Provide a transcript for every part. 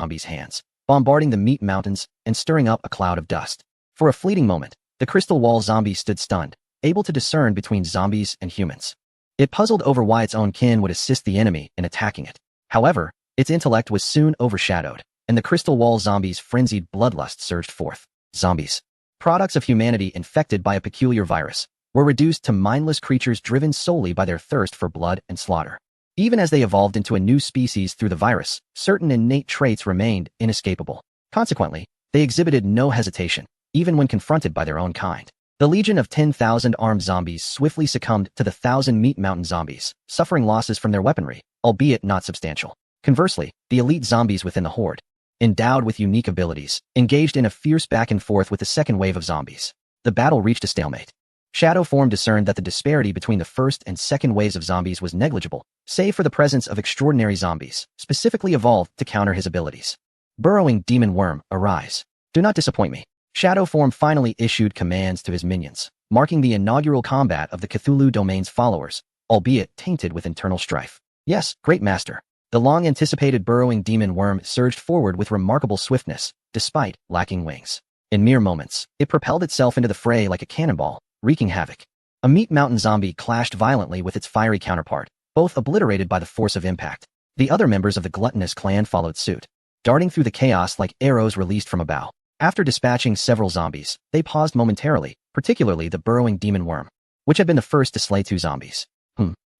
zombies' hands, bombarding the meat mountains and stirring up a cloud of dust. For a fleeting moment, the crystal wall zombie stood stunned, able to discern between zombies and humans. It puzzled over why its own kin would assist the enemy in attacking it. However, its intellect was soon overshadowed, and the crystal wall zombie's frenzied bloodlust surged forth. Zombies, products of humanity infected by a peculiar virus, were reduced to mindless creatures driven solely by their thirst for blood and slaughter. Even as they evolved into a new species through the virus, certain innate traits remained inescapable. Consequently, they exhibited no hesitation, even when confronted by their own kind. The legion of 10,000 armed zombies swiftly succumbed to the 1,000 meat mountain zombies, suffering losses from their weaponry, albeit not substantial. Conversely, the elite zombies within the horde, endowed with unique abilities, engaged in a fierce back and forth with the second wave of zombies. The battle reached a stalemate. Shadow Form discerned that the disparity between the first and second waves of zombies was negligible, save for the presence of extraordinary zombies, specifically evolved to counter his abilities. Burrowing demon worm, arise. Do not disappoint me. Shadow Form finally issued commands to his minions, marking the inaugural combat of the Cthulhu domain's followers, albeit tainted with internal strife. Yes, great master. The long-anticipated burrowing demon worm surged forward with remarkable swiftness, despite lacking wings. In mere moments, it propelled itself into the fray like a cannonball, wreaking havoc. A meat mountain zombie clashed violently with its fiery counterpart, both obliterated by the force of impact. The other members of the gluttonous clan followed suit, darting through the chaos like arrows released from a bow. After dispatching several zombies, they paused momentarily, particularly the burrowing demon worm, which had been the first to slay 2 zombies.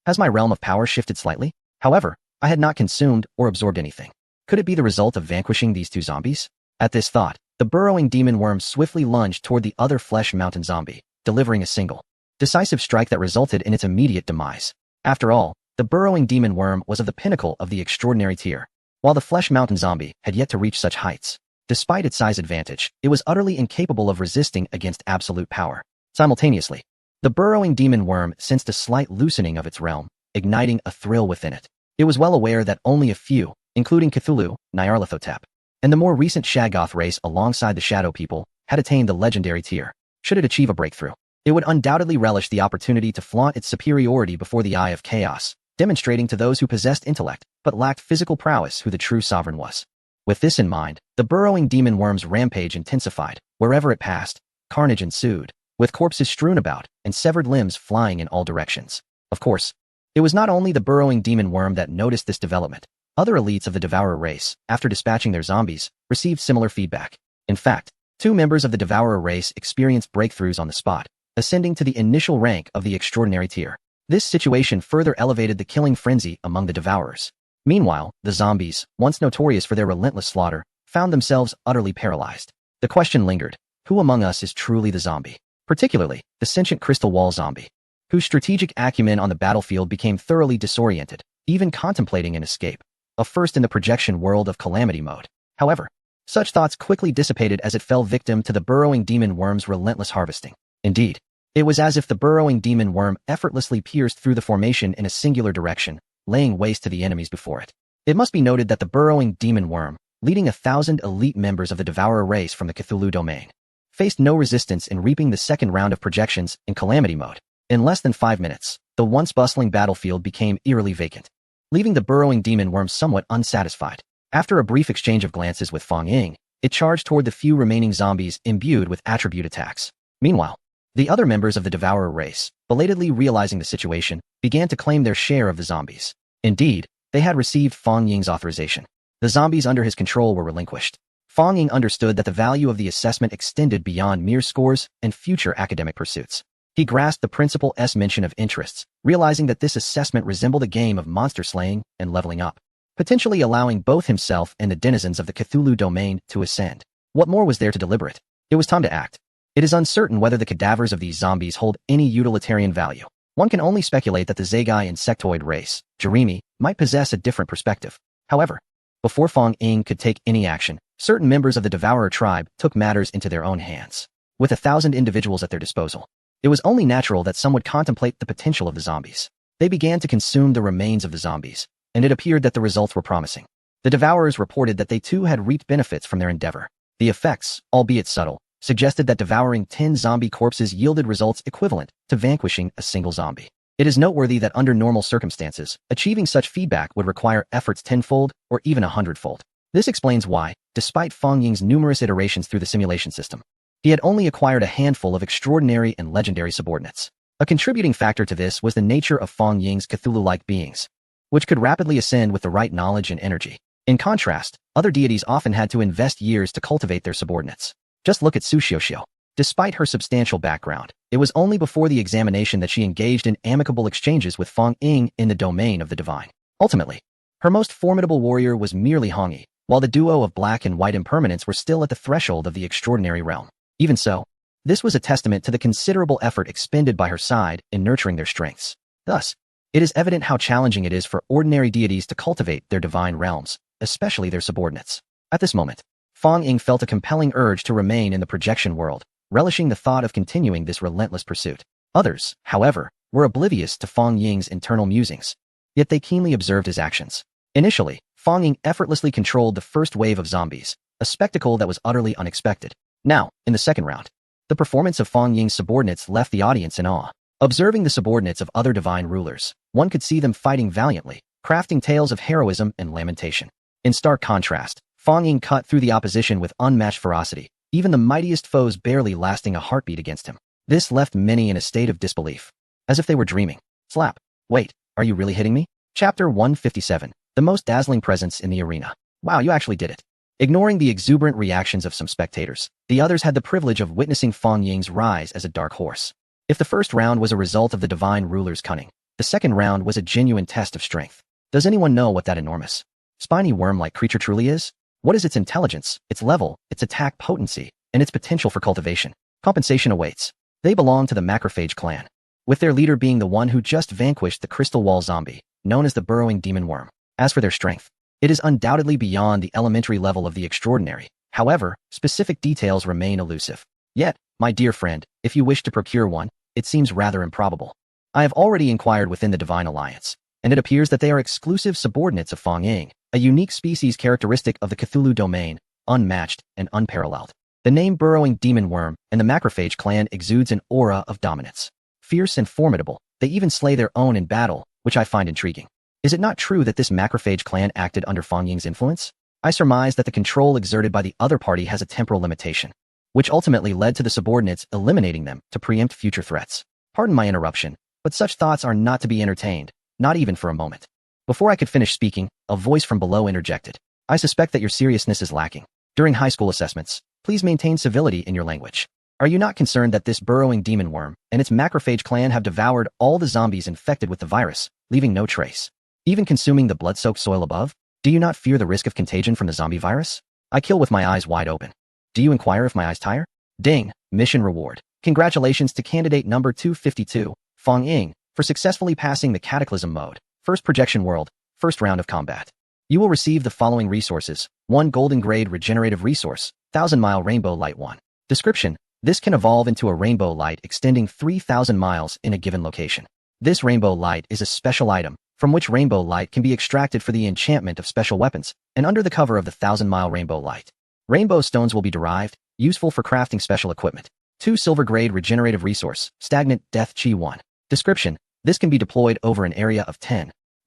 Has my realm of power shifted slightly? However, I had not consumed or absorbed anything. Could it be the result of vanquishing these 2 zombies? At this thought, the burrowing demon worm swiftly lunged toward the other flesh mountain zombie, delivering a single, decisive strike that resulted in its immediate demise. After all, the burrowing demon worm was of the pinnacle of the extraordinary tier, while the flesh mountain zombie had yet to reach such heights. Despite its size advantage, it was utterly incapable of resisting against absolute power. Simultaneously, the burrowing demon worm sensed a slight loosening of its realm, igniting a thrill within it. It was well aware that only a few, including Cthulhu, Nyarlathotep, and the more recent Shaggoth race alongside the Shadow People, had attained the legendary tier. Should it achieve a breakthrough, it would undoubtedly relish the opportunity to flaunt its superiority before the eye of chaos, demonstrating to those who possessed intellect but lacked physical prowess who the true sovereign was. With this in mind, the burrowing demon worm's rampage intensified. Wherever it passed, carnage ensued, with corpses strewn about and severed limbs flying in all directions. Of course, it was not only the burrowing demon worm that noticed this development. Other elites of the Devourer race, after dispatching their zombies, received similar feedback. In fact, 2 members of the Devourer race experienced breakthroughs on the spot, ascending to the initial rank of the extraordinary tier. This situation further elevated the killing frenzy among the Devourers. Meanwhile, the zombies, once notorious for their relentless slaughter, found themselves utterly paralyzed. The question lingered, who among us is truly the zombie? Particularly, the sentient crystal wall zombie, whose strategic acumen on the battlefield became thoroughly disoriented, even contemplating an escape, a first in the projection world of calamity mode. However, such thoughts quickly dissipated as it fell victim to the burrowing demon worm's relentless harvesting. Indeed, it was as if the burrowing demon worm effortlessly pierced through the formation in a singular direction, laying waste to the enemies before it. It must be noted that the burrowing demon worm, leading 1,000 elite members of the Devourer race from the Cthulhu domain, faced no resistance in reaping the second round of projections in calamity mode. In less than 5 minutes, the once bustling battlefield became eerily vacant, leaving the burrowing demon worm somewhat unsatisfied. After a brief exchange of glances with Fong Ying, it charged toward the few remaining zombies imbued with attribute attacks. Meanwhile, the other members of the Devourer race, belatedly realizing the situation, began to claim their share of the zombies. Indeed, they had received Fong Ying's authorization. The zombies under his control were relinquished. Fong Ying understood that the value of the assessment extended beyond mere scores and future academic pursuits. He grasped the principal's mention of interests, realizing that this assessment resembled a game of monster slaying and leveling up, potentially allowing both himself and the denizens of the Cthulhu domain to ascend. What more was there to deliberate? It was time to act. It is uncertain whether the cadavers of these zombies hold any utilitarian value. One can only speculate that the Zagai insectoid race, Jeremy, might possess a different perspective. However, before Fong Ying could take any action, certain members of the Devourer tribe took matters into their own hands. With 1,000 individuals at their disposal, it was only natural that some would contemplate the potential of the zombies. They began to consume the remains of the zombies, and it appeared that the results were promising. The Devourers reported that they too had reaped benefits from their endeavor. The effects, albeit subtle, suggested that devouring 10 zombie corpses yielded results equivalent to vanquishing a single zombie. It is noteworthy that under normal circumstances, achieving such feedback would require efforts tenfold or even 100-fold. This explains why, despite Fang Ying's numerous iterations through the simulation system, he had only acquired a handful of extraordinary and legendary subordinates. A contributing factor to this was the nature of Fang Ying's Cthulhu-like beings, which could rapidly ascend with the right knowledge and energy. In contrast, other deities often had to invest years to cultivate their subordinates. Just look at Su Xiuxiu. Despite her substantial background, it was only before the examination that she engaged in amicable exchanges with Fang Ying in the domain of the divine. Ultimately, her most formidable warrior was merely Hong Yi, while the duo of black and white impermanents were still at the threshold of the extraordinary realm. Even so, this was a testament to the considerable effort expended by her side in nurturing their strengths. Thus, it is evident how challenging it is for ordinary deities to cultivate their divine realms, especially their subordinates. At this moment, Fang Ying felt a compelling urge to remain in the projection world, relishing the thought of continuing this relentless pursuit. Others, however, were oblivious to Fang Ying's internal musings, yet they keenly observed his actions. Initially, Fang Ying effortlessly controlled the first wave of zombies, a spectacle that was utterly unexpected. Now, in the second round, the performance of Fang Ying's subordinates left the audience in awe. Observing the subordinates of other divine rulers, one could see them fighting valiantly, crafting tales of heroism and lamentation. In stark contrast, Fang Ying cut through the opposition with unmatched ferocity, even the mightiest foes barely lasting a heartbeat against him. This left many in a state of disbelief, as if they were dreaming. Slap. Wait, are you really hitting me? Chapter 157. The most dazzling presence in the arena. Wow, you actually did it. Ignoring the exuberant reactions of some spectators, the others had the privilege of witnessing Fang Ying's rise as a dark horse. If the first round was a result of the divine ruler's cunning, the second round was a genuine test of strength. Does anyone know what that enormous, spiny worm-like creature truly is? What is its intelligence, its level, its attack potency, and its potential for cultivation? Compensation awaits. They belong to the Macrophage clan, with their leader being the one who just vanquished the crystal wall zombie, known as the burrowing demon worm. As for their strength, it is undoubtedly beyond the elementary level of the extraordinary. However, specific details remain elusive. Yet, my dear friend, if you wish to procure one, it seems rather improbable. I have already inquired within the Divine Alliance, and it appears that they are exclusive subordinates of Fang Ying, a unique species characteristic of the Cthulhu domain, unmatched and unparalleled. The name burrowing demon worm and the Macrophage clan exudes an aura of dominance. Fierce and formidable, they even slay their own in battle, which I find intriguing. Is it not true that this Macrophage clan acted under Fang Ying's influence? I surmise that the control exerted by the other party has a temporal limitation, which ultimately led to the subordinates eliminating them to preempt future threats. Pardon my interruption, but such thoughts are not to be entertained, not even for a moment. Before I could finish speaking, a voice from below interjected. I suspect that your seriousness is lacking. During high school assessments, please maintain civility in your language. Are you not concerned that this burrowing demon worm and its Macrophage clan have devoured all the zombies infected with the virus, leaving no trace? Even consuming the blood-soaked soil above? Do you not fear the risk of contagion from the zombie virus? I kill with my eyes wide open. Do you inquire if my eyes tire? Ding, mission reward. Congratulations to candidate number 252, Fang Ying, for successfully passing the Cataclysm mode, first projection world, first round of combat. You will receive the following resources. 1 golden grade regenerative resource, 1000-mile rainbow light 1. Description: this can evolve into a rainbow light extending 3,000 miles in a given location. This rainbow light is a special item, from which rainbow light can be extracted for the enchantment of special weapons, and under the cover of the 1000-mile rainbow light. Rainbow stones will be derived, useful for crafting special equipment. 2 silver grade regenerative resource, stagnant death chi 1. Description: this can be deployed over an area of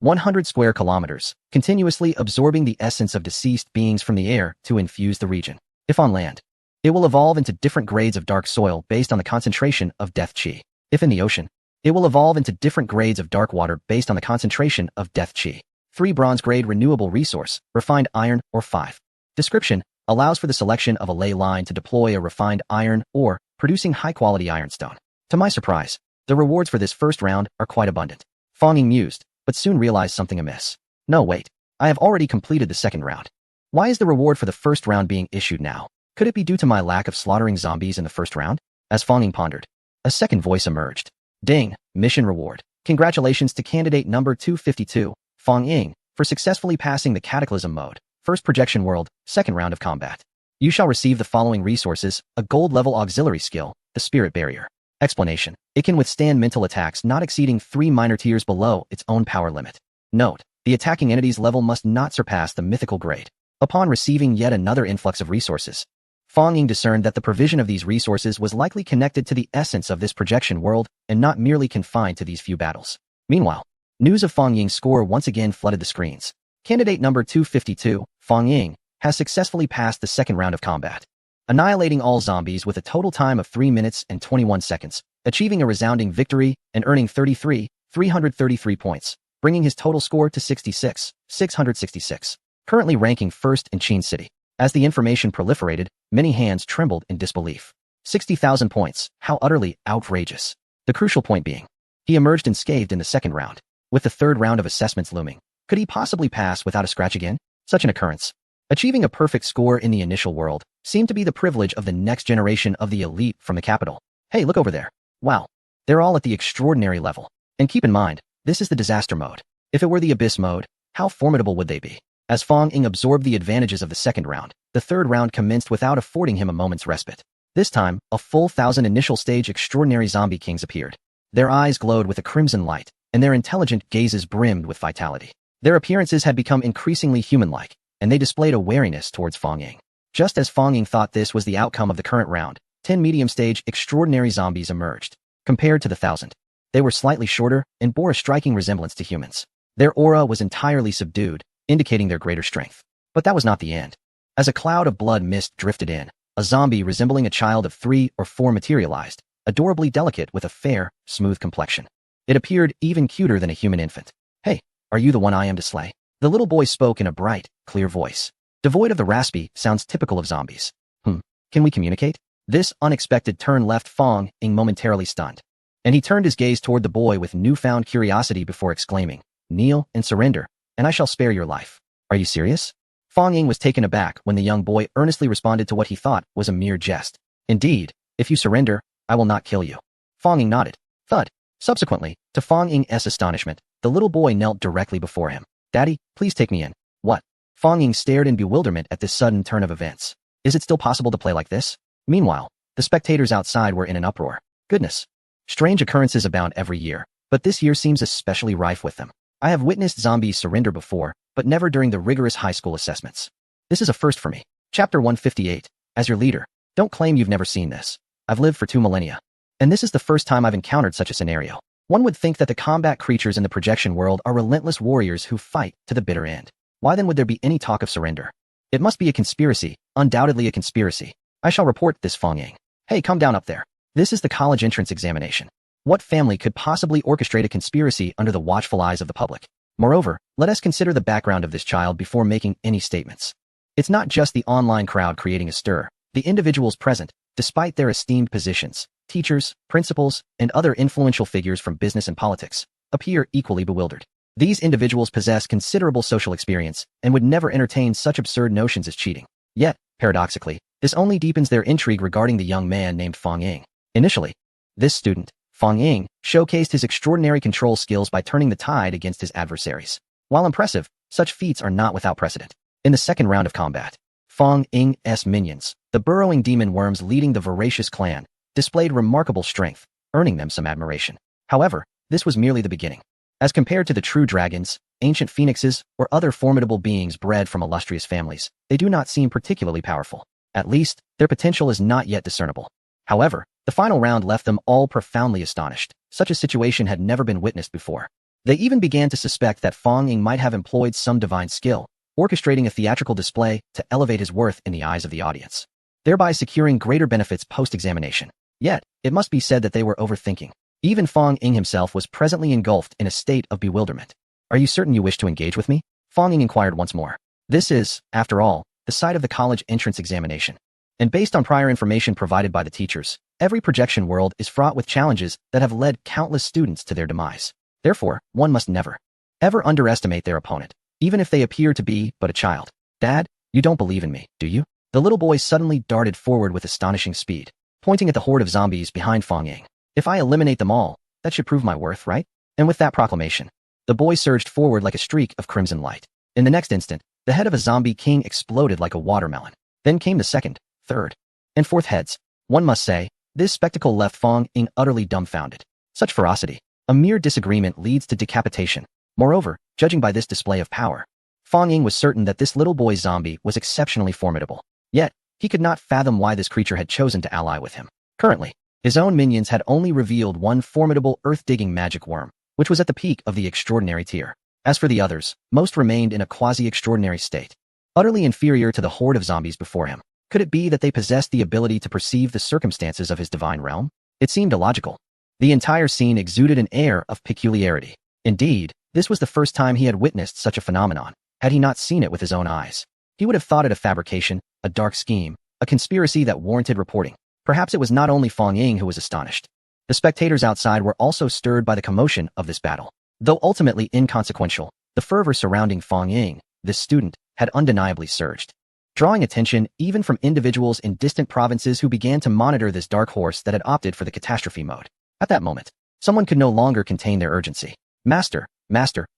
100 square kilometers, continuously absorbing the essence of deceased beings from the air to infuse the region. If on land, it will evolve into different grades of dark soil based on the concentration of death chi. If in the ocean, it will evolve into different grades of dark water based on the concentration of death chi. 3 bronze grade renewable resource, refined iron or 5. Description: allows for the selection of a ley line to deploy a refined iron ore, producing high-quality ironstone. To my surprise, the rewards for this first round are quite abundant. Fang Ying mused, but soon realized something amiss. No, wait. I have already completed the second round. Why is the reward for the first round being issued now? Could it be due to my lack of slaughtering zombies in the first round? As Fang Ying pondered, a second voice emerged. Ding, mission reward. Congratulations to candidate number 252, Fang Ying, for successfully passing the Cataclysm mode, first projection world, second round of combat. You shall receive the following resources: a gold-level auxiliary skill, the Spirit Barrier. Explanation: it can withstand mental attacks not exceeding 3 minor tiers below its own power limit. Note: the attacking entity's level must not surpass the mythical grade. Upon receiving yet another influx of resources, Fang Ying discerned that the provision of these resources was likely connected to the essence of this projection world and not merely confined to these few battles. Meanwhile, news of Fang Ying's score once again flooded the screens. Candidate number 252, Fang Ying, has successfully passed the second round of combat, annihilating all zombies with a total time of 3 minutes and 21 seconds, achieving a resounding victory and earning 333 points, bringing his total score to 666, currently ranking first in Chin City. As the information proliferated, many hands trembled in disbelief. 60,000 points, how utterly outrageous. The crucial point being, he emerged unscathed in the second round. With the third round of assessments looming, could he possibly pass without a scratch again? Such an occurrence, achieving a perfect score in the initial world, seemed to be the privilege of the next generation of the elite from the capital. Hey, look over there. Wow. They're all at the extraordinary level. And keep in mind, this is the disaster mode. If it were the abyss mode, how formidable would they be? As Fong Ying absorbed the advantages of the second round, the third round commenced without affording him a moment's respite. This time, a full 1,000 initial stage extraordinary zombie kings appeared. Their eyes glowed with a crimson light, and their intelligent gazes brimmed with vitality. Their appearances had become increasingly human-like, and they displayed a wariness towards Fong Ying. Just as Fong Ying thought this was the outcome of the current round, 10 medium-stage extraordinary zombies emerged. Compared to the 1,000, they were slightly shorter and bore a striking resemblance to humans. Their aura was entirely subdued, indicating their greater strength. But that was not the end. As a cloud of blood mist drifted in, a zombie resembling a child of 3 or 4 materialized, adorably delicate with a fair, smooth complexion. It appeared even cuter than a human infant. Hey, are you the one I am to slay? The little boy spoke in a bright, clear voice, devoid of the raspy sounds typical of zombies. Can we communicate? This unexpected turn left Fong Ying momentarily stunned, and he turned his gaze toward the boy with newfound curiosity before exclaiming, "Kneel and surrender, and I shall spare your life." Are you serious? Fong Ying was taken aback when the young boy earnestly responded to what he thought was a mere jest. "Indeed, if you surrender, I will not kill you." Fong Ying nodded. Thud. Subsequently, to Fong Ying's astonishment, the little boy knelt directly before him. "Daddy, please take me in." "What?" Fong Ying stared in bewilderment at this sudden turn of events. Is it still possible to play like this? Meanwhile, the spectators outside were in an uproar. Goodness. Strange occurrences abound every year, but this year seems especially rife with them. I have witnessed zombies surrender before, but never during the rigorous high school assessments. This is a first for me. Chapter 158. As your leader, don't claim you've never seen this. I've lived for 2 millennia, and this is the first time I've encountered such a scenario. One would think that the combat creatures in the projection world are relentless warriors who fight to the bitter end. Why then would there be any talk of surrender? It must be a conspiracy, undoubtedly a conspiracy. I shall report this, Fong Ying. Hey, come down up there. This is the college entrance examination. What family could possibly orchestrate a conspiracy under the watchful eyes of the public? Moreover, let us consider the background of this child before making any statements. It's not just the online crowd creating a stir. The individuals present, despite their esteemed positions, teachers, principals, and other influential figures from business and politics, appear equally bewildered. These individuals possess considerable social experience and would never entertain such absurd notions as cheating. Yet, paradoxically, this only deepens their intrigue regarding the young man named Fong Ying. Initially, this student, Fong Ying, showcased his extraordinary control skills by turning the tide against his adversaries. While impressive, such feats are not without precedent. In the second round of combat, Fong Ying's minions, the burrowing demon worms leading the voracious clan, displayed remarkable strength, earning them some admiration. However, this was merely the beginning. As compared to the true dragons, ancient phoenixes, or other formidable beings bred from illustrious families, they do not seem particularly powerful. At least, their potential is not yet discernible. However, the final round left them all profoundly astonished. Such a situation had never been witnessed before. They even began to suspect that Fong Ying might have employed some divine skill, orchestrating a theatrical display to elevate his worth in the eyes of the audience, thereby securing greater benefits post-examination. Yet, it must be said that they were overthinking. Even Fong Ying himself was presently engulfed in a state of bewilderment. "Are you certain you wish to engage with me?" Fong Ying inquired once more. This is, after all, the site of the college entrance examination. And based on prior information provided by the teachers, every projection world is fraught with challenges that have led countless students to their demise. Therefore, one must never, ever underestimate their opponent, even if they appear to be but a child. "Dad, you don't believe in me, do you?" The little boy suddenly darted forward with astonishing speed, pointing at the horde of zombies behind Fong Ying. "If I eliminate them all, that should prove my worth, right?" And with that proclamation, the boy surged forward like a streak of crimson light. In the next instant, the head of a zombie king exploded like a watermelon. Then came the second, third, and fourth heads. One must say, this spectacle left Fong Ying utterly dumbfounded. Such ferocity. A mere disagreement leads to decapitation. Moreover, judging by this display of power, Fong Ying was certain that this little boy zombie was exceptionally formidable. Yet, he could not fathom why this creature had chosen to ally with him. Currently, his own minions had only revealed one formidable earth-digging magic worm, which was at the peak of the extraordinary tier. As for the others, most remained in a quasi-extraordinary state. utterly inferior to the horde of zombies before him. Could it be that they possessed the ability to perceive the circumstances of his divine realm? It seemed illogical. The entire scene exuded an air of peculiarity. Indeed, this was the first time he had witnessed such a phenomenon. Had he not seen it with his own eyes, he would have thought it a fabrication, a dark scheme, a conspiracy that warranted reporting. Perhaps it was not only Fong Ying who was astonished. The spectators outside were also stirred by the commotion of this battle. Though ultimately inconsequential, the fervor surrounding Fong Ying, this student, had undeniably surged, drawing attention even from individuals in distant provinces who began to monitor this dark horse that had opted for the catastrophe mode. At that moment, someone could no longer contain their urgency. Master,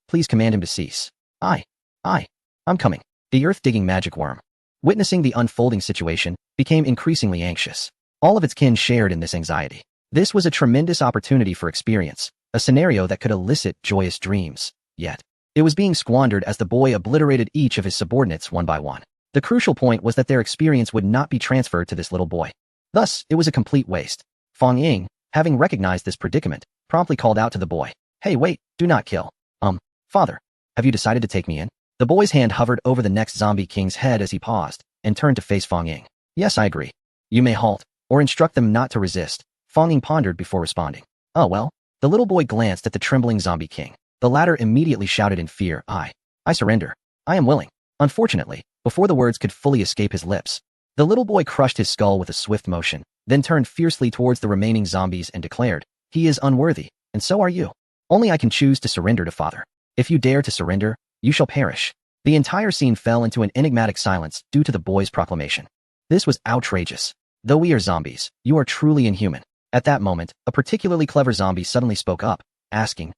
please command him to cease. I'm coming. The earth-digging magic worm, witnessing the unfolding situation, became increasingly anxious. All of its kin shared in this anxiety. This was a tremendous opportunity for experience, a scenario that could elicit joyous dreams. Yet, it was being squandered as the boy obliterated each of his subordinates one by one. The crucial point was that their experience would not be transferred to this little boy. Thus, it was a complete waste. Fong Ying, having recognized this predicament, promptly called out to the boy, "Hey, wait, do not kill. Father, have you decided to take me in?" The boy's hand hovered over the next zombie king's head as he paused, and turned to face Fong Ying. "Yes, I agree. You may halt, or instruct them not to resist." Fong Ying pondered before responding. "Oh well." The little boy glanced at the trembling zombie king. The latter immediately shouted in fear, I surrender. I am willing." Unfortunately, before the words could fully escape his lips, the little boy crushed his skull with a swift motion, then turned fiercely towards the remaining zombies and declared, "He is unworthy, and so are you. Only I can choose to surrender to Father. If you dare to surrender, you shall perish." The entire scene fell into an enigmatic silence due to the boy's proclamation. This was outrageous. "Though we are zombies, you are truly inhuman." At that moment, a particularly clever zombie suddenly spoke up, asking,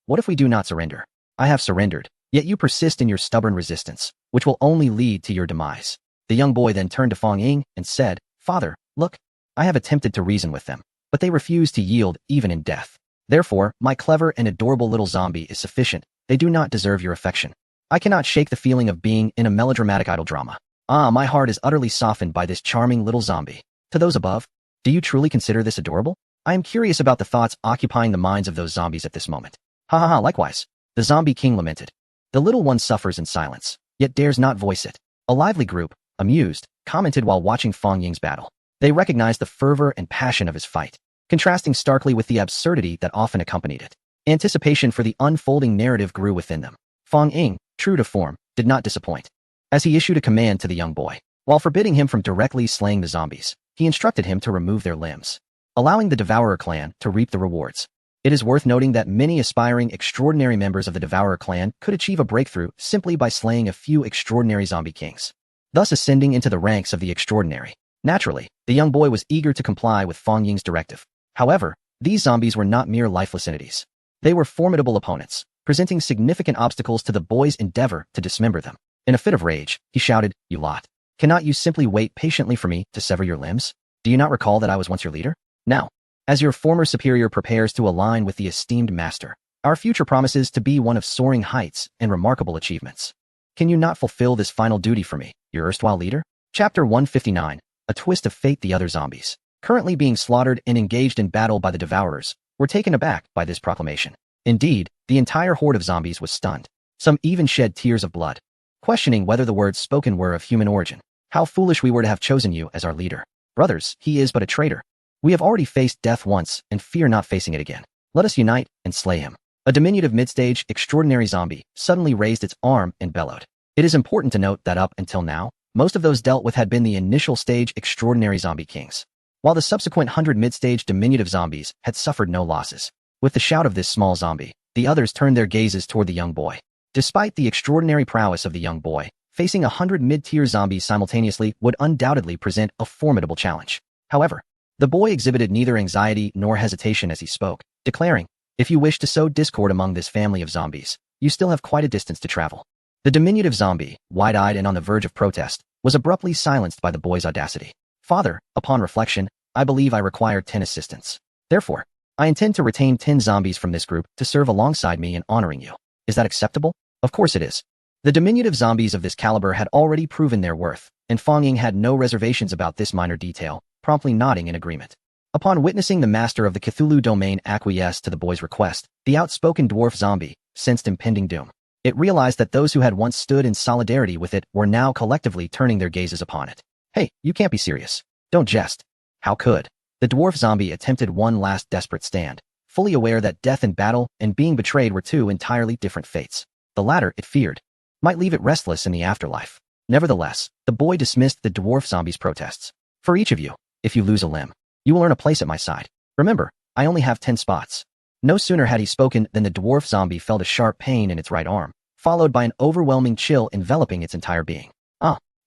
what if we do not surrender? I have surrendered, yet you persist in your stubborn resistance, which will only lead to your demise." The young boy then turned to Fong Ying and said, "Father, look, I have attempted to reason with them, but they refuse to yield even in death. Therefore, my clever and adorable little zombie is sufficient. They do not deserve your affection. I cannot shake the feeling of being in a melodramatic idol drama. My heart is utterly softened by this charming little zombie." To those above, do you truly consider this adorable? I am curious about the thoughts occupying the minds of those zombies at this moment. Likewise. The zombie king lamented. The little one suffers in silence, yet dares not voice it. A lively group, amused, commented while watching Fong Ying's battle. They recognized the fervor and passion of his fight, contrasting starkly with the absurdity that often accompanied it. Anticipation for the unfolding narrative grew within them. Fong Ying, true to form, did not disappoint. As he issued a command to the young boy, while forbidding him from directly slaying the zombies, he instructed him to remove their limbs, allowing the Devourer clan to reap the rewards. It is worth noting that many aspiring extraordinary members of the Devourer clan could achieve a breakthrough simply by slaying a few extraordinary zombie kings, thus ascending into the ranks of the extraordinary. Naturally, the young boy was eager to comply with Fong Ying's directive. However, these zombies were not mere lifeless entities. They were formidable opponents, presenting significant obstacles to the boy's endeavor to dismember them. In a fit of rage, he shouted, "You lot! Cannot you simply wait patiently for me to sever your limbs? Do you not recall that I was once your leader? Now, as your former superior prepares to align with the esteemed master, our future promises to be one of soaring heights and remarkable achievements. Can you not fulfill this final duty for me, your erstwhile leader?" Chapter 159, A Twist of Fate. The other zombies, currently being slaughtered and engaged in battle by the Devourers, were taken aback by this proclamation. Indeed, the entire horde of zombies was stunned. Some even shed tears of blood, questioning whether the words spoken were of human origin. "How foolish we were to have chosen you as our leader. Brothers, he is but a traitor. We have already faced death once and fear not facing it again. Let us unite and slay him." A diminutive mid-stage extraordinary zombie suddenly raised its arm and bellowed. It is important to note that up until now, most of those dealt with had been the initial stage extraordinary zombie kings, while the subsequent 100 mid-stage diminutive zombies had suffered no losses. With the shout of this small zombie, the others turned their gazes toward the young boy. Despite the extraordinary prowess of the young boy, facing 100 mid-tier zombies simultaneously would undoubtedly present a formidable challenge. However, the boy exhibited neither anxiety nor hesitation as he spoke, declaring, "If you wish to sow discord among this family of zombies, you still have quite a distance to travel." The diminutive zombie, wide-eyed and on the verge of protest, was abruptly silenced by the boy's audacity. "Father, upon reflection, I believe I require 10 assistants. Therefore, I intend to retain 10 zombies from this group to serve alongside me in honoring you. Is that acceptable?" "Of course it is." The diminutive zombies of this caliber had already proven their worth, and Fong Ying had no reservations about this minor detail, promptly nodding in agreement. Upon witnessing the master of the Cthulhu domain acquiesce to the boy's request, the outspoken dwarf zombie sensed impending doom. It realized that those who had once stood in solidarity with it were now collectively turning their gazes upon it. Hey, you can't be serious. Don't jest. How could? The dwarf zombie attempted one last desperate stand, fully aware that death in battle and being betrayed were two entirely different fates. The latter, it feared, might leave it restless in the afterlife. Nevertheless, the boy dismissed the dwarf zombie's protests. For each of you, if you lose a limb, you will earn a place at my side. Remember, I only have 10 spots. No sooner had he spoken than the dwarf zombie felt a sharp pain in its right arm, followed by an overwhelming chill enveloping its entire being.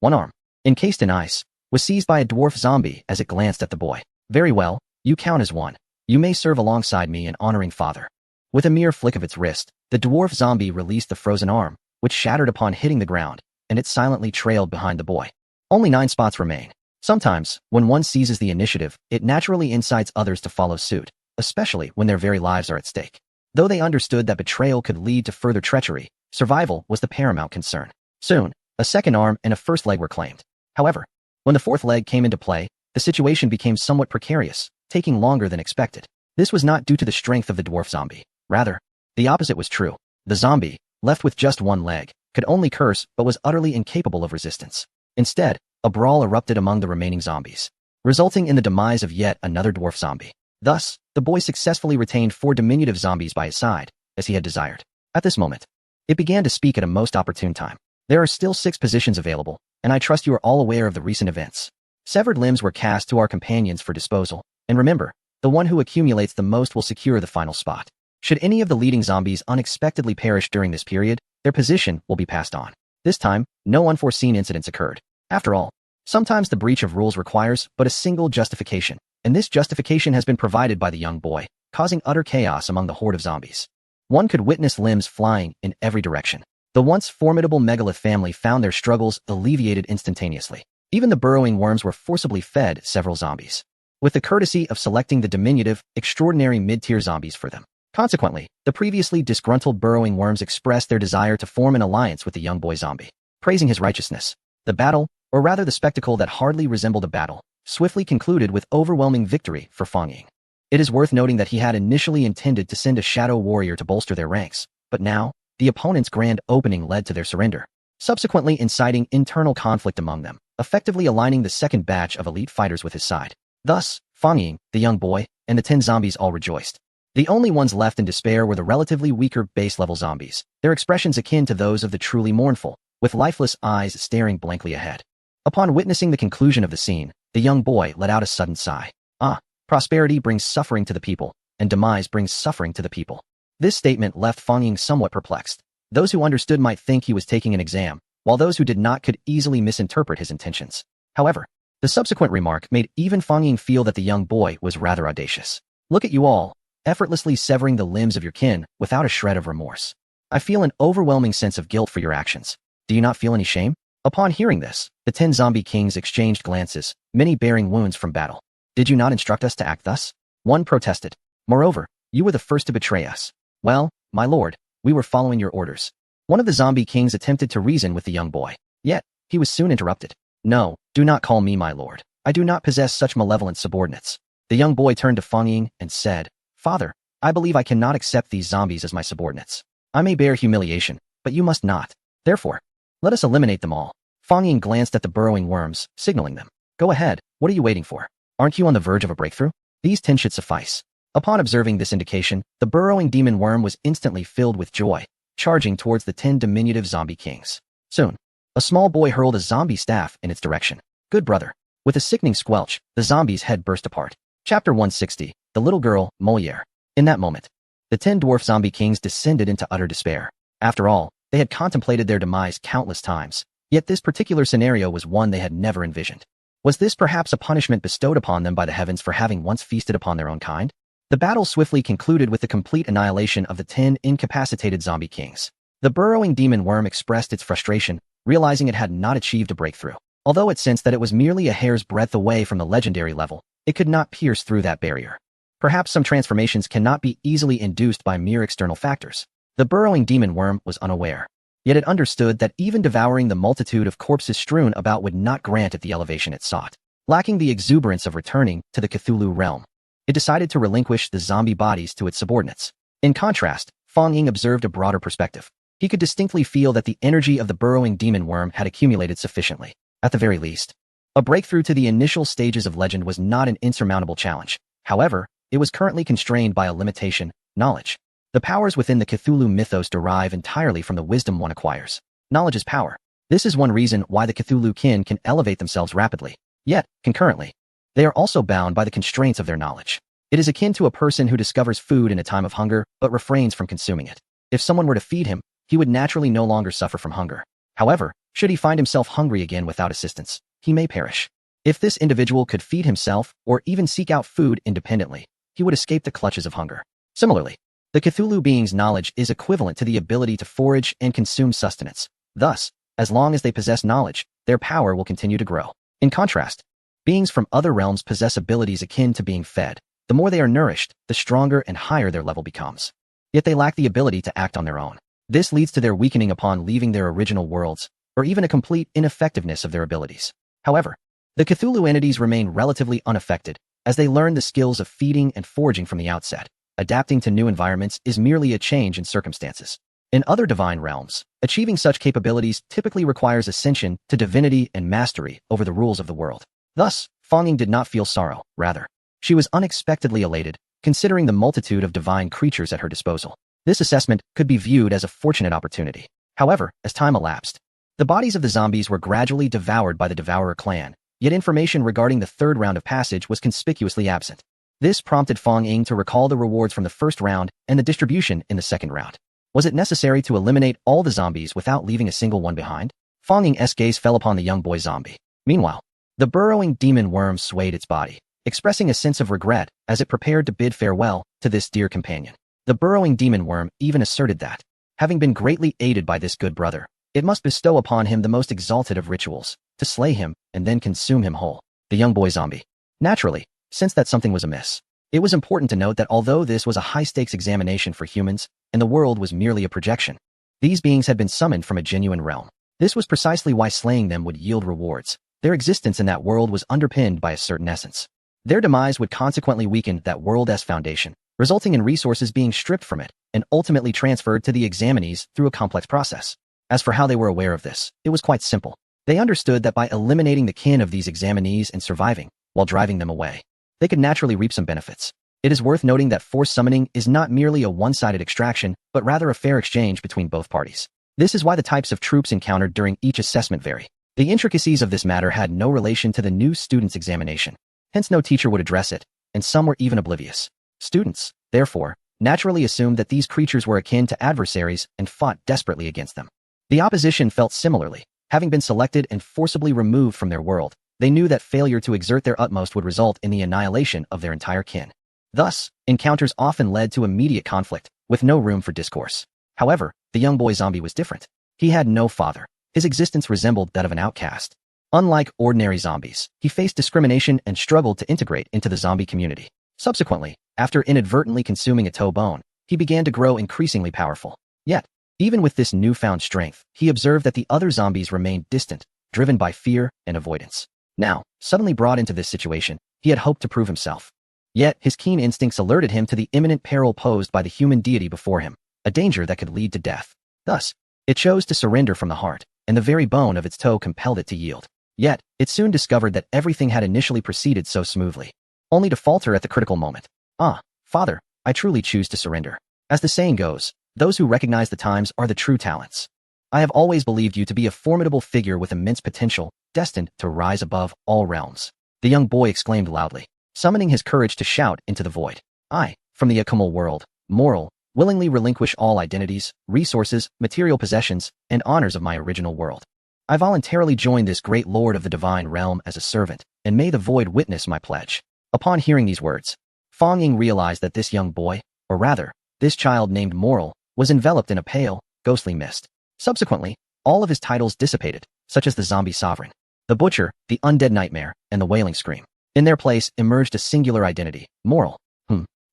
One arm, encased in ice, was seized by a dwarf zombie as it glanced at the boy. Very well, you count as one. You may serve alongside me in honoring father. With a mere flick of its wrist, the dwarf zombie released the frozen arm, which shattered upon hitting the ground, and it silently trailed behind the boy. Only 9 spots remain. Sometimes, when one seizes the initiative, it naturally incites others to follow suit, especially when their very lives are at stake. Though they understood that betrayal could lead to further treachery, survival was the paramount concern. Soon, a second arm and a first leg were claimed. However, when the fourth leg came into play, the situation became somewhat precarious, taking longer than expected. This was not due to the strength of the dwarf zombie. Rather, the opposite was true. The zombie, left with just one leg, could only curse but was utterly incapable of resistance. Instead, a brawl erupted among the remaining zombies, resulting in the demise of yet another dwarf zombie. Thus, the boy successfully retained 4 diminutive zombies by his side, as he had desired. At this moment, it began to speak at a most opportune time. There are still 6 positions available, and I trust you are all aware of the recent events. Severed limbs were cast to our companions for disposal, and remember, the one who accumulates the most will secure the final spot. Should any of the leading zombies unexpectedly perish during this period, their position will be passed on. This time, no unforeseen incidents occurred. After all, sometimes the breach of rules requires but a single justification, and this justification has been provided by the young boy, causing utter chaos among the horde of zombies. One could witness limbs flying in every direction. The once formidable megalith family found their struggles alleviated instantaneously. Even the burrowing worms were forcibly fed several zombies, with the courtesy of selecting the diminutive, extraordinary mid-tier zombies for them. Consequently, the previously disgruntled burrowing worms expressed their desire to form an alliance with the young boy zombie, praising his righteousness. The battle, or rather the spectacle that hardly resembled a battle, swiftly concluded with overwhelming victory for Fang Ying. It is worth noting that he had initially intended to send a shadow warrior to bolster their ranks, but now, the opponent's grand opening led to their surrender, subsequently inciting internal conflict among them, effectively aligning the second batch of elite fighters with his side. Thus, Fang Ying, the young boy, and the 10 zombies all rejoiced. The only ones left in despair were the relatively weaker base-level zombies, their expressions akin to those of the truly mournful, with lifeless eyes staring blankly ahead. Upon witnessing the conclusion of the scene, the young boy let out a sudden sigh. Prosperity brings suffering to the people, and demise brings suffering to the people. This statement left Fang Ying somewhat perplexed. Those who understood might think he was taking an exam, while those who did not could easily misinterpret his intentions. However, the subsequent remark made even Fang Ying feel that the young boy was rather audacious. Look at you all, effortlessly severing the limbs of your kin without a shred of remorse. I feel an overwhelming sense of guilt for your actions. Do you not feel any shame? Upon hearing this, the 10 zombie kings exchanged glances, many bearing wounds from battle. Did you not instruct us to act thus? One protested. Moreover, you were the first to betray us. Well, my lord, we were following your orders. One of the zombie kings attempted to reason with the young boy. Yet, he was soon interrupted. No, do not call me my lord. I do not possess such malevolent subordinates. The young boy turned to Fang Ying and said, Father, I believe I cannot accept these zombies as my subordinates. I may bear humiliation, but you must not. Therefore, let us eliminate them all. Fang Ying glanced at the burrowing worms, signaling them. Go ahead, what are you waiting for? Aren't you on the verge of a breakthrough? These 10 should suffice. Upon observing this indication, the burrowing demon worm was instantly filled with joy, charging towards the 10 diminutive zombie kings. Soon, a small boy hurled a zombie staff in its direction. Good brother. With a sickening squelch, the zombie's head burst apart. Chapter 160, The Little Girl, Moliere. In that moment, the 10 dwarf zombie kings descended into utter despair. After all, they had contemplated their demise countless times, yet this particular scenario was one they had never envisioned. Was this perhaps a punishment bestowed upon them by the heavens for having once feasted upon their own kind? The battle swiftly concluded with the complete annihilation of the 10 incapacitated zombie kings. The burrowing demon worm expressed its frustration, realizing it had not achieved a breakthrough. Although it sensed that it was merely a hair's breadth away from the legendary level, it could not pierce through that barrier. Perhaps some transformations cannot be easily induced by mere external factors. The burrowing demon worm was unaware. Yet it understood that even devouring the multitude of corpses strewn about would not grant it the elevation it sought. Lacking the exuberance of returning to the Cthulhu realm, it decided to relinquish the zombie bodies to its subordinates. In contrast, Fang Ying observed a broader perspective. He could distinctly feel that the energy of the burrowing demon worm had accumulated sufficiently. At the very least, a breakthrough to the initial stages of legend was not an insurmountable challenge. However, it was currently constrained by a limitation: knowledge. The powers within the Cthulhu mythos derive entirely from the wisdom one acquires. Knowledge is power. This is one reason why the Cthulhu kin can elevate themselves rapidly. Yet, concurrently, they are also bound by the constraints of their knowledge. It is akin to a person who discovers food in a time of hunger but refrains from consuming it. If someone were to feed him, he would naturally no longer suffer from hunger. However, should he find himself hungry again without assistance, he may perish. If this individual could feed himself or even seek out food independently, he would escape the clutches of hunger. Similarly, the Cthulhu being's knowledge is equivalent to the ability to forage and consume sustenance. Thus, as long as they possess knowledge, their power will continue to grow. In contrast, beings from other realms possess abilities akin to being fed. The more they are nourished, the stronger and higher their level becomes. Yet they lack the ability to act on their own. This leads to their weakening upon leaving their original worlds, or even a complete ineffectiveness of their abilities. However, the Cthulhu entities remain relatively unaffected, as they learn the skills of feeding and foraging from the outset. Adapting to new environments is merely a change in circumstances. In other divine realms, achieving such capabilities typically requires ascension to divinity and mastery over the rules of the world. Thus, Fong did not feel sorrow, rather, she was unexpectedly elated, considering the multitude of divine creatures at her disposal. This assessment could be viewed as a fortunate opportunity. However, as time elapsed, the bodies of the zombies were gradually devoured by the Devourer clan, yet information regarding the third round of passage was conspicuously absent. This prompted Fong to recall the rewards from the first round and the distribution in the second round. Was it necessary to eliminate all the zombies without leaving a single one behind? Fong's gaze fell upon the young boy zombie. Meanwhile, the burrowing demon worm swayed its body, expressing a sense of regret as it prepared to bid farewell to this dear companion. The burrowing demon worm even asserted that, having been greatly aided by this good brother, it must bestow upon him the most exalted of rituals, to slay him and then consume him whole. The young boy zombie naturally sensed that something was amiss. It was important to note that although this was a high-stakes examination for humans, and the world was merely a projection, these beings had been summoned from a genuine realm. This was precisely why slaying them would yield rewards. Their existence in that world was underpinned by a certain essence. Their demise would consequently weaken that world's foundation, resulting in resources being stripped from it and ultimately transferred to the examinees through a complex process. As for how they were aware of this, it was quite simple. They understood that by eliminating the kin of these examinees and surviving, while driving them away, they could naturally reap some benefits. It is worth noting that forced summoning is not merely a one-sided extraction, but rather a fair exchange between both parties. This is why the types of troops encountered during each assessment vary. The intricacies of this matter had no relation to the new student's examination. Hence no teacher would address it, and some were even oblivious. Students, therefore, naturally assumed that these creatures were akin to adversaries and fought desperately against them. The opposition felt similarly. Having been selected and forcibly removed from their world, they knew that failure to exert their utmost would result in the annihilation of their entire kin. Thus, encounters often led to immediate conflict, with no room for discourse. However, the young boy zombie was different. He had no father. His existence resembled that of an outcast. Unlike ordinary zombies, he faced discrimination and struggled to integrate into the zombie community. Subsequently, after inadvertently consuming a toe bone, he began to grow increasingly powerful. Yet, even with this newfound strength, he observed that the other zombies remained distant, driven by fear and avoidance. Now, suddenly brought into this situation, he had hoped to prove himself. Yet, his keen instincts alerted him to the imminent peril posed by the human deity before him, a danger that could lead to death. Thus, it chose to surrender from the heart, and the very bone of its toe compelled it to yield. Yet, it soon discovered that everything had initially proceeded so smoothly, only to falter at the critical moment. Ah, Father, I truly choose to surrender. As the saying goes, those who recognize the times are the true talents. I have always believed you to be a formidable figure with immense potential, destined to rise above all realms. The young boy exclaimed loudly, summoning his courage to shout into the void. I, from the Akumal world, moral, willingly relinquish all identities, resources, material possessions, and honors of my original world. I voluntarily join this great lord of the divine realm as a servant, and may the void witness my pledge. Upon hearing these words, Fong Ying realized that this young boy, or rather, this child named Moral, was enveloped in a pale, ghostly mist. Subsequently, all of his titles dissipated, such as the zombie sovereign, the butcher, the undead nightmare, and the wailing scream. In their place emerged a singular identity, Moral.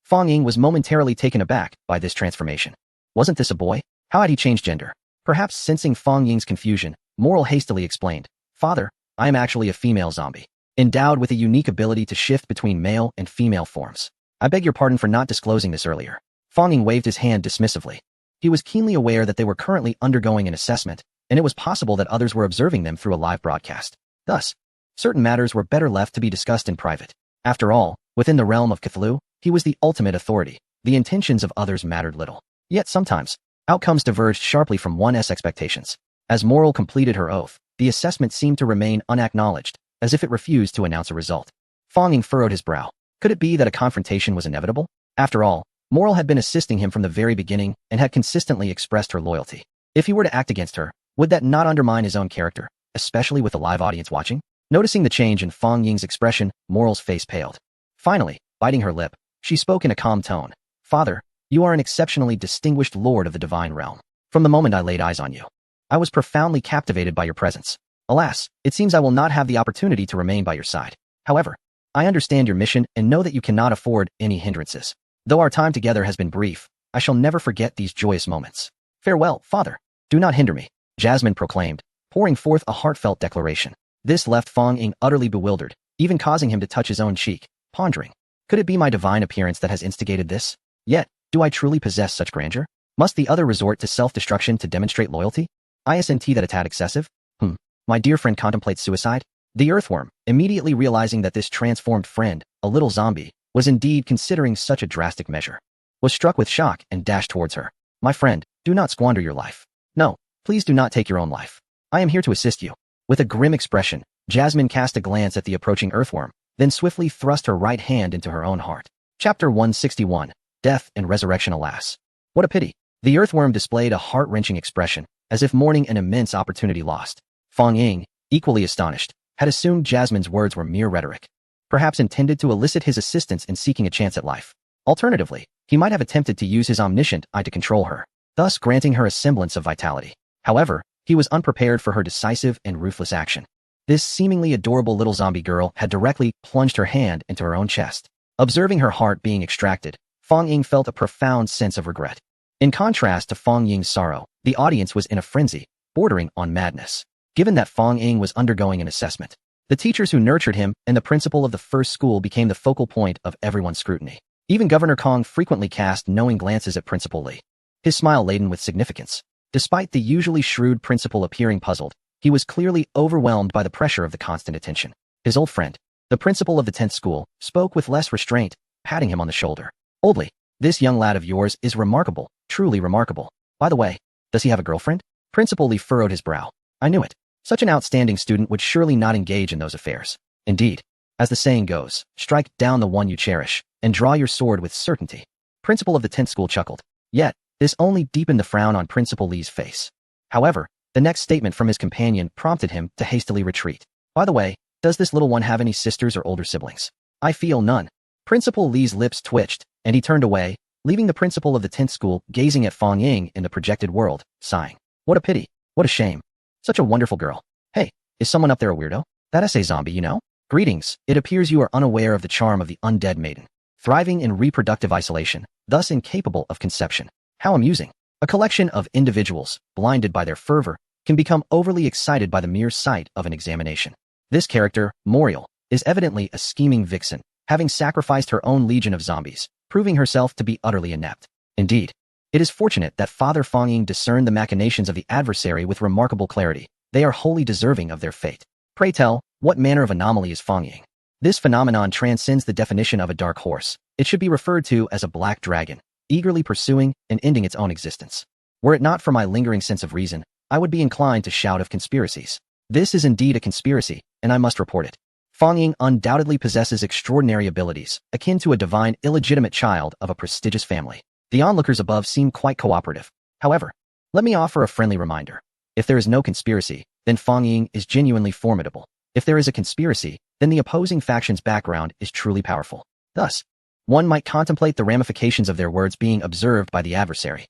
Fong Ying was momentarily taken aback by this transformation. Wasn't this a boy? How had he changed gender? Perhaps sensing Fong Ying's confusion, Moral hastily explained, Father, I am actually a female zombie, endowed with a unique ability to shift between male and female forms. I beg your pardon for not disclosing this earlier. Fong Ying waved his hand dismissively. He was keenly aware that they were currently undergoing an assessment, and it was possible that others were observing them through a live broadcast. Thus, certain matters were better left to be discussed in private. After all, within the realm of Cthulhu, he was the ultimate authority. The intentions of others mattered little. Yet sometimes, outcomes diverged sharply from one's expectations. As Moral completed her oath, the assessment seemed to remain unacknowledged, as if it refused to announce a result. Fong Ying furrowed his brow. Could it be that a confrontation was inevitable? After all, Moral had been assisting him from the very beginning and had consistently expressed her loyalty. If he were to act against her, would that not undermine his own character, especially with a live audience watching? Noticing the change in Fong Ying's expression, Moral's face paled. Finally, biting her lip, she spoke in a calm tone. Father, you are an exceptionally distinguished lord of the divine realm. From the moment I laid eyes on you, I was profoundly captivated by your presence. Alas, it seems I will not have the opportunity to remain by your side. However, I understand your mission and know that you cannot afford any hindrances. Though our time together has been brief, I shall never forget these joyous moments. Farewell, Father. Do not hinder me, Jasmine proclaimed, pouring forth a heartfelt declaration. This left Fong Ying utterly bewildered, even causing him to touch his own cheek, pondering. Could it be my divine appearance that has instigated this? Yet, do I truly possess such grandeur? Must the other resort to self-destruction to demonstrate loyalty? Isn't that a tad excessive? My dear friend contemplates suicide? The earthworm, immediately realizing that this transformed friend, a little zombie, was indeed considering such a drastic measure, was struck with shock and dashed towards her. My friend, do not squander your life. No, please do not take your own life. I am here to assist you. With a grim expression, Jasmine cast a glance at the approaching earthworm, then swiftly thrust her right hand into her own heart. Chapter 161. Death and Resurrection. Alas, what a pity. The earthworm displayed a heart-wrenching expression, as if mourning an immense opportunity lost. Fong Ying, equally astonished, had assumed Jasmine's words were mere rhetoric, perhaps intended to elicit his assistance in seeking a chance at life. Alternatively, he might have attempted to use his omniscient eye to control her, thus granting her a semblance of vitality. However, he was unprepared for her decisive and ruthless action. This seemingly adorable little zombie girl had directly plunged her hand into her own chest. Observing her heart being extracted, Fong Ying felt a profound sense of regret. In contrast to Fong Ying's sorrow, the audience was in a frenzy, bordering on madness. Given that Fong Ying was undergoing an assessment, the teachers who nurtured him and the principal of the first school became the focal point of everyone's scrutiny. Even Governor Kong frequently cast knowing glances at Principal Li, his smile laden with significance. Despite the usually shrewd principal appearing puzzled, he was clearly overwhelmed by the pressure of the constant attention. His old friend, the principal of the 10th school, spoke with less restraint, patting him on the shoulder. Oldly, this young lad of yours is remarkable, truly remarkable. By the way, does he have a girlfriend? Principal Li furrowed his brow. I knew it. Such an outstanding student would surely not engage in those affairs. Indeed, as the saying goes, strike down the one you cherish, and draw your sword with certainty. Principal of the 10th school chuckled. Yet, this only deepened the frown on Principal Li's face. However, the next statement from his companion prompted him to hastily retreat. By the way, does this little one have any sisters or older siblings? I feel none. Principal Li's lips twitched, and he turned away, leaving the principal of the 10th school gazing at Fong Ying in the projected world, sighing. What a pity. What a shame. Such a wonderful girl. Hey, is someone up there a weirdo? That's a zombie, you know? Greetings. It appears you are unaware of the charm of the undead maiden, thriving in reproductive isolation, thus incapable of conception. How amusing. A collection of individuals, blinded by their fervor, can become overly excited by the mere sight of an examination. This character, Moriel, is evidently a scheming vixen, having sacrificed her own legion of zombies, proving herself to be utterly inept. Indeed, it is fortunate that Father Fong Ying discerned the machinations of the adversary with remarkable clarity. They are wholly deserving of their fate. Pray tell, what manner of anomaly is Fong Ying? This phenomenon transcends the definition of a dark horse. It should be referred to as a black dragon, eagerly pursuing and ending its own existence. Were it not for my lingering sense of reason, I would be inclined to shout of conspiracies. This is indeed a conspiracy, and I must report it. Fong Ying undoubtedly possesses extraordinary abilities, akin to a divine illegitimate child of a prestigious family. The onlookers above seem quite cooperative. However, let me offer a friendly reminder. If there is no conspiracy, then Fong Ying is genuinely formidable. If there is a conspiracy, then the opposing faction's background is truly powerful. Thus, one might contemplate the ramifications of their words being observed by the adversary.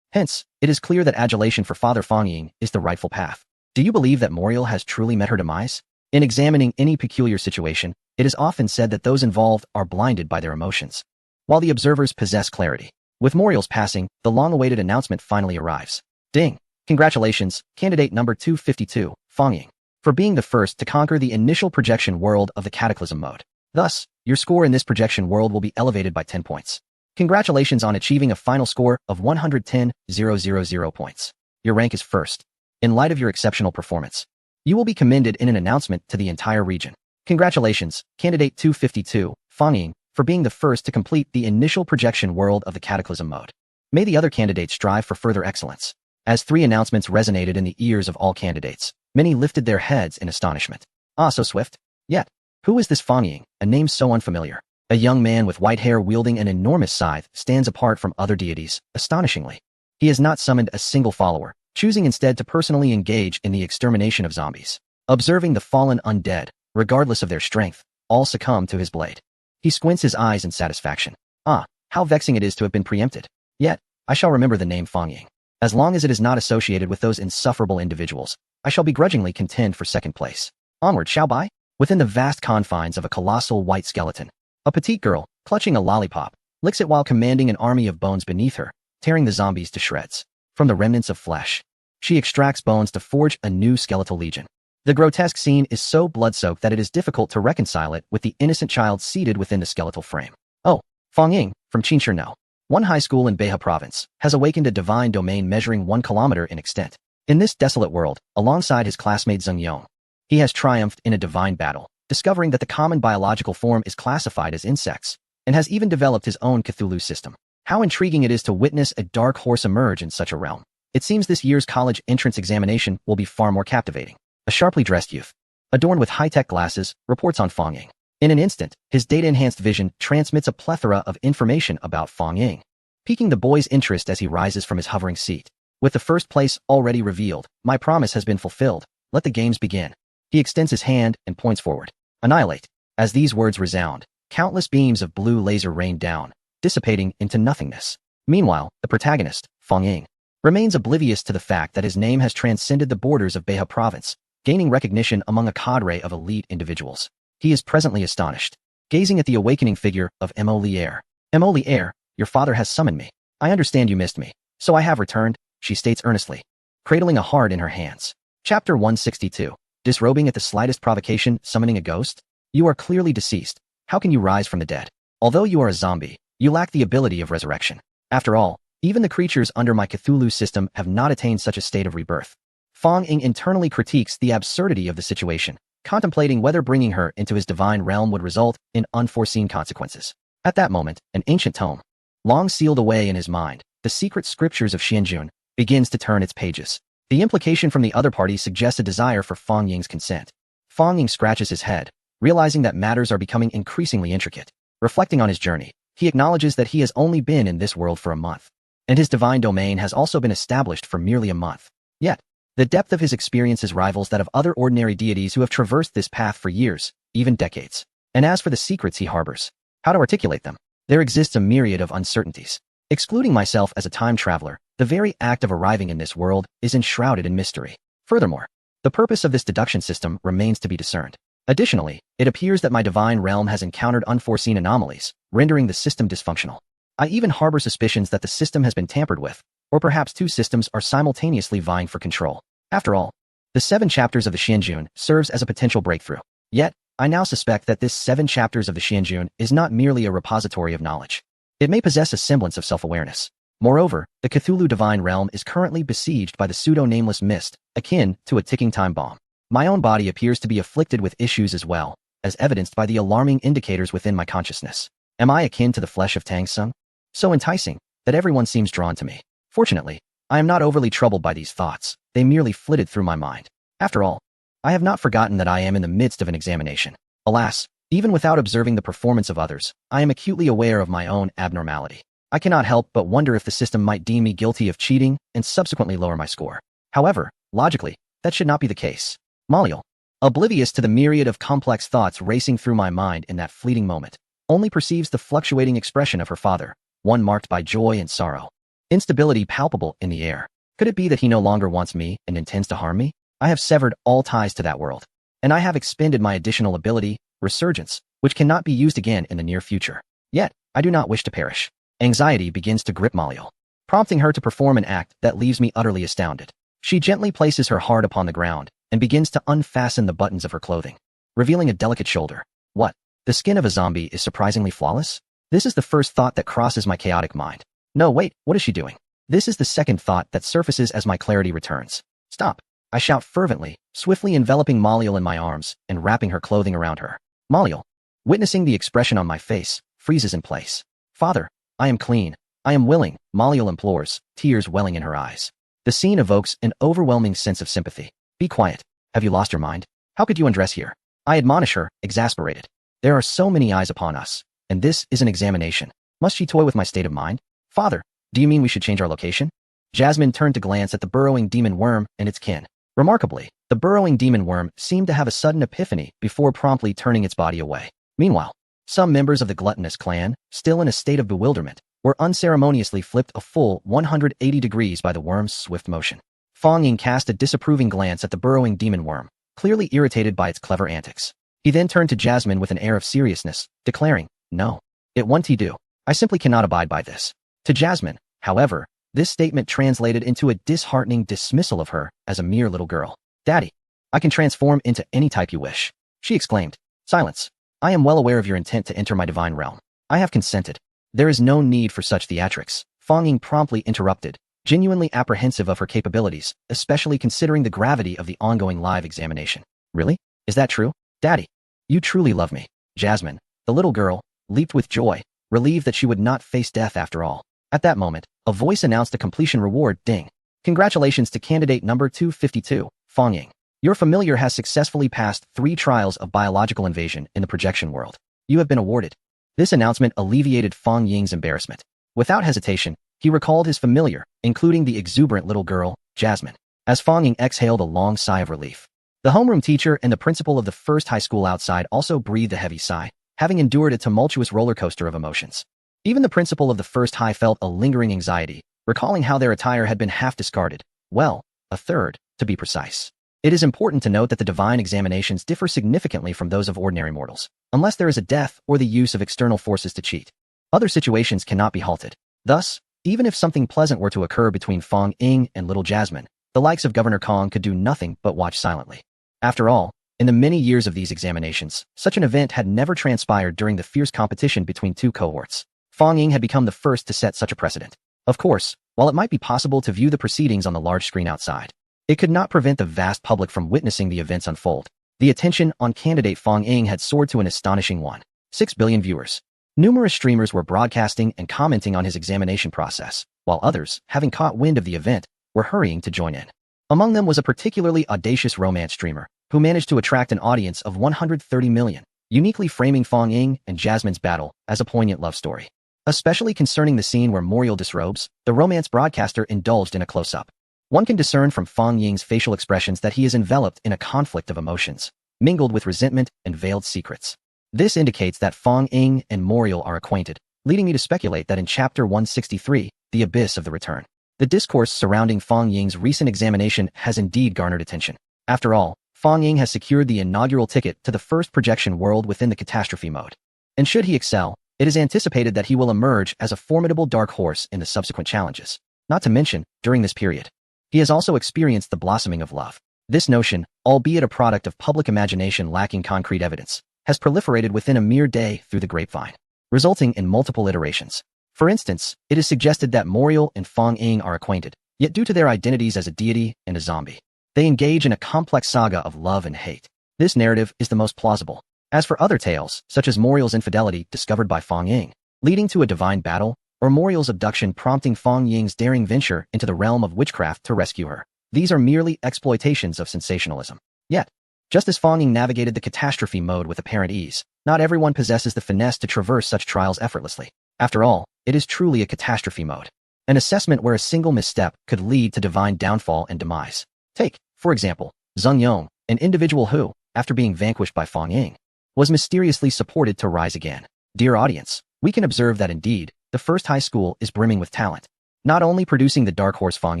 Hence, it is clear that adulation for Father Fong Ying is the rightful path. Do you believe that Moriel has truly met her demise? In examining any peculiar situation, it is often said that those involved are blinded by their emotions, while the observers possess clarity. With Moriel's passing, the long-awaited announcement finally arrives. Ding! Congratulations, candidate number 252, Fong Ying, for being the first to conquer the initial projection world of the Cataclysm mode. Thus, your score in this projection world will be elevated by 10 points. Congratulations on achieving a final score of 110,000 points. Your rank is first. In light of your exceptional performance, you will be commended in an announcement to the entire region. Congratulations, Candidate 252, Fang, for being the first to complete the initial projection world of the Cataclysm mode. May the other candidates strive for further excellence. As 3 announcements resonated in the ears of all candidates, many lifted their heads in astonishment. Ah, so swift. Yet, who is this Fang, a name so unfamiliar? A young man with white hair wielding an enormous scythe stands apart from other deities, astonishingly. He has not summoned a single follower, choosing instead to personally engage in the extermination of zombies. Observing the fallen undead, regardless of their strength, all succumb to his blade. He squints his eyes in satisfaction. Ah, how vexing it is to have been preempted. Yet, I shall remember the name Fang. As long as it is not associated with those insufferable individuals, I shall begrudgingly contend for second place. Onward, shall I? Within the vast confines of a colossal white skeleton, a petite girl, clutching a lollipop, licks it while commanding an army of bones beneath her, tearing the zombies to shreds. From the remnants of flesh, she extracts bones to forge a new skeletal legion. The grotesque scene is so blood-soaked that it is difficult to reconcile it with the innocent child seated within the skeletal frame. Oh, Fang, from Qinshino. One high school in Beha province has awakened a divine domain measuring 1 kilometer in extent. In this desolate world, alongside his classmate Zheng Yong, he has triumphed in a divine battle, discovering that the common biological form is classified as insects, and has even developed his own Cthulhu system. How intriguing it is to witness a dark horse emerge in such a realm. It seems this year's college entrance examination will be far more captivating. A sharply dressed youth, adorned with high-tech glasses, reports on Fang. In an instant, his data-enhanced vision transmits a plethora of information about Fang, piquing the boy's interest as he rises from his hovering seat. With the first place already revealed, my promise has been fulfilled. Let the games begin. He extends his hand and points forward. Annihilate. As these words resound, countless beams of blue laser rain down, dissipating into nothingness. Meanwhile, the protagonist, Fang, remains oblivious to the fact that his name has transcended the borders of Beha province, gaining recognition among a cadre of elite individuals. He is presently astonished, gazing at the awakening figure of Mo Lier. Mo Lier, your father has summoned me. I understand you missed me, so I have returned, she states earnestly, cradling a heart in her hands. Chapter 162. Disrobing at the slightest provocation, summoning a ghost? You are clearly deceased. How can you rise from the dead? Although you are a zombie, you lack the ability of resurrection. After all, even the creatures under my Cthulhu system have not attained such a state of rebirth. Fang internally critiques the absurdity of the situation, contemplating whether bringing her into his divine realm would result in unforeseen consequences. At that moment, an ancient tome, long sealed away in his mind, the secret scriptures of Xianjun, begins to turn its pages. The implication from the other party suggests a desire for Fang Ying's consent. Fang Ying scratches his head, realizing that matters are becoming increasingly intricate. Reflecting on his journey, he acknowledges that he has only been in this world for a month, and his divine domain has also been established for merely a month. Yet, the depth of his experiences rivals that of other ordinary deities who have traversed this path for years, even decades. And as for the secrets he harbors, how to articulate them? There exists a myriad of uncertainties. Excluding myself as a time traveler, the very act of arriving in this world is enshrouded in mystery. Furthermore, the purpose of this deduction system remains to be discerned. Additionally, it appears that my divine realm has encountered unforeseen anomalies, rendering the system dysfunctional. I even harbor suspicions that the system has been tampered with, or perhaps 2 systems are simultaneously vying for control. After all, the 7 chapters of the Xianjun serves as a potential breakthrough. Yet, I now suspect that this 7 chapters of the Xianjun is not merely a repository of knowledge. It may possess a semblance of self-awareness. Moreover, the Cthulhu divine realm is currently besieged by the pseudo-nameless mist, akin to a ticking time bomb. My own body appears to be afflicted with issues as well, as evidenced by the alarming indicators within my consciousness. Am I akin to the flesh of Tang Sung? So enticing, that everyone seems drawn to me. Fortunately, I am not overly troubled by these thoughts. They merely flitted through my mind. After all, I have not forgotten that I am in the midst of an examination. Alas, even without observing the performance of others, I am acutely aware of my own abnormality. I cannot help but wonder if the system might deem me guilty of cheating and subsequently lower my score. However, logically, that should not be the case. Maliel, oblivious to the myriad of complex thoughts racing through my mind in that fleeting moment, only perceives the fluctuating expression of her father, one marked by joy and sorrow. Instability palpable in the air. Could it be that he no longer wants me and intends to harm me? I have severed all ties to that world, and I have expended my additional ability, Resurgence, which cannot be used again in the near future. Yet, I do not wish to perish. Anxiety begins to grip Maliel, prompting her to perform an act that leaves me utterly astounded. She gently places her heart upon the ground and begins to unfasten the buttons of her clothing, revealing a delicate shoulder. What? The skin of a zombie is surprisingly flawless? This is the first thought that crosses my chaotic mind. No, wait, what is she doing? This is the second thought that surfaces as my clarity returns. Stop! I shout fervently, swiftly enveloping Maliel in my arms and wrapping her clothing around her. Maliel, witnessing the expression on my face, freezes in place. Father, I am clean. I am willing, Maliel implores, tears welling in her eyes. The scene evokes an overwhelming sense of sympathy. Be quiet. Have you lost your mind? How could you undress here? I admonish her, exasperated. There are so many eyes upon us, and this is an examination. Must she toy with my state of mind? Father, do you mean we should change our location? Jasmine turned to glance at the burrowing demon worm and its kin. Remarkably, the burrowing demon worm seemed to have a sudden epiphany before promptly turning its body away. Meanwhile, some members of the gluttonous clan, still in a state of bewilderment, were unceremoniously flipped a full 180 degrees by the worm's swift motion. Fong Ying cast a disapproving glance at the burrowing demon worm, clearly irritated by its clever antics. He then turned to Jasmine with an air of seriousness, declaring, "No. It won't he do. I simply cannot abide by this." To Jasmine, however, this statement translated into a disheartening dismissal of her as a mere little girl. "Daddy, I can transform into any type you wish," she exclaimed. "Silence. I am well aware of your intent to enter my divine realm. I have consented. There is no need for such theatrics," Fong Ying promptly interrupted, genuinely apprehensive of her capabilities, especially considering the gravity of the ongoing live examination. "Really? Is that true? Daddy, you truly love me." Jasmine, the little girl, leaped with joy, relieved that she would not face death after all. At that moment, a voice announced a completion reward, ding. "Congratulations to candidate number 252, Fong Ying. Your familiar has successfully passed 3 trials of biological invasion in the projection world. You have been awarded." This announcement alleviated Fong Ying's embarrassment. Without hesitation, he recalled his familiar, including the exuberant little girl, Jasmine. As Fong Ying exhaled a long sigh of relief, the homeroom teacher and the principal of the first high school outside also breathed a heavy sigh, having endured a tumultuous roller coaster of emotions. Even the principal of the first high felt a lingering anxiety, recalling how their attire had been half discarded. Well, a third, to be precise. It is important to note that the divine examinations differ significantly from those of ordinary mortals, unless there is a death or the use of external forces to cheat. Other situations cannot be halted. Thus, even if something pleasant were to occur between Fong Ying and little Jasmine, the likes of Governor Kong could do nothing but watch silently. After all, in the many years of these examinations, such an event had never transpired during the fierce competition between 2 cohorts. Fong Ying had become the first to set such a precedent. Of course, while it might be possible to view the proceedings on the large screen outside, it could not prevent the vast public from witnessing the events unfold. The attention on candidate Fong Ying had soared to an astonishing 1.6 billion viewers. Numerous streamers were broadcasting and commenting on his examination process, while others, having caught wind of the event, were hurrying to join in. Among them was a particularly audacious romance streamer, who managed to attract an audience of 130 million, uniquely framing Fong Ying and Jasmine's battle as a poignant love story. Especially concerning the scene where Moriel disrobes, the romance broadcaster indulged in a close-up. One can discern from Fong Ying's facial expressions that he is enveloped in a conflict of emotions, mingled with resentment and veiled secrets. This indicates that Fong Ying and Moriel are acquainted, leading me to speculate that in Chapter 163, The Abyss of the Return, the discourse surrounding Fong Ying's recent examination has indeed garnered attention. After all, Fong Ying has secured the inaugural ticket to the first projection world within the catastrophe mode. And should he excel, it is anticipated that he will emerge as a formidable dark horse in the subsequent challenges. Not to mention, during this period, he has also experienced the blossoming of love. This notion, albeit a product of public imagination lacking concrete evidence, has proliferated within a mere day through the grapevine, resulting in multiple iterations. For instance, it is suggested that Moriel and Fong Ying are acquainted, yet due to their identities as a deity and a zombie, they engage in a complex saga of love and hate. This narrative is the most plausible. As for other tales, such as Moriel's infidelity discovered by Fong Ying, leading to a divine battle, or Moriel's abduction prompting Fong Ying's daring venture into the realm of witchcraft to rescue her, these are merely exploitations of sensationalism. Yet, just as Fong Ying navigated the catastrophe mode with apparent ease, not everyone possesses the finesse to traverse such trials effortlessly. After all, it is truly a catastrophe mode, an assessment where a single misstep could lead to divine downfall and demise. Take, for example, Zheng Yong, an individual who, after being vanquished by Fong Ying, was mysteriously supported to rise again. Dear audience, we can observe that indeed, the first high school is brimming with talent, not only producing the dark horse Fong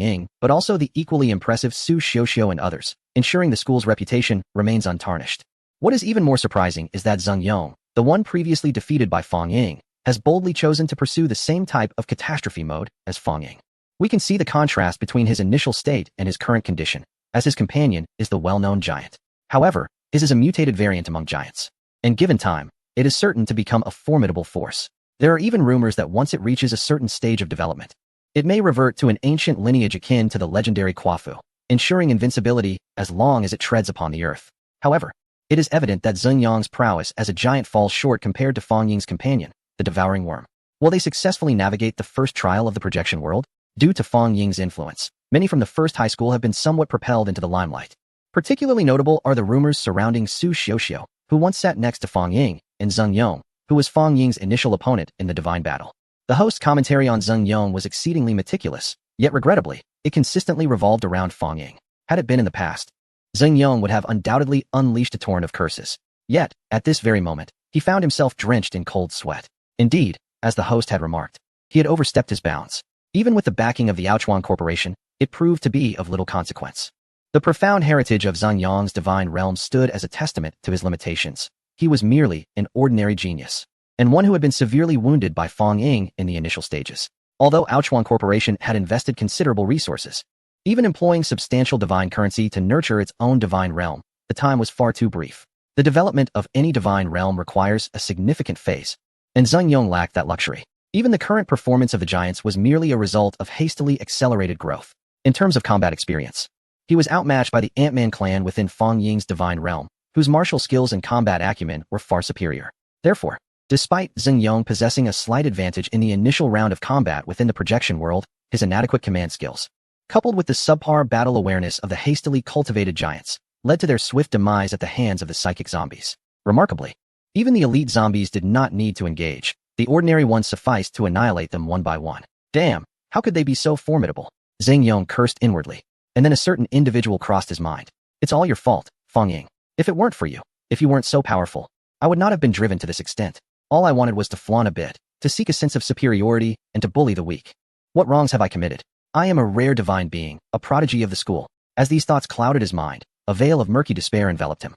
Ying, but also the equally impressive Su Xiuxiu and others, ensuring the school's reputation remains untarnished. What is even more surprising is that Zheng Yong, the one previously defeated by Fong Ying, has boldly chosen to pursue the same type of catastrophe mode as Fong Ying. We can see the contrast between his initial state and his current condition, as his companion is the well-known giant. However, his is a mutated variant among giants, and given time, it is certain to become a formidable force. There are even rumors that once it reaches a certain stage of development, it may revert to an ancient lineage akin to the legendary Quafu, ensuring invincibility as long as it treads upon the earth. However, it is evident that Zeng Yang's prowess as a giant falls short compared to Fang Ying's companion, the devouring worm. Will they successfully navigate the first trial of the projection world? Due to Fang Ying's influence, many from the first high school have been somewhat propelled into the limelight. Particularly notable are the rumors surrounding Su Xiuxiu, who once sat next to Fang Ying, and Zeng Yong, who was Fang Ying's initial opponent in the divine battle. The host's commentary on Zeng Yong was exceedingly meticulous, yet regrettably, it consistently revolved around Fang Ying. Had it been in the past, Zeng Yong would have undoubtedly unleashed a torrent of curses. Yet, at this very moment, he found himself drenched in cold sweat. Indeed, as the host had remarked, he had overstepped his bounds. Even with the backing of the Aochuan Corporation, it proved to be of little consequence. The profound heritage of Zeng Yong's divine realm stood as a testament to his limitations. He was merely an ordinary genius, and one who had been severely wounded by Fang Ying in the initial stages. Although Aochuan Corporation had invested considerable resources, even employing substantial divine currency to nurture its own divine realm, the time was far too brief. The development of any divine realm requires a significant phase, and Zeng Yong lacked that luxury. Even the current performance of the giants was merely a result of hastily accelerated growth. In terms of combat experience, he was outmatched by the Ant-Man clan within Fang Ying's divine realm, whose martial skills and combat acumen were far superior. Therefore, despite Zeng Yong possessing a slight advantage in the initial round of combat within the projection world, his inadequate command skills, coupled with the subpar battle awareness of the hastily cultivated giants, led to their swift demise at the hands of the psychic zombies. Remarkably, even the elite zombies did not need to engage. The ordinary ones sufficed to annihilate them one by one. Damn, how could they be so formidable? Zeng Yong cursed inwardly, and then a certain individual crossed his mind. It's all your fault, Fang Ying. If it weren't for you, if you weren't so powerful, I would not have been driven to this extent. All I wanted was to flaunt a bit, to seek a sense of superiority, and to bully the weak. What wrongs have I committed? I am a rare divine being, a prodigy of the school. As these thoughts clouded his mind, a veil of murky despair enveloped him.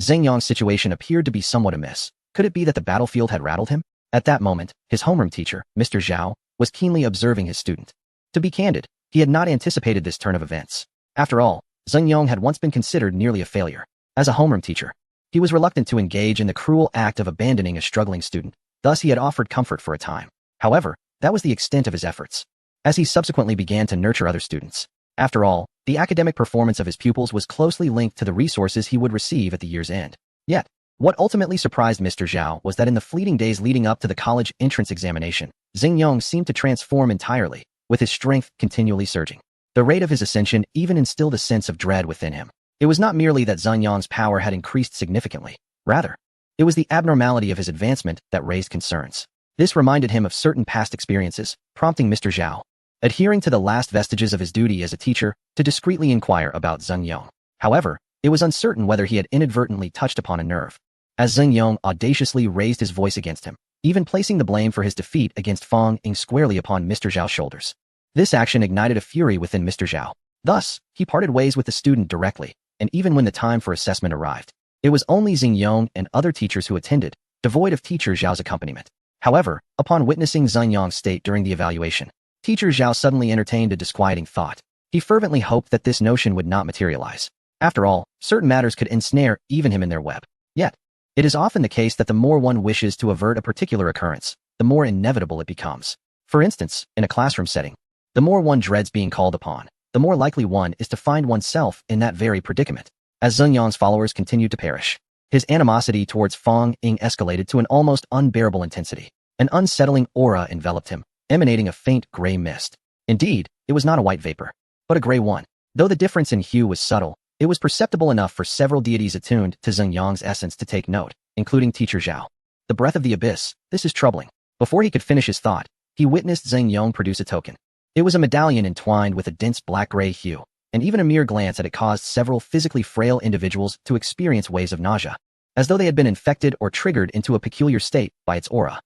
Zeng Yong's situation appeared to be somewhat amiss. Could it be that the battlefield had rattled him? At that moment, his homeroom teacher, Mr. Zhao, was keenly observing his student. To be candid, he had not anticipated this turn of events. After all, Zeng Yong had once been considered nearly a failure. As a homeroom teacher, he was reluctant to engage in the cruel act of abandoning a struggling student. Thus he had offered comfort for a time. However, that was the extent of his efforts, as he subsequently began to nurture other students. After all, the academic performance of his pupils was closely linked to the resources he would receive at the year's end. Yet, what ultimately surprised Mr. Zhao was that in the fleeting days leading up to the college entrance examination, Zeng Yong seemed to transform entirely, with his strength continually surging. The rate of his ascension even instilled a sense of dread within him. It was not merely that Zeng Yong's power had increased significantly. Rather, it was the abnormality of his advancement that raised concerns. This reminded him of certain past experiences, prompting Mr. Zhao, adhering to the last vestiges of his duty as a teacher, to discreetly inquire about Zeng Yong. However, it was uncertain whether he had inadvertently touched upon a nerve, as Zeng Yong audaciously raised his voice against him, even placing the blame for his defeat against Fang Ying squarely upon Mr. Zhao's shoulders. This action ignited a fury within Mr. Zhao. Thus, he parted ways with the student directly, and even when the time for assessment arrived, it was only Zeng Yong and other teachers who attended, devoid of Teacher Zhao's accompaniment. However, upon witnessing Zeng Yong's state during the evaluation, Teacher Zhao suddenly entertained a disquieting thought. He fervently hoped that this notion would not materialize. After all, certain matters could ensnare even him in their web. Yet, it is often the case that the more one wishes to avert a particular occurrence, the more inevitable it becomes. For instance, in a classroom setting, the more one dreads being called upon, the more likely one is to find oneself in that very predicament. As Zeng Yong's followers continued to perish, his animosity towards Fang Ying escalated to an almost unbearable intensity. An unsettling aura enveloped him, emanating a faint gray mist. Indeed, it was not a white vapor, but a gray one. Though the difference in hue was subtle, it was perceptible enough for several deities attuned to Zeng Yong's essence to take note, including Teacher Zhao. The breath of the abyss, this is troubling. Before he could finish his thought, he witnessed Zeng Yong produce a token. It was a medallion entwined with a dense black-gray hue, and even a mere glance at it caused several physically frail individuals to experience waves of nausea, as though they had been infected or triggered into a peculiar state by its aura.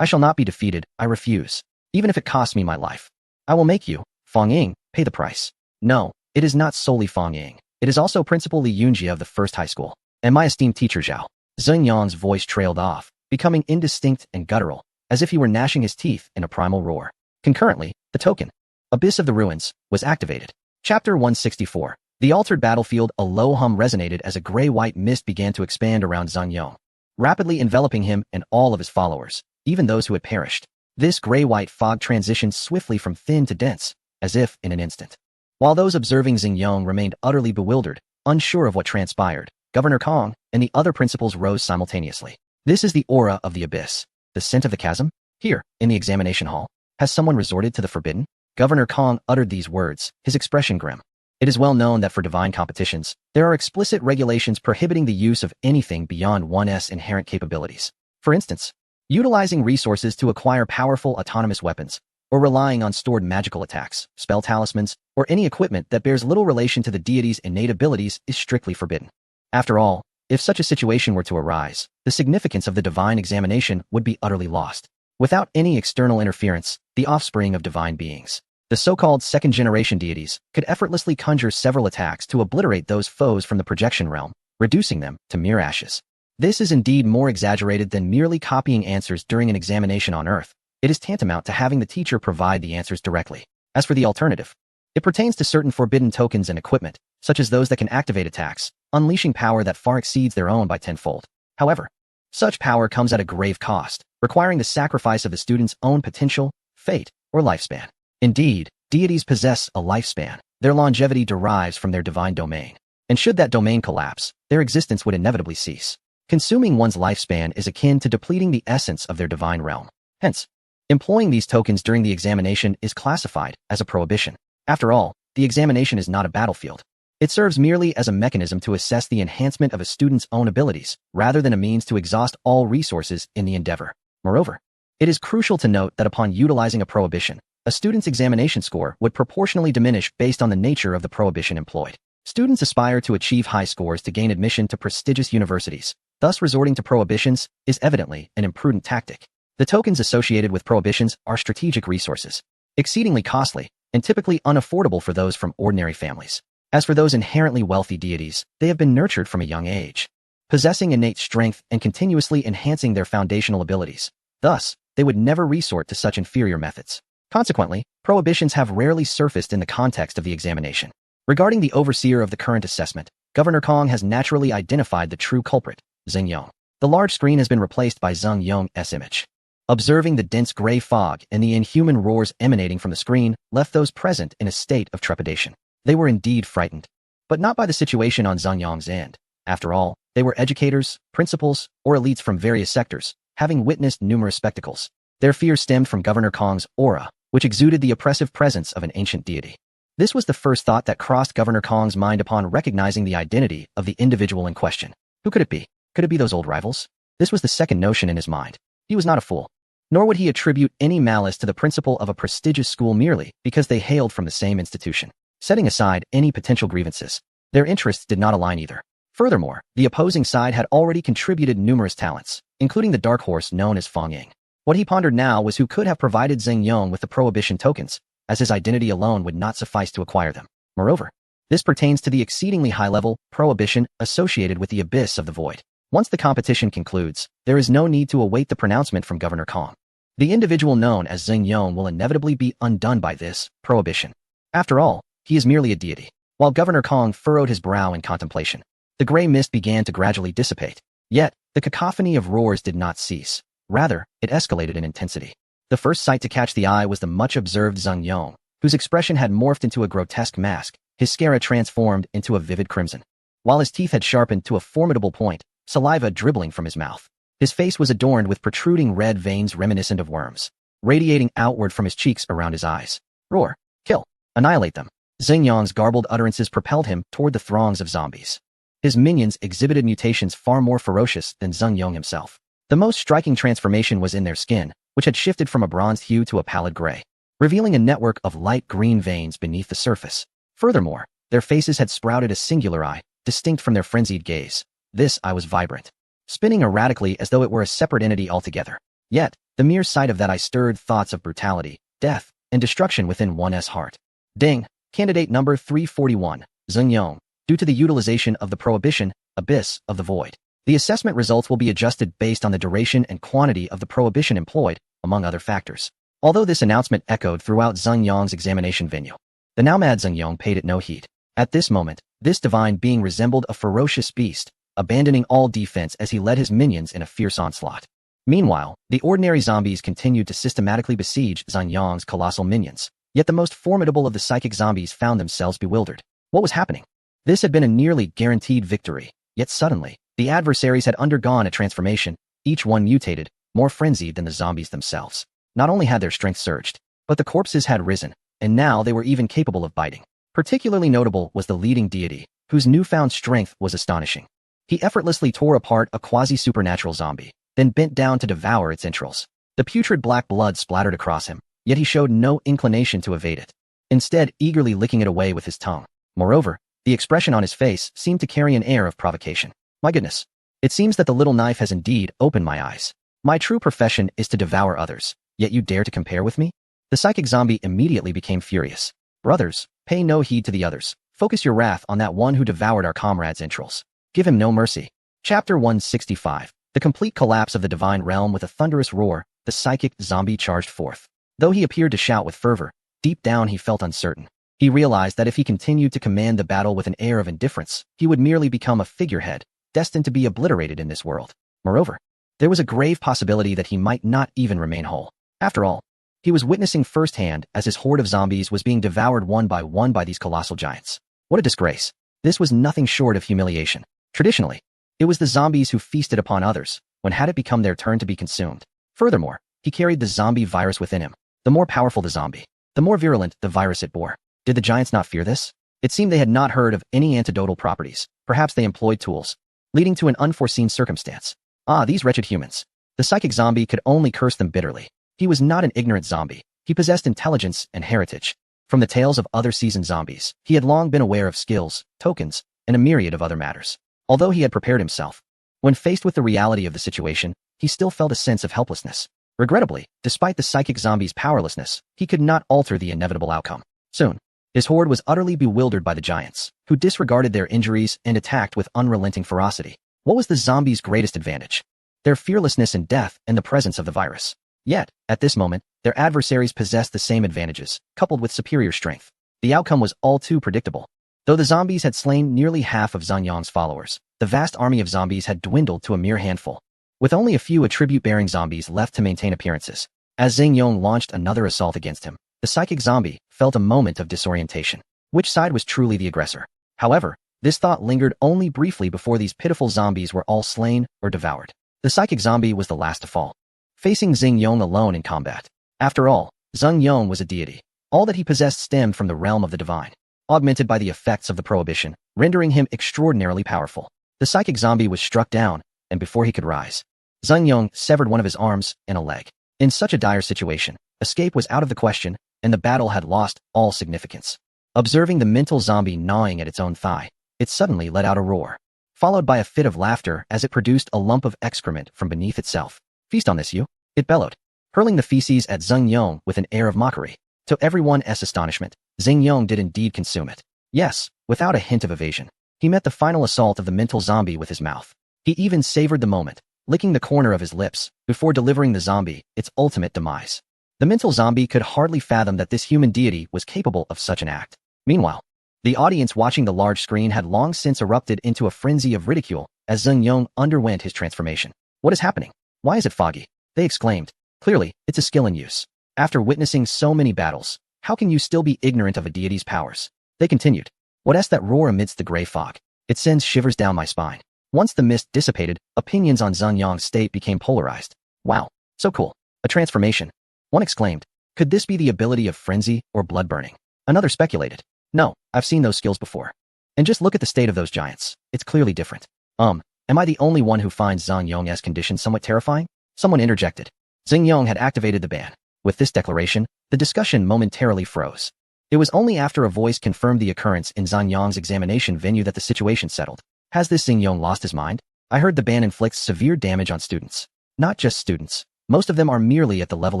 I shall not be defeated, I refuse. Even if it costs me my life. I will make you, Fang Ying, pay the price. No, it is not solely Fang Ying. It is also Principal Li Yunjie of the first high school, and my esteemed Teacher Zhao. Zeng Yong's voice trailed off, becoming indistinct and guttural, as if he were gnashing his teeth in a primal roar. Concurrently, the token, Abyss of the Ruins, was activated. Chapter 164. The altered battlefield. A low hum resonated as a gray-white mist began to expand around Zeng Yong, rapidly enveloping him and all of his followers. even those who had perished. This gray-white fog transitioned swiftly from thin to dense, as if in an instant. While those observing Xingyong remained utterly bewildered, unsure of what transpired, Governor Kong and the other principals rose simultaneously. This is the aura of the abyss, the scent of the chasm. Here, in the examination hall, has someone resorted to the forbidden? Governor Kong uttered these words, his expression grim. It is well known that for divine competitions, there are explicit regulations prohibiting the use of anything beyond one's inherent capabilities. For instance, utilizing resources to acquire powerful autonomous weapons, or relying on stored magical attacks, spell talismans, or any equipment that bears little relation to the deity's innate abilities is strictly forbidden. After all, if such a situation were to arise, the significance of the divine examination would be utterly lost. Without any external interference, the offspring of divine beings, the so-called second-generation deities, could effortlessly conjure several attacks to obliterate those foes from the projection realm, reducing them to mere ashes. This is indeed more exaggerated than merely copying answers during an examination on Earth. It is tantamount to having the teacher provide the answers directly. As for the alternative, it pertains to certain forbidden tokens and equipment, such as those that can activate attacks, unleashing power that far exceeds their own by tenfold. However, such power comes at a grave cost, requiring the sacrifice of the student's own potential, fate, or lifespan. Indeed, deities possess a lifespan. Their longevity derives from their divine domain. And should that domain collapse, their existence would inevitably cease. Consuming one's lifespan is akin to depleting the essence of their divine realm. Hence, employing these tokens during the examination is classified as a prohibition. After all, the examination is not a battlefield. It serves merely as a mechanism to assess the enhancement of a student's own abilities, rather than a means to exhaust all resources in the endeavor. Moreover, it is crucial to note that upon utilizing a prohibition, a student's examination score would proportionally diminish based on the nature of the prohibition employed. Students aspire to achieve high scores to gain admission to prestigious universities. Thus, resorting to prohibitions is evidently an imprudent tactic. The tokens associated with prohibitions are strategic resources, exceedingly costly, and typically unaffordable for those from ordinary families. As for those inherently wealthy deities, they have been nurtured from a young age, possessing innate strength and continuously enhancing their foundational abilities. Thus, they would never resort to such inferior methods. Consequently, prohibitions have rarely surfaced in the context of the examination. Regarding the overseer of the current assessment, Governor Kong has naturally identified the true culprit, Xingyong. The large screen has been replaced by Xingyong's image. Observing the dense gray fog and the inhuman roars emanating from the screen left those present in a state of trepidation. They were indeed frightened, but not by the situation on Xingyong's end. After all, they were educators, principals, or elites from various sectors, having witnessed numerous spectacles. Their fear stemmed from Governor Kong's aura, which exuded the oppressive presence of an ancient deity. This was the first thought that crossed Governor Kong's mind upon recognizing the identity of the individual in question. Who could it be? Could it be those old rivals? This was the second notion in his mind. He was not a fool, nor would he attribute any malice to the principal of a prestigious school merely because they hailed from the same institution. Setting aside any potential grievances, their interests did not align either. Furthermore, the opposing side had already contributed numerous talents, including the dark horse known as Fong Ying. What he pondered now was who could have provided Xingyong with the prohibition tokens, as his identity alone would not suffice to acquire them. Moreover, this pertains to the exceedingly high-level prohibition associated with the abyss of the void. Once the competition concludes, there is no need to await the pronouncement from Governor Kong. The individual known as Xingyong will inevitably be undone by this prohibition. After all, he is merely a deity. While Governor Kong furrowed his brow in contemplation, the gray mist began to gradually dissipate. Yet, the cacophony of roars did not cease. Rather, it escalated in intensity. The first sight to catch the eye was the much-observed Xingyong, whose expression had morphed into a grotesque mask, his scara transformed into a vivid crimson. While his teeth had sharpened to a formidable point, saliva dribbling from his mouth. His face was adorned with protruding red veins reminiscent of worms, radiating outward from his cheeks around his eyes. Roar! Kill! Annihilate them! Xingyong's garbled utterances propelled him toward the throngs of zombies. His minions exhibited mutations far more ferocious than Xingyong himself. The most striking transformation was in their skin, which had shifted from a bronzed hue to a pallid gray, revealing a network of light green veins beneath the surface. Furthermore, their faces had sprouted a singular eye, distinct from their frenzied gaze. This eye was vibrant, spinning erratically as though it were a separate entity altogether. Yet, the mere sight of that eye stirred thoughts of brutality, death, and destruction within one's heart. Ding! Candidate number 341, Xingyong. Due to the utilization of the prohibition, abyss of the void. The assessment results will be adjusted based on the duration and quantity of the prohibition employed, among other factors. Although this announcement echoed throughout Xingyong's examination venue, the now mad Xingyong paid it no heed. At this moment, this divine being resembled a ferocious beast, abandoning all defense as he led his minions in a fierce onslaught. Meanwhile, the ordinary zombies continued to systematically besiege Zhang Yong's colossal minions. Yet the most formidable of the psychic zombies found themselves bewildered. What was happening? This had been a nearly guaranteed victory, yet suddenly, the adversaries had undergone a transformation, each one mutated, more frenzied than the zombies themselves. Not only had their strength surged, but the corpses had risen, and now they were even capable of biting. Particularly notable was the leading deity, whose newfound strength was astonishing. He effortlessly tore apart a quasi-supernatural zombie, then bent down to devour its entrails. The putrid black blood splattered across him, yet he showed no inclination to evade it, instead eagerly licking it away with his tongue. Moreover, the expression on his face seemed to carry an air of provocation. My goodness. It seems that the little knife has indeed opened my eyes. My true profession is to devour others, yet you dare to compare with me? The psychic zombie immediately became furious. Brothers, pay no heed to the others. Focus your wrath on that one who devoured our comrade's entrails. Give him no mercy. Chapter 165. The complete collapse of the divine realm. With a thunderous roar, the psychic zombie charged forth. Though he appeared to shout with fervor, deep down he felt uncertain. He realized that if he continued to command the battle with an air of indifference, he would merely become a figurehead, destined to be obliterated in this world. Moreover, there was a grave possibility that he might not even remain whole. After all, he was witnessing firsthand as his horde of zombies was being devoured one by these colossal giants. What a disgrace. This was nothing short of humiliation. Traditionally, it was the zombies who feasted upon others, when had it become their turn to be consumed. Furthermore, he carried the zombie virus within him. The more powerful the zombie, the more virulent the virus it bore. Did the giants not fear this? It seemed they had not heard of any antidotal properties. Perhaps they employed tools, leading to an unforeseen circumstance. Ah, these wretched humans. The psychic zombie could only curse them bitterly. He was not an ignorant zombie. He possessed intelligence and heritage. From the tales of other seasoned zombies, he had long been aware of skills, tokens, and a myriad of other matters. Although he had prepared himself, when faced with the reality of the situation, he still felt a sense of helplessness. Regrettably, despite the psychic zombie's powerlessness, he could not alter the inevitable outcome. Soon, his horde was utterly bewildered by the giants, who disregarded their injuries and attacked with unrelenting ferocity. What was the zombies' greatest advantage? Their fearlessness in death and the presence of the virus. Yet, at this moment, their adversaries possessed the same advantages, coupled with superior strength. The outcome was all too predictable. Though the zombies had slain nearly half of Zhang Yong's followers, the vast army of zombies had dwindled to a mere handful, with only a few attribute-bearing zombies left to maintain appearances. As Zhang Yong launched another assault against him, the psychic zombie felt a moment of disorientation. Which side was truly the aggressor? However, this thought lingered only briefly before these pitiful zombies were all slain or devoured. The psychic zombie was the last to fall, facing Zhang Yong alone in combat. After all, Zhang Yong was a deity. All that he possessed stemmed from the realm of the divine, augmented by the effects of the prohibition, rendering him extraordinarily powerful. The psychic zombie was struck down, and before he could rise, Zhang Yong severed one of his arms and a leg. In such a dire situation, escape was out of the question, and the battle had lost all significance. Observing the mental zombie gnawing at its own thigh, it suddenly let out a roar, followed by a fit of laughter as it produced a lump of excrement from beneath itself. Feast on this, you! It bellowed, hurling the feces at Zhang Yong with an air of mockery. To everyone's astonishment, Zhang Yong did indeed consume it. Yes, without a hint of evasion. He met the final assault of the mental zombie with his mouth. He even savored the moment, licking the corner of his lips, before delivering the zombie its ultimate demise. The mental zombie could hardly fathom that this human deity was capable of such an act. Meanwhile, the audience watching the large screen had long since erupted into a frenzy of ridicule as Zhang Yong underwent his transformation. What is happening? Why is it foggy? They exclaimed. Clearly, it's a skill in use. After witnessing so many battles, how can you still be ignorant of a deity's powers? They continued. What's that roar amidst the gray fog? It sends shivers down my spine. Once the mist dissipated, opinions on Zhang Yong's state became polarized. Wow, so cool. A transformation. One exclaimed. Could this be the ability of frenzy or blood burning? Another speculated. No, I've seen those skills before. And just look at the state of those giants. It's clearly different. Am I the only one who finds Zhang Yong's condition somewhat terrifying? Someone interjected. Zhang Yong had activated the ban. With this declaration, the discussion momentarily froze. It was only after a voice confirmed the occurrence in Zhang Yong's examination venue that the situation settled. Has this Zhang Yong lost his mind? I heard the ban inflicts severe damage on students. Not just students. Most of them are merely at the level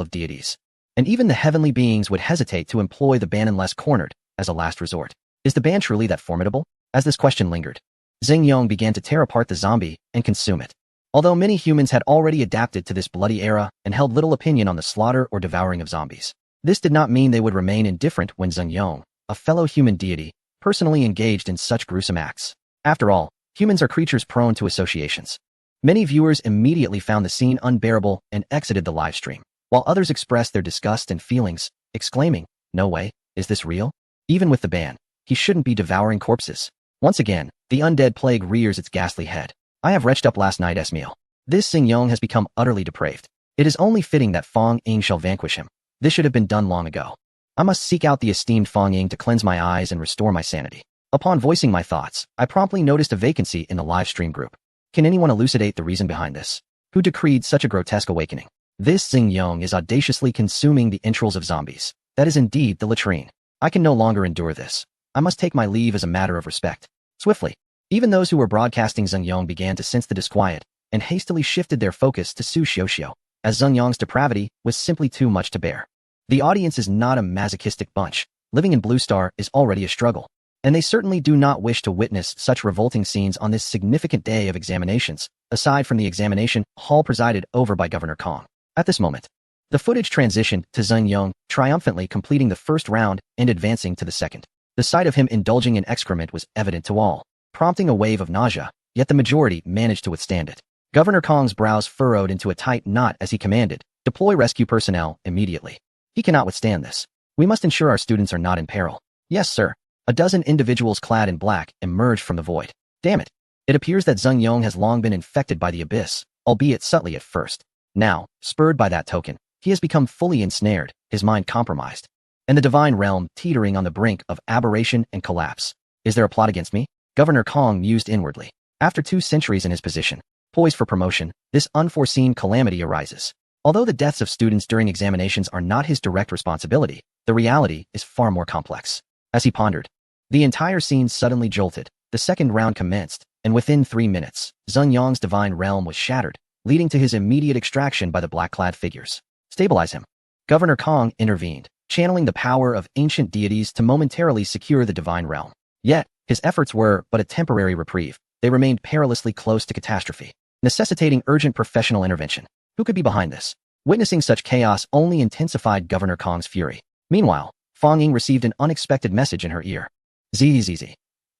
of deities. And even the heavenly beings would hesitate to employ the ban unless cornered, as a last resort. Is the ban truly that formidable? As this question lingered, Zhang Yong began to tear apart the zombie and consume it. Although many humans had already adapted to this bloody era and held little opinion on the slaughter or devouring of zombies, this did not mean they would remain indifferent when Zhang Yong, a fellow human deity, personally engaged in such gruesome acts. After all, humans are creatures prone to associations. Many viewers immediately found the scene unbearable and exited the live stream, while others expressed their disgust and feelings, exclaiming, "No way, is this real? Even with the ban, he shouldn't be devouring corpses." Once again, the undead plague rears its ghastly head. I have retched up last night's meal. This Xing Yong has become utterly depraved. It is only fitting that Fong Ying shall vanquish him. This should have been done long ago. I must seek out the esteemed Fong Ying to cleanse my eyes and restore my sanity. Upon voicing my thoughts, I promptly noticed a vacancy in the live stream group. Can anyone elucidate the reason behind this? Who decreed such a grotesque awakening? This Xing Yong is audaciously consuming the entrails of zombies. That is indeed the latrine. I can no longer endure this. I must take my leave as a matter of respect. Swiftly, even those who were broadcasting Xing Yong began to sense the disquiet and hastily shifted their focus to Su Xiuxiu, as Xing Yong's depravity was simply too much to bear. The audience is not a masochistic bunch. Living in Blue Star is already a struggle, and they certainly do not wish to witness such revolting scenes on this significant day of examinations, aside from the examination hall presided over by Governor Kong. At this moment, the footage transitioned to Xing Yong triumphantly completing the first round and advancing to the second. The sight of him indulging in excrement was evident to all, prompting a wave of nausea, yet the majority managed to withstand it. Governor Kong's brows furrowed into a tight knot as he commanded, "Deploy rescue personnel immediately." He cannot withstand this. We must ensure our students are not in peril. Yes, sir. A dozen individuals clad in black emerged from the void. Damn it. It appears that Xing Yong has long been infected by the abyss, albeit subtly at first. Now, spurred by that token, he has become fully ensnared, his mind compromised, and the divine realm teetering on the brink of aberration and collapse. Is there a plot against me? Governor Kong mused inwardly. After 2 centuries in his position, poised for promotion, this unforeseen calamity arises. Although the deaths of students during examinations are not his direct responsibility, the reality is far more complex. As he pondered, the entire scene suddenly jolted. The second round commenced, and within 3 minutes, Xing Yong's divine realm was shattered, leading to his immediate extraction by the black-clad figures. Stabilize him. Governor Kong intervened, channeling the power of ancient deities to momentarily secure the divine realm. Yet, his efforts were but a temporary reprieve. They remained perilously close to catastrophe, necessitating urgent professional intervention. Who could be behind this? Witnessing such chaos only intensified Governor Kong's fury. Meanwhile, Fong Ying received an unexpected message in her ear. "ZZZ.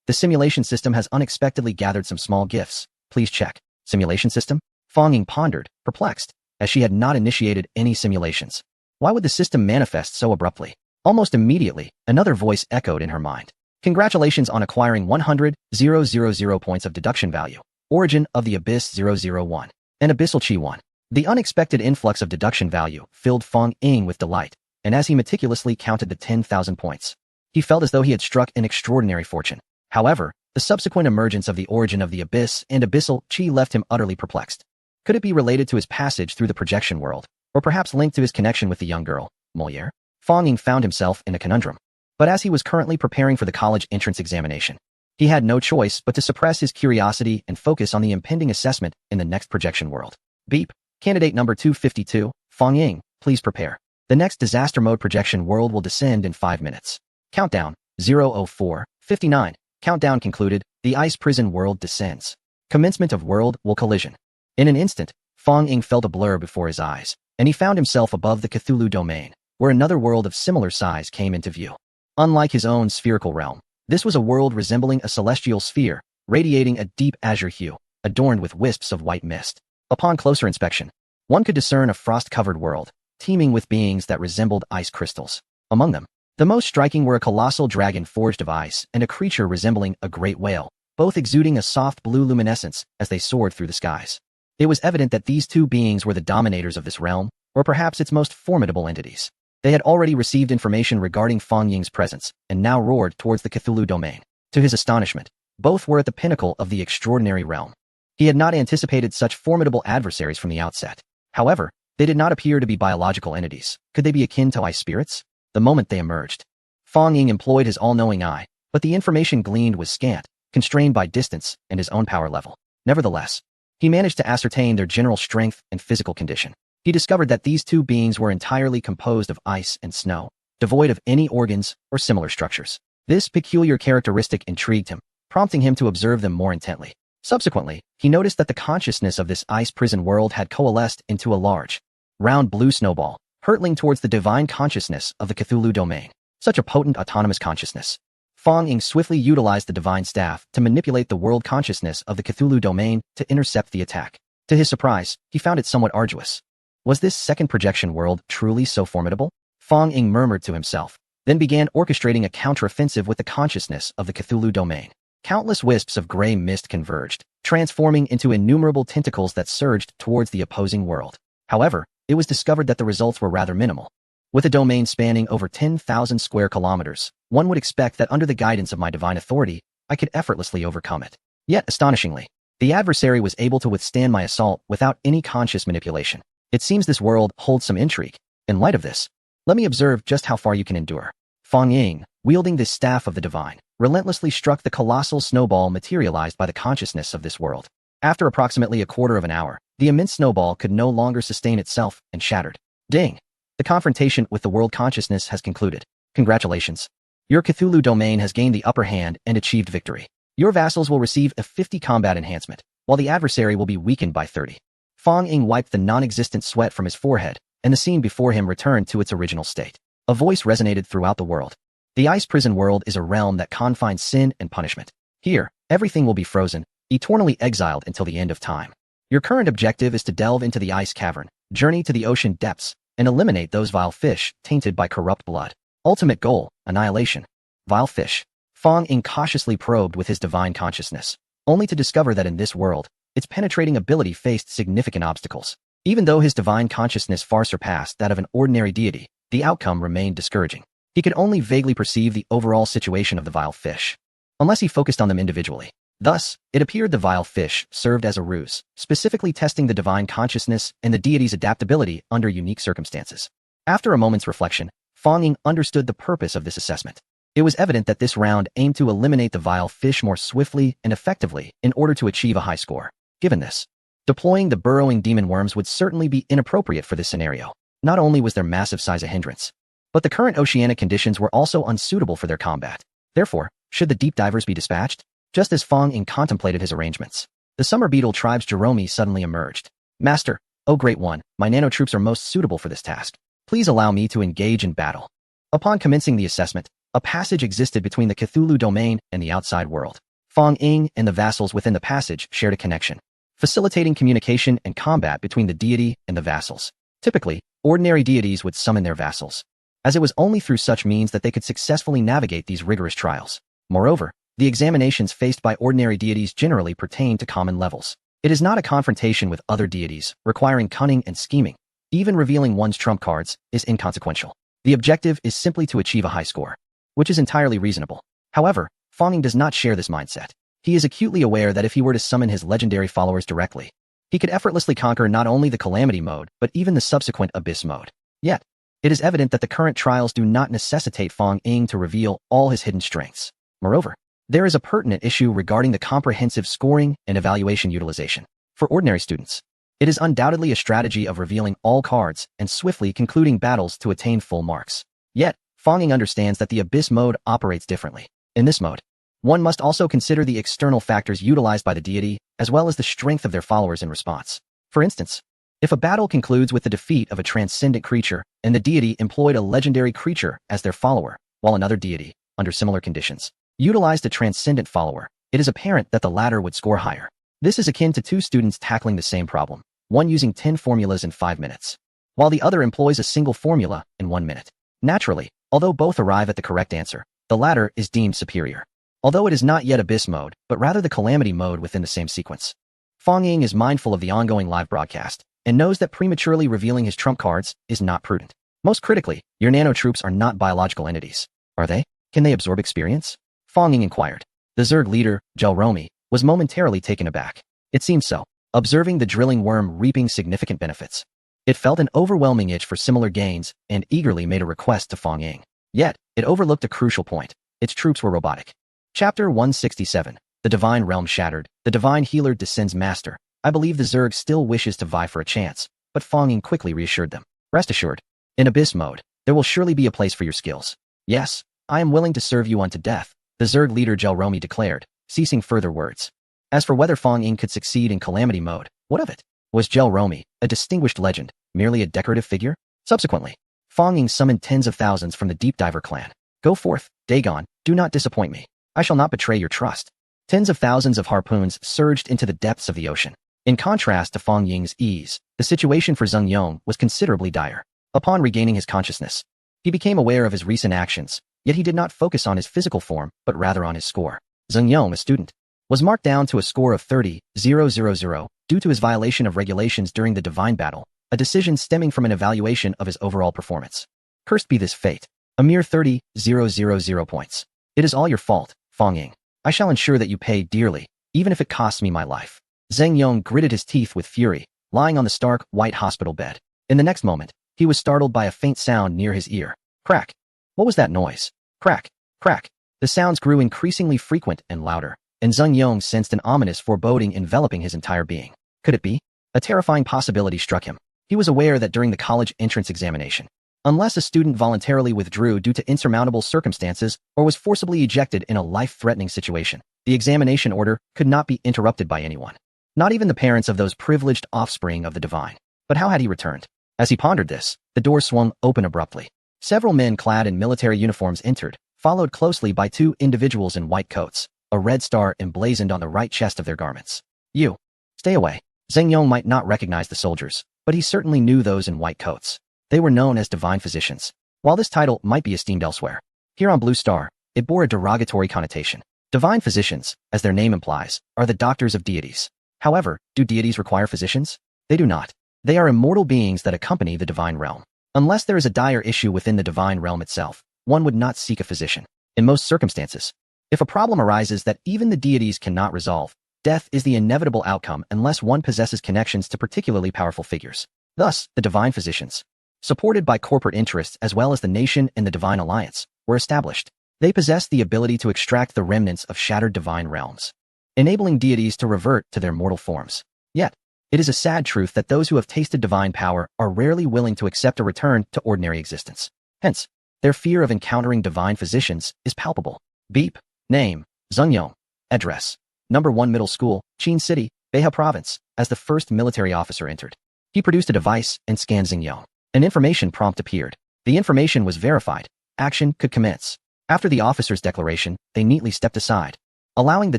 The simulation system has unexpectedly gathered some small gifts. Please check." Simulation system? Fong Ying pondered, perplexed, as she had not initiated any simulations. Why would the system manifest so abruptly? Almost immediately, another voice echoed in her mind. "Congratulations on acquiring 100,000 points of deduction value. Origin of the Abyss 001. And Abyssal Chi 1. The unexpected influx of deduction value filled Fong Ying with delight, and as he meticulously counted the 10,000 points, he felt as though he had struck an extraordinary fortune. However, the subsequent emergence of the origin of the Abyss and Abyssal Chi left him utterly perplexed. Could it be related to his passage through the projection world, or perhaps linked to his connection with the young girl, Molière? Fong Ying found himself in a conundrum. But as he was currently preparing for the college entrance examination, he had no choice but to suppress his curiosity and focus on the impending assessment in the next projection world. Beep. Candidate number 252, Fong Ying, please prepare. The next disaster mode projection world will descend in 5 minutes. Countdown, 0:04:59. Countdown concluded, the ice prison world descends. Commencement of world will collision. In an instant, Fong Ying felt a blur before his eyes, and he found himself above the Cthulhu domain, where another world of similar size came into view. Unlike his own spherical realm, this was a world resembling a celestial sphere, radiating a deep azure hue, adorned with wisps of white mist. Upon closer inspection, one could discern a frost-covered world, teeming with beings that resembled ice crystals. Among them, the most striking were a colossal dragon forged of ice and a creature resembling a great whale, both exuding a soft blue luminescence as they soared through the skies. It was evident that these two beings were the dominators of this realm, or perhaps its most formidable entities. They had already received information regarding Fong Ying's presence, and now roared towards the Cthulhu domain. To his astonishment, both were at the pinnacle of the extraordinary realm. He had not anticipated such formidable adversaries from the outset. However, they did not appear to be biological entities. Could they be akin to ice spirits? The moment they emerged, Fong Ying employed his all-knowing eye, but the information gleaned was scant, constrained by distance and his own power level. Nevertheless, he managed to ascertain their general strength and physical condition. He discovered that these two beings were entirely composed of ice and snow, devoid of any organs or similar structures. This peculiar characteristic intrigued him, prompting him to observe them more intently. Subsequently, he noticed that the consciousness of this ice prison world had coalesced into a large, round blue snowball, hurtling towards the divine consciousness of the Cthulhu domain. Such a potent autonomous consciousness. Fong Ying swiftly utilized the divine staff to manipulate the world consciousness of the Cthulhu domain to intercept the attack. To his surprise, he found it somewhat arduous. Was this second projection world truly so formidable? Fong Ying murmured to himself, then began orchestrating a counteroffensive with the consciousness of the Cthulhu domain. Countless wisps of gray mist converged, transforming into innumerable tentacles that surged towards the opposing world. However, it was discovered that the results were rather minimal. With a domain spanning over 10,000 square kilometers, one would expect that under the guidance of my divine authority, I could effortlessly overcome it. Yet, astonishingly, the adversary was able to withstand my assault without any conscious manipulation. It seems this world holds some intrigue. In light of this, let me observe just how far you can endure. Fong Ying, wielding this staff of the divine, relentlessly struck the colossal snowball materialized by the consciousness of this world. After approximately a quarter of an hour, the immense snowball could no longer sustain itself and shattered. Ding! The confrontation with the world consciousness has concluded. Congratulations. Your Cthulhu domain has gained the upper hand and achieved victory. Your vassals will receive a 50 combat enhancement, while the adversary will be weakened by 30. Fong Ying wiped the non-existent sweat from his forehead, and the scene before him returned to its original state. A voice resonated throughout the world. The ice prison world is a realm that confines sin and punishment. Here, everything will be frozen, eternally exiled until the end of time. Your current objective is to delve into the ice cavern, journey to the ocean depths, and eliminate those vile fish tainted by corrupt blood. Ultimate goal, annihilation. Vile fish. Fong Ying cautiously probed with his divine consciousness, only to discover that in this world, its penetrating ability faced significant obstacles. Even though his divine consciousness far surpassed that of an ordinary deity, the outcome remained discouraging. He could only vaguely perceive the overall situation of the vile fish, unless he focused on them individually. Thus, it appeared the vile fish served as a ruse, specifically testing the divine consciousness and the deity's adaptability under unique circumstances. After a moment's reflection, Fong Ying understood the purpose of this assessment. It was evident that this round aimed to eliminate the vile fish more swiftly and effectively in order to achieve a high score. Given this, deploying the burrowing demon worms would certainly be inappropriate for this scenario. Not only was their massive size a hindrance, but the current oceanic conditions were also unsuitable for their combat. Therefore, should the deep divers be dispatched? Just as Fong Ying contemplated his arrangements, the summer beetle tribe's Jerome suddenly emerged. Master, O Great One, my nano troops are most suitable for this task. Please allow me to engage in battle. Upon commencing the assessment, a passage existed between the Cthulhu domain and the outside world. Fong Ying and the vassals within the passage shared a connection, facilitating communication and combat between the deity and the vassals. Typically, ordinary deities would summon their vassals, as it was only through such means that they could successfully navigate these rigorous trials. Moreover, the examinations faced by ordinary deities generally pertain to common levels. It is not a confrontation with other deities, requiring cunning and scheming. Even revealing one's trump cards is inconsequential. The objective is simply to achieve a high score, which is entirely reasonable. However, Fong Ying does not share this mindset. He is acutely aware that if he were to summon his legendary followers directly, he could effortlessly conquer not only the Calamity mode, but even the subsequent Abyss mode. Yet, it is evident that the current trials do not necessitate Fong Ying to reveal all his hidden strengths. Moreover, there is a pertinent issue regarding the comprehensive scoring and evaluation utilization. For ordinary students, it is undoubtedly a strategy of revealing all cards and swiftly concluding battles to attain full marks. Yet, Fong Ying understands that the Abyss mode operates differently. In this mode, one must also consider the external factors utilized by the deity, as well as the strength of their followers in response. For instance, if a battle concludes with the defeat of a transcendent creature, and the deity employed a legendary creature as their follower, while another deity, under similar conditions, utilized a transcendent follower, it is apparent that the latter would score higher. This is akin to two students tackling the same problem, one using 10 formulas in 5 minutes, while the other employs a single formula in 1 minute. Naturally, although both arrive at the correct answer, the latter is deemed superior. Although it is not yet Abyss mode, but rather the Calamity mode within the same sequence. Fong Ying is mindful of the ongoing live broadcast, and knows that prematurely revealing his trump cards is not prudent. Most critically, your nano troops are not biological entities. Are they? Can they absorb experience? Fong Ying inquired. The Zerg leader, Jelromi, was momentarily taken aback. It seemed so, observing the drilling worm reaping significant benefits. It felt an overwhelming itch for similar gains and eagerly made a request to Fong Ying. Yet, it overlooked a crucial point. Its troops were robotic. Chapter 167. The Divine Realm Shattered. The Divine Healer descends Master. I believe the Zerg still wishes to vie for a chance, but Fong Ying quickly reassured them. Rest assured, in Abyss mode, there will surely be a place for your skills. Yes, I am willing to serve you unto death, the Zerg leader Jelromi declared, ceasing further words. As for whether Fong Ying could succeed in Calamity mode, what of it? Was Jelromi, a distinguished legend, merely a decorative figure? Subsequently, Fong Ying summoned tens of thousands from the Deep Diver clan. Go forth, Dagon, do not disappoint me. I shall not betray your trust. Tens of thousands of harpoons surged into the depths of the ocean. In contrast to Fang Ying's ease, the situation for Zeng Yong was considerably dire. Upon regaining his consciousness, he became aware of his recent actions, yet he did not focus on his physical form, but rather on his score. Zeng Yong, a student, was marked down to a score of 30,000 due to his violation of regulations during the divine battle, a decision stemming from an evaluation of his overall performance. Cursed be this fate. A mere 30,000 points. It is all your fault, Fang Ying. I shall ensure that you pay dearly, even if it costs me my life. Zeng Yong gritted his teeth with fury, lying on the stark, white hospital bed. In the next moment, he was startled by a faint sound near his ear. Crack. What was that noise? Crack, crack. The sounds grew increasingly frequent and louder, and Zeng Yong sensed an ominous foreboding enveloping his entire being. Could it be? A terrifying possibility struck him. He was aware that during the college entrance examination, unless a student voluntarily withdrew due to insurmountable circumstances or was forcibly ejected in a life-threatening situation, the examination order could not be interrupted by anyone. Not even the parents of those privileged offspring of the divine. But how had he returned? As he pondered this, the door swung open abruptly. Several men clad in military uniforms entered, followed closely by two individuals in white coats, a red star emblazoned on the right chest of their garments. You. Stay away. Zeng Yong might not recognize the soldiers, but he certainly knew those in white coats. They were known as divine physicians. While this title might be esteemed elsewhere, here on Blue Star, it bore a derogatory connotation. Divine physicians, as their name implies, are the doctors of deities. However, do deities require physicians? They do not. They are immortal beings that accompany the divine realm. Unless there is a dire issue within the divine realm itself, one would not seek a physician. In most circumstances, if a problem arises that even the deities cannot resolve, death is the inevitable outcome unless one possesses connections to particularly powerful figures. Thus, the divine physicians, supported by corporate interests as well as the nation and the divine alliance, were established. They possessed the ability to extract the remnants of shattered divine realms, enabling deities to revert to their mortal forms. Yet, it is a sad truth that those who have tasted divine power are rarely willing to accept a return to ordinary existence. Hence, their fear of encountering divine physicians is palpable. Beep. Name, Zeng Yong. Address, Number 1 Middle School, Qin City, Beha Province. As the first military officer entered, he produced a device and scanned Zeng Yong. An information prompt appeared. The information was verified. Action could commence. After the officer's declaration, they neatly stepped aside, allowing the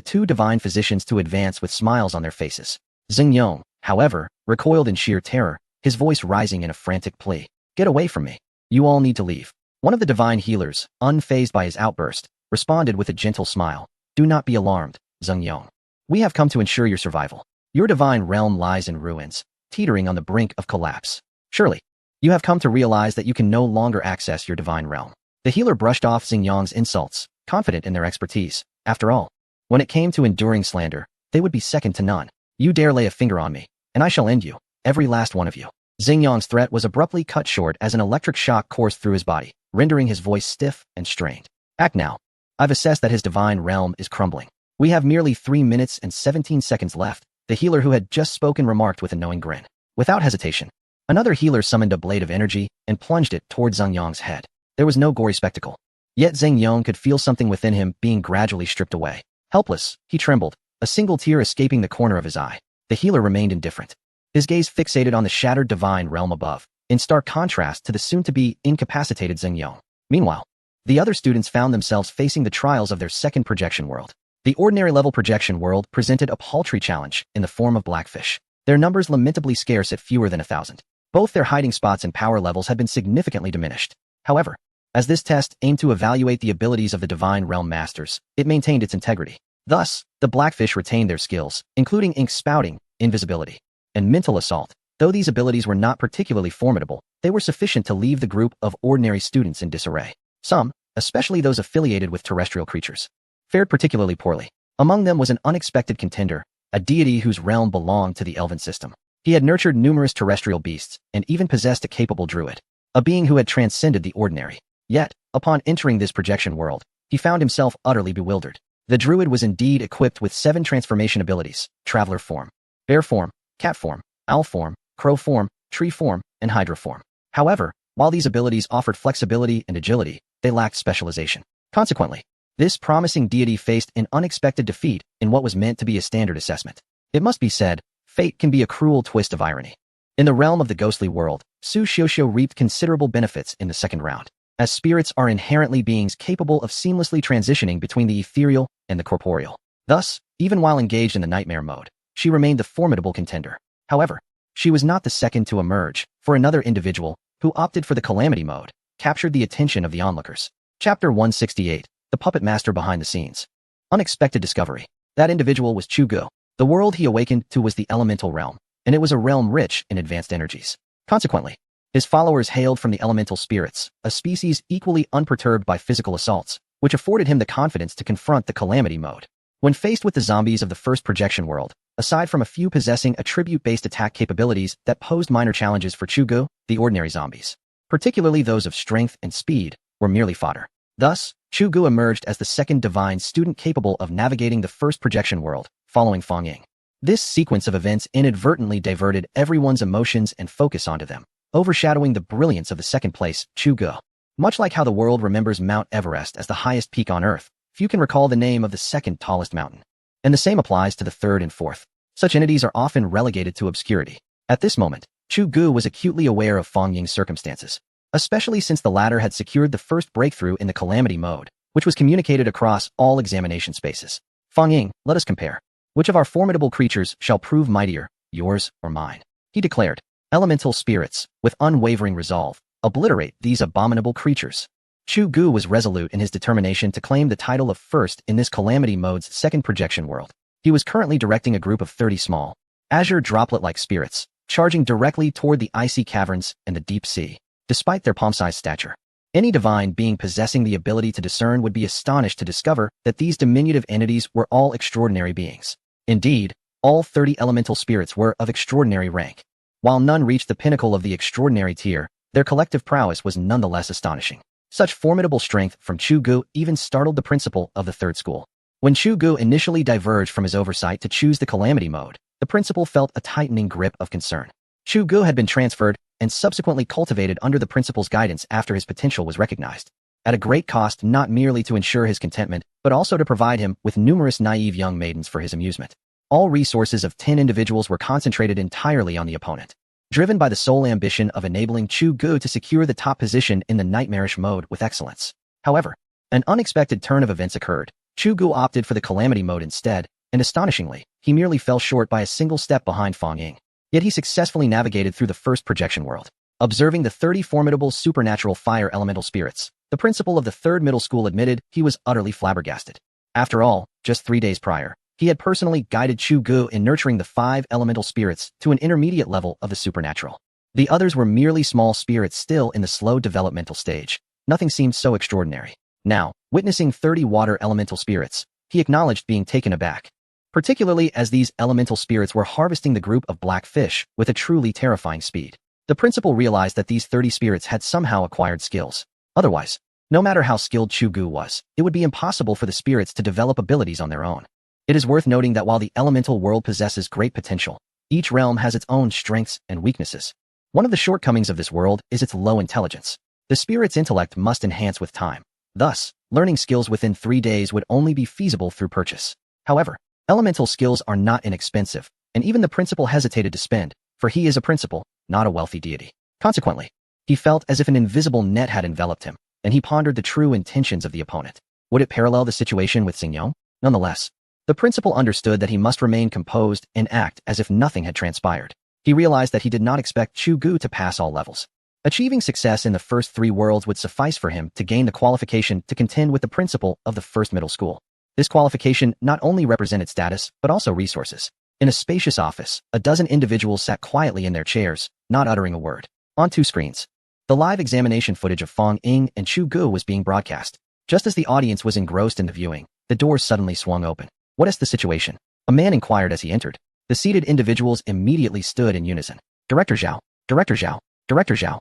two divine physicians to advance with smiles on their faces. Zeng Yong, however, recoiled in sheer terror, his voice rising in a frantic plea. Get away from me. You all need to leave. One of the divine healers, unfazed by his outburst, responded with a gentle smile. Do not be alarmed, Zeng Yong. We have come to ensure your survival. Your divine realm lies in ruins, teetering on the brink of collapse. Surely, you have come to realize that you can no longer access your divine realm. The healer brushed off Zeng Yong's insults, confident in their expertise. After all, when it came to enduring slander, they would be second to none. You dare lay a finger on me, and I shall end you, every last one of you. Zeng Yong's threat was abruptly cut short as an electric shock coursed through his body, rendering his voice stiff and strained. Act now. I've assessed that his divine realm is crumbling. We have merely 3 minutes and 17 seconds left, the healer who had just spoken remarked with a knowing grin. Without hesitation, another healer summoned a blade of energy and plunged it toward Zeng Yong's head. There was no gory spectacle. Yet Zeng Yong could feel something within him being gradually stripped away. Helpless, he trembled, a single tear escaping the corner of his eye. The healer remained indifferent, his gaze fixated on the shattered divine realm above, in stark contrast to the soon-to-be incapacitated Zeng Yong. Meanwhile, the other students found themselves facing the trials of their second projection world. The ordinary-level projection world presented a paltry challenge in the form of blackfish, their numbers lamentably scarce at fewer than 1,000. Both their hiding spots and power levels had been significantly diminished. However, as this test aimed to evaluate the abilities of the divine realm masters, it maintained its integrity. Thus, the blackfish retained their skills, including ink spouting, invisibility, and mental assault. Though these abilities were not particularly formidable, they were sufficient to leave the group of ordinary students in disarray. Some, especially those affiliated with terrestrial creatures, fared particularly poorly. Among them was an unexpected contender, a deity whose realm belonged to the elven system. He had nurtured numerous terrestrial beasts and even possessed a capable druid, a being who had transcended the ordinary. Yet, upon entering this projection world, he found himself utterly bewildered. The druid was indeed equipped with 7 transformation abilities: traveler form, bear form, cat form, owl form, crow form, tree form, and hydra form. However, while these abilities offered flexibility and agility, they lacked specialization. Consequently, this promising deity faced an unexpected defeat in what was meant to be a standard assessment. It must be said, fate can be a cruel twist of irony. In the realm of the ghostly world, Su Xiuxiu reaped considerable benefits in the second round, as spirits are inherently beings capable of seamlessly transitioning between the ethereal and the corporeal. Thus, even while engaged in the nightmare mode, she remained the formidable contender. However, she was not the second to emerge, for another individual, who opted for the calamity mode, captured the attention of the onlookers. Chapter 168, The Puppet Master Behind the Scenes. Unexpected discovery. That individual was Cthulhu. The world he awakened to was the elemental realm, and it was a realm rich in advanced energies. Consequently, his followers hailed from the elemental spirits, a species equally unperturbed by physical assaults, which afforded him the confidence to confront the calamity mode. When faced with the zombies of the first projection world, aside from a few possessing attribute-based attack capabilities that posed minor challenges for Cthulhu, the ordinary zombies, particularly those of strength and speed, were merely fodder. Thus, Cthulhu emerged as the second divine student capable of navigating the first projection world, following Fong Ying. This sequence of events inadvertently diverted everyone's emotions and focus onto them, overshadowing the brilliance of the second place, Cthulhu. Much like how the world remembers Mount Everest as the highest peak on Earth, few can recall the name of the second tallest mountain. And the same applies to the third and fourth. Such entities are often relegated to obscurity. At this moment, Cthulhu was acutely aware of Fong Ying's circumstances, especially since the latter had secured the first breakthrough in the calamity mode, which was communicated across all examination spaces. Fong Ying, let us compare. Which of our formidable creatures shall prove mightier, yours or mine? He declared. Elemental spirits, with unwavering resolve, obliterate these abominable creatures. Cthulhu was resolute in his determination to claim the title of first in this calamity mode's second projection world. He was currently directing a group of 30 small, azure droplet-like spirits, charging directly toward the icy caverns and the deep sea. Despite their palm-sized stature, any divine being possessing the ability to discern would be astonished to discover that these diminutive entities were all extraordinary beings. Indeed, all 30 elemental spirits were of extraordinary rank. While none reached the pinnacle of the extraordinary tier, their collective prowess was nonetheless astonishing. Such formidable strength from Cthulhu even startled the principal of the third school. When Cthulhu initially diverged from his oversight to choose the calamity mode, the principal felt a tightening grip of concern. Cthulhu had been transferred and subsequently cultivated under the principal's guidance after his potential was recognized, at a great cost not merely to ensure his contentment, but also to provide him with numerous naive young maidens for his amusement. All resources of 10 individuals were concentrated entirely on the opponent, driven by the sole ambition of enabling Cthulhu to secure the top position in the nightmarish mode with excellence. However, an unexpected turn of events occurred. Cthulhu opted for the calamity mode instead, and astonishingly, he merely fell short by a single step behind Fong Ying. Yet he successfully navigated through the first projection world. Observing the 30 formidable supernatural fire elemental spirits, the principal of the third middle school admitted he was utterly flabbergasted. After all, just 3 days prior, he had personally guided Cthulhu in nurturing the 5 elemental spirits to an intermediate level of the supernatural. The others were merely small spirits still in the slow developmental stage. Nothing seemed so extraordinary. Now, witnessing 30 water elemental spirits, he acknowledged being taken aback, particularly as these elemental spirits were harvesting the group of black fish with a truly terrifying speed. The principal realized that these 30 spirits had somehow acquired skills. Otherwise, no matter how skilled Cthulhu was, it would be impossible for the spirits to develop abilities on their own. It is worth noting that while the elemental world possesses great potential, each realm has its own strengths and weaknesses. One of the shortcomings of this world is its low intelligence. The spirit's intellect must enhance with time. Thus, learning skills within 3 days would only be feasible through purchase. However, elemental skills are not inexpensive, and even the principal hesitated to spend, for he is a principal, not a wealthy deity. Consequently, he felt as if an invisible net had enveloped him, and he pondered the true intentions of the opponent. Would it parallel the situation with Xingyong? Nonetheless, the principal understood that he must remain composed and act as if nothing had transpired. He realized that he did not expect Cthulhu to pass all levels. Achieving success in the first 3 worlds would suffice for him to gain the qualification to contend with the principal of the first middle school. This qualification not only represented status, but also resources. In a spacious office, a dozen individuals sat quietly in their chairs, not uttering a word. On 2 screens, the live examination footage of Fong Ying and Cthulhu was being broadcast. Just as the audience was engrossed in the viewing, the doors suddenly swung open. What is the situation? A man inquired as he entered. The seated individuals immediately stood in unison. Director Zhao, Director Zhao, Director Zhao.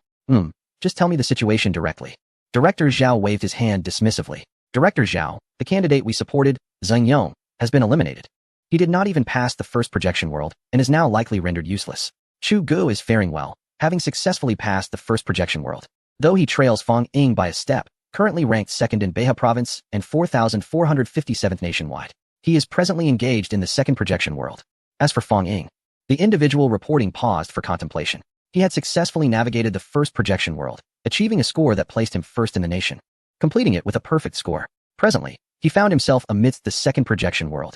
Just tell me the situation directly. Director Zhao waved his hand dismissively. Director Zhao, the candidate we supported, Zheng Yong, has been eliminated. He did not even pass the first projection world and is now likely rendered useless. Cthulhu is faring well, having successfully passed the first projection world. Though he trails Fong Ying by a step, currently ranked 2nd in Beha province and 4,457th nationwide. He is presently engaged in the second projection world. As for Fong Ying, the individual reporting paused for contemplation. He had successfully navigated the first projection world, achieving a score that placed him first in the nation, completing it with a perfect score. Presently, he found himself amidst the second projection world.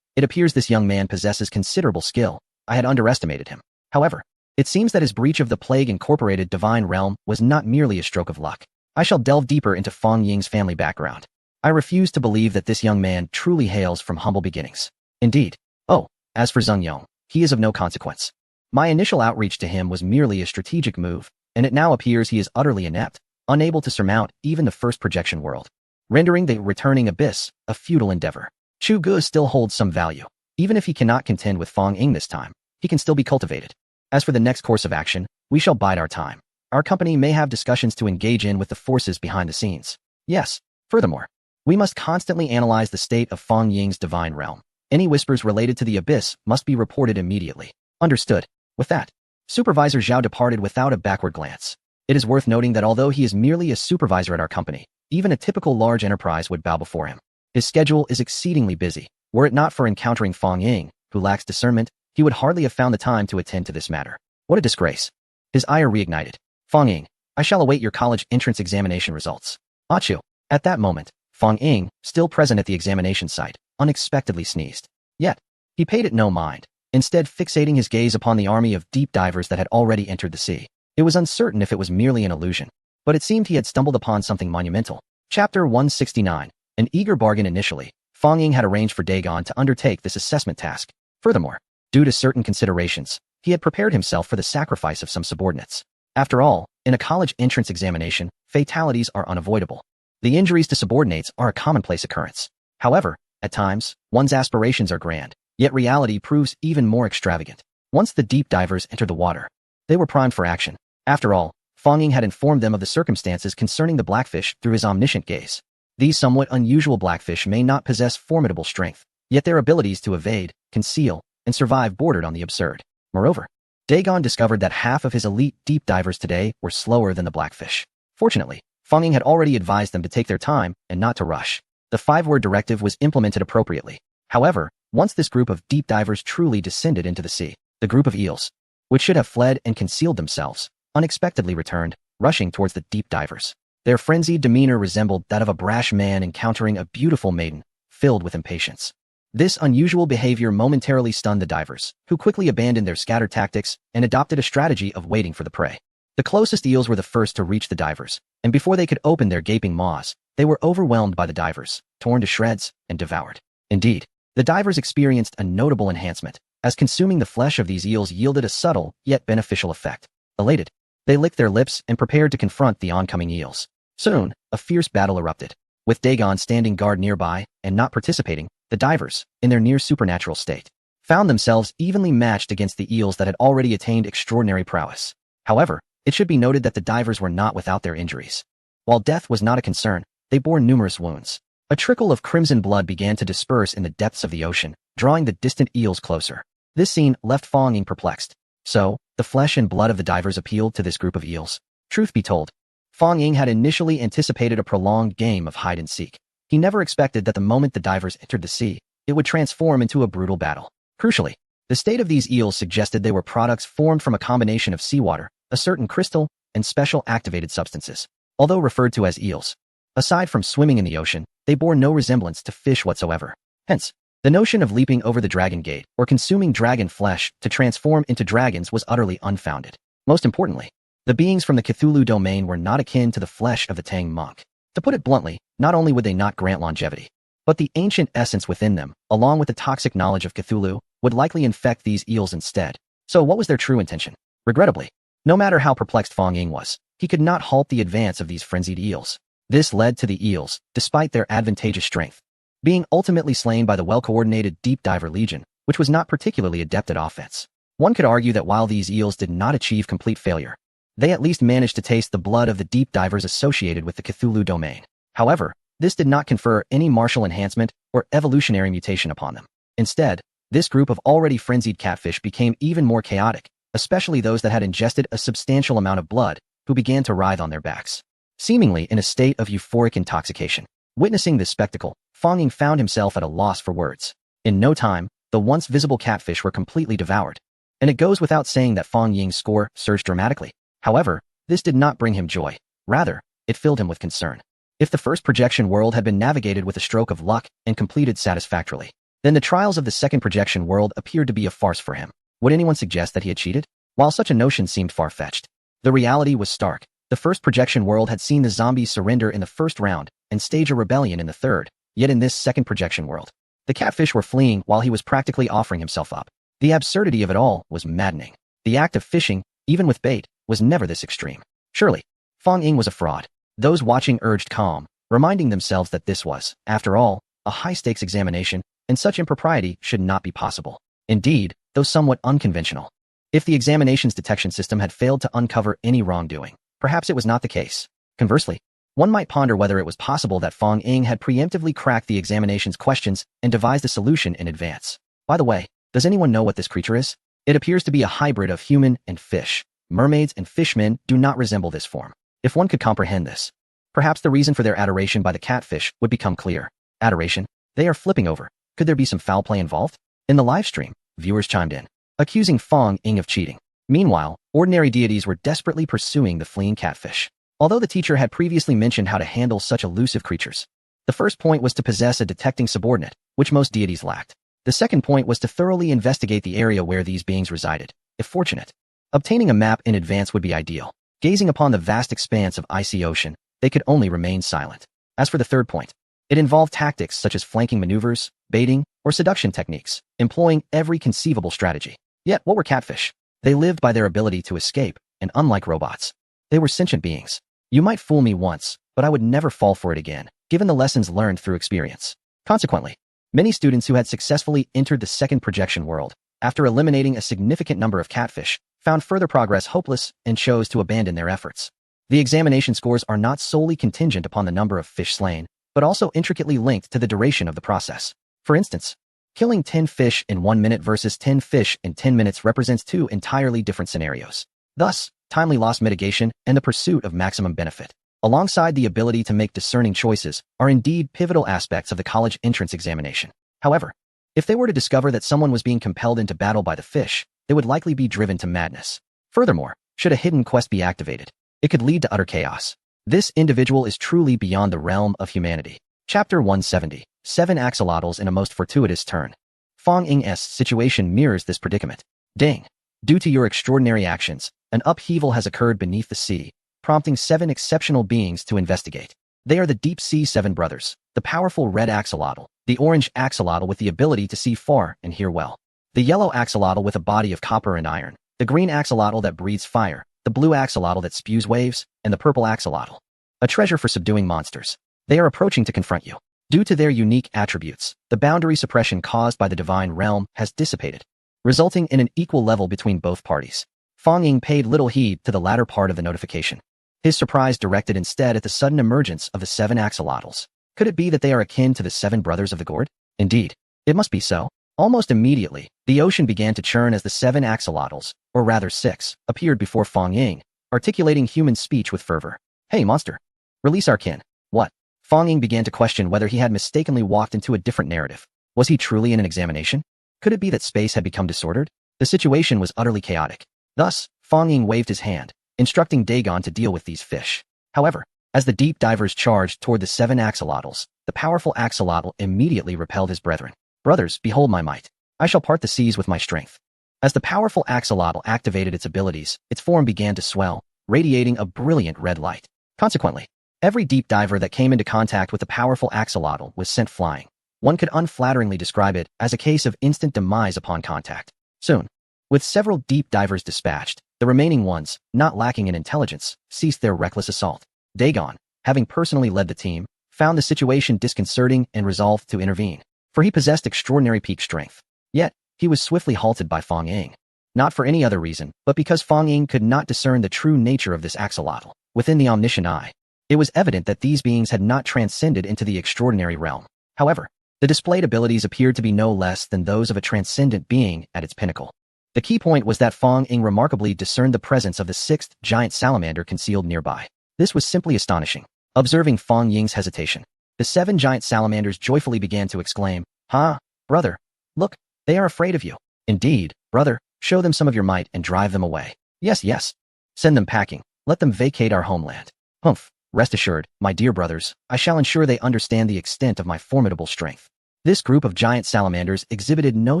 It appears this young man possesses considerable skill. I had underestimated him. However, it seems that his breach of the Plague-incorporated divine realm was not merely a stroke of luck. I shall delve deeper into Fang Ying's family background. I refuse to believe that this young man truly hails from humble beginnings. Indeed. Oh, as for Zheng Yong, he is of no consequence. My initial outreach to him was merely a strategic move, and it now appears he is utterly inept, unable to surmount even the first projection world, rendering the returning abyss a futile endeavor. Chu Gu still holds some value. Even if he cannot contend with Fang Ying this time, he can still be cultivated. As for the next course of action, we shall bide our time. Our company may have discussions to engage in with the forces behind the scenes. Yes, furthermore, we must constantly analyze the state of Fang Ying's divine realm. Any whispers related to the abyss must be reported immediately. Understood. With that, Supervisor Zhao departed without a backward glance. It is worth noting that although he is merely a supervisor at our company, even a typical large enterprise would bow before him. His schedule is exceedingly busy. Were it not for encountering Fang Ying, who lacks discernment, he would hardly have found the time to attend to this matter. What a disgrace. His ire reignited. Fang Ying, I shall await your college entrance examination results. Achu. At that moment, Fang Ying, still present at the examination site, unexpectedly sneezed. Yet, he paid it no mind, instead fixating his gaze upon the army of deep divers that had already entered the sea. It was uncertain if it was merely an illusion, but it seemed he had stumbled upon something monumental. Chapter 169. An eager bargain initially, Fang Ying had arranged for Dagon to undertake this assessment task. Furthermore, due to certain considerations, he had prepared himself for the sacrifice of some subordinates. After all, in a college entrance examination, fatalities are unavoidable. The injuries to subordinates are a commonplace occurrence. However, at times, one's aspirations are grand, yet reality proves even more extravagant. Once the deep divers entered the water, they were primed for action. After all, Fang Ying had informed them of the circumstances concerning the blackfish through his omniscient gaze. These somewhat unusual blackfish may not possess formidable strength, yet their abilities to evade, conceal, and survive bordered on the absurd. Moreover, Dagon discovered that half of his elite deep divers today were slower than the blackfish. Fortunately, Fang Ying had already advised them to take their time and not to rush. The 5-word directive was implemented appropriately. However, once this group of deep divers truly descended into the sea, the group of eels, which should have fled and concealed themselves, unexpectedly returned, rushing towards the deep divers. Their frenzied demeanor resembled that of a brash man encountering a beautiful maiden, filled with impatience. This unusual behavior momentarily stunned the divers, who quickly abandoned their scatter tactics and adopted a strategy of waiting for the prey. The closest eels were the first to reach the divers, and before they could open their gaping maws, they were overwhelmed by the divers, torn to shreds, and devoured. Indeed, the divers experienced a notable enhancement, as consuming the flesh of these eels yielded a subtle, yet beneficial effect. Elated, they licked their lips and prepared to confront the oncoming eels. Soon, a fierce battle erupted. With Dagon standing guard nearby and not participating, the divers, in their near-supernatural state, found themselves evenly matched against the eels that had already attained extraordinary prowess. However, it should be noted that the divers were not without their injuries. While death was not a concern, they bore numerous wounds. A trickle of crimson blood began to disperse in the depths of the ocean, drawing the distant eels closer. This scene left Fang Ying perplexed. So, the flesh and blood of the divers appealed to this group of eels. Truth be told, Fang Ying had initially anticipated a prolonged game of hide-and-seek. He never expected that the moment the divers entered the sea, it would transform into a brutal battle. Crucially, the state of these eels suggested they were products formed from a combination of seawater, a certain crystal, and special activated substances. Although referred to as eels, aside from swimming in the ocean, they bore no resemblance to fish whatsoever. Hence, the notion of leaping over the dragon gate or consuming dragon flesh to transform into dragons was utterly unfounded. Most importantly, the beings from the Cthulhu domain were not akin to the flesh of the Tang monk. To put it bluntly, not only would they not grant longevity, but the ancient essence within them, along with the toxic knowledge of Cthulhu, would likely infect these eels instead. So what was their true intention? Regrettably, no matter how perplexed Fang Ying was, he could not halt the advance of these frenzied eels. This led to the eels, despite their advantageous strength, being ultimately slain by the well-coordinated deep diver legion, which was not particularly adept at offense. One could argue that while these eels did not achieve complete failure, they at least managed to taste the blood of the deep divers associated with the Cthulhu domain. However, this did not confer any martial enhancement or evolutionary mutation upon them. Instead, this group of already frenzied catfish became even more chaotic, especially those that had ingested a substantial amount of blood, who began to writhe on their backs, seemingly in a state of euphoric intoxication. Witnessing this spectacle, Fang Ying found himself at a loss for words. In no time, the once visible catfish were completely devoured. And it goes without saying that Fang Ying's score surged dramatically. However, this did not bring him joy. Rather, it filled him with concern. If the first projection world had been navigated with a stroke of luck and completed satisfactorily, Then the trials of the second projection world appeared to be a farce for him. Would anyone suggest that he had cheated? While such a notion seemed far-fetched, the reality was stark. The first projection world had seen the zombies surrender in the first round and stage a rebellion in the third, yet in this second projection world, the catfish were fleeing while he was practically offering himself up. The absurdity of it all was maddening. The act of fishing, even with bait, was never this extreme. Surely, Fong Ying was a fraud. Those watching urged calm, reminding themselves that this was, after all, a high-stakes examination, and such impropriety should not be possible. Indeed, though somewhat unconventional. If the examination's detection system had failed to uncover any wrongdoing, perhaps it was not the case. Conversely, one might ponder whether it was possible that Fong Ying had preemptively cracked the examination's questions and devised a solution in advance. By the way, does anyone know what this creature is? It appears to be a hybrid of human and fish. Mermaids and fishmen do not resemble this form. If one could comprehend this, perhaps the reason for their adoration by the catfish would become clear. Adoration? They are flipping over. Could there be some foul play involved? In the live stream, viewers chimed in, accusing Fong Ying of cheating. Meanwhile, ordinary deities were desperately pursuing the fleeing catfish. Although the teacher had previously mentioned how to handle such elusive creatures, the first point was to possess a detecting subordinate, which most deities lacked. The second point was to thoroughly investigate the area where these beings resided, if fortunate. Obtaining a map in advance would be ideal. Gazing upon the vast expanse of icy ocean, they could only remain silent. As for the third point, it involved tactics such as flanking maneuvers, baiting, or seduction techniques, employing every conceivable strategy. Yet, what were catfish? They lived by their ability to escape, and unlike robots, they were sentient beings. You might fool me once, but I would never fall for it again, given the lessons learned through experience. Consequently, many students who had successfully entered the second projection world, after eliminating a significant number of catfish, found further progress hopeless and chose to abandon their efforts. The examination scores are not solely contingent upon the number of fish slain, but also intricately linked to the duration of the process. For instance, killing 10 fish in 1 minute versus 10 fish in 10 minutes represents two entirely different scenarios. Thus, timely loss mitigation and the pursuit of maximum benefit, alongside the ability to make discerning choices, are indeed pivotal aspects of the college entrance examination. However, if they were to discover that someone was being compelled into battle by the fish, they would likely be driven to madness. Furthermore, should a hidden quest be activated, it could lead to utter chaos. This individual is truly beyond the realm of humanity. Chapter 170. 7 Axolotls in a most fortuitous turn. Fong Ying's situation mirrors this predicament. Ding. Due to your extraordinary actions, an upheaval has occurred beneath the sea, prompting 7 exceptional beings to investigate. They are the Deep Sea 7 Brothers, the powerful red axolotl, the orange axolotl with the ability to see far and hear well, the yellow axolotl with a body of copper and iron, the green axolotl that breathes fire, the blue axolotl that spews waves, and the purple axolotl, a treasure for subduing monsters. They are approaching to confront you. Due to their unique attributes, the boundary suppression caused by the divine realm has dissipated, resulting in an equal level between both parties. Fong Ying paid little heed to the latter part of the notification. His surprise directed instead at the sudden emergence of the 7 axolotls. Could it be that they are akin to the 7 brothers of the gourd? Indeed, it must be so. Almost immediately, the ocean began to churn as the 7 axolotls, or rather 6, appeared before Fong Ying, articulating human speech with fervor. Hey, monster! Release our kin. What? Fong Ying began to question whether he had mistakenly walked into a different narrative. Was he truly in an examination? Could it be that space had become disordered? The situation was utterly chaotic. Thus, Fong Ying waved his hand, instructing Dagon to deal with these fish. However, as the deep divers charged toward the 7 axolotls, the powerful axolotl immediately repelled his brethren. Brothers, behold my might. I shall part the seas with my strength. As the powerful axolotl activated its abilities, its form began to swell, radiating a brilliant red light. Consequently, every deep diver that came into contact with the powerful axolotl was sent flying. One could unflatteringly describe it as a case of instant demise upon contact. Soon, with several deep divers dispatched, the remaining ones, not lacking in intelligence, ceased their reckless assault. Dagon, having personally led the team, found the situation disconcerting and resolved to intervene, for he possessed extraordinary peak strength. Yet, he was swiftly halted by Fong Ying. Not for any other reason, but because Fong Ying could not discern the true nature of this axolotl. Within the omniscient eye, it was evident that these beings had not transcended into the extraordinary realm. However, the displayed abilities appeared to be no less than those of a transcendent being at its pinnacle. The key point was that Fong Ying remarkably discerned the presence of the 6th giant salamander concealed nearby. This was simply astonishing. Observing Fong Ying's hesitation, the 7 giant salamanders joyfully began to exclaim, "Ha, brother! Look, they are afraid of you. Indeed, brother, show them some of your might and drive them away. Yes, yes. Send them packing. Let them vacate our homeland. Humph. Rest assured, my dear brothers, I shall ensure they understand the extent of my formidable strength." This group of giant salamanders exhibited no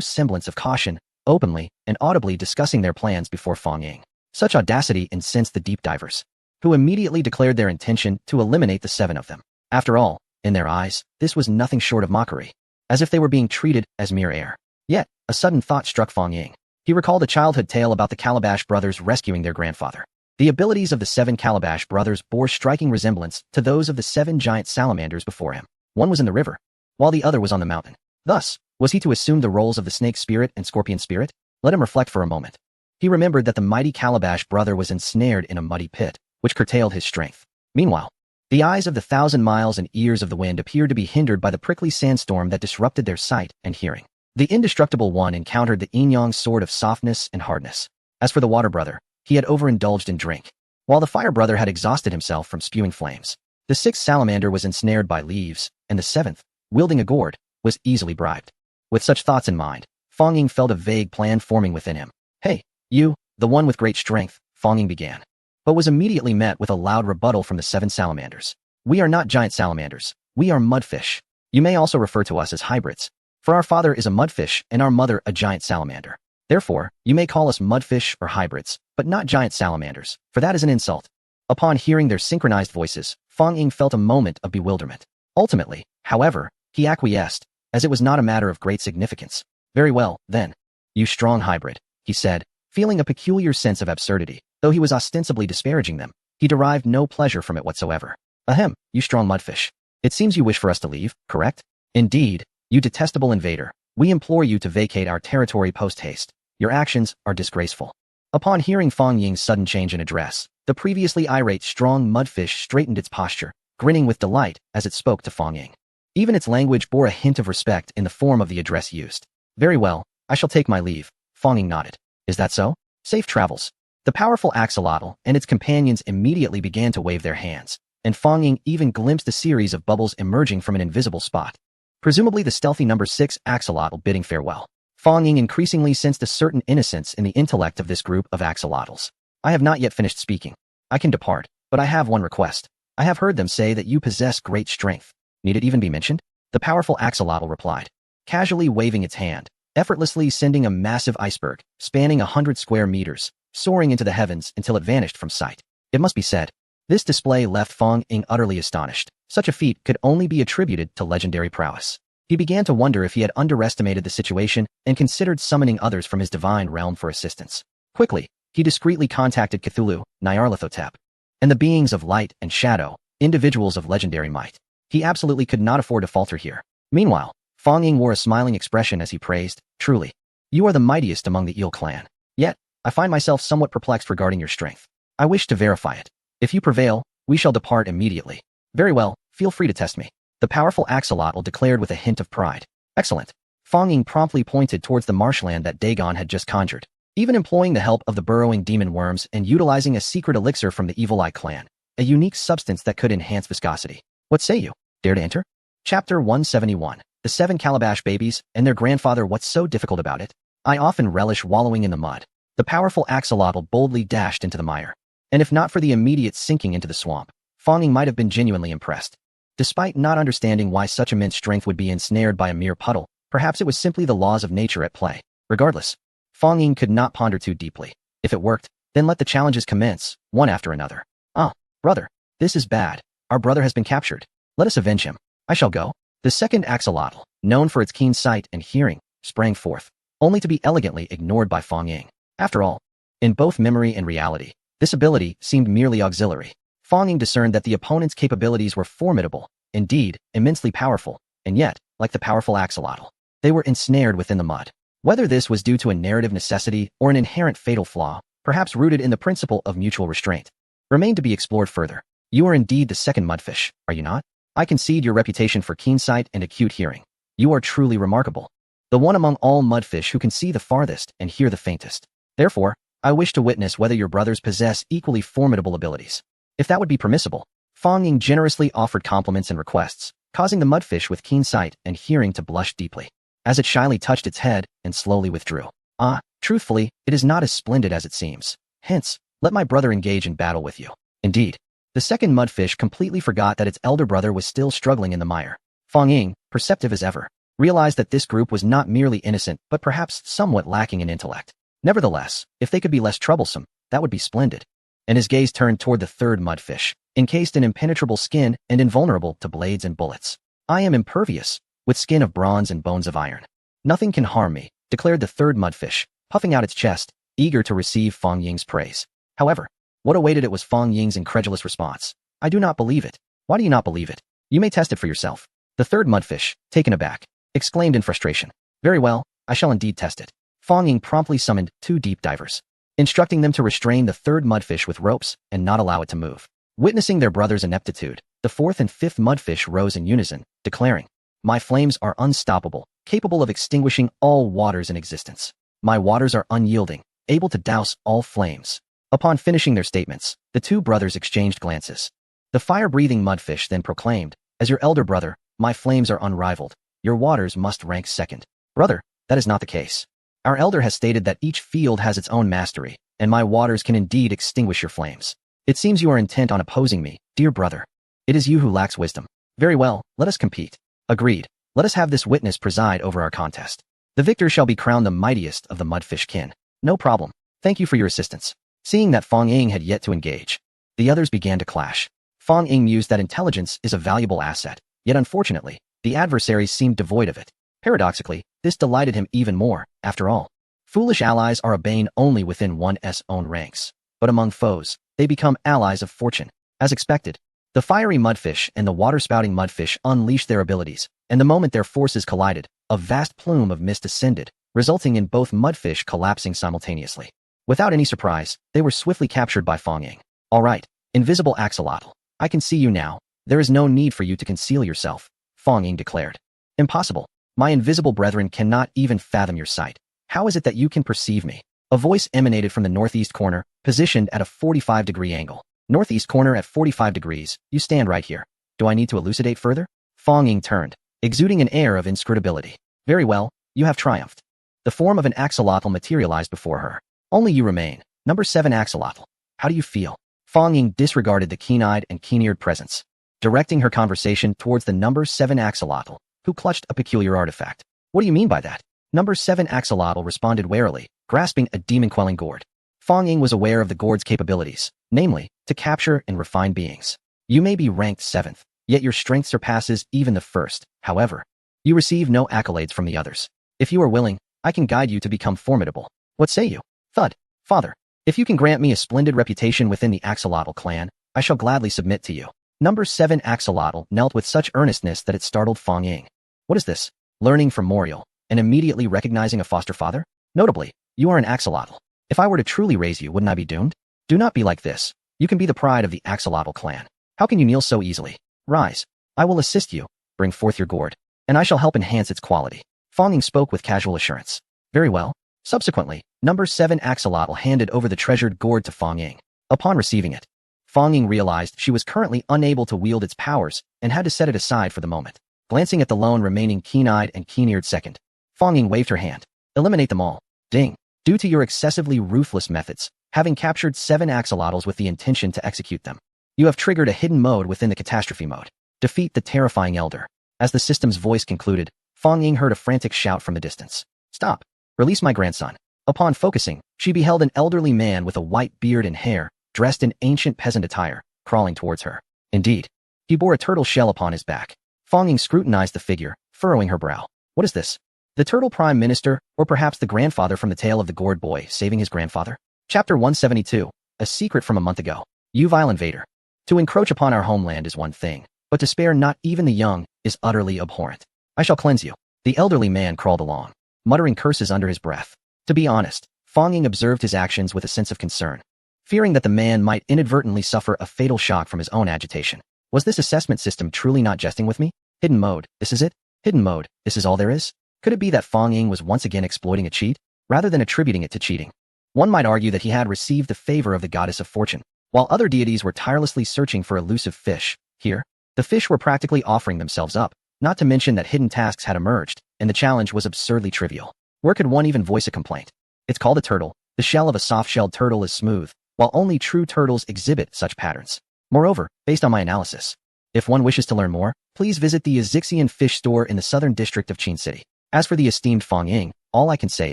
semblance of caution, openly and audibly discussing their plans before Fong Ying. Such audacity incensed the deep divers, who immediately declared their intention to eliminate the 7 of them. After all, in their eyes, this was nothing short of mockery, as if they were being treated as mere air. Yet, a sudden thought struck Fong Ying. He recalled a childhood tale about the Calabash brothers rescuing their grandfather. The abilities of the 7 Calabash brothers bore striking resemblance to those of the 7 giant salamanders before him. One was in the river, while the other was on the mountain. Thus, was he to assume the roles of the snake spirit and scorpion spirit? Let him reflect for a moment. He remembered that the mighty Calabash brother was ensnared in a muddy pit, which curtailed his strength. Meanwhile, the eyes of the 1,000 miles and ears of the wind appeared to be hindered by the prickly sandstorm that disrupted their sight and hearing. The indestructible one encountered the yin-yang sword of softness and hardness. As for the water brother, he had overindulged in drink, while the fire brother had exhausted himself from spewing flames. The 6th salamander was ensnared by leaves, and the 7th, wielding a gourd, was easily bribed. With such thoughts in mind, Fong Ying felt a vague plan forming within him. Hey, you, the one with great strength, Fong Ying began, but was immediately met with a loud rebuttal from the 7 salamanders. We are not giant salamanders. We are mudfish. You may also refer to us as hybrids, for our father is a mudfish and our mother a giant salamander. Therefore, you may call us mudfish or hybrids, but not giant salamanders, for that is an insult. Upon hearing their synchronized voices, Fong Ying felt a moment of bewilderment. Ultimately, however, he acquiesced, as it was not a matter of great significance. Very well, then. You strong hybrid, he said, feeling a peculiar sense of absurdity. Though he was ostensibly disparaging them, he derived no pleasure from it whatsoever. Ahem, you strong mudfish. It seems you wish for us to leave, correct? Indeed, you detestable invader. We implore you to vacate our territory post-haste. Your actions are disgraceful. Upon hearing Fong Ying's sudden change in address, the previously irate strong mudfish straightened its posture, grinning with delight as it spoke to Fong Ying. Even its language bore a hint of respect in the form of the address used. Very well, I shall take my leave. Fong Ying nodded. Is that so? Safe travels. The powerful axolotl and its companions immediately began to wave their hands, and Fong Ying even glimpsed a series of bubbles emerging from an invisible spot. Presumably the stealthy number 6 axolotl bidding farewell. Fong Ying increasingly sensed a certain innocence in the intellect of this group of axolotls. I have not yet finished speaking. I can depart, but I have one request. I have heard them say that you possess great strength. Need it even be mentioned? The powerful axolotl replied, casually waving its hand, effortlessly sending a massive iceberg, spanning 100 square meters, soaring into the heavens until it vanished from sight. It must be said, this display left Fong Ying utterly astonished. Such a feat could only be attributed to legendary prowess. He began to wonder if he had underestimated the situation and considered summoning others from his divine realm for assistance. Quickly, he discreetly contacted Cthulhu, Nyarlathotep, and the beings of light and shadow, individuals of legendary might. He absolutely could not afford to falter here. Meanwhile, Fong Ying wore a smiling expression as he praised, truly, you are the mightiest among the Eel clan. Yet, I find myself somewhat perplexed regarding your strength. I wish to verify it. If you prevail, we shall depart immediately. Very well, feel free to test me. The powerful axolotl declared with a hint of pride. Excellent. Fong Ying promptly pointed towards the marshland that Dagon had just conjured. Even employing the help of the burrowing demon worms and utilizing a secret elixir from the Evil Eye clan, a unique substance that could enhance viscosity. What say you? Dare to enter? Chapter 171. The 7 Calabash babies and their grandfather. What's so difficult about it? I often relish wallowing in the mud. The powerful axolotl boldly dashed into the mire. And if not for the immediate sinking into the swamp, Fong Ying might have been genuinely impressed. Despite not understanding why such immense strength would be ensnared by a mere puddle, perhaps it was simply the laws of nature at play. Regardless, Fong Ying could not ponder too deeply. If it worked, then let the challenges commence, one after another. Ah, brother, this is bad. Our brother has been captured. Let us avenge him. I shall go. The second axolotl, known for its keen sight and hearing, sprang forth, only to be elegantly ignored by Fong Ying. After all, in both memory and reality, this ability seemed merely auxiliary. Fong Ying discerned that the opponent's capabilities were formidable, indeed, immensely powerful, and yet, like the powerful axolotl, they were ensnared within the mud. Whether this was due to a narrative necessity or an inherent fatal flaw, perhaps rooted in the principle of mutual restraint, remained to be explored further. You are indeed the second mudfish, are you not? I concede your reputation for keen sight and acute hearing. You are truly remarkable. The one among all mudfish who can see the farthest and hear the faintest. Therefore, I wish to witness whether your brothers possess equally formidable abilities. If that would be permissible, Fong Ying generously offered compliments and requests, causing the mudfish with keen sight and hearing to blush deeply, as it shyly touched its head and slowly withdrew. Ah, truthfully, it is not as splendid as it seems. Hence, let my brother engage in battle with you. Indeed, the second mudfish completely forgot that its elder brother was still struggling in the mire. Fong Ying, perceptive as ever, realized that this group was not merely innocent but perhaps somewhat lacking in intellect. Nevertheless, if they could be less troublesome, that would be splendid. And his gaze turned toward the third mudfish, encased in impenetrable skin and invulnerable to blades and bullets. I am impervious, with skin of bronze and bones of iron. Nothing can harm me, declared the third mudfish, puffing out its chest, eager to receive Fang Ying's praise. However, what awaited it was Fang Ying's incredulous response. I do not believe it. Why do you not believe it? You may test it for yourself. The third mudfish, taken aback, exclaimed in frustration. Very well, I shall indeed test it. Fang Ying promptly summoned 2 deep divers, instructing them to restrain the third mudfish with ropes and not allow it to move. Witnessing their brother's ineptitude, the 4th and 5th mudfish rose in unison, declaring, My flames are unstoppable, capable of extinguishing all waters in existence. My waters are unyielding, able to douse all flames. Upon finishing their statements, the 2 brothers exchanged glances. The fire-breathing mudfish then proclaimed, As your elder brother, my flames are unrivaled. Your waters must rank second. Brother, that is not the case. Our elder has stated that each field has its own mastery, and my waters can indeed extinguish your flames. It seems you are intent on opposing me, dear brother. It is you who lacks wisdom. Very well, let us compete. Agreed. Let us have this witness preside over our contest. The victor shall be crowned the mightiest of the mudfish kin. No problem. Thank you for your assistance. Seeing that Fang Ying had yet to engage, the others began to clash. Fang Ying mused that intelligence is a valuable asset, yet unfortunately, the adversaries seemed devoid of it. Paradoxically, this delighted him even more. After all, foolish allies are a bane only within one's own ranks. But among foes, they become allies of fortune. As expected, the fiery mudfish and the water-spouting mudfish unleashed their abilities, and the moment their forces collided, a vast plume of mist ascended, resulting in both mudfish collapsing simultaneously. Without any surprise, they were swiftly captured by Fang Ying. All right, invisible axolotl. I can see you now. There is no need for you to conceal yourself, Fang Ying declared. Impossible. My invisible brethren cannot even fathom your sight. How is it that you can perceive me? A voice emanated from the northeast corner, positioned at a 45-degree angle. Northeast corner at 45 degrees, you stand right here. Do I need to elucidate further? Fang Ying turned, exuding an air of inscrutability. Very well, you have triumphed. The form of an axolotl materialized before her. Only you remain. Number 7 axolotl. How do you feel? Fang Ying disregarded the keen-eyed and keen-eared presence, directing her conversation towards the number 7 axolotl, who clutched a peculiar artifact. What do you mean by that? Number 7 axolotl responded warily, grasping a demon-quelling gourd. Fang Ying was aware of the gourd's capabilities, namely, to capture and refine beings. You may be ranked 7th, yet your strength surpasses even the 1st. However, you receive no accolades from the others. If you are willing, I can guide you to become formidable. What say you? Thud. Father, if you can grant me a splendid reputation within the axolotl clan, I shall gladly submit to you. Number 7 axolotl knelt with such earnestness that it startled Fang Ying. What is this? Learning from Moriel, and immediately recognizing a foster father? Notably, you are an axolotl. If I were to truly raise you, wouldn't I be doomed? Do not be like this. You can be the pride of the axolotl clan. How can you kneel so easily? Rise. I will assist you. Bring forth your gourd, and I shall help enhance its quality. Fang Ying spoke with casual assurance. Very well. Subsequently, number 7 axolotl handed over the treasured gourd to Fang Ying. Upon receiving it, Fang Ying realized she was currently unable to wield its powers and had to set it aside for the moment. Glancing at the lone remaining keen-eyed and keen-eared second, Fang Ying waved her hand. Eliminate them all. Ding. Due to your excessively ruthless methods, having captured 7 axolotls with the intention to execute them, you have triggered a hidden mode within the catastrophe mode. Defeat the terrifying elder. As the system's voice concluded, Fang Ying heard a frantic shout from the distance. Stop. Release my grandson. Upon focusing, she beheld an elderly man with a white beard and hair, dressed in ancient peasant attire, crawling towards her. Indeed, he bore a turtle shell upon his back. Fang Ying scrutinized the figure, furrowing her brow. What is this? The turtle prime minister, or perhaps the grandfather from the tale of the gourd boy saving his grandfather? Chapter 172. A secret from a month ago. You vile invader. To encroach upon our homeland is one thing, but to spare not even the young is utterly abhorrent. I shall cleanse you. The elderly man crawled along, muttering curses under his breath. To be honest, Fang Ying observed his actions with a sense of concern, fearing that the man might inadvertently suffer a fatal shock from his own agitation. Was this assessment system truly not jesting with me? Hidden mode, this is it? Hidden mode, this is all there is? Could it be that Fang Ying was once again exploiting a cheat, rather than attributing it to cheating? One might argue that he had received the favor of the goddess of fortune, while other deities were tirelessly searching for elusive fish. Here, the fish were practically offering themselves up, not to mention that hidden tasks had emerged, and the challenge was absurdly trivial. Where could one even voice a complaint? It's called a turtle. The shell of a soft-shelled turtle is smooth, while only true turtles exhibit such patterns. Moreover, based on my analysis, If one wishes to learn more, please visit the Azixian fish store in the southern district of Qin City. As for the esteemed Fang Ying, all I can say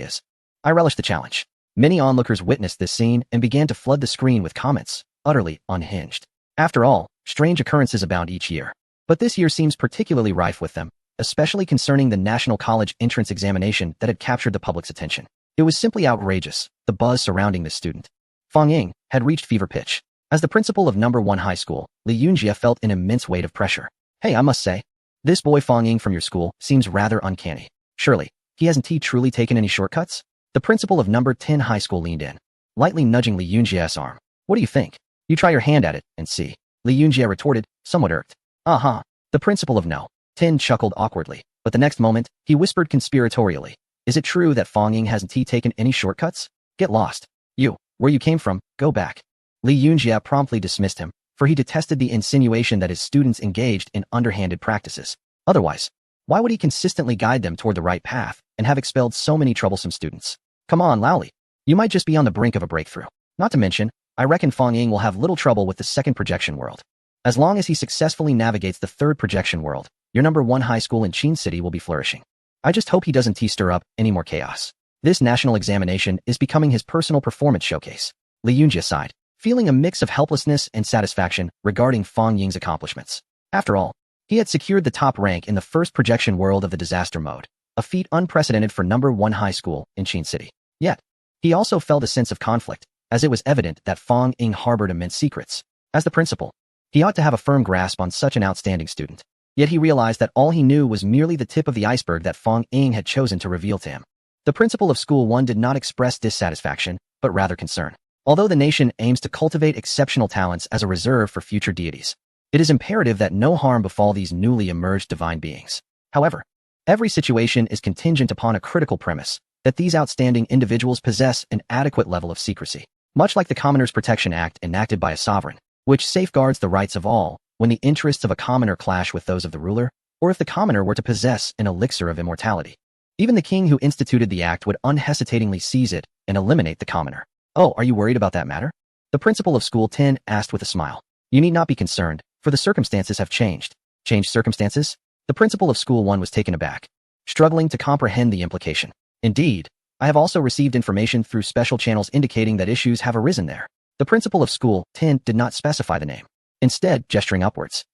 is, I relish the challenge. Many onlookers witnessed this scene and began to flood the screen with comments, utterly unhinged. After all, strange occurrences abound each year. But this year seems particularly rife with them, especially concerning the National College entrance examination that had captured the public's attention. It was simply outrageous, the buzz surrounding this student. Fang Ying had reached fever pitch. As the principal of number 1 high school, Li Yunjie felt an immense weight of pressure. Hey, I must say, this boy Fang Ying from your school seems rather uncanny. Surely, he hasn't truly taken any shortcuts? The principal of number 10 high school leaned in, lightly nudging Li Yunjie's arm. What do you think? You try your hand at it and see. Li Yunjie retorted, somewhat irked. Uh-huh. The principal of no. 10 chuckled awkwardly, but the next moment, he whispered conspiratorially. Is it true that Fang Ying hasn't taken any shortcuts? Get lost. You, where you came from, go back. Li Yunjie promptly dismissed him, for he detested the insinuation that his students engaged in underhanded practices. Otherwise, why would he consistently guide them toward the right path and have expelled so many troublesome students? Come on, Laoli. You might just be on the brink of a breakthrough. Not to mention, I reckon Fang Ying will have little trouble with the second projection world. As long as he successfully navigates the third projection world, your number 1 high school in Qin City will be flourishing. I just hope he doesn't stir up any more chaos. This national examination is becoming his personal performance showcase. Li Yunjie sighed, feeling a mix of helplessness and satisfaction regarding Fang Ying's accomplishments. After all, he had secured the top rank in the first projection world of the disaster mode, a feat unprecedented for number 1 high school in Qin City. Yet, he also felt a sense of conflict, as it was evident that Fang Ying harbored immense secrets. As the principal, he ought to have a firm grasp on such an outstanding student. Yet he realized that all he knew was merely the tip of the iceberg that Fang Ying had chosen to reveal to him. The principal of School 1 did not express dissatisfaction, but rather concern. Although the nation aims to cultivate exceptional talents as a reserve for future deities, it is imperative that no harm befall these newly emerged divine beings. However, every situation is contingent upon a critical premise, that these outstanding individuals possess an adequate level of secrecy. Much like the Commoners Protection Act enacted by a sovereign, which safeguards the rights of all, when the interests of a commoner clash with those of the ruler, or if the commoner were to possess an elixir of immortality. Even the king who instituted the act would unhesitatingly seize it and eliminate the commoner. Oh, are you worried about that matter? The principal of School 10 asked with a smile. You need not be concerned, for the circumstances have changed. Changed circumstances? The principal of School 1 was taken aback, struggling to comprehend the implication. Indeed, I have also received information through special channels indicating that issues have arisen there. The principal of School 10 did not specify the name, instead gesturing upwards.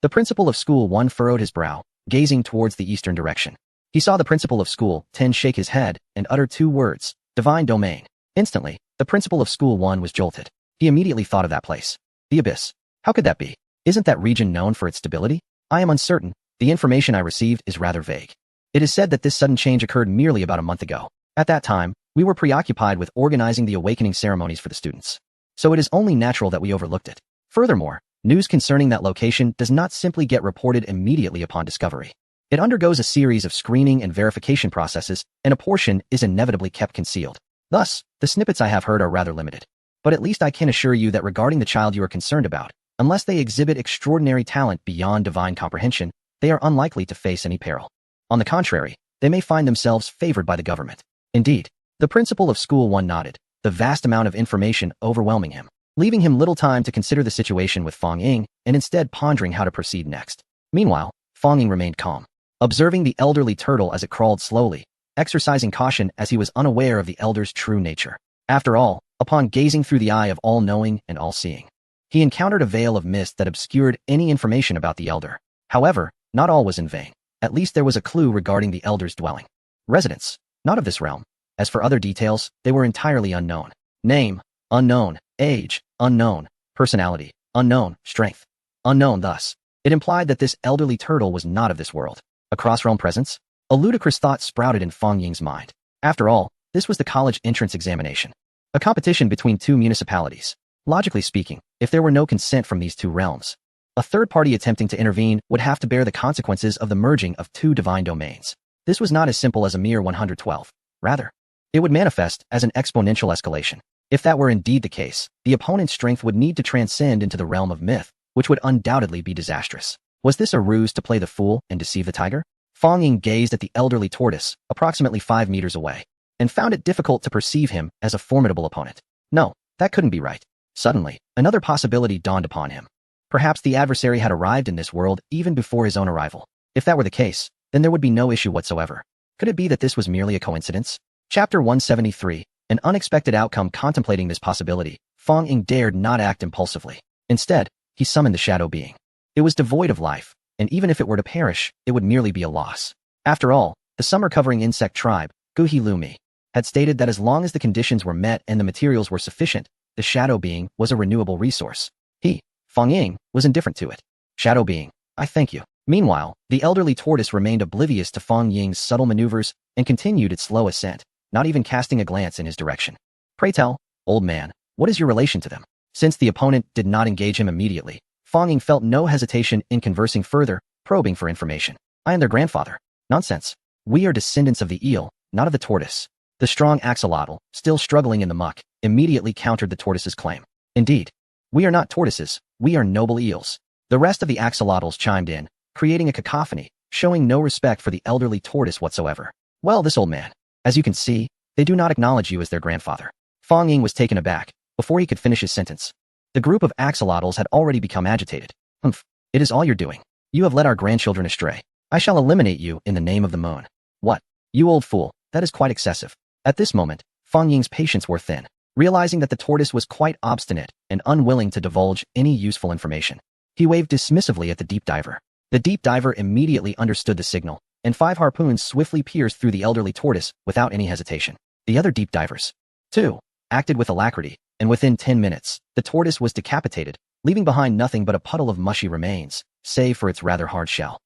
The principal of School 1 furrowed his brow, gazing towards the eastern direction. He saw the principal of School 10 shake his head and utter 2 words, divine domain. Instantly, the principal of School 1 was jolted. He immediately thought of that place. The abyss. How could that be? Isn't that region known for its stability? I am uncertain. The information I received is rather vague. It is said that this sudden change occurred merely about a month ago. At that time, we were preoccupied with organizing the awakening ceremonies for the students. So it is only natural that we overlooked it. Furthermore, news concerning that location does not simply get reported immediately upon discovery. It undergoes a series of screening and verification processes, and a portion is inevitably kept concealed. Thus, the snippets I have heard are rather limited. But at least I can assure you that regarding the child you are concerned about, unless they exhibit extraordinary talent beyond divine comprehension, they are unlikely to face any peril. On the contrary, they may find themselves favored by the government. Indeed, the principal of School 1 nodded, the vast amount of information overwhelming him, leaving him little time to consider the situation with Fang Ying and instead pondering how to proceed next. Meanwhile, Fang Ying remained calm, observing the elderly turtle as it crawled slowly, exercising caution as he was unaware of the elder's true nature. After all, upon gazing through the eye of all-knowing and all-seeing, he encountered a veil of mist that obscured any information about the elder. However, not all was in vain. At least there was a clue regarding the elder's dwelling. Residence, not of this realm. As for other details, they were entirely unknown. Name, unknown. Age, unknown. Personality, unknown. Strength, unknown. Thus, it implied that this elderly turtle was not of this world. A cross-realm presence? A ludicrous thought sprouted in Fang Ying's mind. After all, this was the college entrance examination. A competition between 2 municipalities. Logically speaking, if there were no consent from these 2 realms, a third party attempting to intervene would have to bear the consequences of the merging of 2 divine domains. This was not as simple as a mere 112. Rather, it would manifest as an exponential escalation. If that were indeed the case, the opponent's strength would need to transcend into the realm of myth, which would undoubtedly be disastrous. Was this a ruse to play the fool and deceive the tiger? Fang Ying gazed at the elderly tortoise, approximately 5 meters away, and found it difficult to perceive him as a formidable opponent. No, that couldn't be right. Suddenly, another possibility dawned upon him. Perhaps the adversary had arrived in this world even before his own arrival. If that were the case, then there would be no issue whatsoever. Could it be that this was merely a coincidence? Chapter 173. An unexpected outcome. Contemplating this possibility, Fong Ying dared not act impulsively. Instead, he summoned the shadow being. It was devoid of life, and even if it were to perish, it would merely be a loss. After all, the summer-covering insect tribe, Guhi Lumi, had stated that as long as the conditions were met and the materials were sufficient, the shadow being was a renewable resource. He, Fong Ying, was indifferent to it. Shadow being, I thank you. Meanwhile, the elderly tortoise remained oblivious to Fong Ying's subtle maneuvers and continued its slow ascent, not even casting a glance in his direction. Pray tell, old man, what is your relation to them? Since the opponent did not engage him immediately, Fong Ying felt no hesitation in conversing further, probing for information. I am their grandfather. Nonsense. We are descendants of the eel, not of the tortoise. The strong axolotl, still struggling in the muck, immediately countered the tortoise's claim. Indeed, we are not tortoises, we are noble eels. The rest of the axolotls chimed in, creating a cacophony, showing no respect for the elderly tortoise whatsoever. Well, this old man. As you can see, they do not acknowledge you as their grandfather. Fong Ying was taken aback before he could finish his sentence. The group of axolotls had already become agitated. Humph, it is all you're doing. You have led our grandchildren astray. I shall eliminate you in the name of the moon. What? You old fool, that is quite excessive. At this moment, Fong Ying's patience wore thin, realizing that the tortoise was quite obstinate and unwilling to divulge any useful information. He waved dismissively at the deep diver. The deep diver immediately understood the signal, and 5 harpoons swiftly pierced through the elderly tortoise without any hesitation. The other deep divers, too, acted with alacrity, and within 10 minutes, the tortoise was decapitated, leaving behind nothing but a puddle of mushy remains, save for its rather hard shell.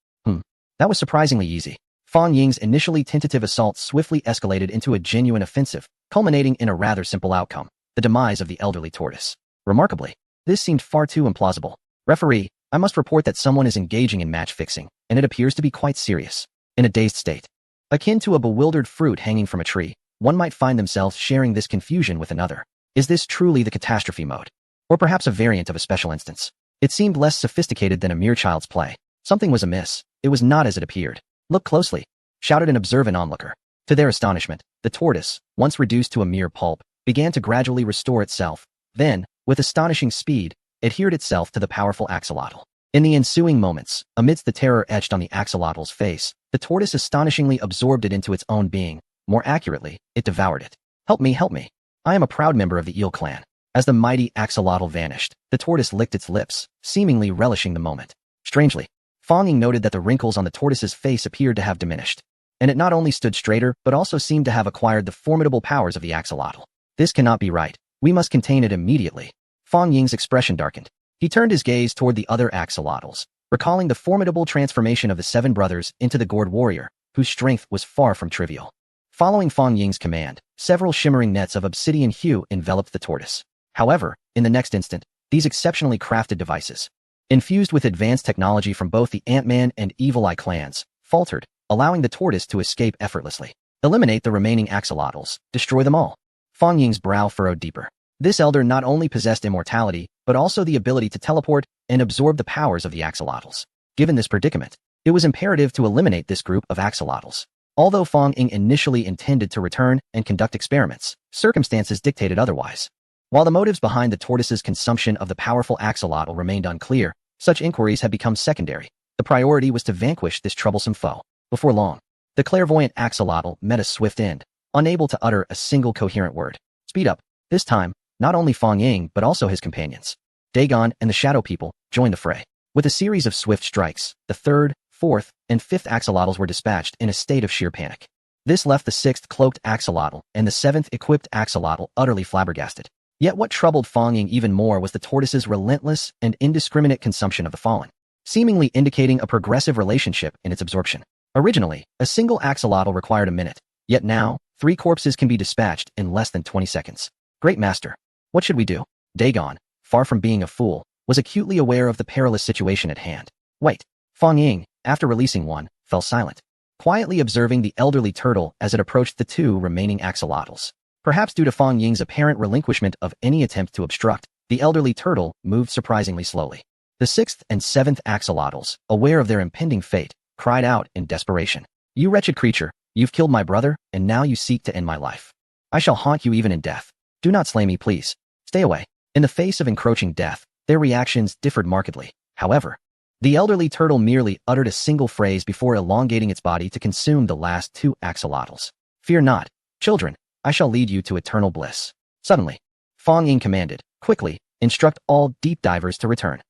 That was surprisingly easy. Fong Ying's initially tentative assault swiftly escalated into a genuine offensive, culminating in a rather simple outcome, the demise of the elderly tortoise. Remarkably, this seemed far too implausible. Referee, I must report that someone is engaging in match fixing, and it appears to be quite serious. In a dazed state, akin to a bewildered fruit hanging from a tree, one might find themselves sharing this confusion with another. Is this truly the catastrophe mode? Or perhaps a variant of a special instance? It seemed less sophisticated than a mere child's play. Something was amiss. It was not as it appeared. Look closely, shouted an observant onlooker. To their astonishment, the tortoise, once reduced to a mere pulp, began to gradually restore itself, then, with astonishing speed, adhered itself to the powerful axolotl. In the ensuing moments, amidst the terror etched on the axolotl's face, the tortoise astonishingly absorbed it into its own being. More accurately, it devoured it. Help me, help me. I am a proud member of the eel clan. As the mighty axolotl vanished, the tortoise licked its lips, seemingly relishing the moment. Strangely, Fong Ying noted that the wrinkles on the tortoise's face appeared to have diminished, and it not only stood straighter but also seemed to have acquired the formidable powers of the axolotl. This cannot be right. We must contain it immediately. Fong Ying's expression darkened. He turned his gaze toward the other axolotls, recalling the formidable transformation of the 7 brothers into the gourd warrior, whose strength was far from trivial. Following Fong Ying's command, several shimmering nets of obsidian hue enveloped the tortoise. However, in the next instant, these exceptionally crafted devices, infused with advanced technology from both the Ant-Man and Evil Eye clans, faltered, allowing the tortoise to escape effortlessly. Eliminate the remaining axolotls, destroy them all. Fong Ying's brow furrowed deeper. This elder not only possessed immortality, but also the ability to teleport and absorb the powers of the axolotls. Given this predicament, it was imperative to eliminate this group of axolotls. Although Fong Ying initially intended to return and conduct experiments, circumstances dictated otherwise. While the motives behind the tortoise's consumption of the powerful axolotl remained unclear, such inquiries had become secondary. The priority was to vanquish this troublesome foe. Before long, the clairvoyant axolotl met a swift end, unable to utter a single coherent word. Speed up. This time, not only Fong Ying but also his companions, Dagon and the Shadow People, joined the fray. With a series of swift strikes, the 3rd, 4th, and 5th axolotls were dispatched in a state of sheer panic. This left the 6th cloaked axolotl and the 7th equipped axolotl utterly flabbergasted. Yet what troubled Fong Ying even more was the tortoise's relentless and indiscriminate consumption of the fallen, seemingly indicating a progressive relationship in its absorption. Originally, a single axolotl required a minute, yet now, 3 corpses can be dispatched in less than 20 seconds. Great Master, what should we do? Dagon, far from being a fool, was acutely aware of the perilous situation at hand. Wait. Fong Ying, after releasing one, fell silent, quietly observing the elderly turtle as it approached the 2 remaining axolotls. Perhaps due to Fong Ying's apparent relinquishment of any attempt to obstruct, the elderly turtle moved surprisingly slowly. The 6th and 7th axolotls, aware of their impending fate, cried out in desperation. You wretched creature, you've killed my brother, and now you seek to end my life. I shall haunt you even in death. Do not slay me, please. Stay away. In the face of encroaching death, Their reactions differed markedly. However, the elderly turtle merely uttered a single phrase before elongating its body to consume the last 2 axolotls. Fear not, children, I shall lead you to eternal bliss. Suddenly, Fong Ying commanded, quickly, instruct all deep divers to return.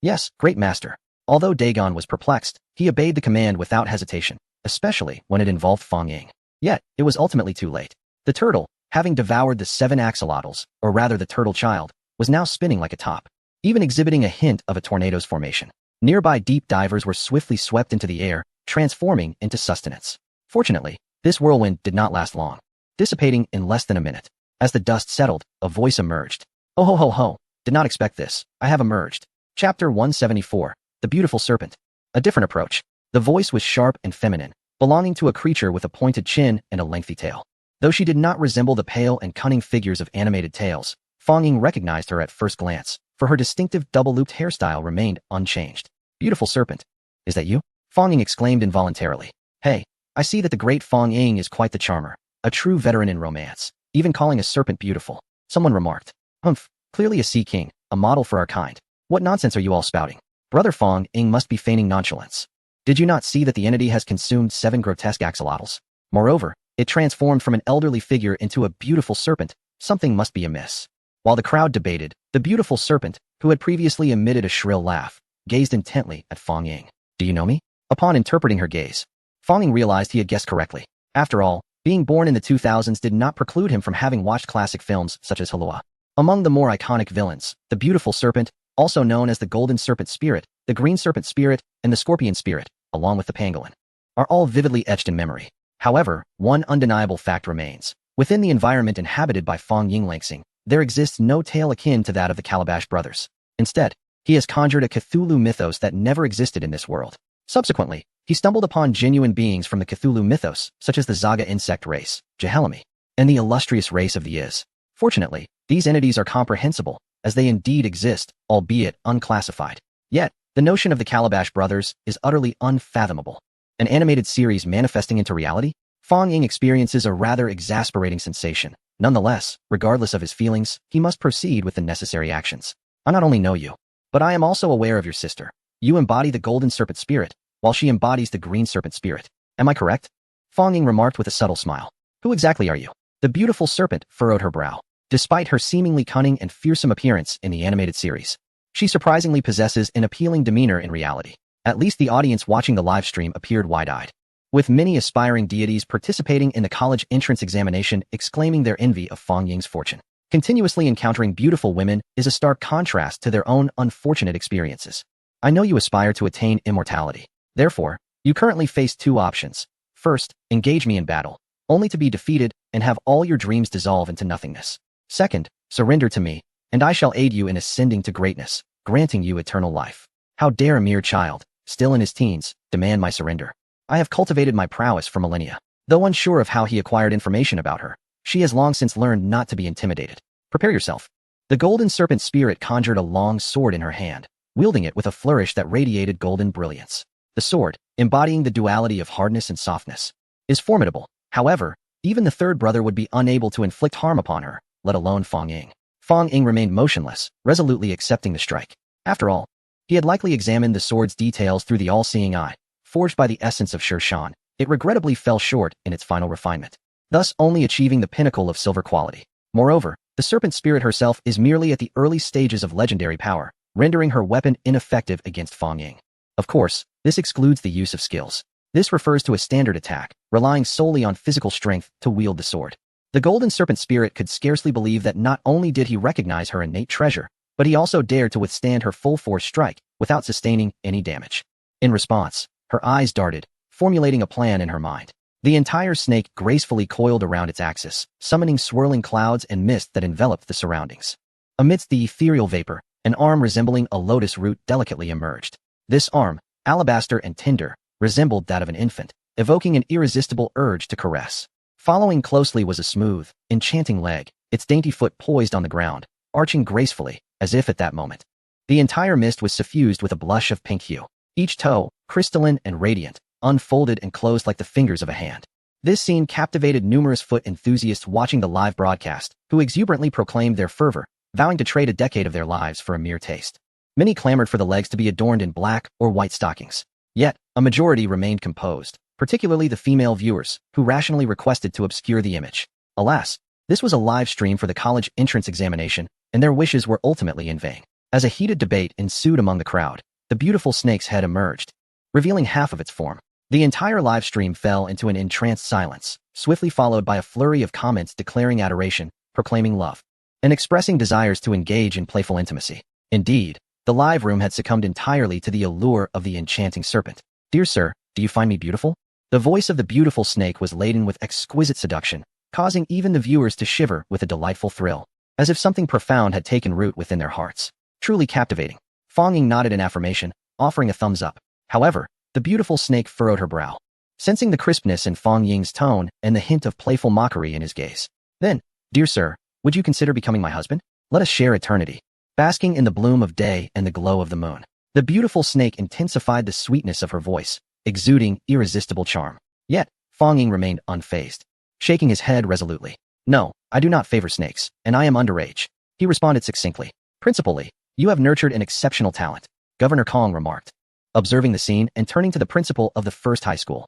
Yes, great master. Although Dagon was perplexed, he obeyed the command without hesitation, especially when it involved Fong Ying. Yet, it was ultimately too late. The turtle, having devoured the 7 axolotls, or rather the turtle child, was now spinning like a top, even exhibiting a hint of a tornado's formation. Nearby deep divers were swiftly swept into the air, transforming into sustenance. Fortunately, this whirlwind did not last long, dissipating in less than a minute. As the dust settled, a voice emerged. Oh ho ho ho, did not expect this. I have emerged. Chapter 174, The Beautiful Serpent. A different approach. The voice was sharp and feminine, belonging to a creature with a pointed chin and a lengthy tail. Though she did not resemble the pale and cunning figures of animated tales, Fong Ying recognized her at first glance, for her distinctive double-looped hairstyle remained unchanged. Beautiful serpent. Is that you? Fong Ying exclaimed involuntarily. Hey, I see that the great Fong Ying is quite the charmer, a true veteran in romance, even calling a serpent beautiful. Someone remarked. Humph, clearly a sea king, a model for our kind. What nonsense are you all spouting? Brother Fong Ying must be feigning nonchalance. Did you not see that the entity has consumed 7 grotesque axolotls? Moreover, it transformed from an elderly figure into a beautiful serpent. Something must be amiss. While the crowd debated, the beautiful serpent, who had previously emitted a shrill laugh, gazed intently at Fong Ying. Do you know me? Upon interpreting her gaze, Fong Ying realized he had guessed correctly. After all, being born in the 2000s did not preclude him from having watched classic films such as Halua. Among the more iconic villains, the beautiful serpent, also known as the golden serpent spirit, the green serpent spirit, and the scorpion spirit, along with the pangolin, are all vividly etched in memory. However, one undeniable fact remains. Within the environment inhabited by Fong Ying Langsing, there exists no tale akin to that of the Calabash brothers. Instead, he has conjured a Cthulhu mythos that never existed in this world. Subsequently, he stumbled upon genuine beings from the Cthulhu mythos, such as the Zaga insect race, Jehelami, and the illustrious race of the Iz. Fortunately, these entities are comprehensible, as they indeed exist, albeit unclassified. Yet, the notion of the Calabash brothers is utterly unfathomable. An animated series manifesting into reality? Fong Ying experiences a rather exasperating sensation. Nonetheless, regardless of his feelings, he must proceed with the necessary actions. I not only know you, but I am also aware of your sister. You embody the golden serpent spirit, while she embodies the green serpent spirit. Am I correct? Fong Ying remarked with a subtle smile. Who exactly are you? The beautiful serpent furrowed her brow. Despite her seemingly cunning and fearsome appearance in the animated series, she surprisingly possesses an appealing demeanor in reality. At least the audience watching the live stream appeared wide-eyed, with many aspiring deities participating in the college entrance examination exclaiming their envy of Fong Ying's fortune. Continuously encountering beautiful women is a stark contrast to their own unfortunate experiences. I know you aspire to attain immortality. Therefore, you currently face 2 options. First, engage me in battle, only to be defeated and have all your dreams dissolve into nothingness. Second, surrender to me, and I shall aid you in ascending to greatness, granting you eternal life. How dare a mere child, still in his teens, demand my surrender? I have cultivated my prowess for millennia. Though unsure of how he acquired information about her, she has long since learned not to be intimidated. Prepare yourself. The golden serpent spirit conjured a long sword in her hand, wielding it with a flourish that radiated golden brilliance. The sword, embodying the duality of hardness and softness, is formidable. However, even the third brother would be unable to inflict harm upon her, let alone Fong Ying. Fong Ying remained motionless, resolutely accepting the strike. After all, he had likely examined the sword's details through the all-seeing eye. Forged by the essence of Sher Shan, it regrettably fell short in its final refinement, thus only achieving the pinnacle of silver quality. Moreover, the serpent spirit herself is merely at the early stages of legendary power, rendering her weapon ineffective against Fong Ying. Of course, this excludes the use of skills. This refers to a standard attack, relying solely on physical strength to wield the sword. The golden serpent spirit could scarcely believe that not only did he recognize her innate treasure, but he also dared to withstand her full-force strike without sustaining any damage. In response, her eyes darted, formulating a plan in her mind. The entire snake gracefully coiled around its axis, summoning swirling clouds and mist that enveloped the surroundings. Amidst the ethereal vapor, an arm resembling a lotus root delicately emerged. This arm, alabaster and tender, resembled that of an infant, evoking an irresistible urge to caress. Following closely was a smooth, enchanting leg, its dainty foot poised on the ground, arching gracefully, as if at that moment. The entire mist was suffused with a blush of pink hue. Each toe, crystalline and radiant, unfolded and closed like the fingers of a hand. This scene captivated numerous foot enthusiasts watching the live broadcast, who exuberantly proclaimed their fervor, vowing to trade a decade of their lives for a mere taste. Many clamored for the legs to be adorned in black or white stockings. Yet, a majority remained composed, particularly the female viewers, who rationally requested to obscure the image. Alas, this was a live stream for the college entrance examination, and their wishes were ultimately in vain. As a heated debate ensued among the crowd, the beautiful snake's head emerged, revealing half of its form. The entire live stream fell into an entranced silence, swiftly followed by a flurry of comments declaring adoration, proclaiming love, and expressing desires to engage in playful intimacy. Indeed, the live room had succumbed entirely to the allure of the enchanting serpent. "Dear sir, do you find me beautiful?" The voice of the beautiful snake was laden with exquisite seduction, causing even the viewers to shiver with a delightful thrill, as if something profound had taken root within their hearts. Truly captivating. Fong Ying nodded in affirmation, offering a thumbs up. However, the beautiful snake furrowed her brow, sensing the crispness in Fong Ying's tone and the hint of playful mockery in his gaze. "Then, dear sir, would you consider becoming my husband? Let us share eternity." Basking in the bloom of day and the glow of the moon, the beautiful snake intensified the sweetness of her voice, exuding irresistible charm. Yet, Fong Ying remained unfazed, shaking his head resolutely. "No, I do not favor snakes, and I am underage," he responded succinctly. "Principally, you have nurtured an exceptional talent," Governor Kong remarked, observing the scene and turning to the principal of the first high school.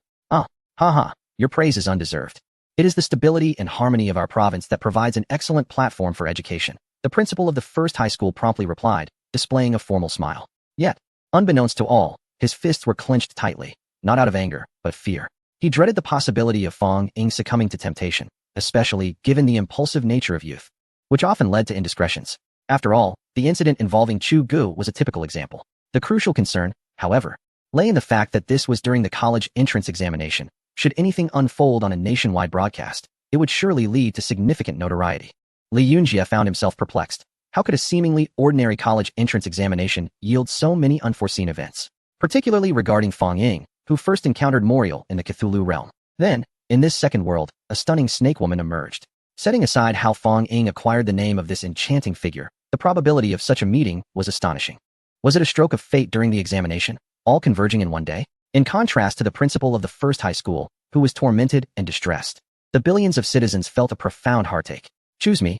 "Haha, your praise is undeserved. It is the stability and harmony of our province that provides an excellent platform for education," the principal of the first high school promptly replied, displaying a formal smile. Yet, unbeknownst to all, his fists were clenched tightly, not out of anger, but fear. He dreaded the possibility of Fong Ying succumbing to temptation, especially given the impulsive nature of youth, which often led to indiscretions. After all, the incident involving Chu Gu was a typical example. The crucial concern, however, lay in the fact that this was during the college entrance examination. Should anything unfold on a nationwide broadcast, it would surely lead to significant notoriety. Li Yunjie found himself perplexed. How could a seemingly ordinary college entrance examination yield so many unforeseen events, particularly regarding Fong Ying, who first encountered Moriel in the Cthulhu realm? Then, in this second world, a stunning snake woman emerged. Setting aside how Fong Ying acquired the name of this enchanting figure, the probability of such a meeting was astonishing. Was it a stroke of fate during the examination, all converging in one day? In contrast to the principal of the first high school, who was tormented and distressed, the billions of citizens felt a profound heartache. Choose me,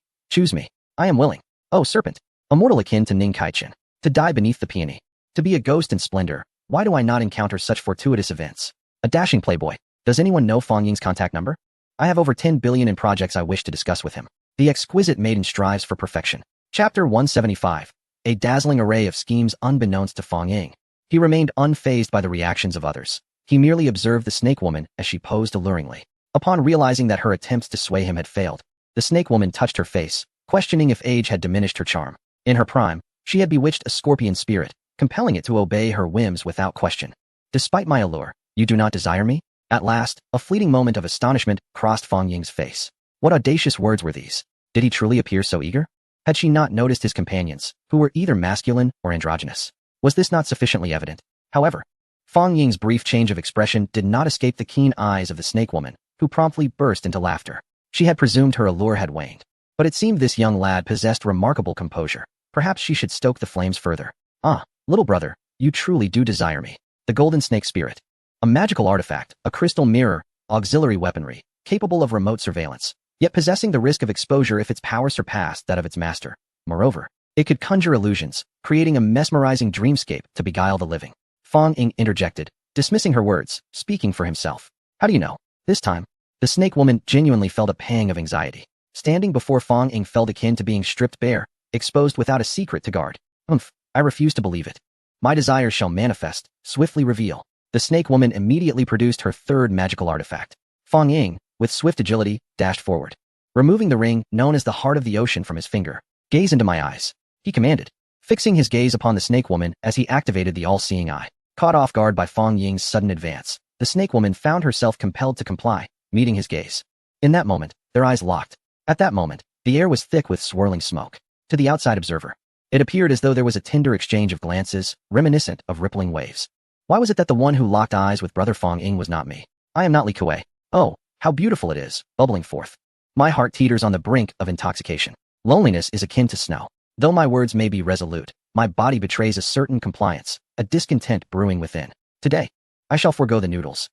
I am willing. Oh, serpent, a mortal akin to Ning Kaichin, to die beneath the peony, to be a ghost in splendor. Why do I not encounter such fortuitous events? A dashing playboy. Does anyone know Fong Ying's contact number? I have over 10 billion in projects I wish to discuss with him. The exquisite maiden strives for perfection. Chapter 175. A dazzling array of schemes unbeknownst to Fong Ying. He remained unfazed by the reactions of others. He merely observed the snake woman as she posed alluringly. Upon realizing that her attempts to sway him had failed, the snake woman touched her face, questioning if age had diminished her charm. In her prime, she had bewitched a scorpion spirit, compelling it to obey her whims without question. "Despite my allure, you do not desire me?" At last, a fleeting moment of astonishment crossed Fong Ying's face. What audacious words were these? Did he truly appear so eager? Had she not noticed his companions, who were either masculine or androgynous? Was this not sufficiently evident? However, Fong Ying's brief change of expression did not escape the keen eyes of the snake woman, who promptly burst into laughter. She had presumed her allure had waned, but it seemed this young lad possessed remarkable composure. Perhaps she should stoke the flames further. "Ah, little brother, you truly do desire me." The golden snake spirit. A magical artifact, a crystal mirror, auxiliary weaponry, capable of remote surveillance, yet possessing the risk of exposure if its power surpassed that of its master. Moreover, it could conjure illusions, creating a mesmerizing dreamscape to beguile the living. Fong Ying interjected, dismissing her words, speaking for himself. "How do you know?" This time, the snake woman genuinely felt a pang of anxiety. Standing before Fong Ying felt akin to being stripped bare, exposed without a secret to guard. I refuse to believe it. My desires shall manifest, swiftly reveal." The snake woman immediately produced her third magical artifact. Fong Ying, with swift agility, dashed forward, removing the ring known as the Heart of the Ocean from his finger. "Gaze into my eyes," he commanded, fixing his gaze upon the snake woman as he activated the all-seeing eye. Caught off guard by Fong Ying's sudden advance, the snake woman found herself compelled to comply, meeting his gaze. In that moment, their eyes locked. At that moment, the air was thick with swirling smoke. To the outside observer, it appeared as though there was a tender exchange of glances, reminiscent of rippling waves. Why was it that the one who locked eyes with brother Fong Ying was not me? I am not Li Kuei. Oh, how beautiful it is, bubbling forth. My heart teeters on the brink of intoxication. Loneliness is akin to snow. Though my words may be resolute, my body betrays a certain compliance, a discontent brewing within. Today, I shall forego the noodles.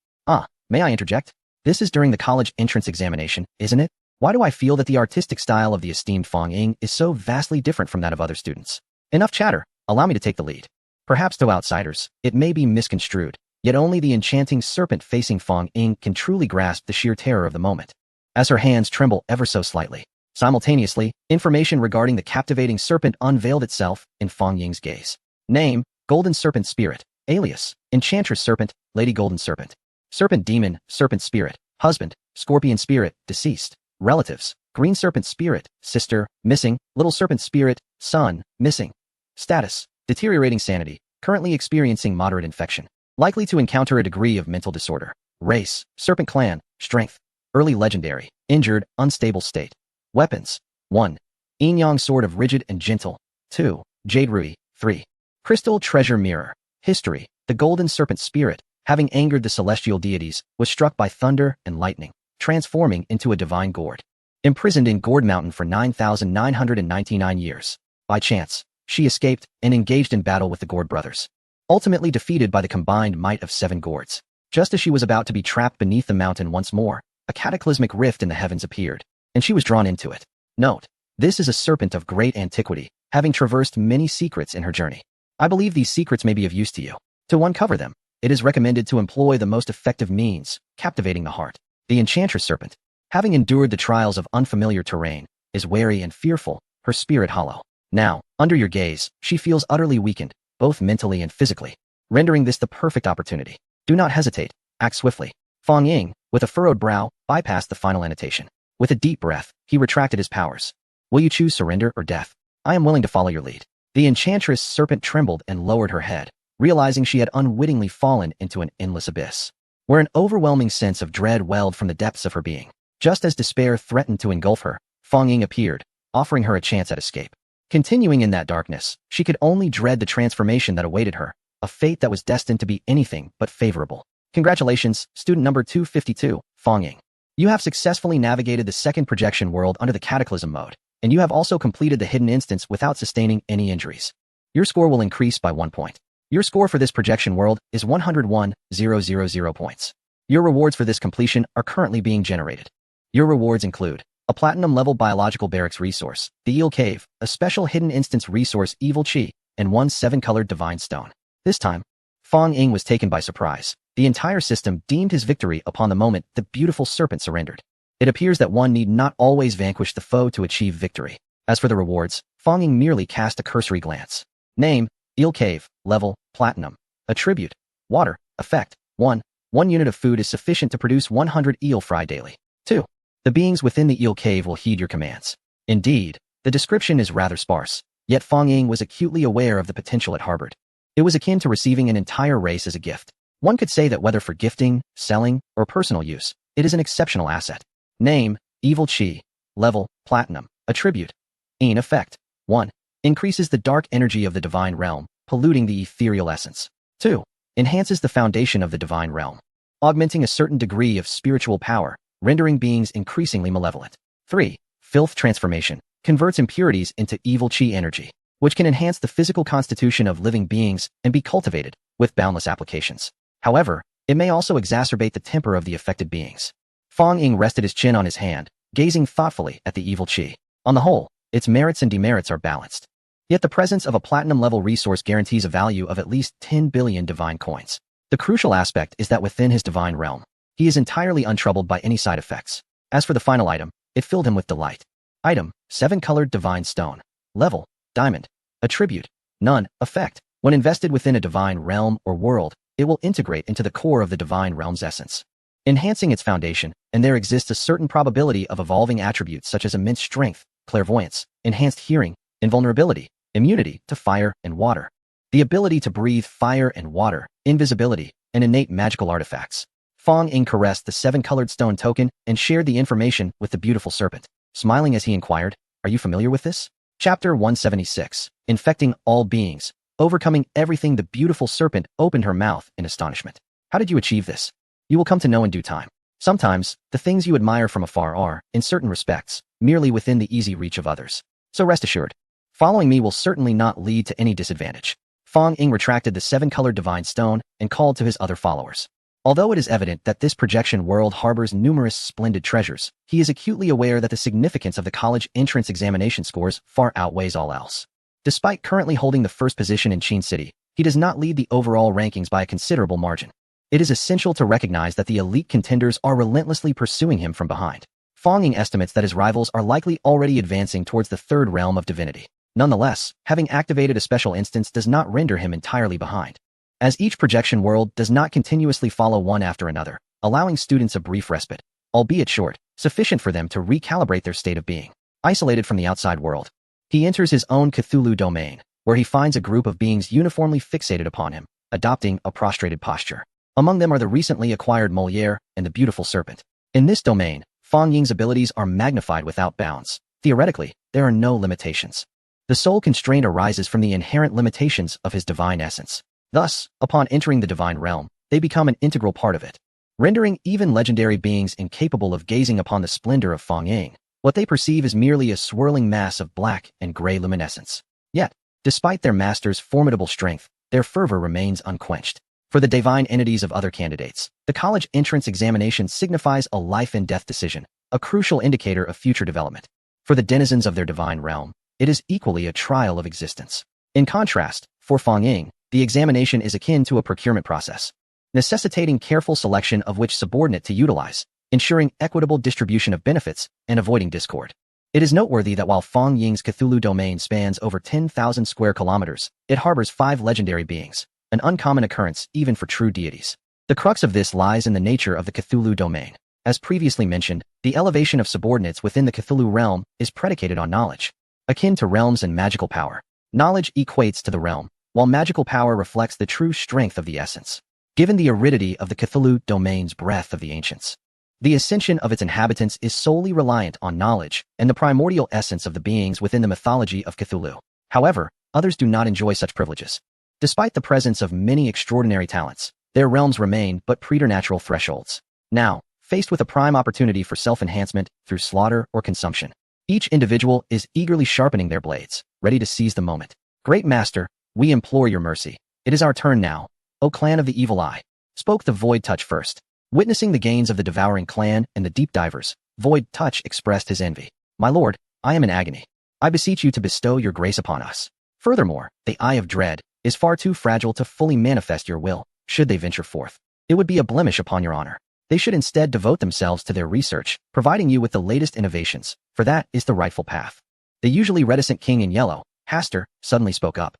May I interject? This is during the college entrance examination, isn't it? Why do I feel that the artistic style of the esteemed Fong Ying is so vastly different from that of other students? Enough chatter, allow me to take the lead. Perhaps to outsiders, it may be misconstrued, yet only the enchanting serpent-facing Fong Ying can truly grasp the sheer terror of the moment. As her hands tremble ever so slightly, simultaneously, information regarding the captivating serpent unveiled itself in Fong Ying's gaze. Name, Golden Serpent Spirit. Alias, Enchantress Serpent, Lady Golden Serpent. Serpent Demon, Serpent Spirit. Husband, Scorpion Spirit, deceased. Relatives, Green Serpent Spirit, sister, missing. Little Serpent Spirit, son, missing. Status, deteriorating sanity, currently experiencing moderate infection. Likely to encounter a degree of mental disorder. Race, Serpent Clan, strength. Early legendary, injured, unstable state. Weapons, 1. Yin Yang Sword of Rigid and Gentle. 2. Jade Rui. 3. Crystal Treasure Mirror. History, the Golden Serpent Spirit, having angered the celestial deities, was struck by thunder and lightning, transforming into a divine gourd. Imprisoned in Gourd Mountain for 9,999 years. By chance, she escaped and engaged in battle with the Gourd brothers. Ultimately defeated by the combined might of 7 gourds. Just as she was about to be trapped beneath the mountain once more, a cataclysmic rift in the heavens appeared, and she was drawn into it. Note, this is a serpent of great antiquity, having traversed many secrets in her journey. I believe these secrets may be of use to you. To uncover them, it is recommended to employ the most effective means, captivating the heart. The Enchantress Serpent, having endured the trials of unfamiliar terrain, is wary and fearful, her spirit hollow. Now, under your gaze, she feels utterly weakened, both mentally and physically, rendering this the perfect opportunity. Do not hesitate, act swiftly. Fong Ying, with a furrowed brow, bypassed the final annotation. With a deep breath, he retracted his powers. Will you choose surrender or death? I am willing to follow your lead. The Enchantress Serpent trembled and lowered her head, realizing she had unwittingly fallen into an endless abyss, where an overwhelming sense of dread welled from the depths of her being. Just as despair threatened to engulf her, Fong Ying appeared, offering her a chance at escape. Continuing in that darkness, she could only dread the transformation that awaited her, a fate that was destined to be anything but favorable. Congratulations, student number 252, Fong Ying. You have successfully navigated the second projection world under the Cataclysm mode, and you have also completed the hidden instance without sustaining any injuries. Your score will increase by 1 point. Your score for this projection world is 101,000 points. Your rewards for this completion are currently being generated. Your rewards include a platinum-level biological barracks resource, the Eel Cave, a special hidden instance resource Evil Chi, and 1 7-colored divine stone. This time, Fong Ying was taken by surprise. The entire system deemed his victory upon the moment the beautiful serpent surrendered. It appears that one need not always vanquish the foe to achieve victory. As for the rewards, Fong Ying merely cast a cursory glance. Name, Eel Cave, level, platinum. Attribute, water, effect, 1. 1 unit of food is sufficient to produce 100 eel fry daily. 2. The beings within the Eel Cave will heed your commands. Indeed, the description is rather sparse, yet Fong Ying was acutely aware of the potential it harbored. It was akin to receiving an entire race as a gift. One could say that whether for gifting, selling, or personal use, it is an exceptional asset. Name, Evil Chi. Level, Platinum. Attribute, In effect, 1. Increases the dark energy of the divine realm, polluting the ethereal essence. 2. Enhances the foundation of the divine realm, augmenting a certain degree of spiritual power, rendering beings increasingly malevolent. 3. Filth Transformation. Converts impurities into Evil Chi energy, which can enhance the physical constitution of living beings and be cultivated with boundless applications. However, it may also exacerbate the temper of the affected beings. Fong Ying rested his chin on his hand, gazing thoughtfully at the Evil Chi. On the whole, its merits and demerits are balanced. Yet the presence of a platinum-level resource guarantees a value of at least 10 billion divine coins. The crucial aspect is that within his divine realm, he is entirely untroubled by any side effects. As for the final item, it filled him with delight. Item, 7-colored divine stone. Level, diamond. Attribute, none. Effect, when invested within a divine realm or world, it will integrate into the core of the divine realm's essence, enhancing its foundation, and there exists a certain probability of evolving attributes such as immense strength, clairvoyance, enhanced hearing, invulnerability, immunity to fire and water, the ability to breathe fire and water, invisibility, and innate magical artifacts. Fong Ying caressed the 7-colored stone token and shared the information with the beautiful serpent, smiling as he inquired, "Are you familiar with this?" Chapter 176, Infecting All Beings. Overcoming everything, the beautiful serpent opened her mouth in astonishment. How did you achieve this? You will come to know in due time. Sometimes, the things you admire from afar are, in certain respects, merely within the easy reach of others. So rest assured, following me will certainly not lead to any disadvantage. Fong Ying retracted the 7-colored divine stone and called to his other followers. Although it is evident that this projection world harbors numerous splendid treasures, he is acutely aware that the significance of the college entrance examination scores far outweighs all else. Despite currently holding the first position in Qin City, he does not lead the overall rankings by a considerable margin. It is essential to recognize that the elite contenders are relentlessly pursuing him from behind. Fang Ying estimates that his rivals are likely already advancing towards the third realm of divinity. Nonetheless, having activated a special instance does not render him entirely behind, as each projection world does not continuously follow one after another, allowing students a brief respite, albeit short, sufficient for them to recalibrate their state of being. Isolated from the outside world, he enters his own Cthulhu domain, where he finds a group of beings uniformly fixated upon him, adopting a prostrated posture. Among them are the recently acquired Moliere and the beautiful serpent. In this domain, Fang Ying's abilities are magnified without bounds. Theoretically, there are no limitations. The sole constraint arises from the inherent limitations of his divine essence. Thus, upon entering the divine realm, they become an integral part of it, rendering even legendary beings incapable of gazing upon the splendor of Fang Ying. What they perceive is merely a swirling mass of black and gray luminescence. Yet, despite their master's formidable strength, their fervor remains unquenched. For the divine entities of other candidates, the college entrance examination signifies a life and death decision, a crucial indicator of future development. For the denizens of their divine realm, it is equally a trial of existence. In contrast, for Fang Ying, the examination is akin to a procurement process, necessitating careful selection of which subordinate to utilize, ensuring equitable distribution of benefits, and avoiding discord. It is noteworthy that while Fang Ying's Cthulhu domain spans over 10,000 square kilometers, it harbors 5 legendary beings, an uncommon occurrence even for true deities. The crux of this lies in the nature of the Cthulhu domain. As previously mentioned, the elevation of subordinates within the Cthulhu realm is predicated on knowledge. Akin to realms and magical power, knowledge equates to the realm, while magical power reflects the true strength of the essence. Given the aridity of the Cthulhu domain's breath of the ancients, the ascension of its inhabitants is solely reliant on knowledge and the primordial essence of the beings within the mythology of Cthulhu. However, others do not enjoy such privileges. Despite the presence of many extraordinary talents, their realms remain but preternatural thresholds. Now, faced with a prime opportunity for self-enhancement through slaughter or consumption, each individual is eagerly sharpening their blades, ready to seize the moment. Great Master, we implore your mercy. It is our turn now, O clan of the evil eye, spoke the Void Touch first. Witnessing the gains of the devouring clan and the deep divers, Void Touch expressed his envy. My lord, I am in agony. I beseech you to bestow your grace upon us. Furthermore, the Eye of Dread is far too fragile to fully manifest your will, should they venture forth. It would be a blemish upon your honor. They should instead devote themselves to their research, providing you with the latest innovations, for that is the rightful path. The usually reticent king in yellow, Hastur, suddenly spoke up.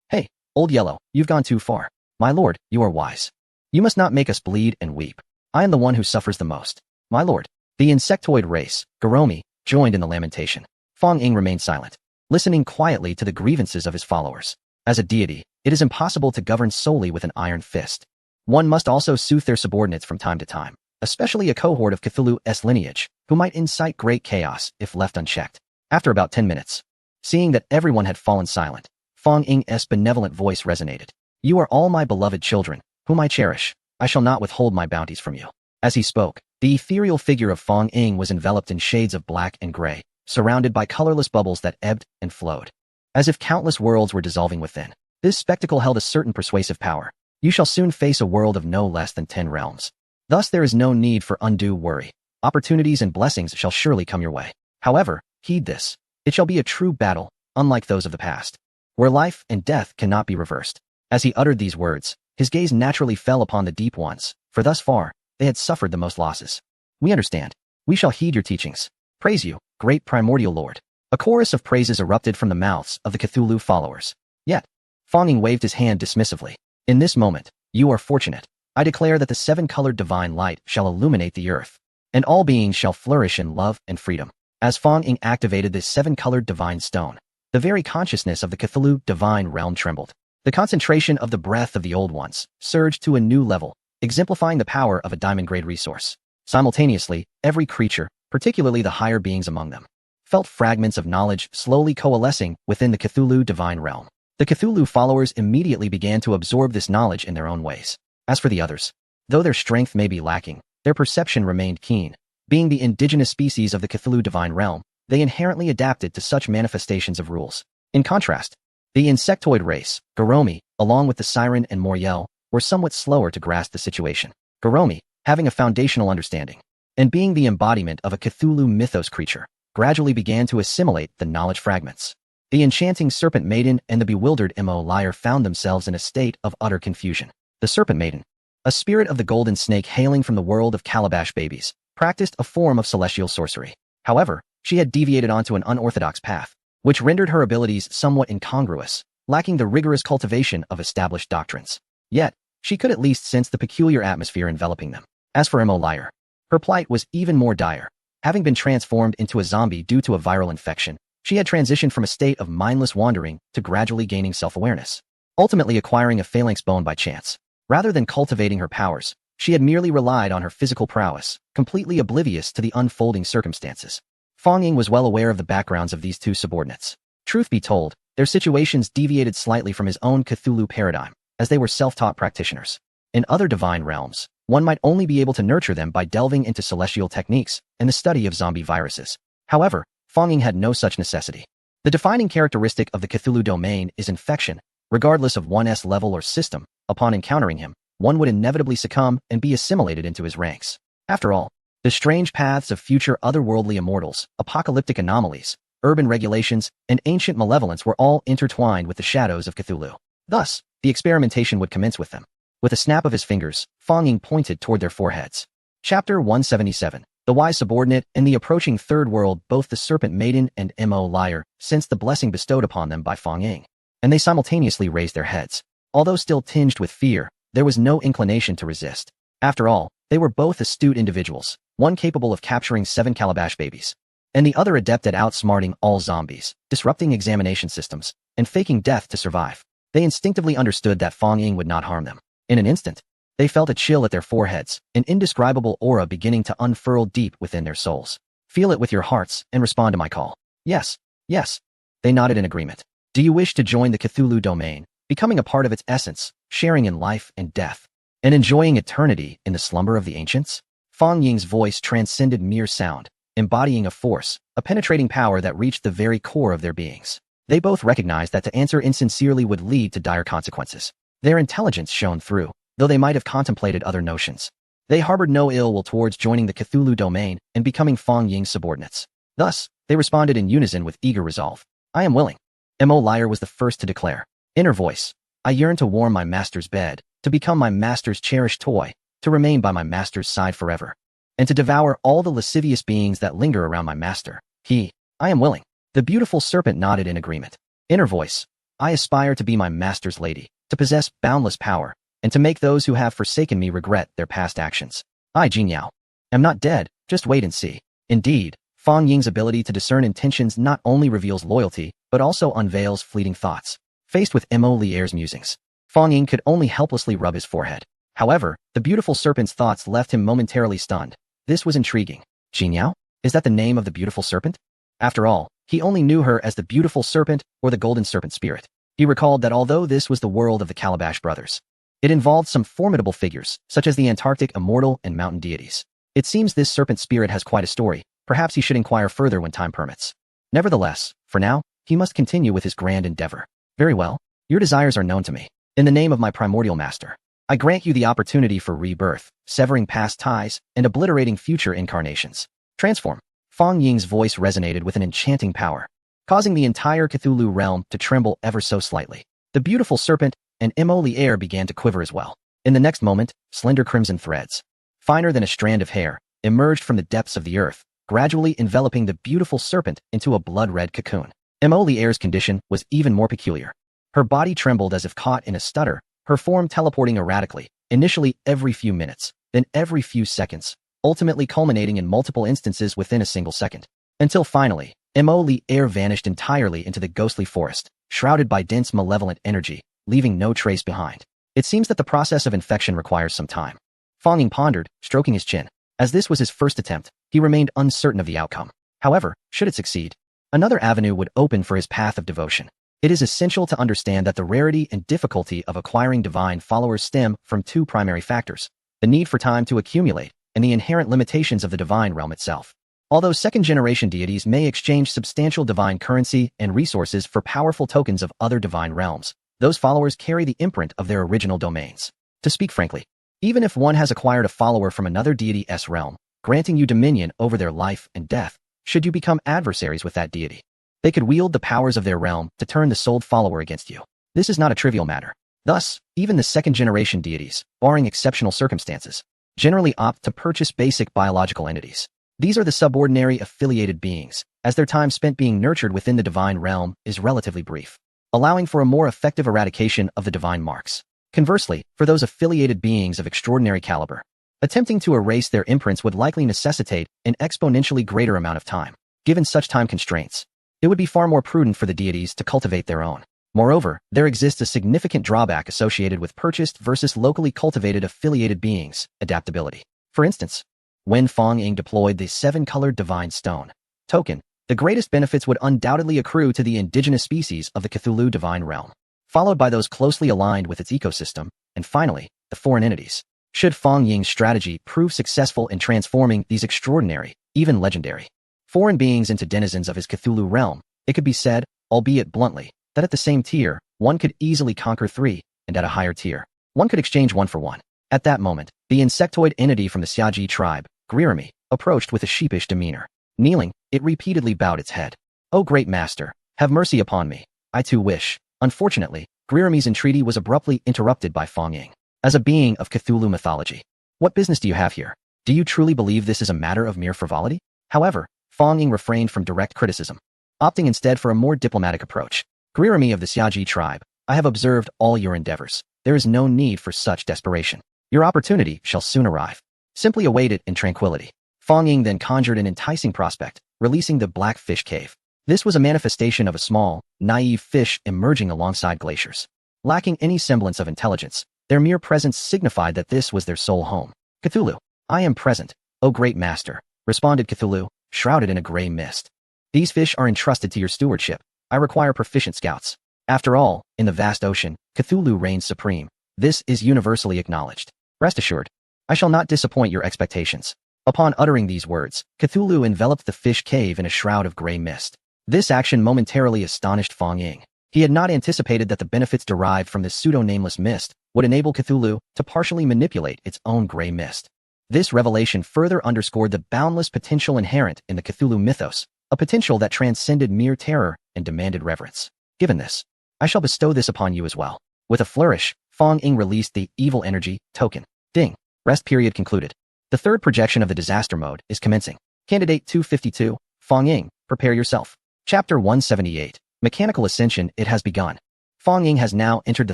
Hey, old yellow, you've gone too far. My lord, you are wise. You must not make us bleed and weep. I am the one who suffers the most. My lord. The insectoid race, Garomi, joined in the lamentation. Fang Ying remained silent, listening quietly to the grievances of his followers. As a deity, it is impossible to govern solely with an iron fist. One must also soothe their subordinates from time to time, especially a cohort of Cthulhu's lineage, who might incite great chaos if left unchecked. After about 10 minutes, seeing that everyone had fallen silent, Fang Ying's benevolent voice resonated. You are all my beloved children, whom I cherish. I shall not withhold my bounties from you. As he spoke, the ethereal figure of Fang Ying was enveloped in shades of black and gray, surrounded by colorless bubbles that ebbed and flowed, as if countless worlds were dissolving within. This spectacle held a certain persuasive power. You shall soon face a world of no less than 10 realms. Thus there is no need for undue worry. Opportunities and blessings shall surely come your way. However, heed this. It shall be a true battle, unlike those of the past, where life and death cannot be reversed. As he uttered these words, his gaze naturally fell upon the deep ones, for thus far, they had suffered the most losses. We understand. We shall heed your teachings. Praise you, great primordial lord. A chorus of praises erupted from the mouths of the Cthulhu followers. Yet, Fang Ying waved his hand dismissively. In this moment, you are fortunate. I declare that the 7-colored divine light shall illuminate the earth, and all beings shall flourish in love and freedom. As Fang Ying activated this 7-colored divine stone, the very consciousness of the Cthulhu divine realm trembled. The concentration of the breath of the old ones surged to a new level, exemplifying the power of a diamond-grade resource. Simultaneously, every creature, particularly the higher beings among them, felt fragments of knowledge slowly coalescing within the Cthulhu divine realm. The Cthulhu followers immediately began to absorb this knowledge in their own ways. As for the others, though their strength may be lacking, their perception remained keen. Being the indigenous species of the Cthulhu divine realm, they inherently adapted to such manifestations of rules. In contrast, the insectoid race, Garomi, along with the Siren and Moriel, were somewhat slower to grasp the situation. Garomi, having a foundational understanding, and being the embodiment of a Cthulhu mythos creature, gradually began to assimilate the knowledge fragments. The enchanting Serpent Maiden and the bewildered Mo Liar found themselves in a state of utter confusion. The Serpent Maiden, a spirit of the golden snake hailing from the world of calabash babies, practiced a form of celestial sorcery. However, she had deviated onto an unorthodox path, which rendered her abilities somewhat incongruous, lacking the rigorous cultivation of established doctrines. Yet, she could at least sense the peculiar atmosphere enveloping them. As for Mo Liar, her plight was even more dire. Having been transformed into a zombie due to a viral infection, she had transitioned from a state of mindless wandering to gradually gaining self-awareness, ultimately acquiring a phalanx bone by chance. Rather than cultivating her powers, she had merely relied on her physical prowess, completely oblivious to the unfolding circumstances. Fong Ying was well aware of the backgrounds of these two subordinates. Truth be told, their situations deviated slightly from his own Cthulhu paradigm, as they were self-taught practitioners. In other divine realms, one might only be able to nurture them by delving into celestial techniques and the study of zombie viruses. However, Fong Ying had no such necessity. The defining characteristic of the Cthulhu domain is infection. Regardless of one's level or system, upon encountering him, one would inevitably succumb and be assimilated into his ranks. After all, the strange paths of future otherworldly immortals, apocalyptic anomalies, urban regulations, and ancient malevolence were all intertwined with the shadows of Cthulhu. Thus, the experimentation would commence with them. With a snap of his fingers, Fong Ying pointed toward their foreheads. Chapter 177. The wise subordinate and the approaching third world. Both the Serpent Maiden and Mo Liar sensed the blessing bestowed upon them by Fong Ying, and they simultaneously raised their heads. Although still tinged with fear, there was no inclination to resist. After all, they were both astute individuals, one capable of capturing 7 calabash babies, and the other adept at outsmarting all zombies, disrupting examination systems, and faking death to survive. They instinctively understood that Fong Ying would not harm them. In an instant, they felt a chill at their foreheads, an indescribable aura beginning to unfurl deep within their souls. Feel it with your hearts and respond to my call. Yes, yes. They nodded in agreement. Do you wish to join the Cthulhu domain, becoming a part of its essence, sharing in life and death, and enjoying eternity in the slumber of the ancients? Fong Ying's voice transcended mere sound, embodying a force, a penetrating power that reached the very core of their beings. They both recognized that to answer insincerely would lead to dire consequences. Their intelligence shone through, though they might have contemplated other notions. They harbored no ill will towards joining the Cthulhu domain and becoming Fong Ying's subordinates. Thus, they responded in unison with eager resolve. I am willing. Mo Liar was the first to declare. Inner voice. I yearn to warm my master's bed, to become my master's cherished toy, to remain by my master's side forever, and to devour all the lascivious beings that linger around my master. I am willing. The beautiful serpent nodded in agreement. Inner voice. I aspire to be my master's lady, to possess boundless power, and to make those who have forsaken me regret their past actions. I, Jin Yao, am not dead, just wait and see. Indeed, Fong Ying's ability to discern intentions not only reveals loyalty, but also unveils fleeting thoughts. Faced with Mo Liar's musings, Fong Ying could only helplessly rub his forehead. However, the beautiful serpent's thoughts left him momentarily stunned. This was intriguing. Jin Yao? Is that the name of the beautiful serpent? After all, he only knew her as the beautiful serpent or the golden serpent spirit. He recalled that although this was the world of the Calabash brothers, it involved some formidable figures, such as the Antarctic immortal and mountain deities. It seems this serpent spirit has quite a story. Perhaps he should inquire further when time permits. Nevertheless, for now, he must continue with his grand endeavor. Very well. Your desires are known to me. In the name of my primordial master, I grant you the opportunity for rebirth, severing past ties, and obliterating future incarnations. Transform. Fong Ying's voice resonated with an enchanting power, causing the entire Cthulhu realm to tremble ever so slightly. The beautiful serpent and Mo Liar began to quiver as well. In the next moment, slender crimson threads, finer than a strand of hair, emerged from the depths of the earth, gradually enveloping the beautiful serpent into a blood-red cocoon. Mo Liar's condition was even more peculiar. Her body trembled as if caught in a stutter, her form teleporting erratically, initially every few minutes, then every few seconds, ultimately culminating in multiple instances within a single second. Until finally, Mo Liar vanished entirely into the ghostly forest, shrouded by dense malevolent energy, leaving no trace behind. It seems that the process of infection requires some time. Fong Ying pondered, stroking his chin. As this was his first attempt, he remained uncertain of the outcome. However, should it succeed, another avenue would open for his path of devotion. It is essential to understand that the rarity and difficulty of acquiring divine followers stem from two primary factors: the need for time to accumulate, and the inherent limitations of the divine realm itself. Although second-generation deities may exchange substantial divine currency and resources for powerful tokens of other divine realms, those followers carry the imprint of their original domains. To speak frankly, Even if one has acquired a follower from another deity's realm, granting you dominion over their life and death, should you become adversaries with that deity, they could wield the powers of their realm to turn the souled follower against you. This is not a trivial matter. Thus, even the second-generation deities, barring exceptional circumstances, generally opt to purchase basic biological entities. These are the subordinary affiliated beings, as their time spent being nurtured within the divine realm is relatively brief, allowing for a more effective eradication of the divine marks. Conversely, for those affiliated beings of extraordinary caliber, attempting to erase their imprints would likely necessitate an exponentially greater amount of time. Given such time constraints, it would be far more prudent for the deities to cultivate their own. Moreover, there exists a significant drawback associated with purchased versus locally cultivated affiliated beings, adaptability. For instance, when Fong Ying deployed the 7-colored divine stone token, the greatest benefits would undoubtedly accrue to the indigenous species of the Cthulhu divine realm, followed by those closely aligned with its ecosystem, and finally, the foreign entities. Should Fong Ying's strategy prove successful in transforming these extraordinary, even legendary, foreign beings into denizens of his Cthulhu realm, it could be said, albeit bluntly, that at the same tier, one could easily conquer 3, and at a higher tier, one could exchange 1 for 1. At that moment, the insectoid entity from the Xiaji tribe, Gririmi, approached with a sheepish demeanor. Kneeling, it repeatedly bowed its head. "O great master, have mercy upon me. I too wish." Unfortunately, Gririmi's entreaty was abruptly interrupted by Fong Ying. "As a being of Cthulhu mythology, what business do you have here? Do you truly believe this is a matter of mere frivolity?" However, Fong Ying refrained from direct criticism, opting instead for a more diplomatic approach. "Gririmi of the Xiaji tribe, I have observed all your endeavors. There is no need for such desperation. Your opportunity shall soon arrive. Simply await it in tranquility." Fong Ying then conjured an enticing prospect, releasing the black fish cave. This was a manifestation of a small, naive fish emerging alongside glaciers. Lacking any semblance of intelligence, their mere presence signified that this was their sole home. "Cthulhu, I am present, O great master," responded Cthulhu, shrouded in a gray mist. "These fish are entrusted to your stewardship. I require proficient scouts. After all, in the vast ocean, Cthulhu reigns supreme. This is universally acknowledged. Rest assured, I shall not disappoint your expectations." Upon uttering these words, Cthulhu enveloped the fish cave in a shroud of gray mist. This action momentarily astonished Fong Ying. He had not anticipated that the benefits derived from this pseudo-nameless mist would enable Cthulhu to partially manipulate its own gray mist. This revelation further underscored the boundless potential inherent in the Cthulhu mythos, a potential that transcended mere terror and demanded reverence. "Given this, I shall bestow this upon you as well." With a flourish, Fong Ying released the evil energy token. Ding. Rest period concluded. The third projection of the disaster mode is commencing. Candidate 252, Fong Ying, prepare yourself. Chapter 178, Mechanical Ascension. It has begun. Fong Ying has now entered the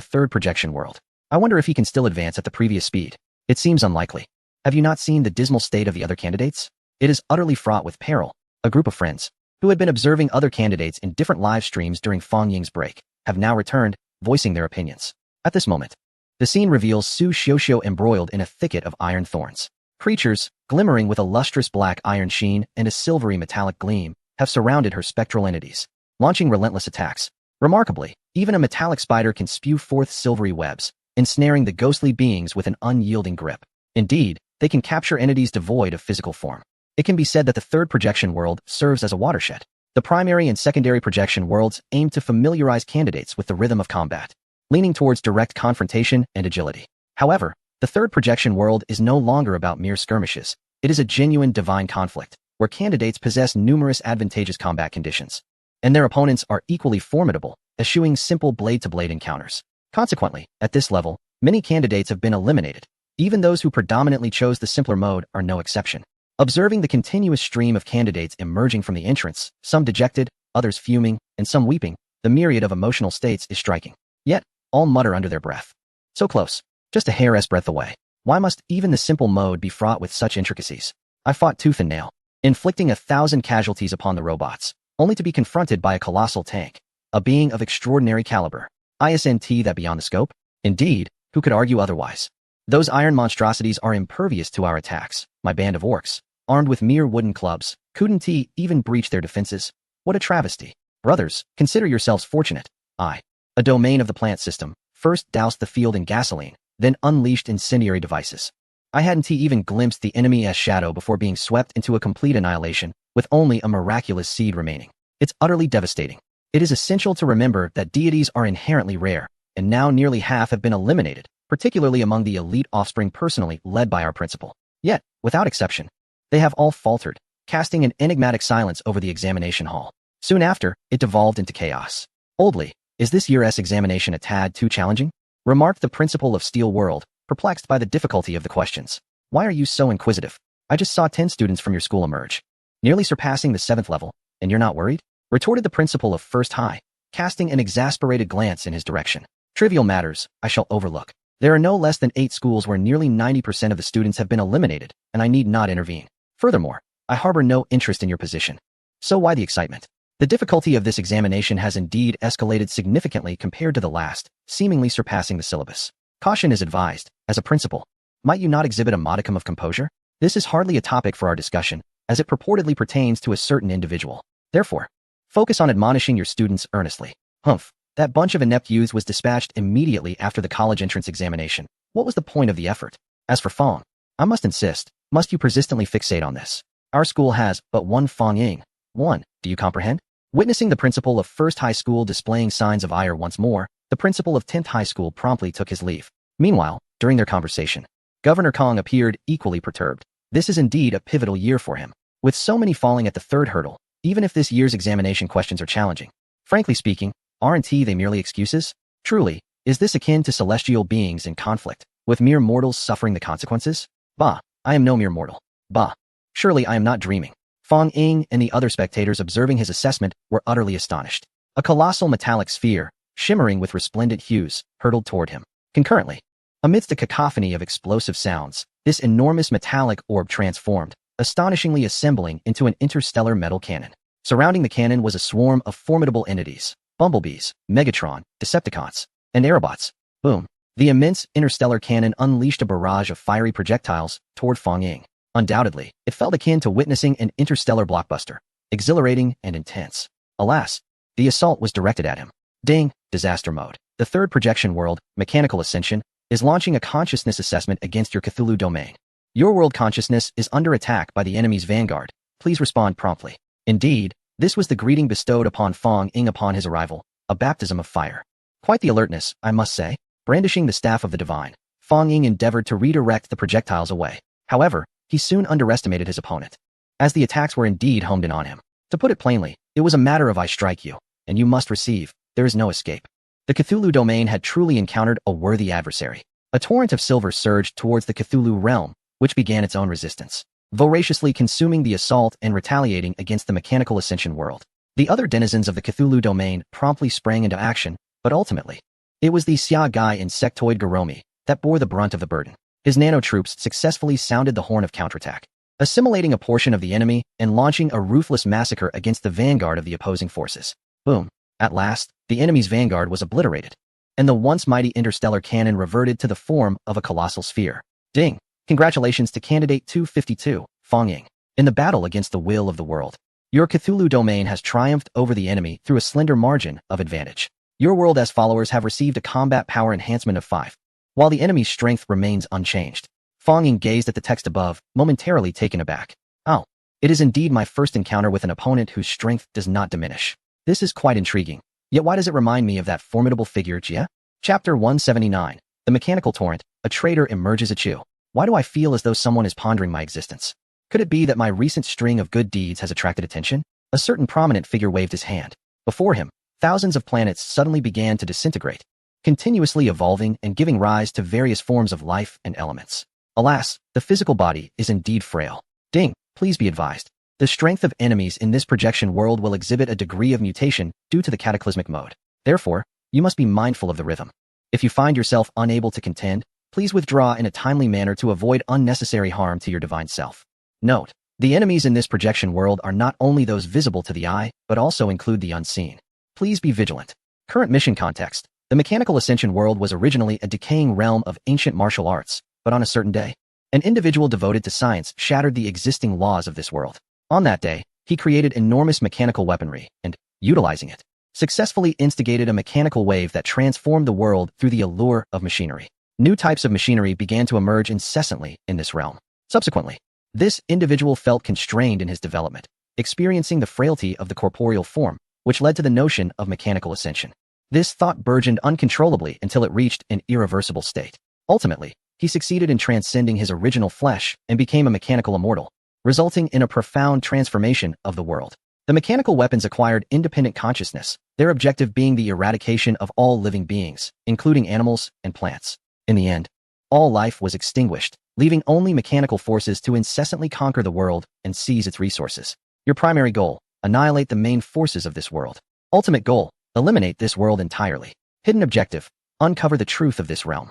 third projection world. I wonder if he can still advance at the previous speed. It seems unlikely. Have you not seen the dismal state of the other candidates? It is utterly fraught with peril. A group of friends, who had been observing other candidates in different live streams during Fong Ying's break, have now returned, voicing their opinions. At this moment, the scene reveals Su Xiuxiu embroiled in a thicket of iron thorns. Creatures, glimmering with a lustrous black iron sheen and a silvery metallic gleam, have surrounded her spectral entities, launching relentless attacks. Remarkably, even a metallic spider can spew forth silvery webs, ensnaring the ghostly beings with an unyielding grip. Indeed, they can capture entities devoid of physical form. It can be said that the third projection world serves as a watershed. The primary and secondary projection worlds aim to familiarize candidates with the rhythm of combat, leaning towards direct confrontation and agility. However, the third projection world is no longer about mere skirmishes. It is a genuine divine conflict, where candidates possess numerous advantageous combat conditions, and their opponents are equally formidable, eschewing simple blade-to-blade encounters. Consequently, at this level, many candidates have been eliminated. Even those who predominantly chose the simpler mode are no exception. Observing the continuous stream of candidates emerging from the entrance, some dejected, others fuming, and some weeping, the myriad of emotional states is striking. Yet, all mutter under their breath. So close, just a hair's breadth away. Why must even the simple mode be fraught with such intricacies? I fought tooth and nail, inflicting 1,000 casualties upon the robots, only to be confronted by a colossal tank, a being of extraordinary caliber. Isn't that beyond the scope? Indeed, who could argue otherwise? Those iron monstrosities are impervious to our attacks. My band of orcs, armed with mere wooden clubs, couldn't even breach their defenses. What a travesty. Brothers, consider yourselves fortunate. I, a domain of the plant system, first doused the field in gasoline, then unleashed incendiary devices. I hadn't even glimpsed the enemy's shadow before being swept into a complete annihilation, with only a miraculous seed remaining. It's utterly devastating. It is essential to remember that deities are inherently rare, and now nearly half have been eliminated. particularly among the elite offspring personally led by our principal. Yet, without exception, they have all faltered, casting an enigmatic silence over the examination hall. Soon after, it devolved into chaos. Oldly, is this year's examination a tad too challenging? Remarked the principal of Steel World, perplexed by the difficulty of the questions. Why are you so inquisitive? I just saw 10 students from your school emerge, nearly surpassing the 7th level, and you're not worried? Retorted the principal of First High, casting an exasperated glance in his direction. Trivial matters, I shall overlook. There are no less than 8 schools where nearly 90% of the students have been eliminated, and I need not intervene. Furthermore, I harbor no interest in your position. So why the excitement? The difficulty of this examination has indeed escalated significantly compared to the last, seemingly surpassing the syllabus. Caution is advised. As a principal, might you not exhibit a modicum of composure? This is hardly a topic for our discussion, as it purportedly pertains to a certain individual. Therefore, focus on admonishing your students earnestly. Humph, that bunch of inept youths was dispatched immediately after the college entrance examination. What was the point of the effort? As for Fong, I must insist, must you persistently fixate on this? Our school has but one Fong Ying. One, do you comprehend? Witnessing the principal of First High School displaying signs of ire once more, the principal of 10th High School promptly took his leave. Meanwhile, during their conversation, Governor Kong appeared equally perturbed. This is indeed a pivotal year for him, with so many falling at the third hurdle, even if this year's examination questions are challenging. Frankly speaking, aren't they merely excuses? Truly, is this akin to celestial beings in conflict, with mere mortals suffering the consequences? Bah, I am no mere mortal. Bah, surely I am not dreaming. Fong Ying and the other spectators observing his assessment were utterly astonished. A colossal metallic sphere, shimmering with resplendent hues, hurtled toward him. Concurrently, amidst a cacophony of explosive sounds, this enormous metallic orb transformed, astonishingly assembling into an interstellar metal cannon. Surrounding the cannon was a swarm of formidable entities, bumblebees, Megatron, Decepticons, and Aerobots. Boom. The immense interstellar cannon unleashed a barrage of fiery projectiles toward Fong Ying. Undoubtedly, it felt akin to witnessing an interstellar blockbuster, exhilarating and intense. Alas, the assault was directed at him. Ding, disaster mode. The third projection world, Mechanical Ascension, is launching a consciousness assessment against your Cthulhu domain. Your world consciousness is under attack by the enemy's vanguard. Please respond promptly. Indeed, this was the greeting bestowed upon Fong Ying upon his arrival, a baptism of fire. Quite the alertness, I must say. Brandishing the staff of the divine, Fong Ying endeavored to redirect the projectiles away. However, he soon underestimated his opponent, as the attacks were indeed homed in on him. To put it plainly, it was a matter of I strike you, and you must receive. There is no escape. The Cthulhu domain had truly encountered a worthy adversary. A torrent of silver surged towards the Cthulhu realm, which began its own resistance, voraciously consuming the assault and retaliating against the Mechanical Ascension world. The other denizens of the Cthulhu domain promptly sprang into action, but ultimately, it was the Xia Gai insectoid Garomi that bore the brunt of the burden. His nanotroops successfully sounded the horn of counterattack, assimilating a portion of the enemy and launching a ruthless massacre against the vanguard of the opposing forces. Boom. At last, the enemy's vanguard was obliterated, and the once mighty interstellar cannon reverted to the form of a colossal sphere. Ding! Congratulations to Candidate 252, Fong Ying. In the battle against the will of the world, your Cthulhu domain has triumphed over the enemy through a slender margin of advantage. Your world as followers have received a combat power enhancement of 5, while the enemy's strength remains unchanged. Fong Ying gazed at the text above, momentarily taken aback. Oh, it is indeed my first encounter with an opponent whose strength does not diminish. This is quite intriguing. Yet why does it remind me of that formidable figure, Jia? Chapter 179. The Mechanical Torrent. A traitor emerges at you. Why do I feel as though someone is pondering my existence? Could it be that my recent string of good deeds has attracted attention? A certain prominent figure waved his hand. Before him, thousands of planets suddenly began to disintegrate, continuously evolving and giving rise to various forms of life and elements. Alas, the physical body is indeed frail. Ding, please be advised. The strength of enemies in this projection world will exhibit a degree of mutation due to the cataclysmic mode. Therefore, you must be mindful of the rhythm. If you find yourself unable to contend, please withdraw in a timely manner to avoid unnecessary harm to your divine self. Note, the enemies in this projection world are not only those visible to the eye, but also include the unseen. Please be vigilant. Current mission context. The Mechanical Ascension world was originally a decaying realm of ancient martial arts, but on a certain day, an individual devoted to science shattered the existing laws of this world. On that day, he created enormous mechanical weaponry and, utilizing it, successfully instigated a mechanical wave that transformed the world through the allure of machinery. New types of machinery began to emerge incessantly in this realm. Subsequently, this individual felt constrained in his development, experiencing the frailty of the corporeal form, which led to the notion of mechanical ascension. This thought burgeoned uncontrollably until it reached an irreversible state. Ultimately, he succeeded in transcending his original flesh and became a mechanical immortal, resulting in a profound transformation of the world. The mechanical weapons acquired independent consciousness, their objective being the eradication of all living beings, including animals and plants. In the end, all life was extinguished, leaving only mechanical forces to incessantly conquer the world and seize its resources. Your primary goal: annihilate the main forces of this world. Ultimate goal: eliminate this world entirely. Hidden objective: uncover the truth of this realm.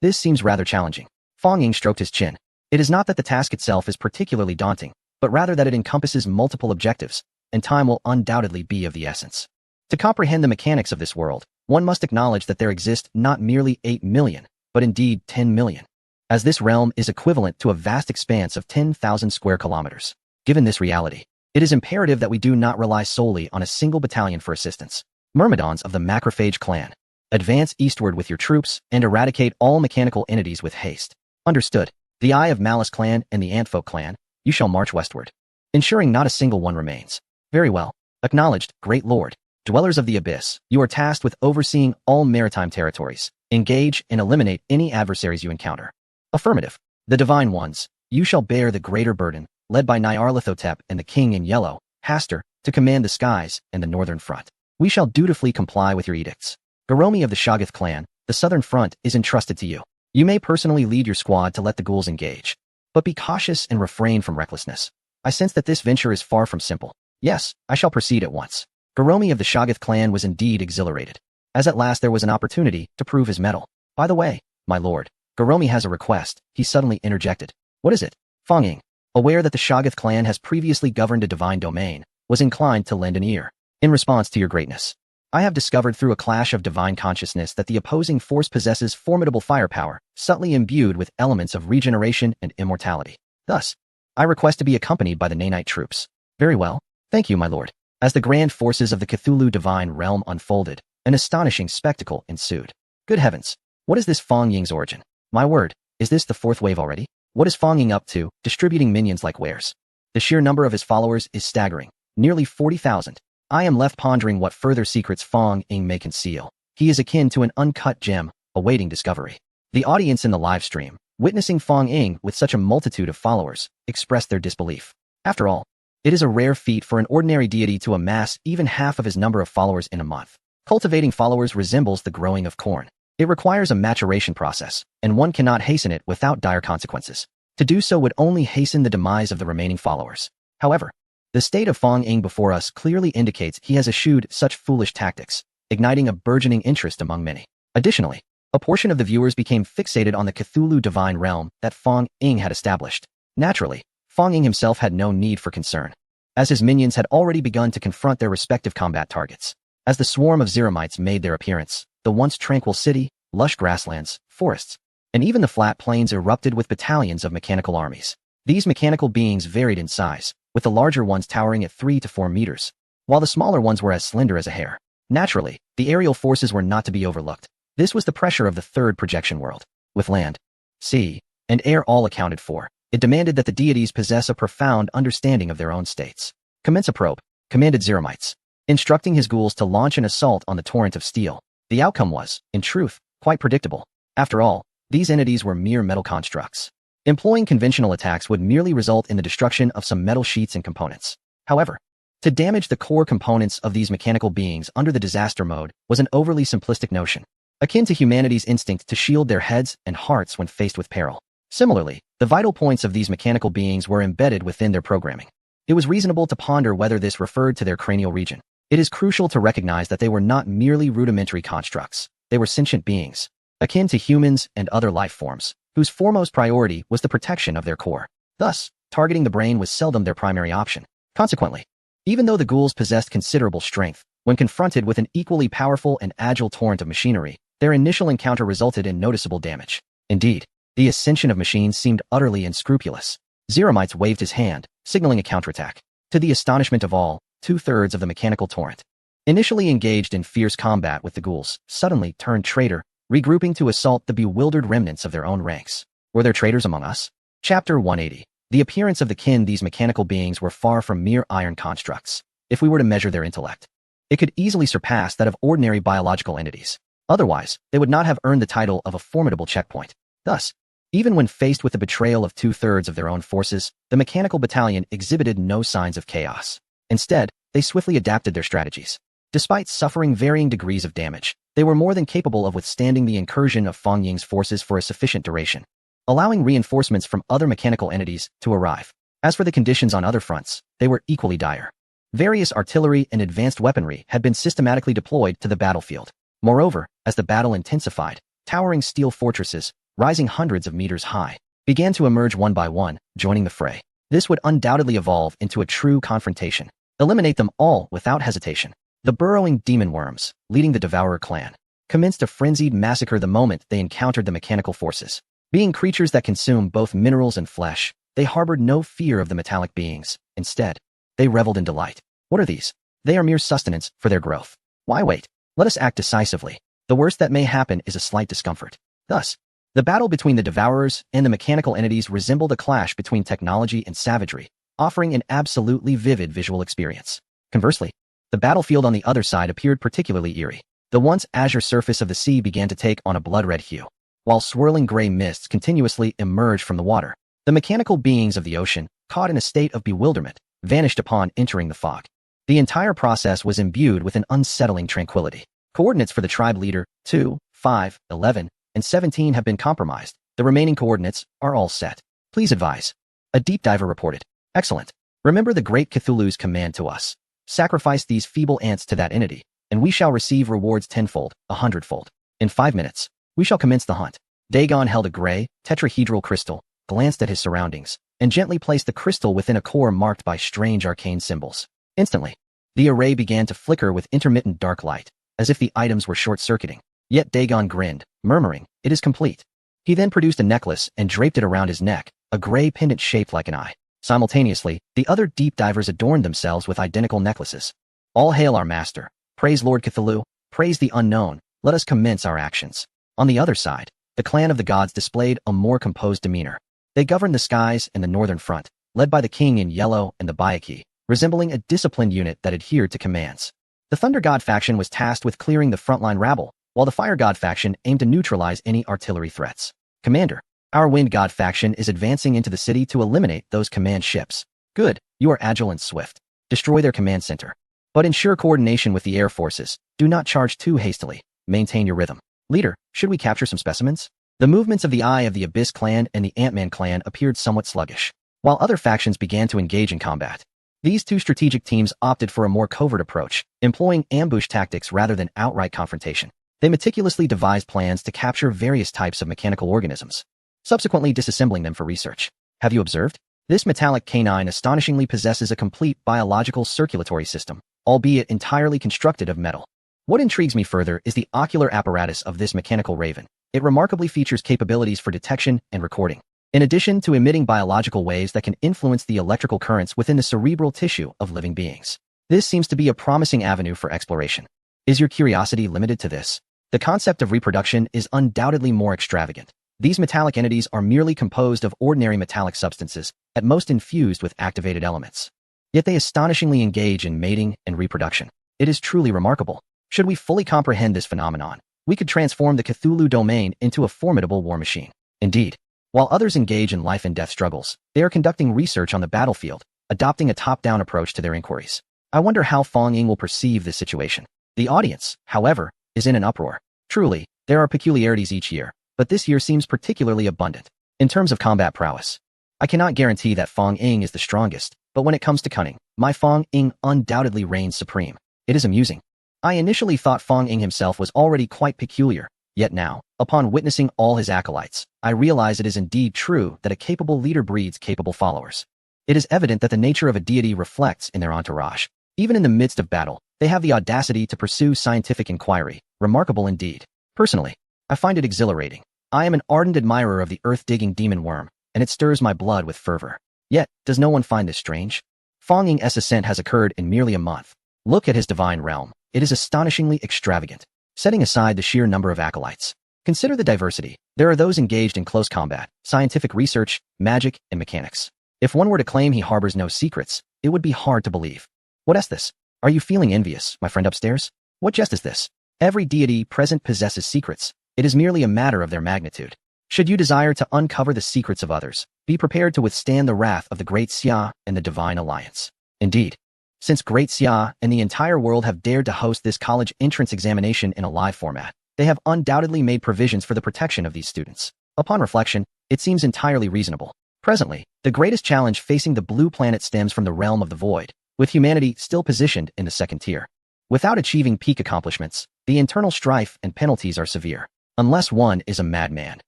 This seems rather challenging. Fong Ying stroked his chin. It is not that the task itself is particularly daunting, but rather that it encompasses multiple objectives, and time will undoubtedly be of the essence. To comprehend the mechanics of this world, one must acknowledge that there exist not merely 8 million, but indeed 10 million, as this realm is equivalent to a vast expanse of 10,000 square kilometers. Given this reality, it is imperative that we do not rely solely on a single battalion for assistance. Myrmidons of the Macrophage clan, advance eastward with your troops and eradicate all mechanical entities with haste. Understood. The Eye of Malice clan and the Antfolk clan, you shall march westward, ensuring not a single one remains. Very well. Acknowledged, Great Lord. Dwellers of the Abyss, you are tasked with overseeing all maritime territories. Engage and eliminate any adversaries you encounter. Affirmative. The Divine Ones, you shall bear the greater burden, led by Nyarlathotep and the King in Yellow, Hastur, to command the skies and the northern front. We shall dutifully comply with your edicts. Garomi of the Shoggoth clan, the southern front is entrusted to you. You may personally lead your squad to let the ghouls engage. But be cautious and refrain from recklessness. I sense that this venture is far from simple. Yes, I shall proceed at once. Garomi of the Shoggoth clan was indeed exhilarated, as at last there was an opportunity to prove his mettle. By the way, my lord, Garomi has a request, he suddenly interjected. What is it? Fong Ying, aware that the Shoggoth clan has previously governed a divine domain, was inclined to lend an ear. In response to your greatness, I have discovered through a clash of divine consciousness that the opposing force possesses formidable firepower, subtly imbued with elements of regeneration and immortality. Thus, I request to be accompanied by the Nanite troops. Very well. Thank you, my lord. As the grand forces of the Cthulhu divine realm unfolded, an astonishing spectacle ensued. Good heavens! What is this Fong Ying's origin? My word, is this the fourth wave already? What is Fong Ying up to, distributing minions like wares? The sheer number of his followers is staggering. Nearly 40,000. I am left pondering what further secrets Fong Ying may conceal. He is akin to an uncut gem, awaiting discovery. The audience in the live stream, witnessing Fong Ying with such a multitude of followers, expressed their disbelief. After all, it is a rare feat for an ordinary deity to amass even half of his number of followers in a month. Cultivating followers resembles the growing of corn. It requires a maturation process, and one cannot hasten it without dire consequences. To do so would only hasten the demise of the remaining followers. However, the state of Fong Ying before us clearly indicates he has eschewed such foolish tactics, igniting a burgeoning interest among many. Additionally, a portion of the viewers became fixated on the Cthulhu divine realm that Fong Ying had established. Naturally, Fong Ying himself had no need for concern, as his minions had already begun to confront their respective combat targets. As the swarm of Zeramites made their appearance, the once tranquil city, lush grasslands, forests, and even the flat plains erupted with battalions of mechanical armies. These mechanical beings varied in size, with the larger ones towering at 3 to 4 meters, while the smaller ones were as slender as a hair. Naturally, the aerial forces were not to be overlooked. This was the pressure of the third projection world. With land, sea, and air all accounted for, it demanded that the deities possess a profound understanding of their own states. Commence a probe, commanded Zeramites, instructing his ghouls to launch an assault on the torrent of steel. The outcome was, in truth, quite predictable. After all, these entities were mere metal constructs. Employing conventional attacks would merely result in the destruction of some metal sheets and components. However, to damage the core components of these mechanical beings under the disaster mode was an overly simplistic notion, akin to humanity's instinct to shield their heads and hearts when faced with peril. Similarly, the vital points of these mechanical beings were embedded within their programming. It was reasonable to ponder whether this referred to their cranial region. It is crucial to recognize that they were not merely rudimentary constructs. They were sentient beings, akin to humans and other life forms, whose foremost priority was the protection of their core. Thus, targeting the brain was seldom their primary option. Consequently, even though the ghouls possessed considerable strength, when confronted with an equally powerful and agile torrent of machinery, their initial encounter resulted in noticeable damage. Indeed, the ascension of machines seemed utterly unscrupulous. Zeramites waved his hand, signaling a counterattack. To the astonishment of all, 2/3 of the mechanical torrent, initially engaged in fierce combat with the ghouls, suddenly turned traitor, regrouping to assault the bewildered remnants of their own ranks. Were there traitors among us? Chapter 180. The appearance of the kin these mechanical beings were far from mere iron constructs. If we were to measure their intellect, it could easily surpass that of ordinary biological entities. Otherwise, they would not have earned the title of a formidable checkpoint. Thus, even when faced with the betrayal of two-thirds of their own forces, the mechanical battalion exhibited no signs of chaos. Instead, they swiftly adapted their strategies. Despite suffering varying degrees of damage, they were more than capable of withstanding the incursion of Fang Ying's forces for a sufficient duration, allowing reinforcements from other mechanical entities to arrive. As for the conditions on other fronts, they were equally dire. Various artillery and advanced weaponry had been systematically deployed to the battlefield. Moreover, as the battle intensified, towering steel fortresses, rising hundreds of meters high, began to emerge one by one, joining the fray. This would undoubtedly evolve into a true confrontation. Eliminate them all without hesitation. The burrowing demon worms, leading the Devourer clan, commenced a frenzied massacre the moment they encountered the mechanical forces. Being creatures that consume both minerals and flesh, they harbored no fear of the metallic beings. Instead, they reveled in delight. What are these? They are mere sustenance for their growth. Why wait? Let us act decisively. The worst that may happen is a slight discomfort. Thus, the battle between the Devourers and the mechanical entities resembled a clash between technology and savagery, offering an absolutely vivid visual experience. Conversely, the battlefield on the other side appeared particularly eerie. The once azure surface of the sea began to take on a blood-red hue, while swirling gray mists continuously emerged from the water. The mechanical beings of the ocean, caught in a state of bewilderment, vanished upon entering the fog. The entire process was imbued with an unsettling tranquility. Coordinates for the tribe leader 2, 5, 11, and 17 have been compromised. The remaining coordinates are all set. Please advise. A deep diver reported. Excellent. Remember the great Cthulhu's command to us. Sacrifice these feeble ants to that entity, and we shall receive rewards tenfold, 100-fold. In 5 minutes, we shall commence the hunt. Dagon held a gray, tetrahedral crystal, glanced at his surroundings, and gently placed the crystal within a core marked by strange arcane symbols. Instantly, the array began to flicker with intermittent dark light, as if the items were short-circuiting. Yet Dagon grinned, murmuring, "It is complete." He then produced a necklace and draped it around his neck, a gray pendant shaped like an eye. Simultaneously, the other deep divers adorned themselves with identical necklaces. All hail our master. Praise Lord Cthulhu. Praise the unknown. Let us commence our actions. On the other side, the clan of the gods displayed a more composed demeanor. They governed the skies and the northern front, led by the king in yellow and the Bayaki, resembling a disciplined unit that adhered to commands. The Thunder God faction was tasked with clearing the frontline rabble, while the Fire God faction aimed to neutralize any artillery threats. Commander, our Wind God faction is advancing into the city to eliminate those command ships. Good, you are agile and swift. Destroy their command center. But ensure coordination with the air forces. Do not charge too hastily. Maintain your rhythm. Leader, should we capture some specimens? The movements of the Eye of the Abyss clan and the Ant-Man clan appeared somewhat sluggish, while other factions began to engage in combat. These two strategic teams opted for a more covert approach, employing ambush tactics rather than outright confrontation. They meticulously devised plans to capture various types of mechanical organisms, subsequently disassembling them for research. Have you observed? This metallic canine astonishingly possesses a complete biological circulatory system, albeit entirely constructed of metal. What intrigues me further is the ocular apparatus of this mechanical raven. It remarkably features capabilities for detection and recording, in addition to emitting biological waves that can influence the electrical currents within the cerebral tissue of living beings. This seems to be a promising avenue for exploration. Is your curiosity limited to this? The concept of reproduction is undoubtedly more extravagant. These metallic entities are merely composed of ordinary metallic substances, at most infused with activated elements. Yet they astonishingly engage in mating and reproduction. It is truly remarkable. Should we fully comprehend this phenomenon, we could transform the Cthulhu domain into a formidable war machine. Indeed, while others engage in life and death struggles, they are conducting research on the battlefield, adopting a top-down approach to their inquiries. I wonder how Fang Ying will perceive this situation. The audience, however, is in an uproar. Truly, there are peculiarities each year, but this year seems particularly abundant. In terms of combat prowess, I cannot guarantee that Fang Ying is the strongest, but when it comes to cunning, my Fang Ying undoubtedly reigns supreme. It is amusing. I initially thought Fang Ying himself was already quite peculiar, yet now, upon witnessing all his acolytes, I realize it is indeed true that a capable leader breeds capable followers. It is evident that the nature of a deity reflects in their entourage. Even in the midst of battle, they have the audacity to pursue scientific inquiry. Remarkable indeed. Personally, I find it exhilarating. I am an ardent admirer of the earth-digging demon worm, and it stirs my blood with fervor. Yet, does no one find this strange? Fang Ying's ascent has occurred in merely a month. Look at his divine realm. It is astonishingly extravagant. Setting aside the sheer number of acolytes, consider the diversity. There are those engaged in close combat, scientific research, magic, and mechanics. If one were to claim he harbors no secrets, it would be hard to believe. What is this? Are you feeling envious, my friend upstairs? What jest is this? Every deity present possesses secrets. It is merely a matter of their magnitude. Should you desire to uncover the secrets of others, be prepared to withstand the wrath of the Great Xia and the Divine Alliance. Indeed, since Great Xia and the entire world have dared to host this college entrance examination in a live format, they have undoubtedly made provisions for the protection of these students. Upon reflection, it seems entirely reasonable. Presently, the greatest challenge facing the blue planet stems from the realm of the void, with humanity still positioned in the second tier. Without achieving peak accomplishments, the internal strife and penalties are severe, unless one is a madman,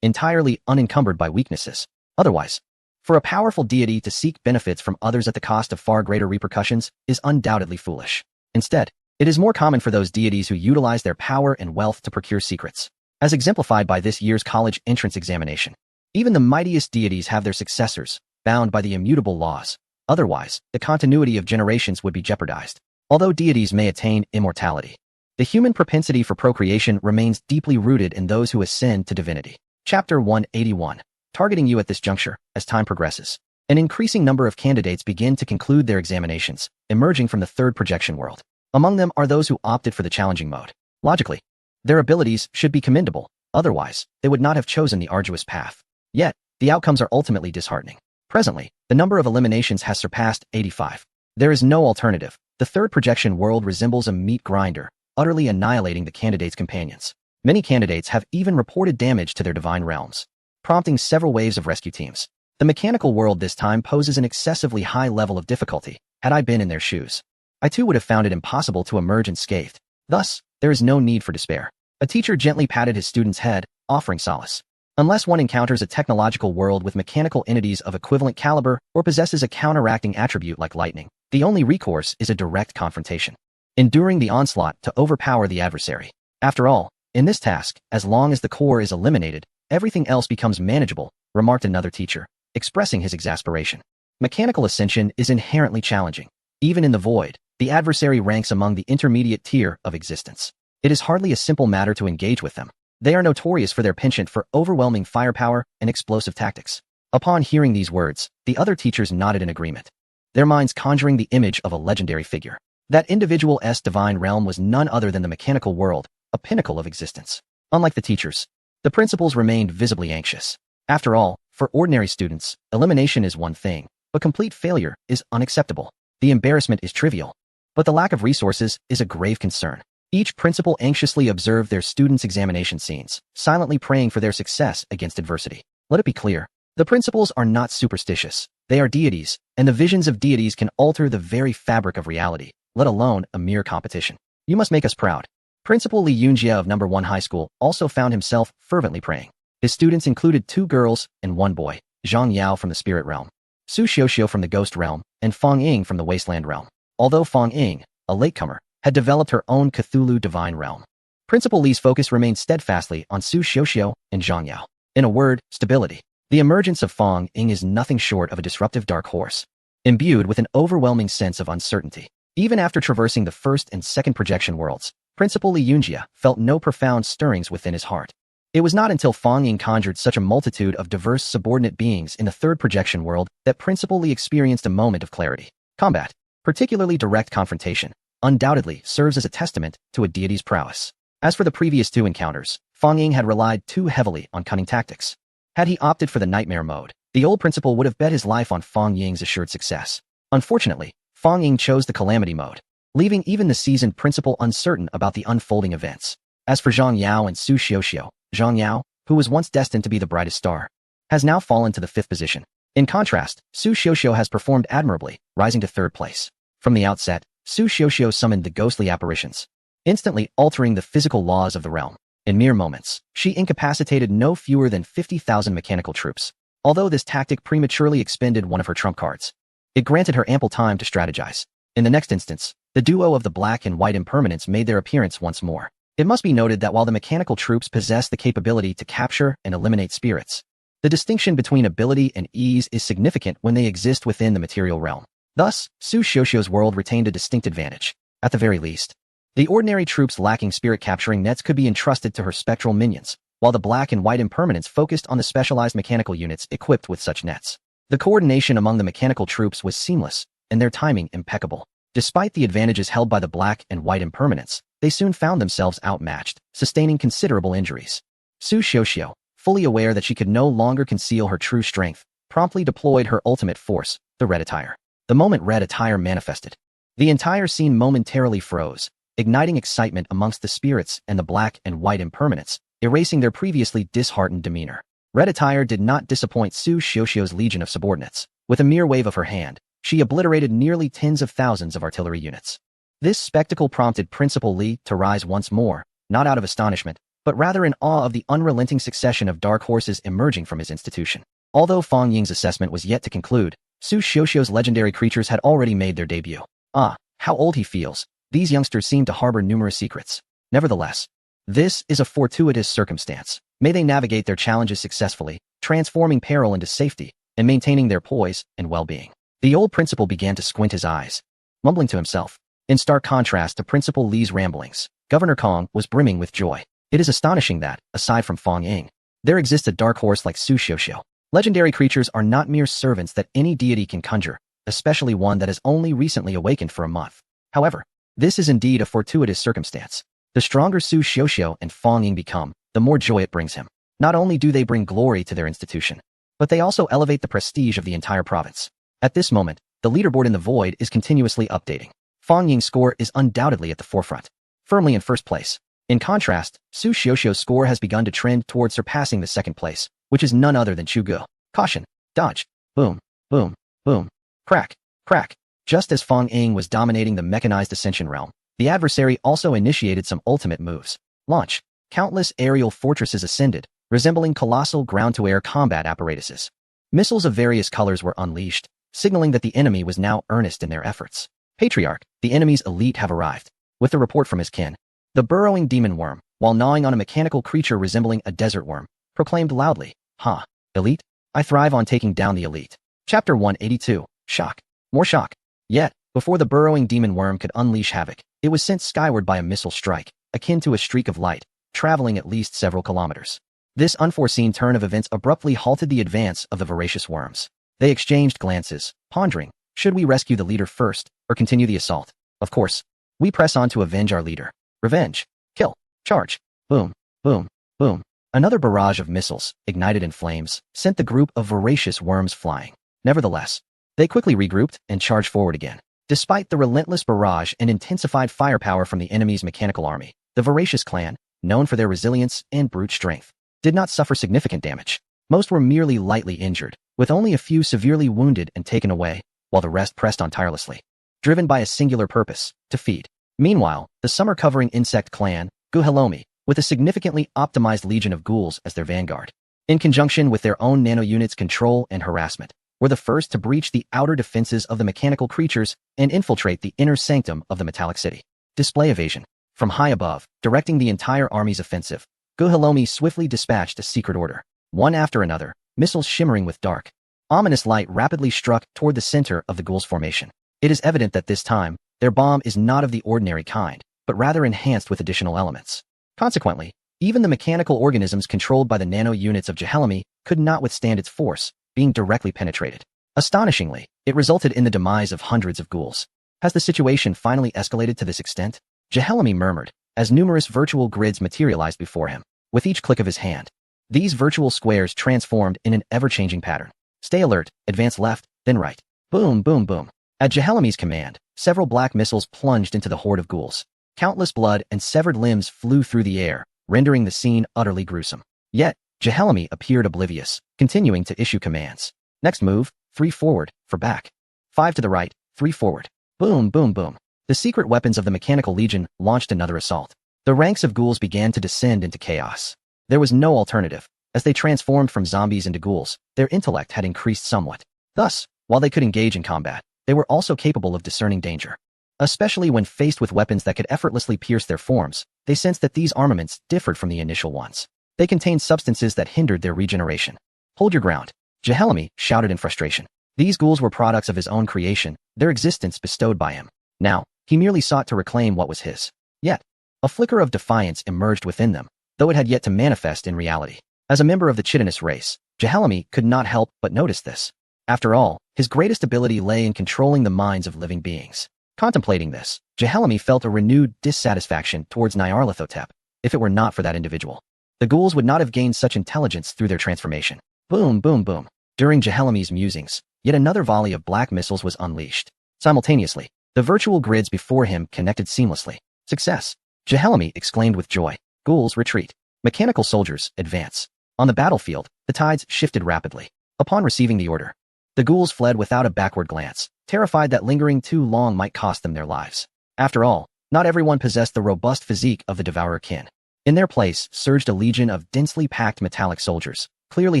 entirely unencumbered by weaknesses. Otherwise, for a powerful deity to seek benefits from others at the cost of far greater repercussions is undoubtedly foolish. Instead, it is more common for those deities who utilize their power and wealth to procure secrets, as exemplified by this year's college entrance examination. Even the mightiest deities have their successors, bound by the immutable laws. Otherwise, the continuity of generations would be jeopardized. Although deities may attain immortality, the human propensity for procreation remains deeply rooted in those who ascend to divinity. Chapter 181. Targeting you at this juncture, as time progresses, an increasing number of candidates begin to conclude their examinations, emerging from the third projection world. Among them are those who opted for the challenging mode. Logically, their abilities should be commendable, otherwise, they would not have chosen the arduous path. Yet, the outcomes are ultimately disheartening. Presently, the number of eliminations has surpassed 85. There is no alternative. The third projection world resembles a meat grinder, utterly annihilating the candidates' companions. Many candidates have even reported damage to their divine realms, prompting several waves of rescue teams. The mechanical world this time poses an excessively high level of difficulty. Had I been in their shoes, I too would have found it impossible to emerge unscathed. Thus, there is no need for despair. A teacher gently patted his student's head, offering solace. Unless one encounters a technological world with mechanical entities of equivalent caliber or possesses a counteracting attribute like lightning, the only recourse is a direct confrontation, enduring the onslaught to overpower the adversary. After all, in this task, as long as the core is eliminated, everything else becomes manageable, remarked another teacher, expressing his exasperation. Mechanical ascension is inherently challenging. Even in the void, the adversary ranks among the intermediate tier of existence. It is hardly a simple matter to engage with them. They are notorious for their penchant for overwhelming firepower and explosive tactics. Upon hearing these words, the other teachers nodded in agreement, their minds conjuring the image of a legendary figure. That individual's divine realm was none other than the mechanical world, a pinnacle of existence. Unlike the teachers, the principals remained visibly anxious. After all, for ordinary students, elimination is one thing, but complete failure is unacceptable. The embarrassment is trivial, but the lack of resources is a grave concern. Each principal anxiously observed their students' examination scenes, silently praying for their success against adversity. Let it be clear, the principals are not superstitious. They are deities, and the visions of deities can alter the very fabric of reality, let alone a mere competition. You must make us proud. Principal Li Yunjie of No. 1 High School also found himself fervently praying. His students included 2 girls and 1 boy, Zhang Yao from the spirit realm, Su Xiuxiu from the ghost realm, and Fang Ying from the wasteland realm. Although Fang Ying, a latecomer, had developed her own Cthulhu divine realm, Principal Li's focus remained steadfastly on Su Xiuxiu and Zhang Yao. In a word, stability. The emergence of Fang Ying is nothing short of a disruptive dark horse, imbued with an overwhelming sense of uncertainty. Even after traversing the first and second projection worlds, Principal Li Yunjie felt no profound stirrings within his heart. It was not until Fang Ying conjured such a multitude of diverse subordinate beings in the third projection world that Principal Li experienced a moment of clarity. Combat, particularly direct confrontation, undoubtedly serves as a testament to a deity's prowess. As for the previous 2 encounters, Fang Ying had relied too heavily on cunning tactics. Had he opted for the nightmare mode, the old principal would have bet his life on Fang Ying's assured success. Unfortunately, Fang Ying chose the calamity mode, leaving even the seasoned principal uncertain about the unfolding events. As for Zhang Yao and Su Xiuxiu, Zhang Yao, who was once destined to be the brightest star, has now fallen to the 5th position. In contrast, Su Xiuxiu has performed admirably, rising to 3rd place. From the outset, Su Xiuxiu summoned the ghostly apparitions, instantly altering the physical laws of the realm. In mere moments, she incapacitated no fewer than 50,000 mechanical troops. Although this tactic prematurely expended one of her trump cards, it granted her ample time to strategize. In the next instance, the duo of the black and white impermanents made their appearance once more. It must be noted that while the mechanical troops possess the capability to capture and eliminate spirits, the distinction between ability and ease is significant when they exist within the material realm. Thus, Su Xiuxiu's world retained a distinct advantage. At the very least, the ordinary troops lacking spirit-capturing nets could be entrusted to her spectral minions, while the black and white impermanents focused on the specialized mechanical units equipped with such nets. The coordination among the mechanical troops was seamless, and their timing impeccable. Despite the advantages held by the black and white impermanents, they soon found themselves outmatched, sustaining considerable injuries. Su Xiuxiu, fully aware that she could no longer conceal her true strength, promptly deployed her ultimate force, the red attire. The moment red attire manifested, the entire scene momentarily froze, igniting excitement amongst the spirits and the black and white impermanents, erasing their previously disheartened demeanor. Red attire did not disappoint Su Xiuxiu's legion of subordinates. With a mere wave of her hand, she obliterated nearly tens of thousands of artillery units. This spectacle prompted Principal Li to rise once more, not out of astonishment, but rather in awe of the unrelenting succession of dark horses emerging from his institution. Although Fang Ying's assessment was yet to conclude, Su Xiuxiu's legendary creatures had already made their debut. Ah, how old he feels. These youngsters seem to harbor numerous secrets. Nevertheless, this is a fortuitous circumstance. May they navigate their challenges successfully, transforming peril into safety, and maintaining their poise and well-being. The old principal began to squint his eyes, mumbling to himself. In stark contrast to Principal Li's ramblings, Governor Kong was brimming with joy. It is astonishing that, aside from Fang Ying, there exists a dark horse like Su Xiuxiu. Legendary creatures are not mere servants that any deity can conjure, especially one that has only recently awakened for a month. However, this is indeed a fortuitous circumstance. The stronger Su Xiuxiu and Fang Ying become, the more joy it brings him. Not only do they bring glory to their institution, but they also elevate the prestige of the entire province. At this moment, the leaderboard in the void is continuously updating. Fang Ying's score is undoubtedly at the forefront, firmly in first place. In contrast, Su Xiuxiu's score has begun to trend towards surpassing the second place, which is none other than Chu Gu. Caution! Dodge! Boom! Boom! Boom! Crack! Crack! Just as Fang Ying was dominating the mechanized ascension realm, the adversary also initiated some ultimate moves. Launch! Countless aerial fortresses ascended, resembling colossal ground-to-air combat apparatuses. Missiles of various colors were unleashed, signaling that the enemy was now earnest in their efforts. Patriarch, the enemy's elite have arrived. With the report from his kin, the burrowing demon worm, while gnawing on a mechanical creature resembling a desert worm, proclaimed loudly, "Ha! Elite? I thrive on taking down the elite." Chapter 182. Shock. More shock. Yet, before the burrowing demon worm could unleash havoc, it was sent skyward by a missile strike, akin to a streak of light, traveling at least several kilometers. This unforeseen turn of events abruptly halted the advance of the voracious worms. They exchanged glances, pondering, should we rescue the leader first, or continue the assault? Of course, we press on to avenge our leader. Revenge. Kill. Charge. Boom. Boom. Boom. Another barrage of missiles, ignited in flames, sent the group of voracious worms flying. Nevertheless, they quickly regrouped and charged forward again. Despite the relentless barrage and intensified firepower from the enemy's mechanical army, the voracious clan, known for their resilience and brute strength, did not suffer significant damage. Most were merely lightly injured, with only a few severely wounded and taken away, while the rest pressed on tirelessly, driven by a singular purpose, to feed. Meanwhile, the summer-covering insect clan, Guhelomi, with a significantly optimized legion of ghouls as their vanguard, in conjunction with their own nano-units' control and harassment, were the first to breach the outer defenses of the mechanical creatures and infiltrate the inner sanctum of the metallic city. Display evasion. From high above, directing the entire army's offensive, Guhelomi swiftly dispatched a secret order. One after another, missiles shimmering with dark, ominous light rapidly struck toward the center of the ghouls' formation. It is evident that this time, their bomb is not of the ordinary kind, but rather enhanced with additional elements. Consequently, even the mechanical organisms controlled by the nano-units of Guhelomi could not withstand its force, being directly penetrated. Astonishingly, it resulted in the demise of hundreds of ghouls. Has the situation finally escalated to this extent? Guhelomi murmured, as numerous virtual grids materialized before him. With each click of his hand, these virtual squares transformed in an ever-changing pattern. Stay alert, advance left, then right. Boom, boom, boom. At Guhelomi's command, several black missiles plunged into the horde of ghouls. Countless blood and severed limbs flew through the air, rendering the scene utterly gruesome. Yet, Guhelomi appeared oblivious, continuing to issue commands. Next move, 3 forward, for back. 5 to the right, 3 forward. Boom, boom, boom. The secret weapons of the Mechanical Legion launched another assault. The ranks of ghouls began to descend into chaos. There was no alternative. As they transformed from zombies into ghouls, their intellect had increased somewhat. Thus, while they could engage in combat, they were also capable of discerning danger. Especially when faced with weapons that could effortlessly pierce their forms, they sensed that these armaments differed from the initial ones. They contained substances that hindered their regeneration. Hold your ground, Guhelomi shouted in frustration. These ghouls were products of his own creation, their existence bestowed by him. Now, he merely sought to reclaim what was his. Yet, a flicker of defiance emerged within them, though it had yet to manifest in reality. As a member of the chitinous race, Guhelomi could not help but notice this. After all, his greatest ability lay in controlling the minds of living beings. Contemplating this, Jehelemi felt a renewed dissatisfaction towards Nyarlathotep. If it were not for that individual, the ghouls would not have gained such intelligence through their transformation. Boom, boom, boom. During Jehelemi's musings, yet another volley of black missiles was unleashed. Simultaneously, the virtual grids before him connected seamlessly. Success! Jehelemi exclaimed with joy. Ghouls, retreat. Mechanical soldiers, advance. On the battlefield, the tides shifted rapidly. Upon receiving the order, the ghouls fled without a backward glance, terrified that lingering too long might cost them their lives. After all, not everyone possessed the robust physique of the Devourer kin. In their place surged a legion of densely packed metallic soldiers, clearly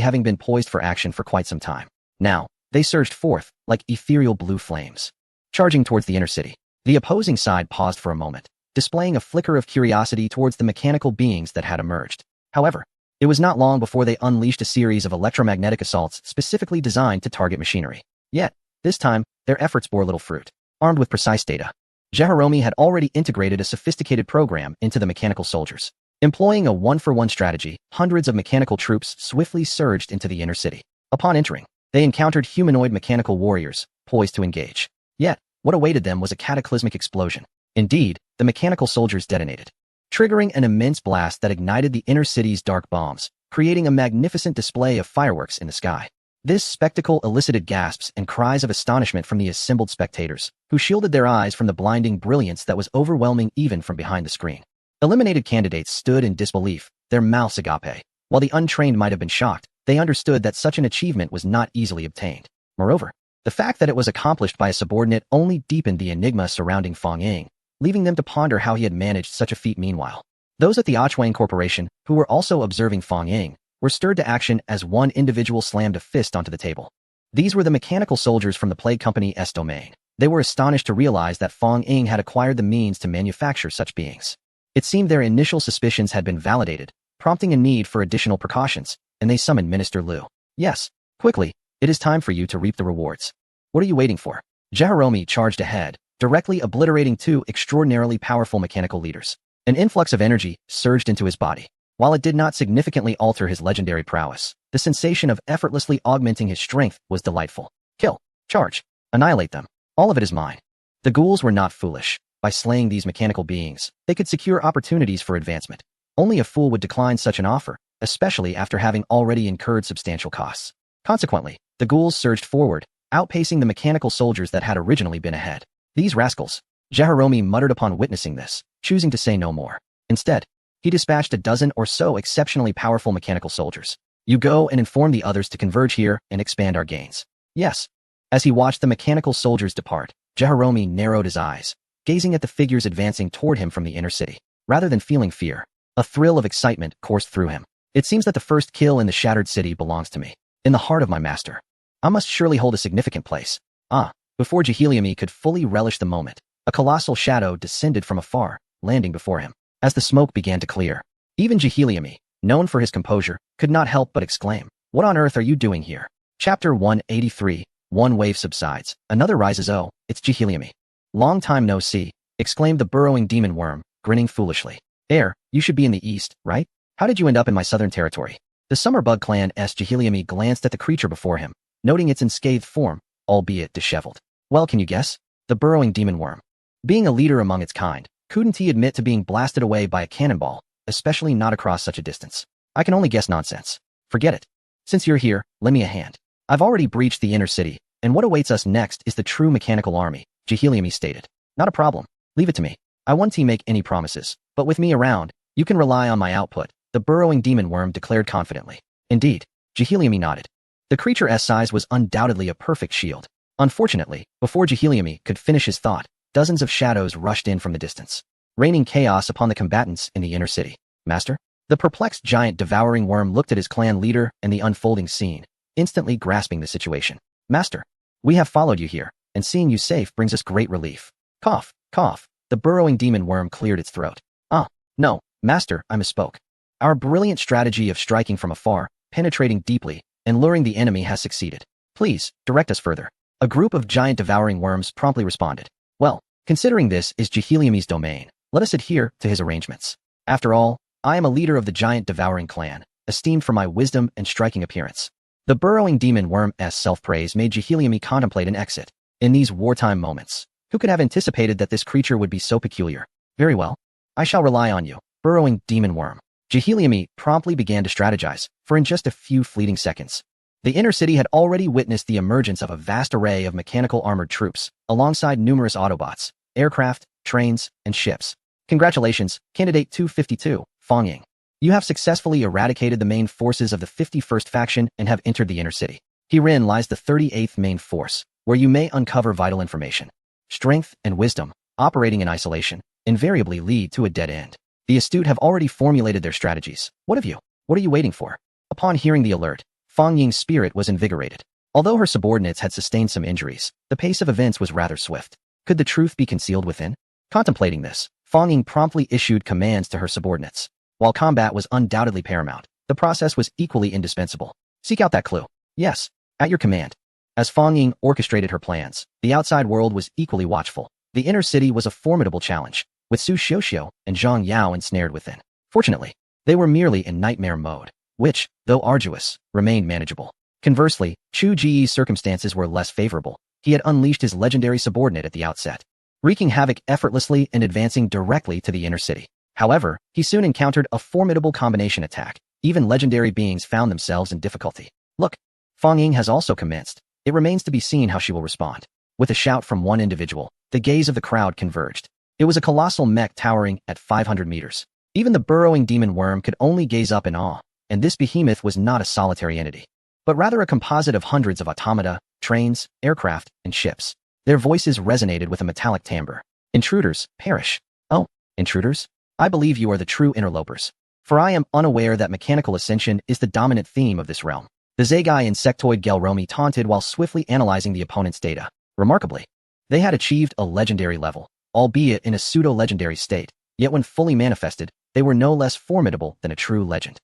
having been poised for action for quite some time. Now, they surged forth, like ethereal blue flames, charging towards the inner city. The opposing side paused for a moment, displaying a flicker of curiosity towards the mechanical beings that had emerged. However, it was not long before they unleashed a series of electromagnetic assaults specifically designed to target machinery. Yet, this time, their efforts bore little fruit. Armed with precise data, Jehelemi had already integrated a sophisticated program into the mechanical soldiers. Employing a one-for-one strategy, hundreds of mechanical troops swiftly surged into the inner city. Upon entering, they encountered humanoid mechanical warriors, poised to engage. Yet, what awaited them was a cataclysmic explosion. Indeed, the mechanical soldiers detonated, triggering an immense blast that ignited the inner city's dark bombs, creating a magnificent display of fireworks in the sky. This spectacle elicited gasps and cries of astonishment from the assembled spectators, who shielded their eyes from the blinding brilliance that was overwhelming even from behind the screen. Eliminated candidates stood in disbelief, their mouths agape. While the untrained might have been shocked, they understood that such an achievement was not easily obtained. Moreover, the fact that it was accomplished by a subordinate only deepened the enigma surrounding Fong Ying, leaving them to ponder how he had managed such a feat. Meanwhile, those at the Ochwang Corporation, who were also observing Fong Ying, were stirred to action as one individual slammed a fist onto the table. These were the mechanical soldiers from the Plague Company's domain. They were astonished to realize that Fong Ying had acquired the means to manufacture such beings. It seemed their initial suspicions had been validated, prompting a need for additional precautions, and they summoned Minister Liu. Yes, quickly, it is time for you to reap the rewards. What are you waiting for? Jehelemi charged ahead, directly obliterating two extraordinarily powerful mechanical leaders. An influx of energy surged into his body. While it did not significantly alter his legendary prowess, the sensation of effortlessly augmenting his strength was delightful. Kill, charge, annihilate them. All of it is mine. The ghouls were not foolish. By slaying these mechanical beings, they could secure opportunities for advancement. Only a fool would decline such an offer, especially after having already incurred substantial costs. Consequently, the ghouls surged forward, outpacing the mechanical soldiers that had originally been ahead. These rascals, Jehelemi muttered upon witnessing this, choosing to say no more. Instead, he dispatched a dozen or so exceptionally powerful mechanical soldiers. You go and inform the others to converge here and expand our gains. Yes. As he watched the mechanical soldiers depart, Jehelemi narrowed his eyes, gazing at the figures advancing toward him from the inner city. Rather than feeling fear, a thrill of excitement coursed through him. It seems that the first kill in the shattered city belongs to me. In the heart of my master, I must surely hold a significant place. Before Jehelemi could fully relish the moment, a colossal shadow descended from afar, landing before him. As the smoke began to clear, even Jehelemi, known for his composure, could not help but exclaim, "What on earth are you doing here?" Chapter 183. One wave subsides, another rises. Oh, it's Jehelemi. Long time no see, exclaimed the burrowing demon worm, grinning foolishly. You should be in the east, right? How did you end up in my southern territory? The Summer Bug Clan's Jehelemi glanced at the creature before him, noting its unscathed form, albeit disheveled. Well, can you guess? The burrowing demon worm. Being a leader among its kind, couldn't he admit to being blasted away by a cannonball, especially not across such a distance? I can only guess nonsense. Forget it. Since you're here, lend me a hand. I've already breached the inner city, and what awaits us next is the true mechanical army, Jehelemi stated. Not a problem. Leave it to me. I won't make any promises, but with me around, you can rely on my output, the burrowing demon worm declared confidently. Indeed, Jehelemi nodded. The creature's size was undoubtedly a perfect shield. Unfortunately, before Jehelemi could finish his thought, dozens of shadows rushed in from the distance, raining chaos upon the combatants in the inner city. Master? The perplexed giant devouring worm looked at his clan leader and the unfolding scene, instantly grasping the situation. Master, we have followed you here, and seeing you safe brings us great relief. Cough, cough. The burrowing demon worm cleared its throat. No, Master, I misspoke. Our brilliant strategy of striking from afar, penetrating deeply, and luring the enemy has succeeded. Please, direct us further. A group of giant devouring worms promptly responded. Well, considering this is Jehelemi's domain, let us adhere to his arrangements. After all, I am a leader of the giant devouring clan, esteemed for my wisdom and striking appearance. The burrowing demon worm's self-praise made Jehelemi contemplate an exit. In these wartime moments, Who could have anticipated that this creature would be so peculiar? Very well. I shall rely on you, burrowing demon worm. Jahiliami promptly began to strategize, for in just a few fleeting seconds, the inner city had already witnessed the emergence of a vast array of mechanical armored troops, alongside numerous Autobots, aircraft, trains, and ships. Congratulations, Candidate 252, Fong Ying. You have successfully eradicated the main forces of the 51st faction and have entered the inner city. Herein lies the 38th main force, where you may uncover vital information. Strength and wisdom, operating in isolation, invariably lead to a dead end. The astute have already formulated their strategies. What of you? What are you waiting for? Upon hearing the alert, Fong Ying's spirit was invigorated. Although her subordinates had sustained some injuries, the pace of events was rather swift. Could the truth be concealed within? Contemplating this, Fong Ying promptly issued commands to her subordinates. While combat was undoubtedly paramount, the process was equally indispensable. Seek out that clue. Yes, at your command. As Fong Ying orchestrated her plans, the outside world was equally watchful. The inner city was a formidable challenge, with Su Xiuxiu and Zhang Yao ensnared within. Fortunately, they were merely in nightmare mode, which, though arduous, remained manageable. Conversely, Chu Ji's circumstances were less favorable. He had unleashed his legendary subordinate at the outset, wreaking havoc effortlessly and advancing directly to the inner city. However, he soon encountered a formidable combination attack. Even legendary beings found themselves in difficulty. Look, Fong Ying has also commenced. It remains to be seen how she will respond. With a shout from one individual, the gaze of the crowd converged. It was a colossal mech towering at 500 meters. Even the burrowing demon worm could only gaze up in awe, and this behemoth was not a solitary entity, but rather a composite of hundreds of automata, trains, aircraft, and ships. Their voices resonated with a metallic timbre. Intruders, perish. Oh, intruders? I believe you are the true interlopers. For I am unaware that mechanical ascension is the dominant theme of this realm. The Zagai insectoid Gelromi taunted while swiftly analyzing the opponent's data. Remarkably, they had achieved a legendary level, albeit in a pseudo-legendary state, yet when fully manifested, they were no less formidable than a true legend.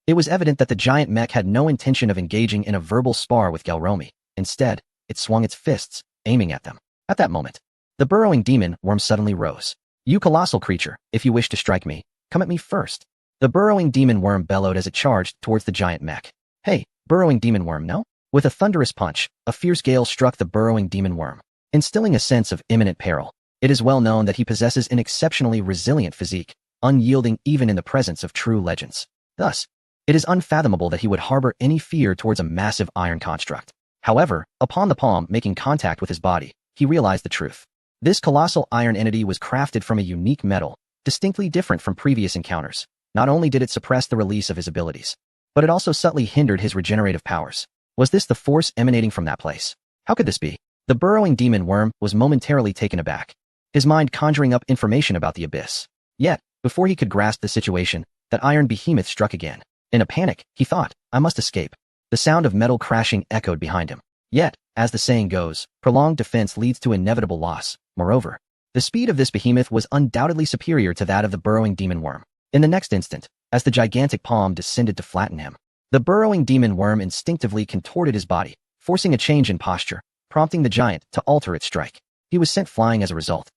It was evident that the giant mech had no intention of engaging in a verbal spar with Gelromi. Instead, it swung its fists, aiming at them. At that moment, the burrowing demon worm suddenly rose. You colossal creature, if you wish to strike me, come at me first. The burrowing demon worm bellowed as it charged towards the giant mech. Hey, burrowing demon worm, no? With a thunderous punch, a fierce gale struck the burrowing demon worm, instilling a sense of imminent peril. It is well known that he possesses an exceptionally resilient physique, unyielding even in the presence of true legends. Thus, it is unfathomable that he would harbor any fear towards a massive iron construct. However, upon the palm making contact with his body, he realized the truth. This colossal iron entity was crafted from a unique metal, distinctly different from previous encounters. Not only did it suppress the release of his abilities, but it also subtly hindered his regenerative powers. Was this the force emanating from that place? How could this be? The burrowing demon worm was momentarily taken aback, his mind conjuring up information about the abyss. Yet, before he could grasp the situation, that iron behemoth struck again. In a panic, he thought, I must escape. The sound of metal crashing echoed behind him. Yet, as the saying goes, prolonged defense leads to inevitable loss. Moreover, the speed of this behemoth was undoubtedly superior to that of the burrowing demon worm. In the next instant, as the gigantic palm descended to flatten him, the burrowing demon worm instinctively contorted his body, forcing a change in posture, prompting the giant to alter its strike. He was sent flying as a result.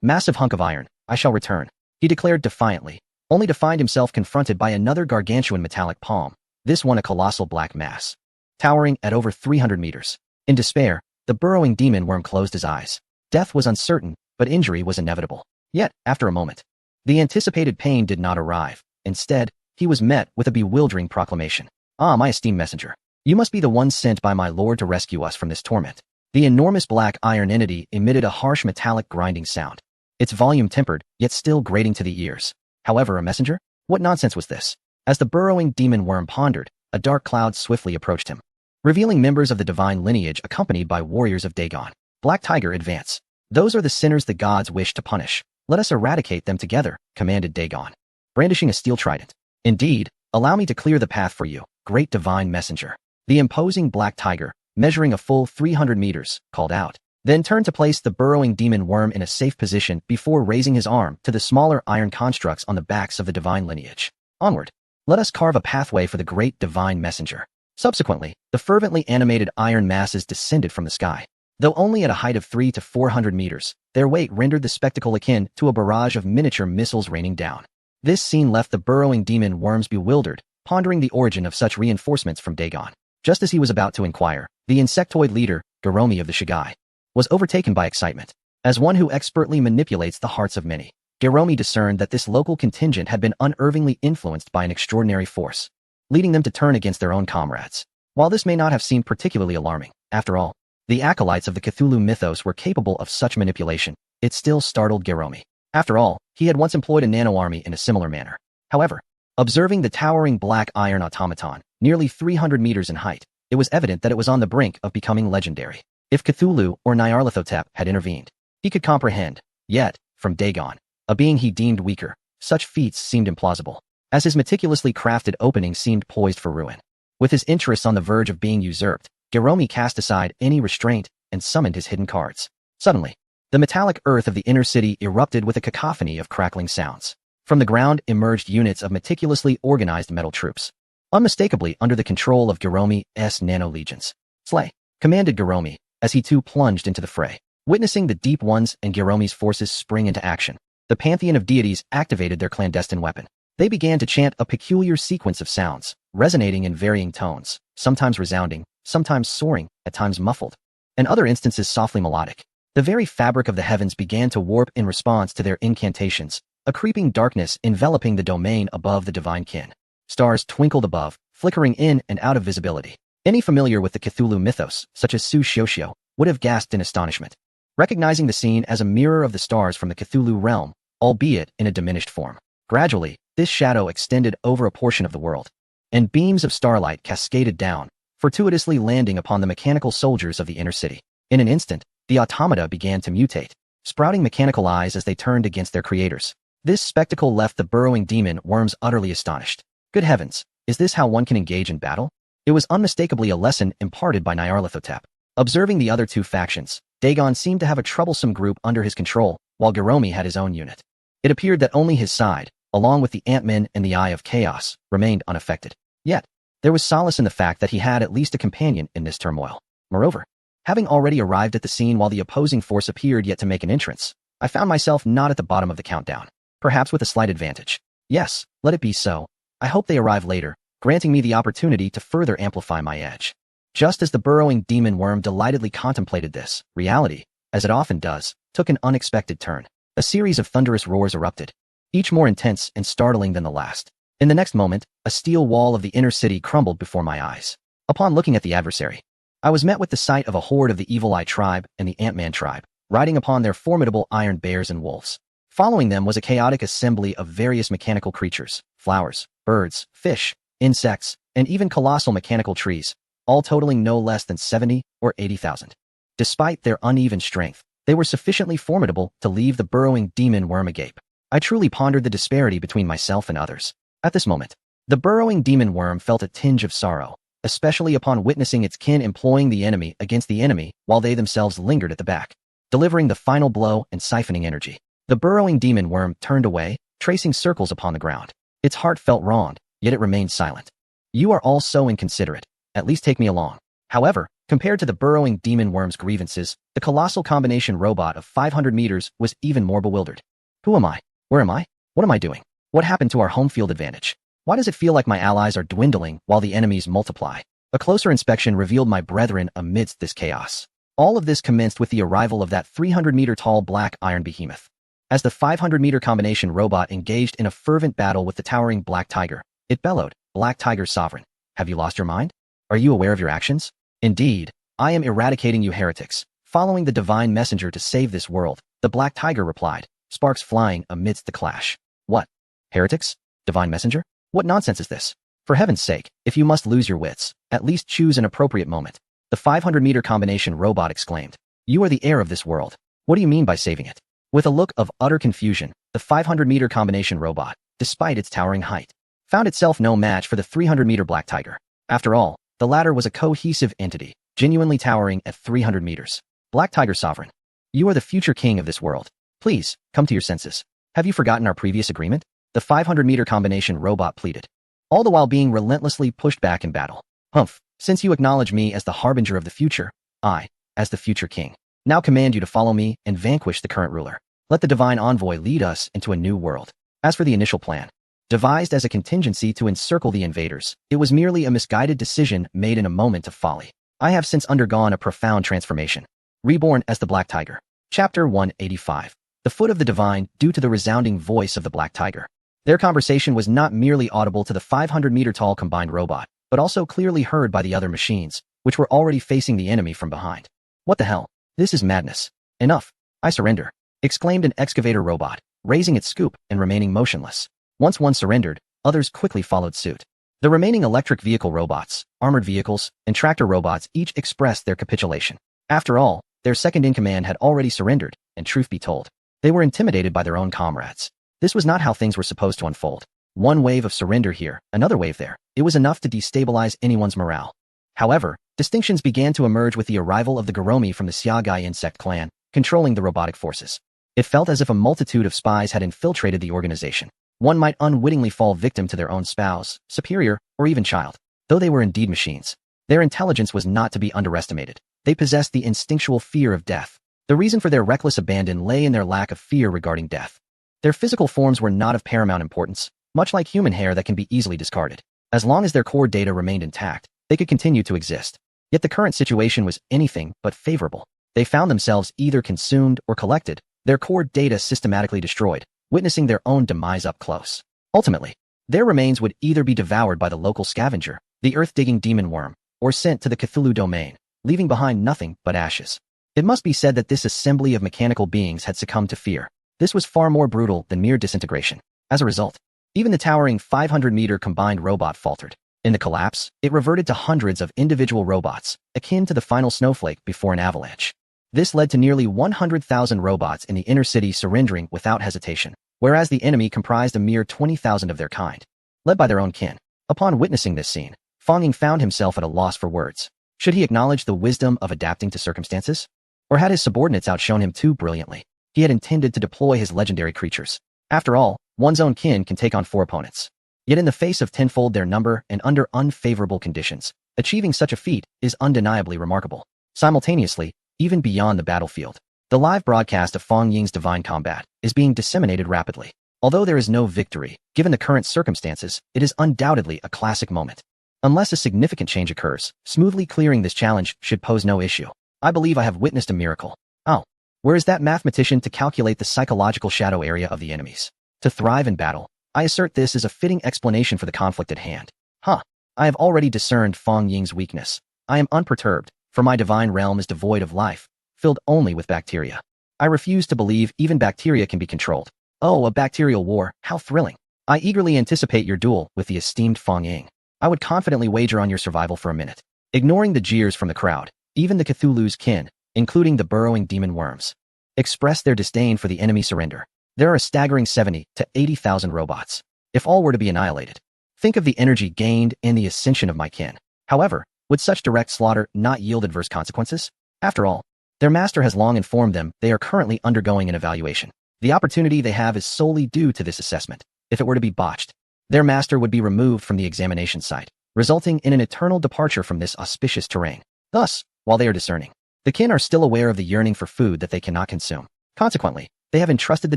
Massive hunk of iron, I shall return, he declared defiantly, only to find himself confronted by another gargantuan metallic palm, this one a colossal black mass, towering at over 300 meters. In despair, the burrowing demon worm closed his eyes. Death was uncertain, but injury was inevitable. Yet, after a moment, the anticipated pain did not arrive. Instead, he was met with a bewildering proclamation. Ah, my esteemed messenger, you must be the one sent by my lord to rescue us from this torment. The enormous black iron entity emitted a harsh metallic grinding sound, its volume tempered, yet still grating to the ears. However, a messenger? What nonsense was this? As the burrowing demon worm pondered, a dark cloud swiftly approached him, revealing members of the divine lineage accompanied by warriors of Dagon. Black Tiger, advance. Those are the sinners the gods wish to punish. Let us eradicate them together, commanded Dagon, brandishing a steel trident. Indeed, allow me to clear the path for you, great divine messenger. The imposing Black Tiger, measuring a full 300 meters, called out, then turned to place the burrowing demon worm in a safe position before raising his arm to the smaller iron constructs on the backs of the divine lineage. Onward. Let us carve a pathway for the great divine messenger. Subsequently, the fervently animated iron masses descended from the sky. Though only at a height of 300 to 400 meters, their weight rendered the spectacle akin to a barrage of miniature missiles raining down. This scene left the burrowing demon worms bewildered, pondering the origin of such reinforcements from Dagon. Just as he was about to inquire, the insectoid leader, Garomi of the Shigai, was overtaken by excitement. As one who expertly manipulates the hearts of many, Hiromi discerned that this local contingent had been unervingly influenced by an extraordinary force, leading them to turn against their own comrades. While this may not have seemed particularly alarming, after all, the acolytes of the Cthulhu mythos were capable of such manipulation, it still startled Hiromi. After all, he had once employed a nano-army in a similar manner. However, observing the towering black iron automaton, nearly 300 meters in height, it was evident that it was on the brink of becoming legendary. If Cthulhu or Nyarlathotep had intervened, he could comprehend. Yet, from Dagon, a being he deemed weaker, such feats seemed implausible, as his meticulously crafted opening seemed poised for ruin. With his interests on the verge of being usurped, Hiromi cast aside any restraint and summoned his hidden cards. Suddenly, the metallic earth of the inner city erupted with a cacophony of crackling sounds. From the ground emerged units of meticulously organized metal troops, unmistakably under the control of Hiromi's nano-legions. Slay, commanded Hiromi, as he too plunged into the fray. Witnessing the Deep Ones and Hiromi's forces spring into action, the pantheon of deities activated their clandestine weapon. They began to chant a peculiar sequence of sounds, resonating in varying tones, sometimes resounding, sometimes soaring, at times muffled, and other instances softly melodic. The very fabric of the heavens began to warp in response to their incantations, a creeping darkness enveloping the domain above the divine kin. Stars twinkled above, flickering in and out of visibility. Any familiar with the Cthulhu mythos, such as Su Shioshio, would have gasped in astonishment, recognizing the scene as a mirror of the stars from the Cthulhu realm, albeit in a diminished form. Gradually, this shadow extended over a portion of the world, and beams of starlight cascaded down, fortuitously landing upon the mechanical soldiers of the inner city. In an instant, the automata began to mutate, sprouting mechanical eyes as they turned against their creators. This spectacle left the burrowing demon worms utterly astonished. Good heavens, is this how one can engage in battle? It was unmistakably a lesson imparted by Nyarlathotep. Observing the other two factions, Dagon seemed to have a troublesome group under his control, while Hiromi had his own unit. It appeared that only his side, along with the Ant-Men and the Eye of Chaos, remained unaffected. Yet, there was solace in the fact that he had at least a companion in this turmoil. Moreover, having already arrived at the scene while the opposing force appeared yet to make an entrance, I found myself not at the bottom of the countdown, perhaps with a slight advantage. Yes, let it be so. I hope they arrive later, granting me the opportunity to further amplify my edge. Just as the burrowing demon worm delightedly contemplated this, reality, as it often does, took an unexpected turn. A series of thunderous roars erupted, each more intense and startling than the last. In the next moment, a steel wall of the inner city crumbled before my eyes. Upon looking at the adversary, I was met with the sight of a horde of the Evil Eye tribe and the Ant-Man tribe, riding upon their formidable iron bears and wolves. Following them was a chaotic assembly of various mechanical creatures, flowers, birds, fish, insects, and even colossal mechanical trees, all totaling no less than 70 or 80,000. Despite their uneven strength, they were sufficiently formidable to leave the burrowing demon worm agape. I truly pondered the disparity between myself and others. At this moment, the burrowing demon worm felt a tinge of sorrow, especially upon witnessing its kin employing the enemy against the enemy while they themselves lingered at the back, delivering the final blow and siphoning energy. The burrowing demon worm turned away, tracing circles upon the ground. Its heart felt wronged, yet it remained silent. You are all so inconsiderate. At least take me along. However, compared to the burrowing demon worm's grievances, the colossal combination robot of 500 meters was even more bewildered. Who am I? Where am I? What am I doing? What happened to our home field advantage? Why does it feel like my allies are dwindling while the enemies multiply? A closer inspection revealed my brethren amidst this chaos. All of this commenced with the arrival of that 300-meter-tall black iron behemoth. As the 500-meter combination robot engaged in a fervent battle with the towering Black Tiger, it bellowed, "Black Tiger Sovereign, have you lost your mind? Are you aware of your actions? Indeed, I am eradicating you heretics, following the divine messenger to save this world," the Black Tiger replied, sparks flying amidst the clash. What? Heretics? Divine messenger? What nonsense is this? For heaven's sake, if you must lose your wits, at least choose an appropriate moment. The 500-meter combination robot exclaimed. You are the heir of this world. What do you mean by saving it? With a look of utter confusion, the 500-meter combination robot, despite its towering height, found itself no match for the 300-meter Black Tiger. After all, the latter was a cohesive entity, genuinely towering at 300 meters. Black Tiger Sovereign, you are the future king of this world. Please, come to your senses. Have you forgotten our previous agreement? The 500-meter combination robot pleaded, all the while being relentlessly pushed back in battle. Humph, since you acknowledge me as the harbinger of the future, I, as the future king, now command you to follow me and vanquish the current ruler. Let the divine envoy lead us into a new world. As for the initial plan, devised as a contingency to encircle the invaders, it was merely a misguided decision made in a moment of folly. I have since undergone a profound transformation. reborn as the Black Tiger. Chapter 185. The Foot of the Divine, due to the resounding voice of the Black Tiger. Their conversation was not merely audible to the 500-meter-tall combined robot, but also clearly heard by the other machines, which were already facing the enemy from behind. What the hell? This is madness. Enough. I surrender, exclaimed an excavator robot, raising its scoop and remaining motionless. Once one surrendered, others quickly followed suit. The remaining electric vehicle robots, armored vehicles, and tractor robots each expressed their capitulation. After all, their second-in-command had already surrendered, and truth be told, they were intimidated by their own comrades. This was not how things were supposed to unfold. One wave of surrender here, another wave there. It was enough to destabilize anyone's morale. However, distinctions began to emerge with the arrival of the Goromi from the Xiagai insect clan, controlling the robotic forces. It felt as if a multitude of spies had infiltrated the organization. One might unwittingly fall victim to their own spouse, superior, or even child. Though they were indeed machines, their intelligence was not to be underestimated. They possessed the instinctual fear of death. The reason for their reckless abandon lay in their lack of fear regarding death. Their physical forms were not of paramount importance, much like human hair that can be easily discarded. As long as their core data remained intact, they could continue to exist. Yet the current situation was anything but favorable. They found themselves either consumed or collected, their core data systematically destroyed, witnessing their own demise up close. Ultimately, their remains would either be devoured by the local scavenger, the earth-digging demon worm, or sent to the Cthulhu domain, leaving behind nothing but ashes. It must be said that this assembly of mechanical beings had succumbed to fear. This was far more brutal than mere disintegration. As a result, even the towering 500-meter combined robot faltered. In the collapse, it reverted to hundreds of individual robots, akin to the final snowflake before an avalanche. This led to nearly 100,000 robots in the inner city surrendering without hesitation, whereas the enemy comprised a mere 20,000 of their kind, led by their own kin. Upon witnessing this scene, Fang Ying found himself at a loss for words. Should he acknowledge the wisdom of adapting to circumstances? Or had his subordinates outshone him too brilliantly? He had intended to deploy his legendary creatures. After all, one's own kin can take on 4 opponents. Yet in the face of tenfold their number and under unfavorable conditions, achieving such a feat is undeniably remarkable. Simultaneously, even beyond the battlefield, the live broadcast of Fang Ying's divine combat is being disseminated rapidly. Although there is no victory, given the current circumstances, it is undoubtedly a classic moment. Unless a significant change occurs, smoothly clearing this challenge should pose no issue. I believe I have witnessed a miracle. Oh, where is that mathematician to calculate the psychological shadow area of the enemies? To thrive in battle, I assert this is a fitting explanation for the conflict at hand. I have already discerned Fang Ying's weakness. I am unperturbed, for my divine realm is devoid of life, filled only with bacteria. I refuse to believe even bacteria can be controlled. Oh, a bacterial war, how thrilling. I eagerly anticipate your duel with the esteemed Fang Ying. I would confidently wager on your survival for a minute. Ignoring the jeers from the crowd, even the Cthulhu's kin, including the burrowing demon worms, expressed their disdain for the enemy surrender. There are a staggering 70 to 80,000 robots. If all were to be annihilated, think of the energy gained and the ascension of my kin. However, would such direct slaughter not yield adverse consequences? After all, their master has long informed them they are currently undergoing an evaluation. The opportunity they have is solely due to this assessment. If it were to be botched, their master would be removed from the examination site, resulting in an eternal departure from this auspicious terrain. Thus, while they are discerning, the kin are still aware of the yearning for food that they cannot consume. Consequently, they have entrusted the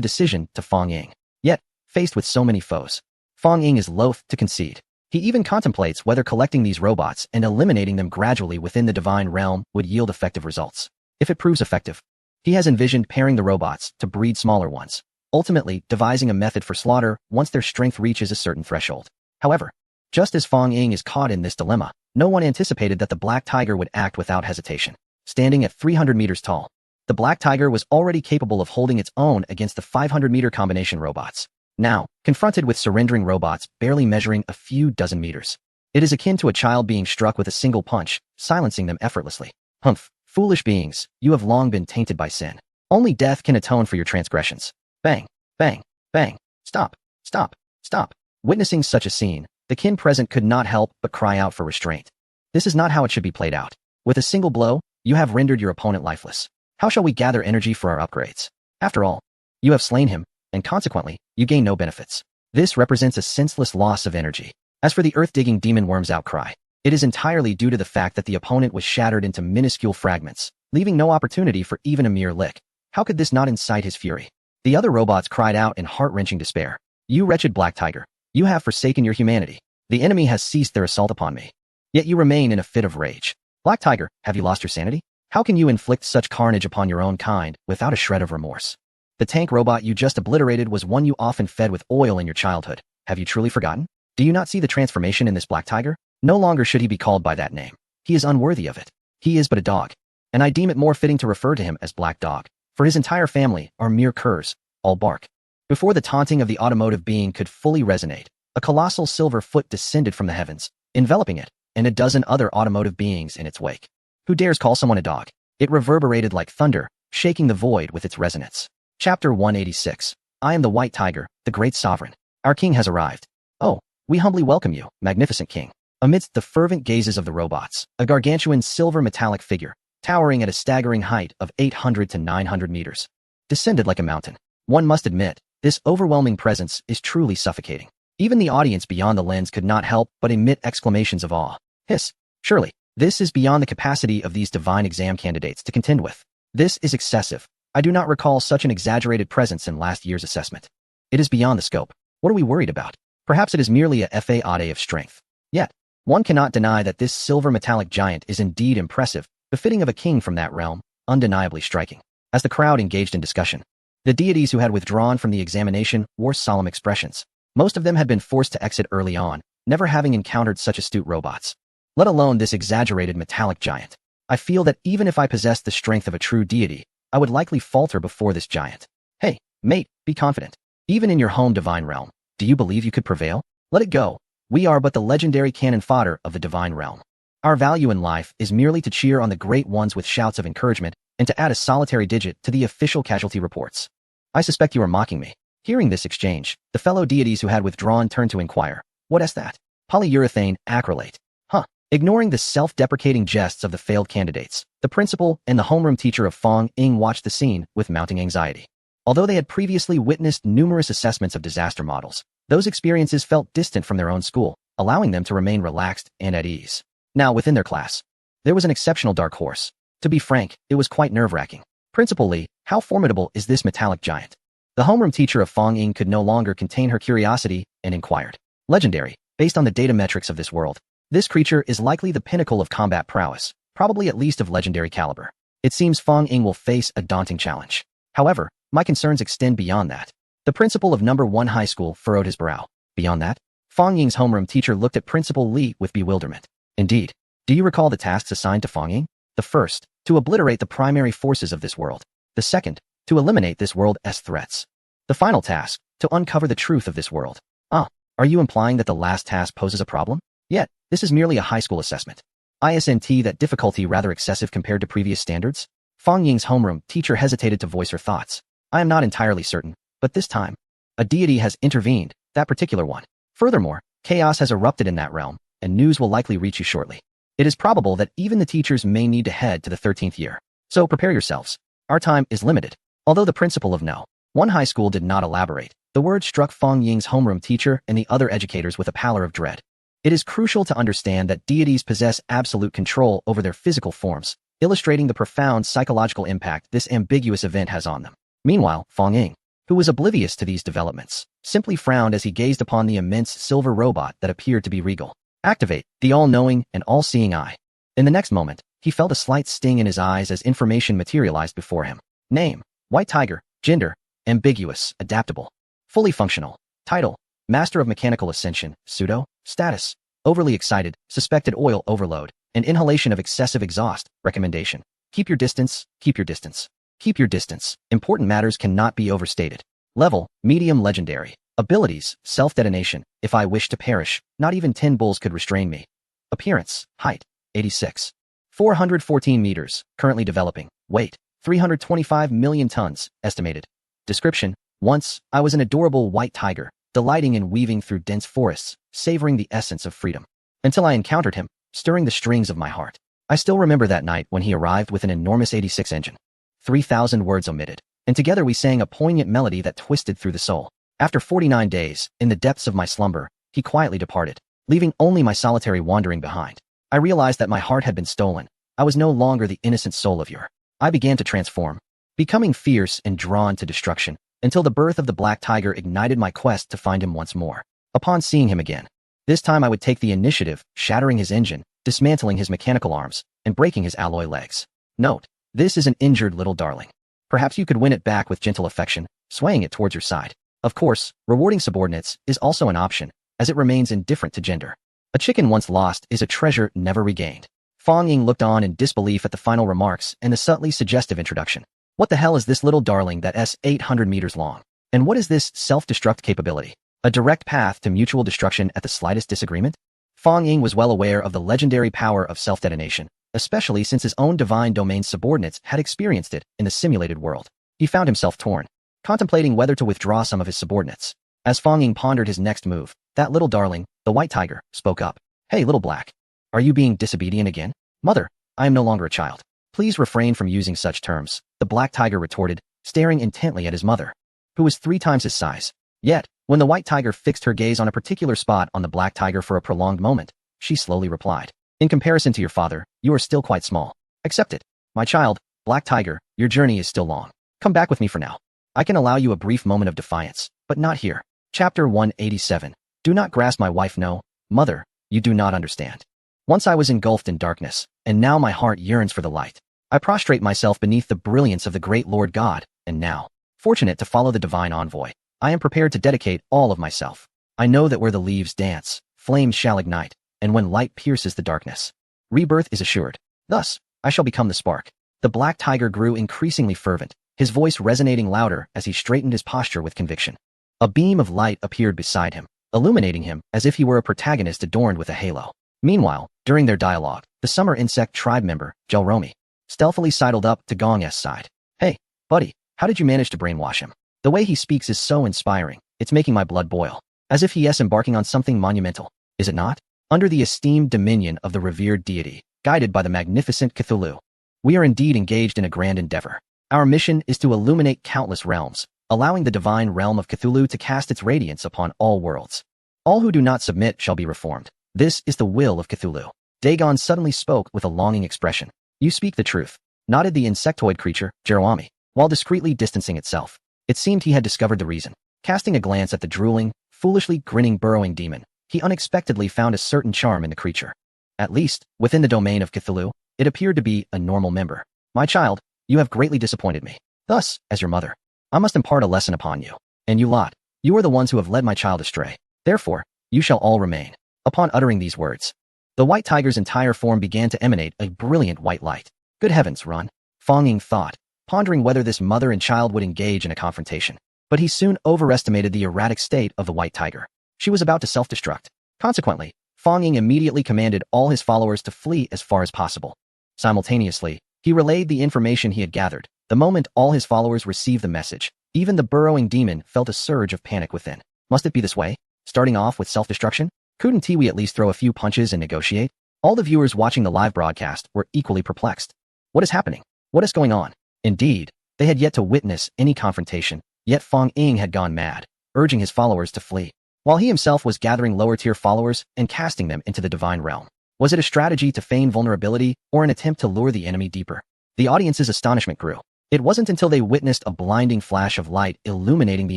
decision to Fang Ying. Yet, faced with so many foes, Fang Ying is loath to concede. He even contemplates whether collecting these robots and eliminating them gradually within the divine realm would yield effective results. If it proves effective, he has envisioned pairing the robots to breed smaller ones, ultimately devising a method for slaughter once their strength reaches a certain threshold. However, just as Fang Ying is caught in this dilemma, no one anticipated that the Black Tiger would act without hesitation. Standing at 300 meters tall, the Black Tiger was already capable of holding its own against the 500-meter combination robots. Now, confronted with surrendering robots barely measuring a few dozen meters, it is akin to a child being struck with a single punch, silencing them effortlessly. Humph, foolish beings, you have long been tainted by sin. Only death can atone for your transgressions. Bang, bang, bang, stop, stop, stop. Witnessing such a scene, the kin present could not help but cry out for restraint. This is not how it should be played out. With a single blow, you have rendered your opponent lifeless. How shall we gather energy for our upgrades? After all, you have slain him, and consequently, you gain no benefits. This represents a senseless loss of energy. As for the earth-digging demon worm's outcry, it is entirely due to the fact that the opponent was shattered into minuscule fragments, leaving no opportunity for even a mere lick. How could this not incite his fury? The other robots cried out in heart-wrenching despair. You wretched Black Tiger, you have forsaken your humanity. The enemy has ceased their assault upon me. Yet you remain in a fit of rage. Black Tiger, have you lost your sanity? How can you inflict such carnage upon your own kind without a shred of remorse? The tank robot you just obliterated was one you often fed with oil in your childhood. Have you truly forgotten? Do you not see the transformation in this black tiger? No longer should he be called by that name. He is unworthy of it. He is but a dog. And I deem it more fitting to refer to him as Black Dog, for his entire family are mere curs, all bark. Before the taunting of the automotive being could fully resonate, a colossal silver foot descended from the heavens, enveloping it, and a dozen other automotive beings in its wake. Who dares call someone a dog? It reverberated like thunder, shaking the void with its resonance. Chapter 186. I am the White Tiger, the great sovereign. Our king has arrived. Oh, we humbly welcome you, magnificent king. Amidst the fervent gazes of the robots, a gargantuan silver metallic figure, towering at a staggering height of 800 to 900 meters, descended like a mountain. One must admit, this overwhelming presence is truly suffocating. Even the audience beyond the lens could not help but emit exclamations of awe. Hiss. Surely, this is beyond the capacity of these divine exam candidates to contend with. This is excessive. I do not recall such an exaggerated presence in last year's assessment. It is beyond the scope. What are we worried about? Perhaps it is merely a fade of strength. Yet, one cannot deny that this silver metallic giant is indeed impressive, befitting of a king from that realm, undeniably striking. As the crowd engaged in discussion, the deities who had withdrawn from the examination wore solemn expressions. Most of them had been forced to exit early on, never having encountered such astute robots, let alone this exaggerated metallic giant. I feel that even if I possessed the strength of a true deity, I would likely falter before this giant. Hey, mate, be confident. Even in your home divine realm, do you believe you could prevail? Let it go. We are but the legendary cannon fodder of the divine realm. Our value in life is merely to cheer on the great ones with shouts of encouragement and to add a solitary digit to the official casualty reports. I suspect you are mocking me. Hearing this exchange, the fellow deities who had withdrawn turned to inquire, what is that? Polyurethane acrylate. Huh. Ignoring the self-deprecating jests of the failed candidates, the principal and the homeroom teacher of Fong Ying watched the scene with mounting anxiety. Although they had previously witnessed numerous assessments of disaster models, those experiences felt distant from their own school, allowing them to remain relaxed and at ease. Now, within their class, there was an exceptional dark horse. To be frank, it was quite nerve-wracking. Principal Li, how formidable is this metallic giant? The homeroom teacher of Fong Ying could no longer contain her curiosity and inquired. Legendary, based on the data metrics of this world, this creature is likely the pinnacle of combat prowess, probably at least of legendary caliber. It seems Fong Ying will face a daunting challenge. However, my concerns extend beyond that. The principal of number 1 high school furrowed his brow. Beyond that, Fong Ying's homeroom teacher looked at Principal Li with bewilderment. Indeed. Do you recall the tasks assigned to Fong Ying? The first, to obliterate the primary forces of this world. The second, to eliminate this world's threats. The final task, to uncover the truth of this world. Are you implying that the last task poses a problem? Yet, this is merely a high school assessment. Isn't that difficulty rather excessive compared to previous standards? Fong Ying's homeroom teacher hesitated to voice her thoughts. I am not entirely certain, but this time, a deity has intervened, that particular one. Furthermore, chaos has erupted in that realm, and news will likely reach you shortly. It is probable that even the teachers may need to head to the 13th year. So prepare yourselves. Our time is limited. Although the principal of No. 1 high school did not elaborate, the word struck Fong Ying's homeroom teacher and the other educators with a pallor of dread. It is crucial to understand that deities possess absolute control over their physical forms, illustrating the profound psychological impact this ambiguous event has on them. Meanwhile, Fong Ying, who was oblivious to these developments, simply frowned as he gazed upon the immense silver robot that appeared to be regal. Activate the all-knowing and all-seeing eye. In the next moment, he felt a slight sting in his eyes as information materialized before him. Name, White Tiger. Gender, ambiguous, adaptable. Fully functional. Title, Master of Mechanical Ascension. Pseudo, status, overly excited, suspected oil overload, and inhalation of excessive exhaust. Recommendation, keep your distance, keep your distance. Keep your distance. Important matters cannot be overstated. Level, medium legendary. Abilities, self-detonation. If I wish to perish, not even 10 bulls could restrain me. Appearance, height, 86. 414 meters, currently developing. Weight, 325 million tons, estimated. Description, once, I was an adorable white tiger, delighting in weaving through dense forests, savoring the essence of freedom. Until I encountered him, stirring the strings of my heart. I still remember that night when he arrived with an enormous 86 engine. 3,000 words omitted, and together we sang a poignant melody that twisted through the soul. After 49 days, in the depths of my slumber, he quietly departed, leaving only my solitary wandering behind. I realized that my heart had been stolen. I was no longer the innocent soul of yore. I began to transform, becoming fierce and drawn to destruction, until the birth of the Black Tiger ignited my quest to find him once more. Upon seeing him again, this time I would take the initiative, shattering his engine, dismantling his mechanical arms, and breaking his alloy legs. Note, this is an injured little darling. Perhaps you could win it back with gentle affection, swaying it towards your side. Of course, rewarding subordinates is also an option, as it remains indifferent to gender. A chicken once lost is a treasure never regained. Fong Ying looked on in disbelief at the final remarks and the subtly suggestive introduction. What the hell is this little darling that's 800 meters long? And what is this self-destruct capability? A direct path to mutual destruction at the slightest disagreement? Fong Ying was well aware of the legendary power of self-detonation, especially since his own divine domain subordinates had experienced it in the simulated world. He found himself torn, contemplating whether to withdraw some of his subordinates. As Fong Ying pondered his next move, that little darling, the white tiger, spoke up. Hey, little black. Are you being disobedient again? Mother, I am no longer a child. Please refrain from using such terms, the black tiger retorted, staring intently at his mother, who was 3 times his size. Yet, when the white tiger fixed her gaze on a particular spot on the black tiger for a prolonged moment, she slowly replied. In comparison to your father, you are still quite small. Accept it. My child, black tiger, your journey is still long. Come back with me for now. I can allow you a brief moment of defiance, but not here. Chapter 187. Do not grasp my wife, no. Mother, you do not understand. Once I was engulfed in darkness, and now my heart yearns for the light. I prostrate myself beneath the brilliance of the great Lord God, and now, fortunate to follow the divine envoy, I am prepared to dedicate all of myself. I know that where the leaves dance, flames shall ignite, and when light pierces the darkness, rebirth is assured. Thus, I shall become the spark. The black tiger grew increasingly fervent, his voice resonating louder as he straightened his posture with conviction. A beam of light appeared beside him, illuminating him as if he were a protagonist adorned with a halo. Meanwhile, during their dialogue, the summer insect tribe member, Jelromi, stealthily sidled up to Gong's side. Hey, buddy, how did you manage to brainwash him? The way he speaks is so inspiring, it's making my blood boil. As if he is embarking on something monumental, is it not? Under the esteemed dominion of the revered deity, guided by the magnificent Cthulhu, we are indeed engaged in a grand endeavor. Our mission is to illuminate countless realms, allowing the divine realm of Cthulhu to cast its radiance upon all worlds. All who do not submit shall be reformed. This is the will of Cthulhu. Dagon suddenly spoke with a longing expression. You speak the truth, nodded the insectoid creature, Jelromi, while discreetly distancing itself. It seemed he had discovered the reason. Casting a glance at the drooling, foolishly grinning burrowing demon, he unexpectedly found a certain charm in the creature. At least, within the domain of Cthulhu, it appeared to be a normal member. My child, you have greatly disappointed me. Thus, as your mother, I must impart a lesson upon you. And you lot, you are the ones who have led my child astray. Therefore, you shall all remain. Upon uttering these words, the white tiger's entire form began to emanate a brilliant white light. Good heavens, run. Fong Ying thought, pondering whether this mother and child would engage in a confrontation. But he soon overestimated the erratic state of the white tiger. She was about to self-destruct. Consequently, Fong Ying immediately commanded all his followers to flee as far as possible. Simultaneously, he relayed the information he had gathered. The moment all his followers received the message, even the burrowing demon felt a surge of panic within. Must it be this way? Starting off with self-destruction? Couldn't we at least throw a few punches and negotiate? All the viewers watching the live broadcast were equally perplexed. What is happening? What is going on? Indeed, they had yet to witness any confrontation, yet Fong Ying had gone mad, urging his followers to flee, while he himself was gathering lower-tier followers and casting them into the divine realm. Was it a strategy to feign vulnerability or an attempt to lure the enemy deeper? The audience's astonishment grew. It wasn't until they witnessed a blinding flash of light illuminating the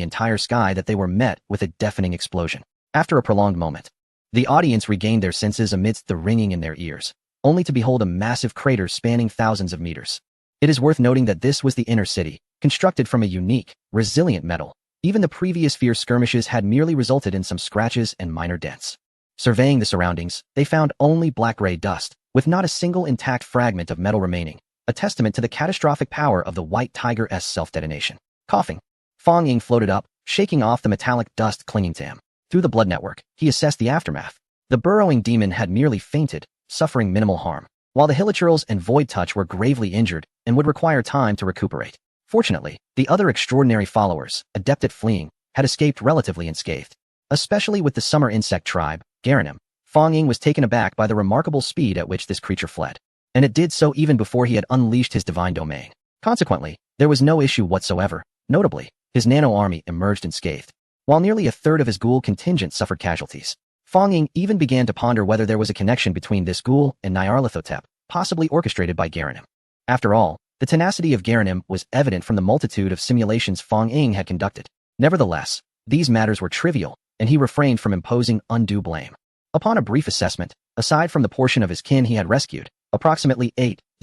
entire sky that they were met with a deafening explosion. After a prolonged moment, the audience regained their senses amidst the ringing in their ears, only to behold a massive crater spanning thousands of meters. It is worth noting that this was the inner city, constructed from a unique, resilient metal. Even the previous fierce skirmishes had merely resulted in some scratches and minor dents. Surveying the surroundings, they found only black-gray dust, with not a single intact fragment of metal remaining, a testament to the catastrophic power of the white tiger's self-detonation. Coughing, Fong Ying floated up, shaking off the metallic dust clinging to him. Through the blood network, he assessed the aftermath. The burrowing demon had merely fainted, suffering minimal harm, while the Hilichurls and Void Touch were gravely injured and would require time to recuperate. Fortunately, the other extraordinary followers, adept at fleeing, had escaped relatively unscathed. Especially with the summer insect tribe, Garanim, Fong Ying was taken aback by the remarkable speed at which this creature fled. And it did so even before he had unleashed his divine domain. Consequently, there was no issue whatsoever. Notably, his nano-army emerged unscathed, while nearly a third of his ghoul contingent suffered casualties. Fong Ying even began to ponder whether there was a connection between this ghoul and Nyarlathotep, possibly orchestrated by Garanim. After all, the tenacity of Garanim was evident from the multitude of simulations Fong Ying had conducted. Nevertheless, these matters were trivial, and he refrained from imposing undue blame. Upon a brief assessment, aside from the portion of his kin he had rescued, approximately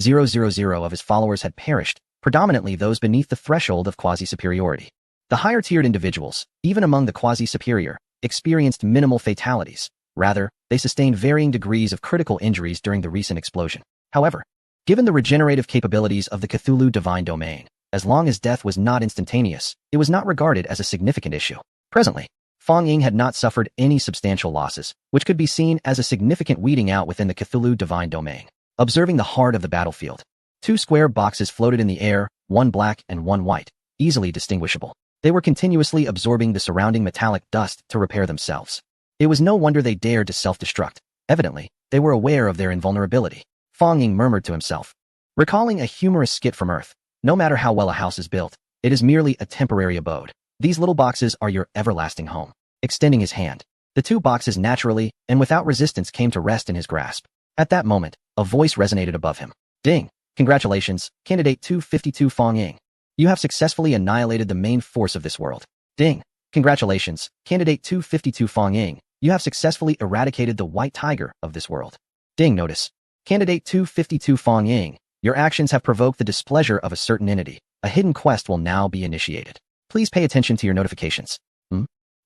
0.000 of his followers had perished, predominantly those beneath the threshold of quasi-superiority. The higher-tiered individuals, even among the quasi-superior, experienced minimal fatalities. Rather, they sustained varying degrees of critical injuries during the recent explosion. However, given the regenerative capabilities of the Cthulhu divine domain, as long as death was not instantaneous, it was not regarded as a significant issue. Presently, Fong Ying had not suffered any substantial losses, which could be seen as a significant weeding out within the Cthulhu divine domain. Observing the heart of the battlefield, 2 square boxes floated in the air, 1 black and 1 white, easily distinguishable. They were continuously absorbing the surrounding metallic dust to repair themselves. It was no wonder they dared to self-destruct. Evidently, they were aware of their invulnerability. Fong Ying murmured to himself, recalling a humorous skit from Earth. No matter how well a house is built, it is merely a temporary abode. These little boxes are your everlasting home. Extending his hand, the 2 boxes naturally and without resistance came to rest in his grasp. At that moment, a voice resonated above him. Ding! Congratulations, Candidate 252 Fong Ying. You have successfully annihilated the main force of this world. Ding! Congratulations, Candidate 252 Fong Ying. You have successfully eradicated the white tiger of this world. Ding! Notice. Candidate 252 Fong Ying. Your actions have provoked the displeasure of a certain entity. A hidden quest will now be initiated. Please pay attention to your notifications.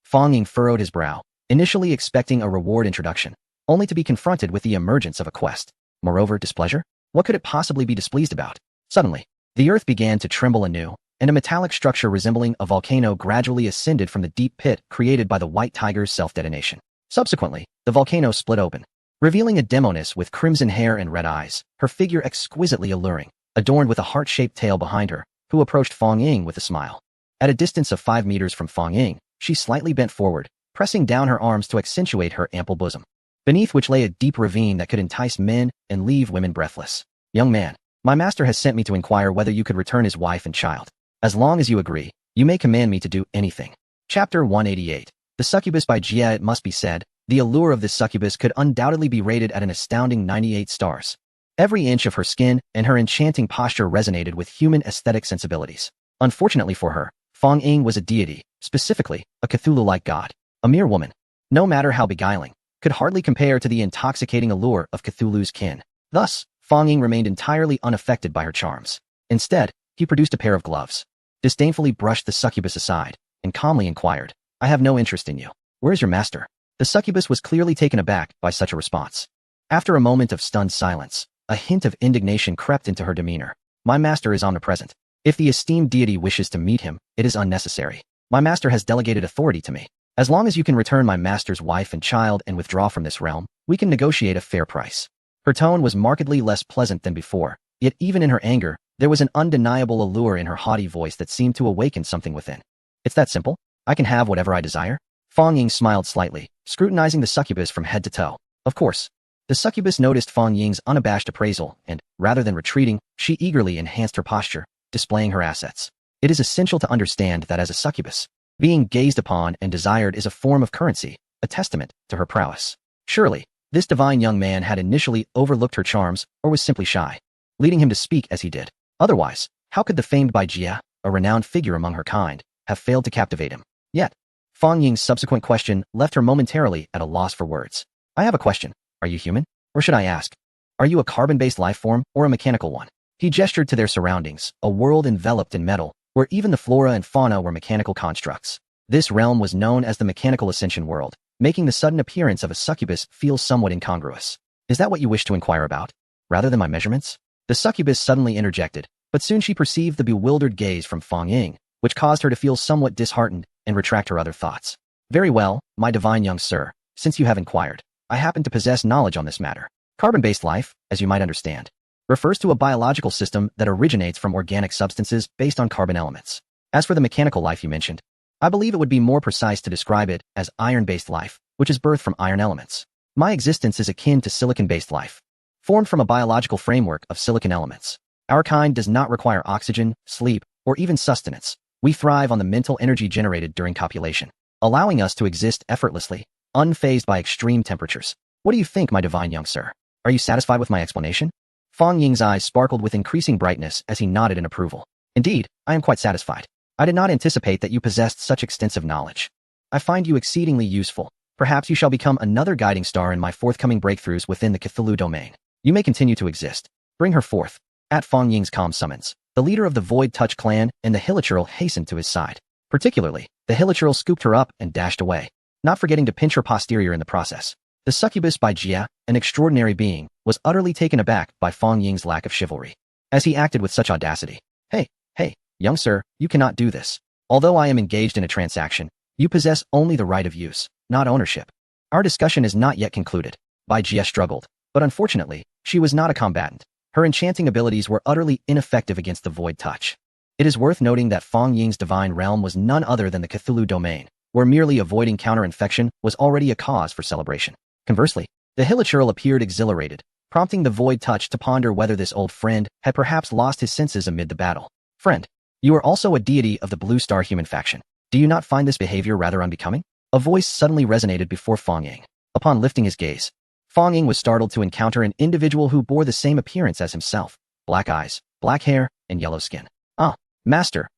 Fong Ying furrowed his brow, initially expecting a reward introduction, only to be confronted with the emergence of a quest. Moreover, displeasure? What could it possibly be displeased about? Suddenly, the earth began to tremble anew, and a metallic structure resembling a volcano gradually ascended from the deep pit created by the white tiger's self-detonation. Subsequently, the volcano split open, revealing a demoness with crimson hair and red eyes, her figure exquisitely alluring, adorned with a heart-shaped tail behind her, who approached Fong Ying with a smile. At a distance of 5 meters from Fong Ying, she slightly bent forward, pressing down her arms to accentuate her ample bosom, beneath which lay a deep ravine that could entice men and leave women breathless. Young man, my master has sent me to inquire whether you could return his wife and child. As long as you agree, you may command me to do anything. Chapter 188. The Succubus by Jia. It must be said, the allure of this succubus could undoubtedly be rated at an astounding 98 stars. Every inch of her skin and her enchanting posture resonated with human aesthetic sensibilities. Unfortunately for her, Fong Ying was a deity, specifically, a Cthulhu-like god. A mere woman, no matter how beguiling, could hardly compare to the intoxicating allure of Cthulhu's kin. Thus, Fong Ying remained entirely unaffected by her charms. Instead, he produced a pair of gloves, disdainfully brushed the succubus aside, and calmly inquired, I have no interest in you. Where is your master? The succubus was clearly taken aback by such a response. After a moment of stunned silence, a hint of indignation crept into her demeanor. My master is omnipresent. If the esteemed deity wishes to meet him, it is unnecessary. My master has delegated authority to me. As long as you can return my master's wife and child and withdraw from this realm, we can negotiate a fair price. Her tone was markedly less pleasant than before, yet even in her anger, there was an undeniable allure in her haughty voice that seemed to awaken something within. It's that simple? I can have whatever I desire? Fong Ying smiled slightly, scrutinizing the succubus from head to toe. Of course. The succubus noticed Fong Ying's unabashed appraisal, and, rather than retreating, she eagerly enhanced her posture, displaying her assets. It is essential to understand that as a succubus, being gazed upon and desired is a form of currency, a testament to her prowess. Surely, this divine young man had initially overlooked her charms or was simply shy, leading him to speak as he did. Otherwise, how could the famed Bai Jia, a renowned figure among her kind, have failed to captivate him? Yet, Fong Ying's subsequent question left her momentarily at a loss for words. I have a question. Are you human? Or should I ask, are you a carbon-based life form or a mechanical one? He gestured to their surroundings, a world enveloped in metal, where even the flora and fauna were mechanical constructs. This realm was known as the Mechanical Ascension world, making the sudden appearance of a succubus feel somewhat incongruous. Is that what you wish to inquire about, rather than my measurements? The succubus suddenly interjected, but soon she perceived the bewildered gaze from Fong Ying, which caused her to feel somewhat disheartened and retract her other thoughts. Very well, my divine young sir, since you have inquired, I happen to possess knowledge on this matter. Carbon-based life, as you might understand, refers to a biological system that originates from organic substances based on carbon elements. As for the mechanical life you mentioned, I believe it would be more precise to describe it as iron-based life, which is birthed from iron elements. My existence is akin to silicon-based life, formed from a biological framework of silicon elements. Our kind does not require oxygen, sleep, or even sustenance. We thrive on the mental energy generated during copulation, allowing us to exist effortlessly, unfazed by extreme temperatures. What do you think, my divine young sir? Are you satisfied with my explanation? Fong Ying's eyes sparkled with increasing brightness as he nodded in approval. Indeed, I am quite satisfied. I did not anticipate that you possessed such extensive knowledge. I find you exceedingly useful. Perhaps you shall become another guiding star in my forthcoming breakthroughs within the Cthulhu domain. You may continue to exist. Bring her forth. At Fang Ying's calm summons, the leader of the Void Touch clan and the Hilichurl hastened to his side. Particularly, the Hilichurl scooped her up and dashed away, not forgetting to pinch her posterior in the process. The succubus by Jia, an extraordinary being, was utterly taken aback by Fang Ying's lack of chivalry, as he acted with such audacity. Hey, young sir, you cannot do this. Although I am engaged in a transaction, you possess only the right of use, not ownership. Our discussion is not yet concluded. Bai Jia struggled, but unfortunately, she was not a combatant. Her enchanting abilities were utterly ineffective against the Void Touch. It is worth noting that Fang Ying's divine realm was none other than the Cthulhu domain, where merely avoiding counter-infection was already a cause for celebration. Conversely, the Hilichurl appeared exhilarated, prompting the Void Touch to ponder whether this old friend had perhaps lost his senses amid the battle. Friend, you are also a deity of the Blue Star human faction. Do you not find this behavior rather unbecoming? A voice suddenly resonated before Fang Ying. Upon lifting his gaze, Fang Ying was startled to encounter an individual who bore the same appearance as himself: black eyes, black hair, and yellow skin. Ah, master,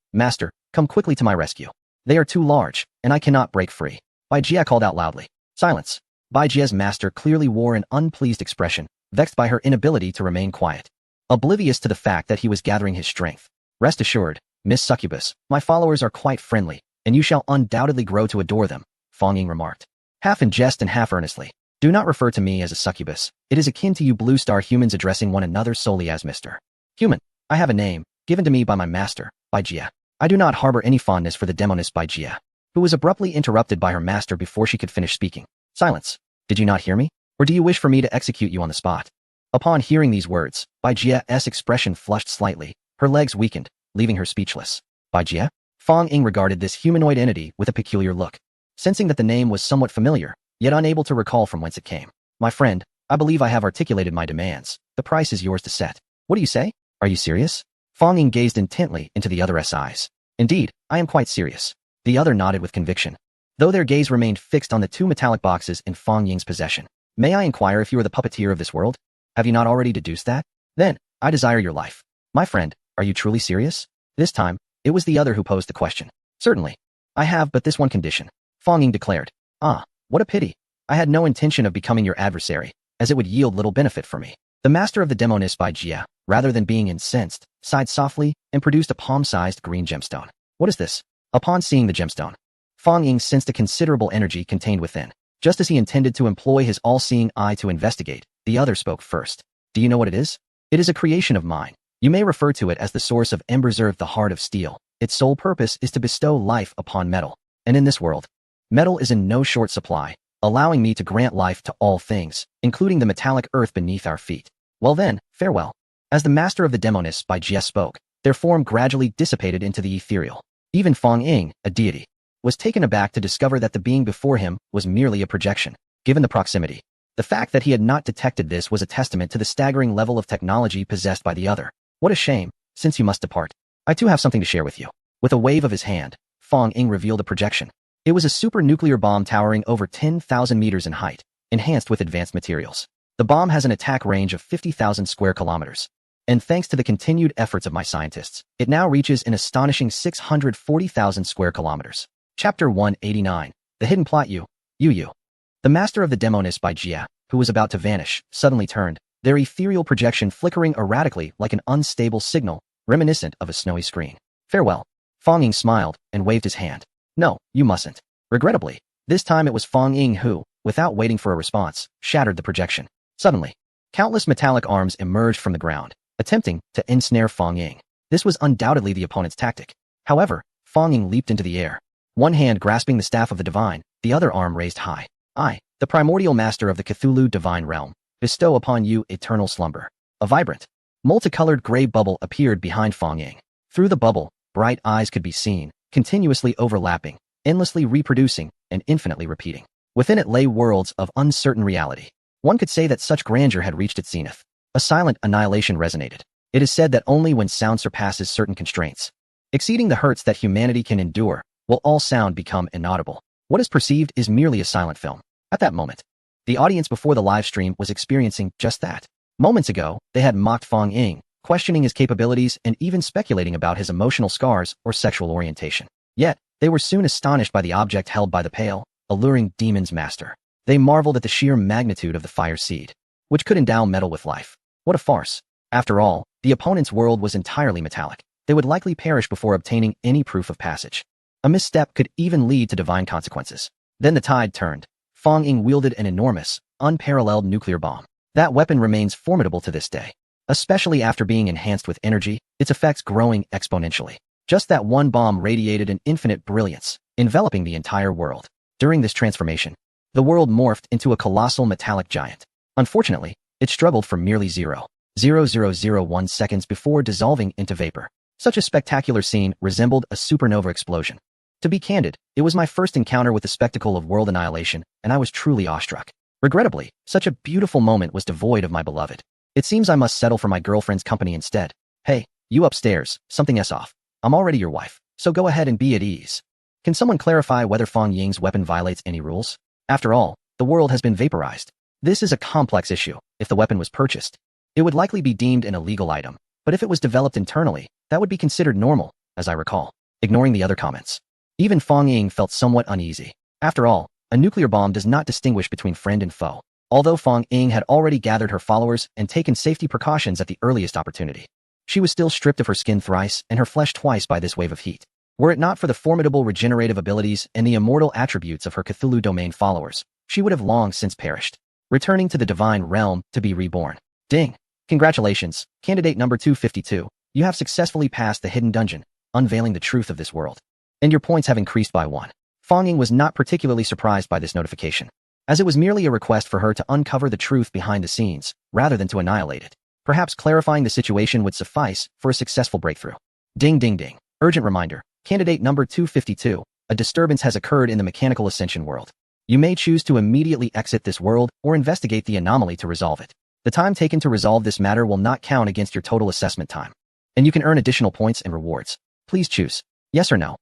come quickly to my rescue. They are too large, and I cannot break free. Bai Jia called out loudly. Silence. Bai Jia's master clearly wore an unpleased expression, vexed by her inability to remain quiet, oblivious to the fact that he was gathering his strength. Rest assured, Miss Succubus, my followers are quite friendly, and you shall undoubtedly grow to adore them, Fang Ying remarked, half in jest and half earnestly. Do not refer to me as a succubus. It is akin to you Blue Star humans addressing one another solely as Mr. Human. I have a name, given to me by my master, Bai Jia. I do not harbor any fondness for the demoness Bai Jia, who was abruptly interrupted by her master before she could finish speaking. Silence. Did you not hear me? Or do you wish for me to execute you on the spot? Upon hearing these words, Bai Jia's expression flushed slightly, her legs weakened, leaving her speechless. Bai Jia? Fang Ying regarded this humanoid entity with a peculiar look, sensing that the name was somewhat familiar, yet unable to recall from whence it came. My friend, I believe I have articulated my demands. The price is yours to set. What do you say? Are you serious? Fang Ying gazed intently into the other's eyes. Indeed, I am quite serious. The other nodded with conviction, though their gaze remained fixed on the two metallic boxes in Fang Ying's possession. May I inquire if you are the puppeteer of this world? Have you not already deduced that? Then, I desire your life. My friend, are you truly serious? This time, it was the other who posed the question. Certainly. I have but this one condition, Fang Ying declared. Ah, what a pity. I had no intention of becoming your adversary, as it would yield little benefit for me. The master of the demoness Bai Jia, rather than being incensed, sighed softly and produced a palm-sized green gemstone. What is this? Upon seeing the gemstone, Fang Ying sensed a considerable energy contained within. Just as he intended to employ his all-seeing eye to investigate, the other spoke first. Do you know what it is? It is a creation of mine. You may refer to it as the source of Emberzerv, the heart of steel. Its sole purpose is to bestow life upon metal. And in this world, metal is in no short supply, allowing me to grant life to all things, including the metallic earth beneath our feet. Well then, farewell. As the master of the demoness Bai Jia spoke, their form gradually dissipated into the ethereal. Even Fang Ying, a deity, was taken aback to discover that the being before him was merely a projection. Given the proximity, the fact that he had not detected this was a testament to the staggering level of technology possessed by the other. What a shame, since you must depart. I too have something to share with you. With a wave of his hand, Fang Ying revealed a projection. It was a super-nuclear bomb towering over 10,000 meters in height, enhanced with advanced materials. The bomb has an attack range of 50,000 square kilometers. And thanks to the continued efforts of my scientists, it now reaches an astonishing 640,000 square kilometers. Chapter 189. The Hidden Plot You. The master of the demoness Bai Jia, who was about to vanish, suddenly turned, their ethereal projection flickering erratically like an unstable signal, reminiscent of a snowy screen. Farewell. Fang Ying smiled and waved his hand. No, you mustn't. Regrettably, this time it was Fang Ying who, without waiting for a response, shattered the projection. Suddenly, countless metallic arms emerged from the ground, attempting to ensnare Fang Ying. This was undoubtedly the opponent's tactic. However, Fang Ying leaped into the air, one hand grasping the staff of the divine, the other arm raised high. I, the primordial master of the Cthulhu divine realm, bestow upon you eternal slumber. A vibrant, multicolored gray bubble appeared behind Fang Ying. Through the bubble, bright eyes could be seen, continuously overlapping, endlessly reproducing, and infinitely repeating. Within it lay worlds of uncertain reality. One could say that such grandeur had reached its zenith. A silent annihilation resonated. It is said that only when sound surpasses certain constraints, exceeding the hertz that humanity can endure, will all sound become inaudible. What is perceived is merely a silent film. At that moment, the audience before the live stream was experiencing just that. Moments ago, they had mocked Fang Ying, questioning his capabilities and even speculating about his emotional scars or sexual orientation. Yet, they were soon astonished by the object held by the pale, alluring demon's master. They marveled at the sheer magnitude of the fire seed, which could endow metal with life. What a farce. After all, The opponent's world was entirely metallic. They would likely perish before obtaining any proof of passage. A misstep could even lead to divine consequences. Then the tide turned. Fong Ying wielded an enormous, unparalleled nuclear bomb. That weapon remains formidable to this day. Especially after being enhanced with energy, its effects growing exponentially. Just that one bomb radiated an infinite brilliance, enveloping the entire world. During this transformation, the world morphed into a colossal metallic giant. Unfortunately, it struggled for merely 0.0001 seconds before dissolving into vapor. Such a spectacular scene resembled a supernova explosion. To be candid, it was my first encounter with the spectacle of world annihilation, and I was truly awestruck. Regrettably, such a beautiful moment was devoid of my beloved. It seems I must settle for my girlfriend's company instead. Hey, you upstairs, something's off. I'm already your wife, so go ahead and be at ease. Can someone clarify whether Fong Ying's weapon violates any rules? After all, the world has been vaporized. This is a complex issue. If the weapon was purchased, it would likely be deemed an illegal item. But if it was developed internally, that would be considered normal, as I recall. Ignoring the other comments. Even Fong Ying felt somewhat uneasy. After all, a nuclear bomb does not distinguish between friend and foe. Although Fong Ying had already gathered her followers and taken safety precautions at the earliest opportunity, she was still stripped of her skin thrice and her flesh twice by this wave of heat. Were it not for the formidable regenerative abilities and the immortal attributes of her Cthulhu domain followers, she would have long since perished, returning to the divine realm to be reborn. Ding! Congratulations, candidate number 252. You have successfully passed the hidden dungeon, unveiling the truth of this world. And your points have increased by 1. Fong Ying was not particularly surprised by this notification, as it was merely a request for her to uncover the truth behind the scenes, rather than to annihilate it. Perhaps clarifying the situation would suffice for a successful breakthrough. Ding ding ding. Urgent reminder. Candidate number 252. A disturbance has occurred in the mechanical ascension world. You may choose to immediately exit this world or investigate the anomaly to resolve it. The time taken to resolve this matter will not count against your total assessment time, and you can earn additional points and rewards. Please choose. Yes or no?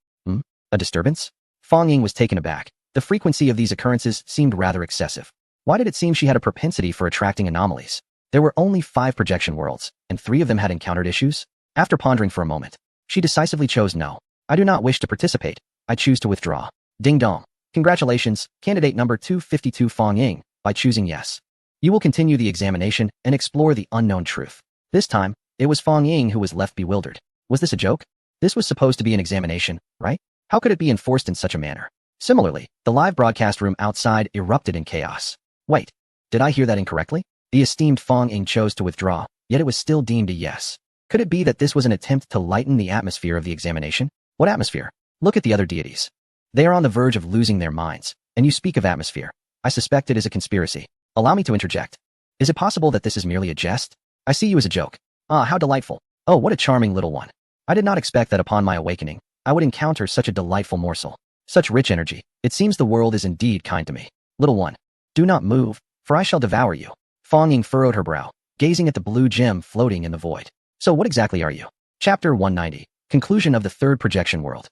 A disturbance? Fong Ying was taken aback. The frequency of these occurrences seemed rather excessive. Why did it seem she had a propensity for attracting anomalies? There were only 5 projection worlds, and 3 of them had encountered issues? After pondering for a moment, she decisively chose no. I do not wish to participate. I choose to withdraw. Ding dong. Congratulations, candidate number 252 Fong Ying, by choosing yes. You will continue the examination and explore the unknown truth. This time, it was Fong Ying who was left bewildered. Was this a joke? This was supposed to be an examination, right? How could it be enforced in such a manner? Similarly, the live broadcast room outside erupted in chaos. Wait, did I hear that incorrectly? The esteemed Fong Ying chose to withdraw, yet it was still deemed a yes. Could it be that this was an attempt to lighten the atmosphere of the examination? What atmosphere? Look at the other deities. They are on the verge of losing their minds, and you speak of atmosphere. I suspect it is a conspiracy. Allow me to interject. Is it possible that this is merely a jest? I see you as a joke. Ah, how delightful. Oh, what a charming little one. I did not expect that upon my awakening, I would encounter such a delightful morsel. Such rich energy. It seems the world is indeed kind to me. Little one, do not move, for I shall devour you. Fong Ying furrowed her brow, gazing at the blue gem floating in the void. So what exactly are you? Chapter 190. Conclusion of the third projection world.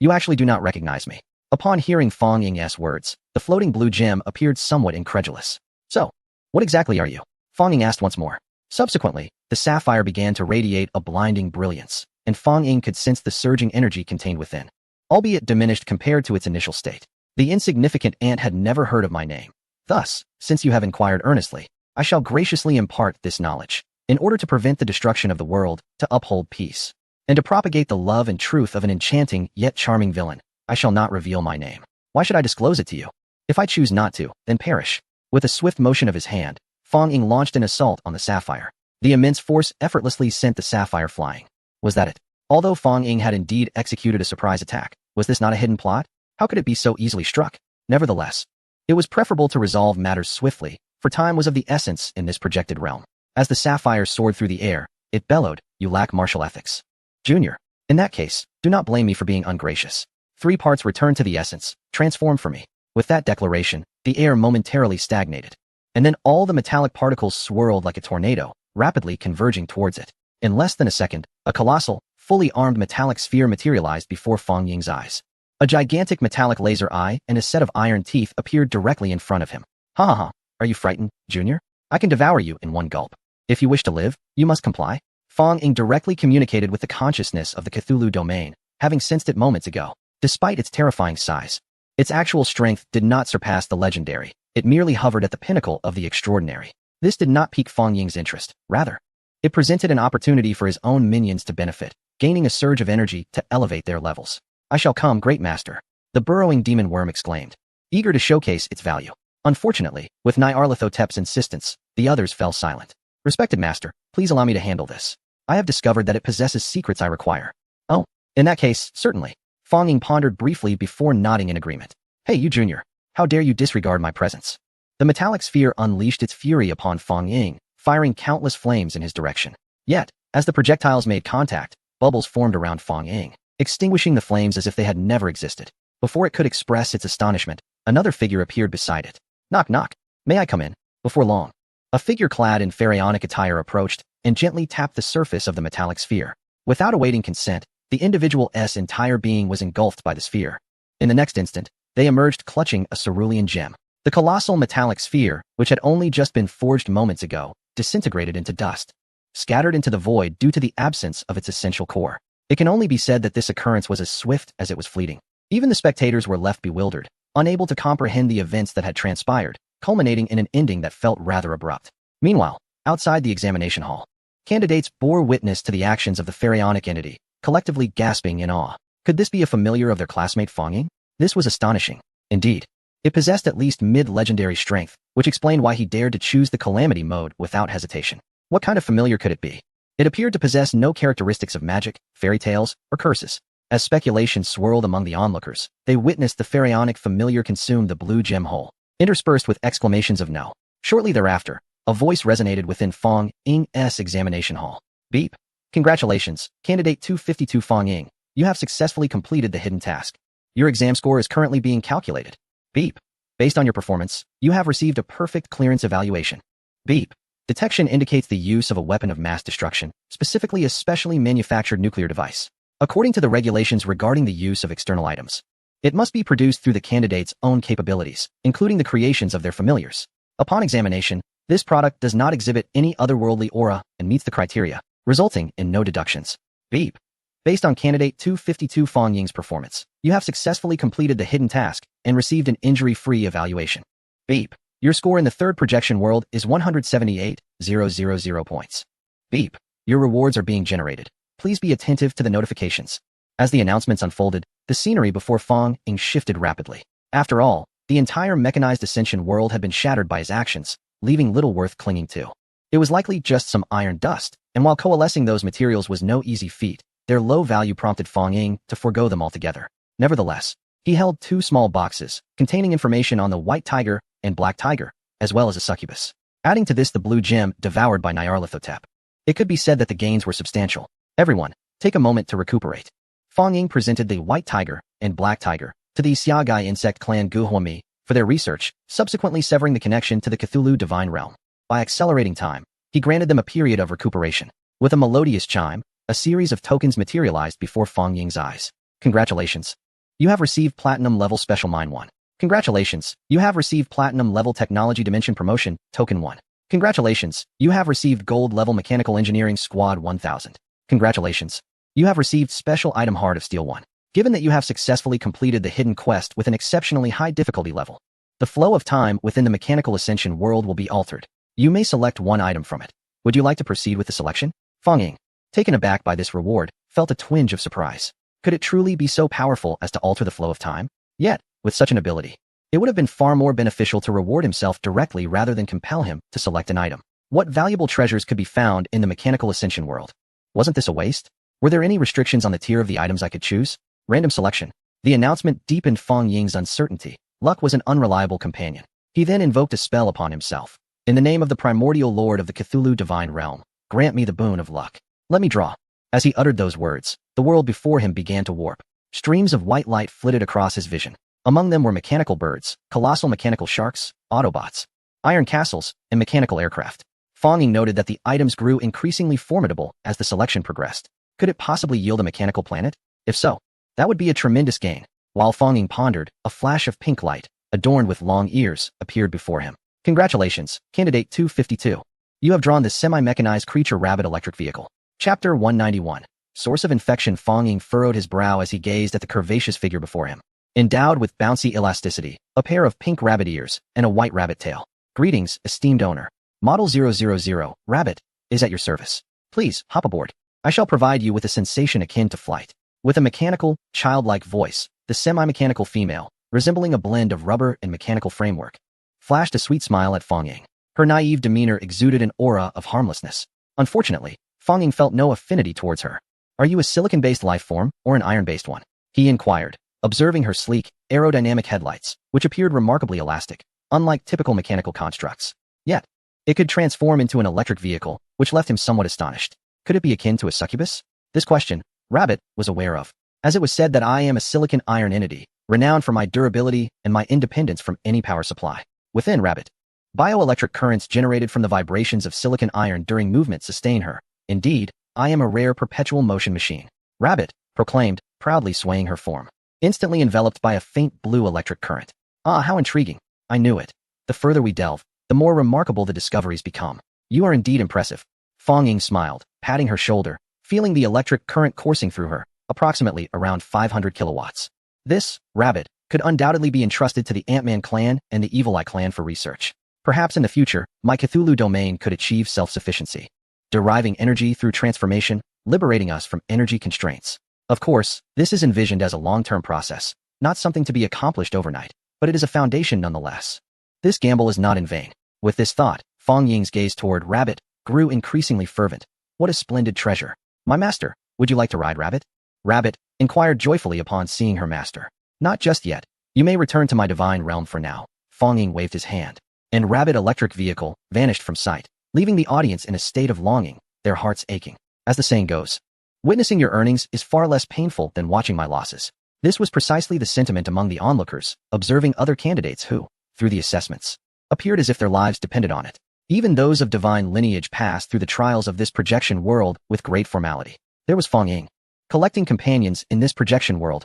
You actually do not recognize me. Upon hearing Fong Ying's words, the floating blue gem appeared somewhat incredulous. So, what exactly are you? Fong Ying asked once more. Subsequently, the sapphire began to radiate a blinding brilliance, and Fong Ying could sense the surging energy contained within, albeit diminished compared to its initial state. The insignificant ant had never heard of my name. Thus, since you have inquired earnestly, I shall graciously impart this knowledge, in order to prevent the destruction of the world, to uphold peace, and to propagate the love and truth of an enchanting yet charming villain. I shall not reveal my name. Why should I disclose it to you? If I choose not to, then perish. With a swift motion of his hand, Fong Ying launched an assault on the sapphire. The immense force effortlessly sent the sapphire flying. Was that it? Although Fong Ying had indeed executed a surprise attack, was this not a hidden plot? How could it be so easily struck? Nevertheless, it was preferable to resolve matters swiftly, for time was of the essence in this projected realm. As the sapphire soared through the air, it bellowed, "You lack martial ethics. Junior. In that case, do not blame me for being ungracious. 3 parts return to the essence, transformed for me." With that declaration, the air momentarily stagnated, and then all the metallic particles swirled like a tornado, rapidly converging towards it. In less than a second, a colossal, fully armed metallic sphere materialized before Fong Ying's eyes. A gigantic metallic laser eye and a set of iron teeth appeared directly in front of him. Ha ha ha, are you frightened, Junior? I can devour you in one gulp. If you wish to live, you must comply. Fong Ying directly communicated with the consciousness of the Cthulhu domain, having sensed it moments ago. Despite its terrifying size, its actual strength did not surpass the legendary. It merely hovered at the pinnacle of the extraordinary. This did not pique Fong Ying's interest. Rather, It presented an opportunity for his own minions to benefit, gaining a surge of energy to elevate their levels. "I shall come, great master," the burrowing demon worm exclaimed, eager to showcase its value. Unfortunately, with Nyarlathotep's insistence, the others fell silent. "Respected master, please allow me to handle this. I have discovered that it possesses secrets I require." "Oh, in that case, certainly." Fong Ying pondered briefly before nodding in agreement. "Hey, you junior, how dare you disregard my presence?" The metallic sphere unleashed its fury upon Fong Ying, firing countless flames in his direction. Yet, as the projectiles made contact, bubbles formed around Fong Ying, extinguishing the flames as if they had never existed. Before it could express its astonishment, another figure appeared beside it. "Knock, knock. May I come in?" Before long, a figure clad in pharaonic attire approached and gently tapped the surface of the metallic sphere. Without awaiting consent, the individual's entire being was engulfed by the sphere. In the next instant, they emerged clutching a cerulean gem. The colossal metallic sphere, which had only just been forged moments ago, disintegrated into dust, scattered into the void due to the absence of its essential core. It can only be said that this occurrence was as swift as it was fleeting. Even the spectators were left bewildered, unable to comprehend the events that had transpired, culminating in an ending that felt rather abrupt. Meanwhile, outside the examination hall, candidates bore witness to the actions of the pharaonic entity, collectively gasping in awe. Could this be a familiar of their classmate Fong Ying? This was astonishing. Indeed, it possessed at least mid-legendary strength, which explained why he dared to choose the calamity mode without hesitation. What kind of familiar could it be? It appeared to possess no characteristics of magic, fairy tales, or curses. As speculation swirled among the onlookers, they witnessed the pharaonic familiar consume the blue gem hole, interspersed with exclamations of no. Shortly thereafter, a voice resonated within Fong Ying's examination hall. "Beep. Congratulations, Candidate 252 Fong Ying. You have successfully completed the hidden task. Your exam score is currently being calculated. Beep. Based on your performance, you have received a perfect clearance evaluation. Beep. Detection indicates the use of a weapon of mass destruction, specifically a specially manufactured nuclear device. According to the regulations regarding the use of external items, it must be produced through the candidate's own capabilities, including the creations of their familiars. Upon examination, this product does not exhibit any otherworldly aura and meets the criteria, resulting in no deductions. Beep. Based on Candidate 252 Fong Ying's performance, you have successfully completed the hidden task and received an injury-free evaluation. Beep. Your score in the third projection world is 178,000 points. Beep. Your rewards are being generated. Please be attentive to the notifications. As the announcements unfolded, the scenery before Fong Ying shifted rapidly. After all, the entire mechanized ascension world had been shattered by his actions, leaving little worth clinging to. It was likely just some iron dust, and while coalescing those materials was no easy feat, their low value prompted Fong Ying to forego them altogether. Nevertheless, he held two small boxes containing information on the white tiger and black tiger, as well as a succubus. Adding to this the blue gem devoured by Nyarlathotep. It could be said that the gains were substantial. Everyone, take a moment to recuperate. Fong Ying presented the white tiger and black tiger to the Xiaogai insect clan Guhuami for their research, subsequently severing the connection to the Cthulhu divine realm. By accelerating time, he granted them a period of recuperation. With a melodious chime, a series of tokens materialized before Fong Ying's eyes. Congratulations. You have received Platinum Level Special Mine 1. Congratulations. You have received Platinum Level Technology Dimension Promotion, Token 1. Congratulations. You have received Gold Level Mechanical Engineering Squad 1000. Congratulations. You have received Special Item Heart of Steel 1. Given that you have successfully completed the hidden quest with an exceptionally high difficulty level, the flow of time within the Mechanical Ascension world will be altered. You may select one item from it. Would you like to proceed with the selection? Fong Ying, taken aback by this reward, felt a twinge of surprise. Could it truly be so powerful as to alter the flow of time? Yet, with such an ability, it would have been far more beneficial to reward himself directly rather than compel him to select an item. What valuable treasures could be found in the Mechanical Ascension world? Wasn't this a waste? Were there any restrictions on the tier of the items I could choose? Random selection. The announcement deepened Fong Ying's uncertainty. Luck was an unreliable companion. He then invoked a spell upon himself. In the name of the primordial lord of the Cthulhu divine realm, grant me the boon of luck. Let me draw. As he uttered those words, the world before him began to warp. Streams of white light flitted across his vision. Among them were mechanical birds, colossal mechanical sharks, Autobots, iron castles, and mechanical aircraft. Fong Ying noted that the items grew increasingly formidable as the selection progressed. Could it possibly yield a mechanical planet? If so, that would be a tremendous gain. While Fong Ying pondered, a flash of pink light, adorned with long ears, appeared before him. Congratulations, Candidate 252. You have drawn the semi-mechanized creature rabbit electric vehicle. Chapter 191. Source of infection. Fong Ying furrowed his brow as he gazed at the curvaceous figure before him. Endowed with bouncy elasticity, a pair of pink rabbit ears, and a white rabbit tail. Greetings, esteemed owner. Model 000, Rabbit, is at your service. Please, hop aboard. I shall provide you with a sensation akin to flight. With a mechanical, childlike voice, the semi-mechanical female, resembling a blend of rubber and mechanical framework, flashed a sweet smile at Fong Ying. Her naive demeanor exuded an aura of harmlessness. Unfortunately, Fong Ying felt no affinity towards her. Are you a silicon-based life form or an iron-based one? He inquired, observing her sleek, aerodynamic headlights, which appeared remarkably elastic, unlike typical mechanical constructs. Yet, it could transform into an electric vehicle, which left him somewhat astonished. Could it be akin to a succubus? This question, Rabbit was aware of, as it was said that I am a silicon iron entity, renowned for my durability and my independence from any power supply. Within Rabbit, bioelectric currents generated from the vibrations of silicon iron during movement sustain her. Indeed, I am a rare perpetual motion machine. Rabbit proclaimed, proudly swaying her form, instantly enveloped by a faint blue electric current. Ah, how intriguing. I knew it. The further we delve, the more remarkable the discoveries become. You are indeed impressive. Fong Ying smiled, patting her shoulder, feeling the electric current coursing through her, approximately around 500 kilowatts. This, Rabbit, could undoubtedly be entrusted to the Ant-Man clan and the Evil Eye clan for research. Perhaps in the future, my Cthulhu domain could achieve self-sufficiency, deriving energy through transformation, liberating us from energy constraints. Of course, this is envisioned as a long-term process, not something to be accomplished overnight, but it is a foundation nonetheless. This gamble is not in vain. With this thought, Fong Ying's gaze toward Rabbit grew increasingly fervent. What a splendid treasure. My master, would you like to ride Rabbit? Rabbit inquired joyfully upon seeing her master. Not just yet. You may return to my divine realm for now. Fong Ying waved his hand, and Rabbit electric vehicle vanished from sight, leaving the audience in a state of longing, their hearts aching. As the saying goes, witnessing your earnings is far less painful than watching my losses. This was precisely the sentiment among the onlookers, observing other candidates who, through the assessments, appeared as if their lives depended on it. Even those of divine lineage passed through the trials of this projection world with great formality. There was Fong Ying, collecting companions in this projection world.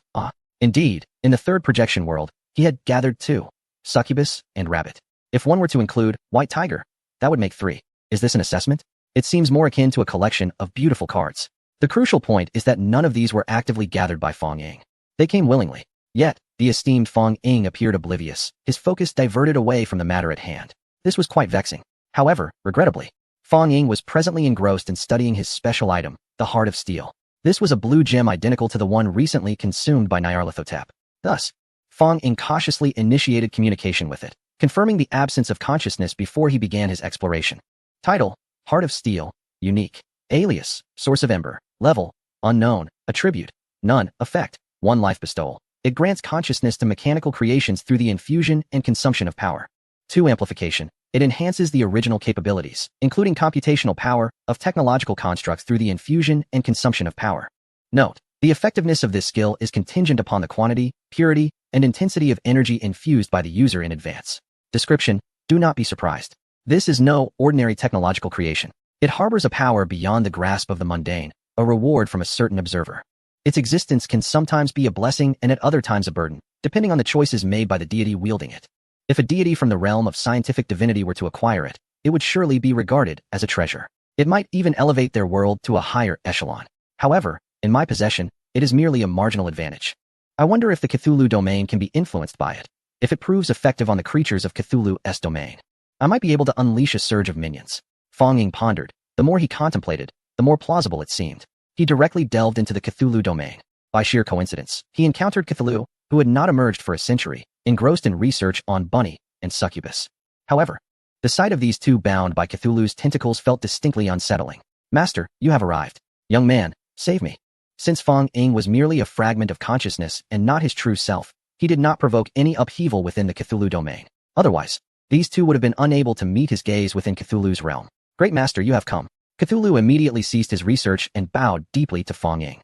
Indeed, in the third projection world, he had gathered two, Succubus and Rabbit. If one were to include White Tiger, that would make three. Is this an assessment? It seems more akin to a collection of beautiful cards. The crucial point is that none of these were actively gathered by Fong Ying. They came willingly. Yet, the esteemed Fong Ying appeared oblivious, his focus diverted away from the matter at hand. This was quite vexing. However, regrettably, Fong Ying was presently engrossed in studying his special item, the Heart of Steel. This was a blue gem identical to the one recently consumed by Nyarlathotep. Thus, Fong Ying cautiously initiated communication with it, confirming the absence of consciousness before he began his exploration. Title, Heart of Steel, Unique. Alias, Source of Ember. Level, Unknown. Attribute, None. Effect, 1 life bestowal. It grants consciousness to mechanical creations through the infusion and consumption of power. 2. Amplification. It enhances the original capabilities, including computational power, of technological constructs through the infusion and consumption of power. Note, the effectiveness of this skill is contingent upon the quantity, purity, and intensity of energy infused by the user in advance. Description, do not be surprised. This is no ordinary technological creation. It harbors a power beyond the grasp of the mundane, a reward from a certain observer. Its existence can sometimes be a blessing and at other times a burden, depending on the choices made by the deity wielding it. If a deity from the realm of scientific divinity were to acquire it, it would surely be regarded as a treasure. It might even elevate their world to a higher echelon. However, in my possession, it is merely a marginal advantage. I wonder if the Cthulhu domain can be influenced by it. If it proves effective on the creatures of Cthulhu's domain, I might be able to unleash a surge of minions. Fong Ying pondered. The more he contemplated, the more plausible it seemed. He directly delved into the Cthulhu domain. By sheer coincidence, he encountered Cthulhu, who had not emerged for a century, engrossed in research on Bunny and Succubus. However, the sight of these two bound by Cthulhu's tentacles felt distinctly unsettling. Master, you have arrived. Young man, save me. Since Fong Ying was merely a fragment of consciousness and not his true self, he did not provoke any upheaval within the Cthulhu domain. Otherwise, these two would have been unable to meet his gaze within Cthulhu's realm. Great master, you have come. Cthulhu immediately ceased his research and bowed deeply to Fong Ying.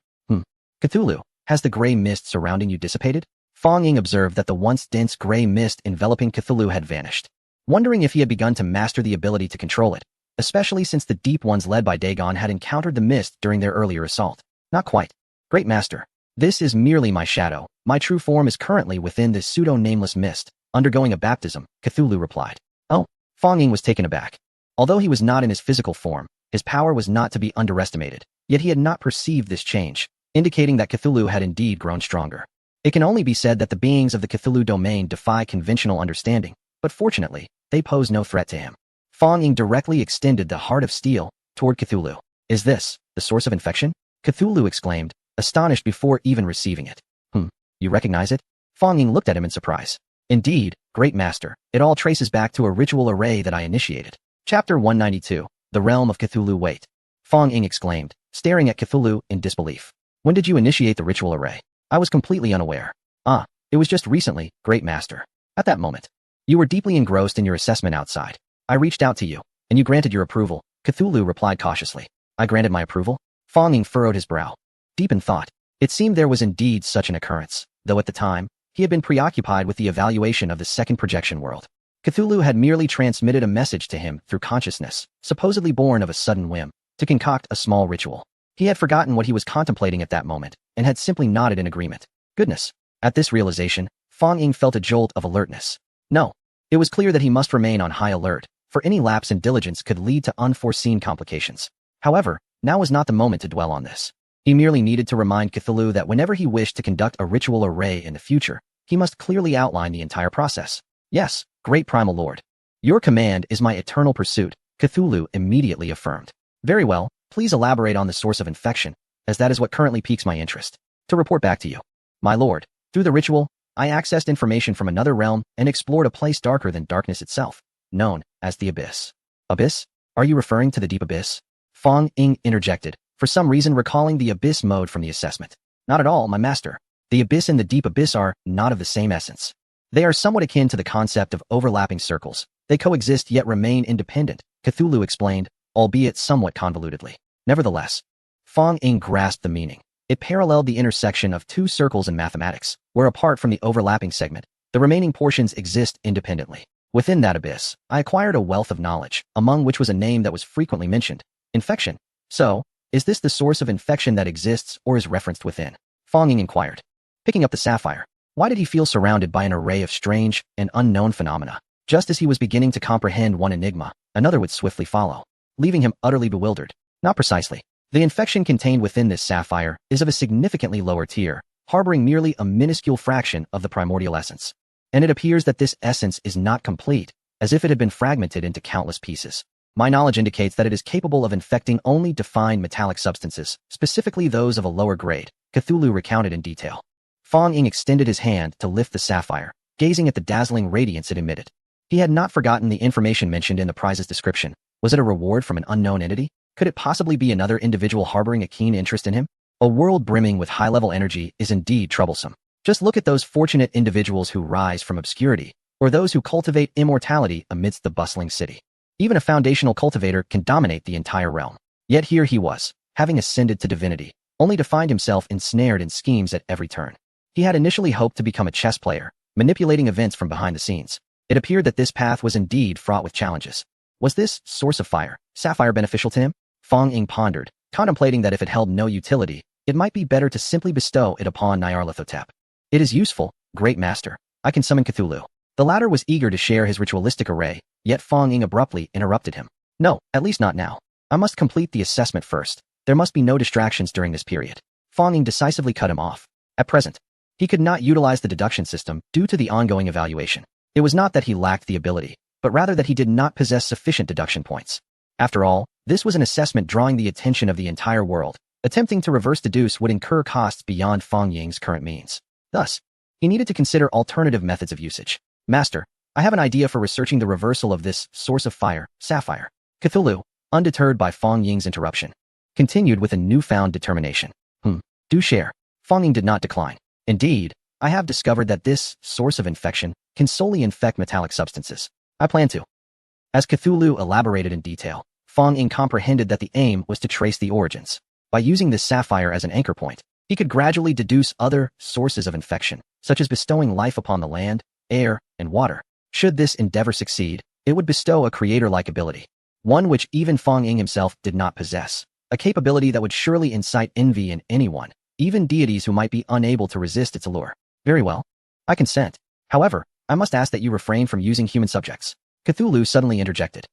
Cthulhu, has the gray mist surrounding you dissipated? Fong Ying observed that the once dense gray mist enveloping Cthulhu had vanished, wondering if he had begun to master the ability to control it, especially since the deep ones led by Dagon had encountered the mist during their earlier assault. Not quite. Great master, this is merely my shadow. My true form is currently within this pseudo-nameless mist, undergoing a baptism, Cthulhu replied. Oh, Fong Ying was taken aback. Although he was not in his physical form, his power was not to be underestimated, yet he had not perceived this change, indicating that Cthulhu had indeed grown stronger. It can only be said that the beings of the Cthulhu domain defy conventional understanding, but fortunately, they pose no threat to him. Fong Ying directly extended the Heart of Steel toward Cthulhu. Is this the source of infection? Cthulhu exclaimed, astonished before even receiving it. You recognize it? Fong Ying looked at him in surprise. Indeed, great master, it all traces back to a ritual array that I initiated. Chapter 192, The Realm of Cthulhu. Wait. Fong Ying exclaimed, staring at Cthulhu in disbelief. When did you initiate the ritual array? I was completely unaware. It was just recently, great master. At that moment, you were deeply engrossed in your assessment outside. I reached out to you, and you granted your approval. Cthulhu replied cautiously. I granted my approval? Fong Ying furrowed his brow. Deep in thought, it seemed there was indeed such an occurrence, though at the time, he had been preoccupied with the evaluation of the second projection world. Cthulhu had merely transmitted a message to him through consciousness, supposedly born of a sudden whim, to concoct a small ritual. He had forgotten what he was contemplating at that moment, and had simply nodded in agreement. Goodness. At this realization, Fong Ying felt a jolt of alertness. No. It was clear that he must remain on high alert, for any lapse in diligence could lead to unforeseen complications. However, now was not the moment to dwell on this. He merely needed to remind Cthulhu that whenever he wished to conduct a ritual array in the future, he must clearly outline the entire process. Yes, great primal lord. Your command is my eternal pursuit, Cthulhu immediately affirmed. Very well, please elaborate on the source of infection, as that is what currently piques my interest. To report back to you. My lord, through the ritual, I accessed information from another realm and explored a place darker than darkness itself, known as the Abyss. Abyss? Are you referring to the deep abyss? Fong Ying interjected, for some reason recalling the abyss mode from the assessment. Not at all, my master. The abyss and the deep abyss are not of the same essence. They are somewhat akin to the concept of overlapping circles. They coexist yet remain independent, Cthulhu explained, albeit somewhat convolutedly. Nevertheless, Fong Ying grasped the meaning. It paralleled the intersection of two circles in mathematics, where apart from the overlapping segment, the remaining portions exist independently. Within that abyss, I acquired a wealth of knowledge, among which was a name that was frequently mentioned. Infection. So, is this the source of infection that exists or is referenced within? Fong Ying inquired. Picking up the sapphire. Why did he feel surrounded by an array of strange and unknown phenomena? Just as he was beginning to comprehend one enigma, another would swiftly follow, leaving him utterly bewildered. Not precisely. The infection contained within this sapphire is of a significantly lower tier, harboring merely a minuscule fraction of the primordial essence. And it appears that this essence is not complete, as if it had been fragmented into countless pieces. My knowledge indicates that it is capable of infecting only defined metallic substances, specifically those of a lower grade, Cthulhu recounted in detail. Fong Ying extended his hand to lift the sapphire, gazing at the dazzling radiance it emitted. He had not forgotten the information mentioned in the prize's description. Was it a reward from an unknown entity? Could it possibly be another individual harboring a keen interest in him? A world brimming with high-level energy is indeed troublesome. Just look at those fortunate individuals who rise from obscurity, or those who cultivate immortality amidst the bustling city. Even a foundational cultivator can dominate the entire realm. Yet here he was, having ascended to divinity, only to find himself ensnared in schemes at every turn. He had initially hoped to become a chess player, manipulating events from behind the scenes. It appeared that this path was indeed fraught with challenges. Was this source of fire, sapphire, beneficial to him? Fong Ying pondered, contemplating that if it held no utility, it might be better to simply bestow it upon Nyarlathotep. It is useful, great master. I can summon Cthulhu. The latter was eager to share his ritualistic array, yet Fong Ying abruptly interrupted him. No, at least not now. I must complete the assessment first. There must be no distractions during this period. Fong Ying decisively cut him off. At present, he could not utilize the deduction system due to the ongoing evaluation. It was not that he lacked the ability, but rather that he did not possess sufficient deduction points. After all, this was an assessment drawing the attention of the entire world. Attempting to reverse deduce would incur costs beyond Fong Ying's current means. Thus, he needed to consider alternative methods of usage. Master, I have an idea for researching the reversal of this source of fire, sapphire. Cthulhu, undeterred by Fong Ying's interruption, continued with a newfound determination. Do share. Fong Ying did not decline. Indeed, I have discovered that this source of infection can solely infect metallic substances. I plan to. As Cthulhu elaborated in detail, Fong Ying comprehended that the aim was to trace the origins. By using this sapphire as an anchor point, he could gradually deduce other sources of infection, such as bestowing life upon the land, air, and water. Should this endeavor succeed, it would bestow a creator-like ability, one which even Fong Ying himself did not possess, a capability that would surely incite envy in anyone, even deities who might be unable to resist its allure. Very well. I consent. However, I must ask that you refrain from using human subjects. Cthulhu suddenly interjected.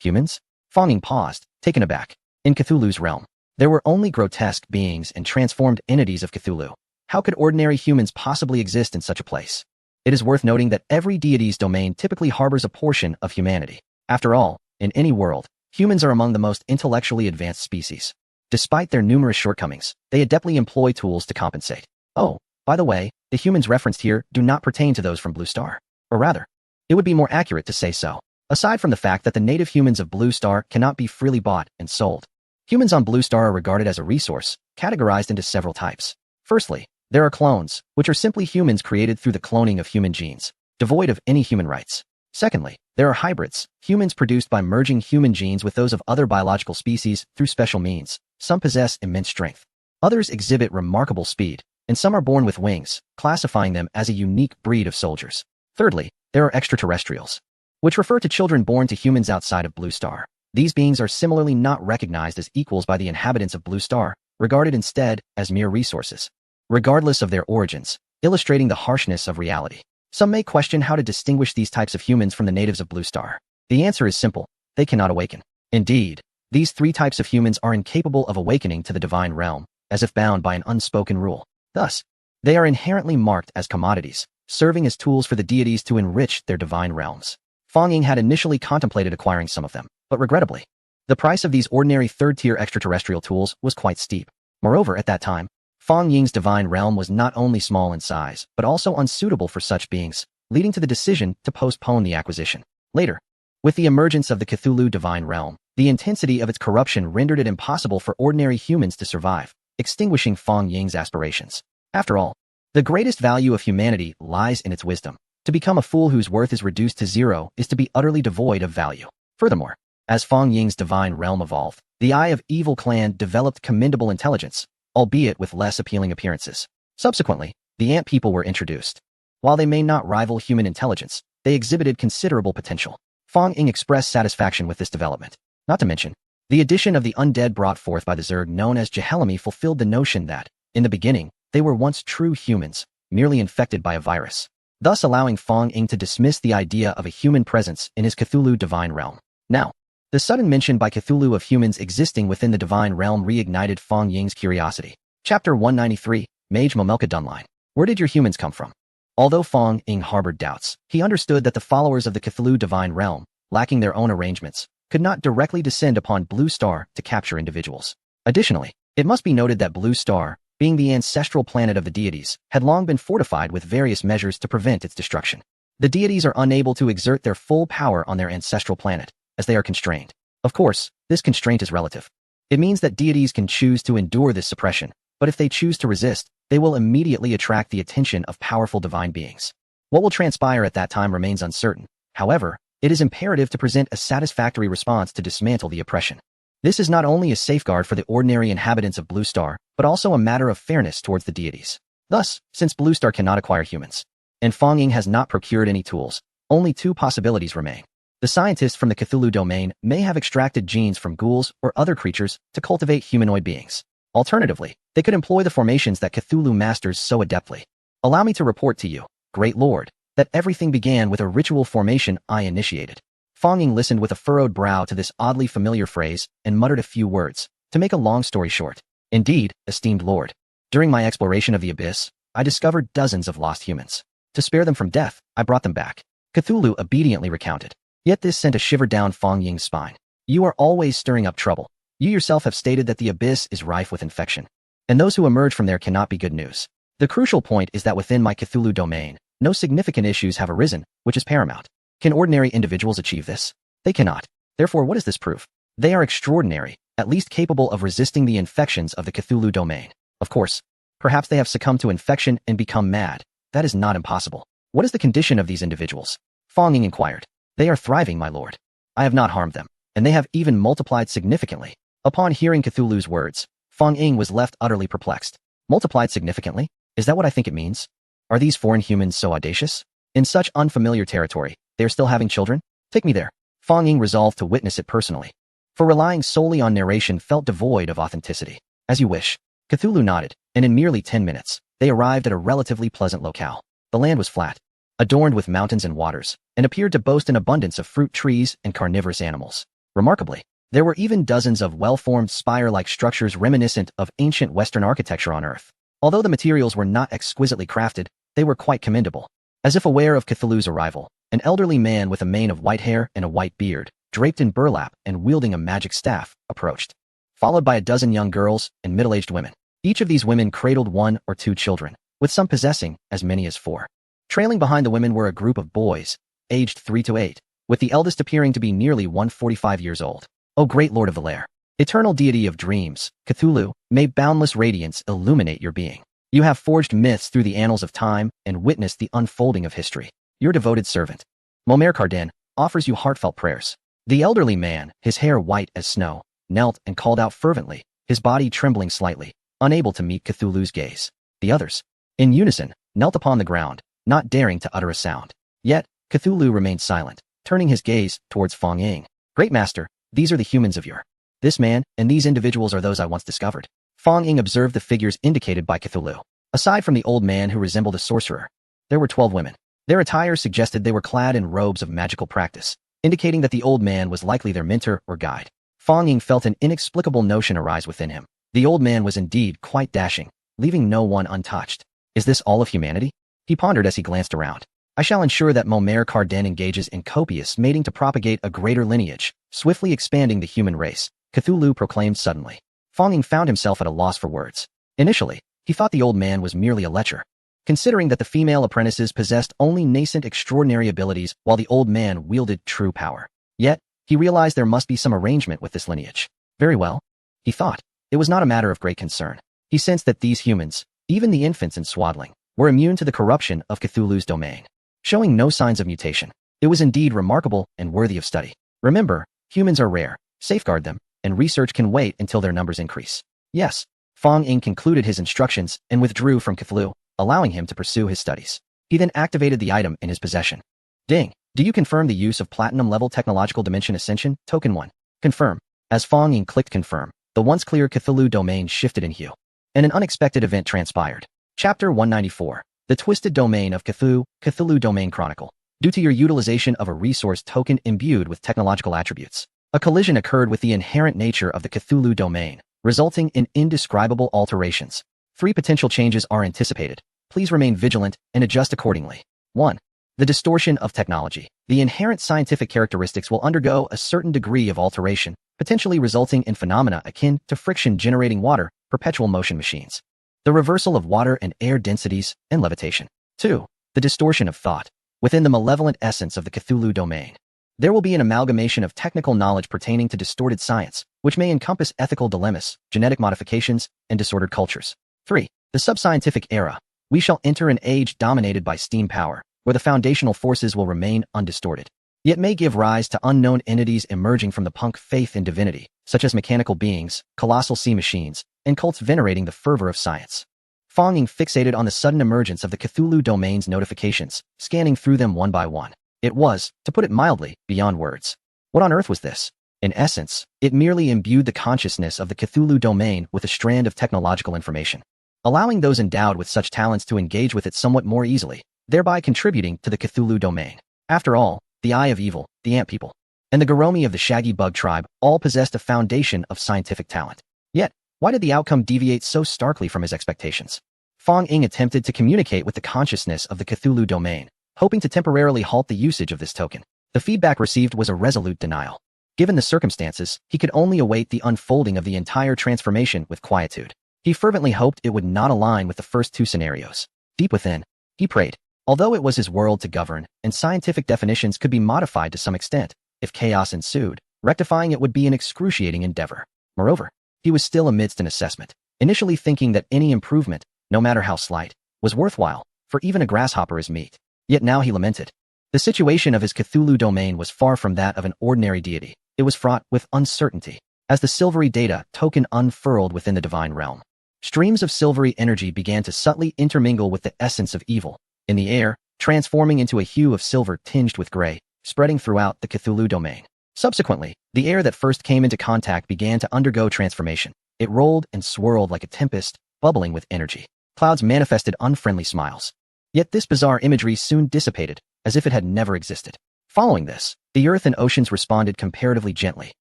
Humans? Fong Ying paused, taken aback. In Cthulhu's realm, there were only grotesque beings and transformed entities of Cthulhu. How could ordinary humans possibly exist in such a place? It is worth noting that every deity's domain typically harbors a portion of humanity. After all, in any world, Humans are among the most intellectually advanced species. Despite their numerous shortcomings, they adeptly employ tools to compensate. Oh, by the way, the humans referenced here do not pertain to those from Blue Star. Or rather, it would be more accurate to say so. Aside from the fact that the native humans of Blue Star cannot be freely bought and sold, humans on Blue Star are regarded as a resource, categorized into several types. Firstly, there are clones, which are simply humans created through the cloning of human genes, devoid of any human rights. Secondly, there are hybrids, humans produced by merging human genes with those of other biological species through special means. Some possess immense strength. Others exhibit remarkable speed, and some are born with wings, classifying them as a unique breed of soldiers. Thirdly, there are extraterrestrials, which refer to children born to humans outside of Blue Star. These beings are similarly not recognized as equals by the inhabitants of Blue Star, regarded instead as mere resources, regardless of their origins, illustrating the harshness of reality. Some may question how to distinguish these types of humans from the natives of Blue Star. The answer is simple: they cannot awaken. Indeed, these three types of humans are incapable of awakening to the divine realm, as if bound by an unspoken rule. Thus, they are inherently marked as commodities, serving as tools for the deities to enrich their divine realms. Fong Ying had initially contemplated acquiring some of them, but regrettably, the price of these ordinary third-tier extraterrestrial tools was quite steep. Moreover, at that time, Fong Ying's divine realm was not only small in size, but also unsuitable for such beings, leading to the decision to postpone the acquisition. Later, with the emergence of the Cthulhu divine realm, the intensity of its corruption rendered it impossible for ordinary humans to survive, extinguishing Fong Ying's aspirations. After all, the greatest value of humanity lies in its wisdom. To become a fool whose worth is reduced to zero is to be utterly devoid of value. Furthermore, as Fong Ying's divine realm evolved, the Eye of Evil clan developed commendable intelligence, albeit with less appealing appearances. Subsequently, the ant people were introduced. While they may not rival human intelligence, they exhibited considerable potential. Fong Ying expressed satisfaction with this development. Not to mention, the addition of the undead brought forth by the Zerg known as Jehelami fulfilled the notion that, in the beginning, they were once true humans, merely infected by a virus, thus allowing Fong Ying to dismiss the idea of a human presence in his Cthulhu divine realm. Now, the sudden mention by Cthulhu of humans existing within the divine realm reignited Fong Ying's curiosity. Chapter 193, Mage Momelka Dunline. Where did your humans come from? Although Fong Ying harbored doubts, he understood that the followers of the Cthulhu divine realm, lacking their own arrangements, could not directly descend upon Blue Star to capture individuals. Additionally, it must be noted that Blue Star, being the ancestral planet of the deities, had long been fortified with various measures to prevent its destruction. The deities are unable to exert their full power on their ancestral planet, as they are constrained. Of course, this constraint is relative. It means that deities can choose to endure this suppression, but if they choose to resist, they will immediately attract the attention of powerful divine beings. What will transpire at that time remains uncertain. However, it is imperative to present a satisfactory response to dismantle the oppression. This is not only a safeguard for the ordinary inhabitants of Blue Star, but also a matter of fairness towards the deities. Thus, since Blue Star cannot acquire humans, and Fong Ying has not procured any tools, only two possibilities remain. The scientists from the Cthulhu domain may have extracted genes from ghouls or other creatures to cultivate humanoid beings. Alternatively, they could employ the formations that Cthulhu masters so adeptly. Allow me to report to you, Great Lord, that everything began with a ritual formation I initiated. Fong Ying listened with a furrowed brow to this oddly familiar phrase and muttered a few words. To make a long story short, indeed, esteemed Lord, during my exploration of the abyss, I discovered dozens of lost humans. To spare them from death, I brought them back. Cthulhu obediently recounted. Yet this sent a shiver down Fong Ying's spine. You are always stirring up trouble. You yourself have stated that the abyss is rife with infection, and those who emerge from there cannot be good news. The crucial point is that within my Cthulhu domain, no significant issues have arisen, which is paramount. Can ordinary individuals achieve this? They cannot. Therefore, what does this prove? They are extraordinary, at least capable of resisting the infections of the Cthulhu domain. Of course, perhaps they have succumbed to infection and become mad. That is not impossible. What is the condition of these individuals? Fong Ying inquired. They are thriving, my lord. I have not harmed them, and they have even multiplied significantly. Upon hearing Cthulhu's words, Fong Ying was left utterly perplexed. Multiplied significantly? Is that what I think it means? Are these foreign humans so audacious? In such unfamiliar territory, they are still having children? Take me there. Fong Ying resolved to witness it personally, for relying solely on narration felt devoid of authenticity. As you wish. Cthulhu nodded, and in merely 10 minutes, they arrived at a relatively pleasant locale. The land was flat, adorned with mountains and waters, and appeared to boast an abundance of fruit trees and carnivorous animals. Remarkably, there were even dozens of well-formed spire-like structures reminiscent of ancient Western architecture on Earth. Although the materials were not exquisitely crafted, they were quite commendable. As if aware of Cthulhu's arrival, an elderly man with a mane of white hair and a white beard, draped in burlap and wielding a magic staff, approached, followed by a dozen young girls and middle-aged women. Each of these women cradled 1 or 2 children, with some possessing as many as 4. Trailing behind the women were a group of boys, aged 3 to 8, with the eldest appearing to be nearly 145 years old. O great lord of the lair, eternal deity of dreams, Cthulhu, may boundless radiance illuminate your being. You have forged myths through the annals of time and witnessed the unfolding of history. Your devoted servant, Momer Carden, offers you heartfelt prayers. The elderly man, his hair white as snow, knelt and called out fervently, his body trembling slightly, unable to meet Cthulhu's gaze. The others, in unison, knelt upon the ground, not daring to utter a sound. Yet, Cthulhu remained silent, turning his gaze towards Fong Ying. Great master, these are the humans of your. This man and these individuals are those I once discovered. Fong Ying observed the figures indicated by Cthulhu. Aside from the old man who resembled a sorcerer, there were 12 women. Their attire suggested they were clad in robes of magical practice, indicating that the old man was likely their mentor or guide. Fong Ying felt an inexplicable notion arise within him. The old man was indeed quite dashing, leaving no one untouched. Is this all of humanity? He pondered as he glanced around. I shall ensure that Momer Carden engages in copious mating to propagate a greater lineage, swiftly expanding the human race, Cthulhu proclaimed suddenly. Fong Ying found himself at a loss for words. Initially, he thought the old man was merely a lecher, considering that the female apprentices possessed only nascent extraordinary abilities while the old man wielded true power. Yet, he realized there must be some arrangement with this lineage. Very well, he thought. It was not a matter of great concern. He sensed that these humans, even the infants in swaddling, were immune to the corruption of Cthulhu's domain, showing no signs of mutation. It was indeed remarkable and worthy of study. Remember, humans are rare, safeguard them, and research can wait until their numbers increase. Yes, Fong Ying concluded his instructions and withdrew from Cthulhu, allowing him to pursue his studies. He then activated the item in his possession. Ding! Do you confirm the use of Platinum-level Technological Dimension Ascension, Token 1? Confirm. As Fong Ying clicked confirm, the once clear Cthulhu domain shifted in hue, and an unexpected event transpired. Chapter 194. The Twisted Domain of Cthulhu, Cthulhu Domain Chronicle. Due to your utilization of a resource token imbued with technological attributes, a collision occurred with the inherent nature of the Cthulhu domain, resulting in indescribable alterations. 3 potential changes are anticipated. Please remain vigilant and adjust accordingly. 1. The distortion of technology. The inherent scientific characteristics will undergo a certain degree of alteration, potentially resulting in phenomena akin to friction-generating water, perpetual motion machines, the reversal of water and air densities, and levitation. 2. The distortion of thought. Within the malevolent essence of the Cthulhu domain, there will be an amalgamation of technical knowledge pertaining to distorted science, which may encompass ethical dilemmas, genetic modifications, and disordered cultures. 3. The subscientific era. We shall enter an age dominated by steam power, where the foundational forces will remain undistorted, yet may give rise to unknown entities emerging from the punk faith in divinity, such as mechanical beings, colossal sea machines, and cults venerating the fervor of science. Fong Ying fixated on the sudden emergence of the Cthulhu domain's notifications, scanning through them one by one. It was, to put it mildly, beyond words. What on earth was this? In essence, it merely imbued the consciousness of the Cthulhu domain with a strand of technological information, allowing those endowed with such talents to engage with it somewhat more easily, thereby contributing to the Cthulhu domain. After all, the Eye of Evil, the Ant People, and the Garomi of the Shaggy Bug tribe all possessed a foundation of scientific talent. Yet, why did the outcome deviate so starkly from his expectations? Fong Ying attempted to communicate with the consciousness of the Cthulhu domain, hoping to temporarily halt the usage of this token. The feedback received was a resolute denial. Given the circumstances, he could only await the unfolding of the entire transformation with quietude. He fervently hoped it would not align with the first 2 scenarios. Deep within, he prayed. Although it was his world to govern, and scientific definitions could be modified to some extent, if chaos ensued, rectifying it would be an excruciating endeavor. Moreover, he was still amidst an assessment, initially thinking that any improvement, no matter how slight, was worthwhile, for even a grasshopper is meat. Yet now he lamented. The situation of his Cthulhu domain was far from that of an ordinary deity. It was fraught with uncertainty. As the silvery data token unfurled within the divine realm, streams of silvery energy began to subtly intermingle with the essence of evil in the air, transforming into a hue of silver tinged with gray, spreading throughout the Cthulhu domain. Subsequently, the air that first came into contact began to undergo transformation. It rolled and swirled like a tempest, bubbling with energy. Clouds manifested unfriendly smiles. Yet this bizarre imagery soon dissipated, as if it had never existed. Following this, the earth and oceans responded comparatively gently,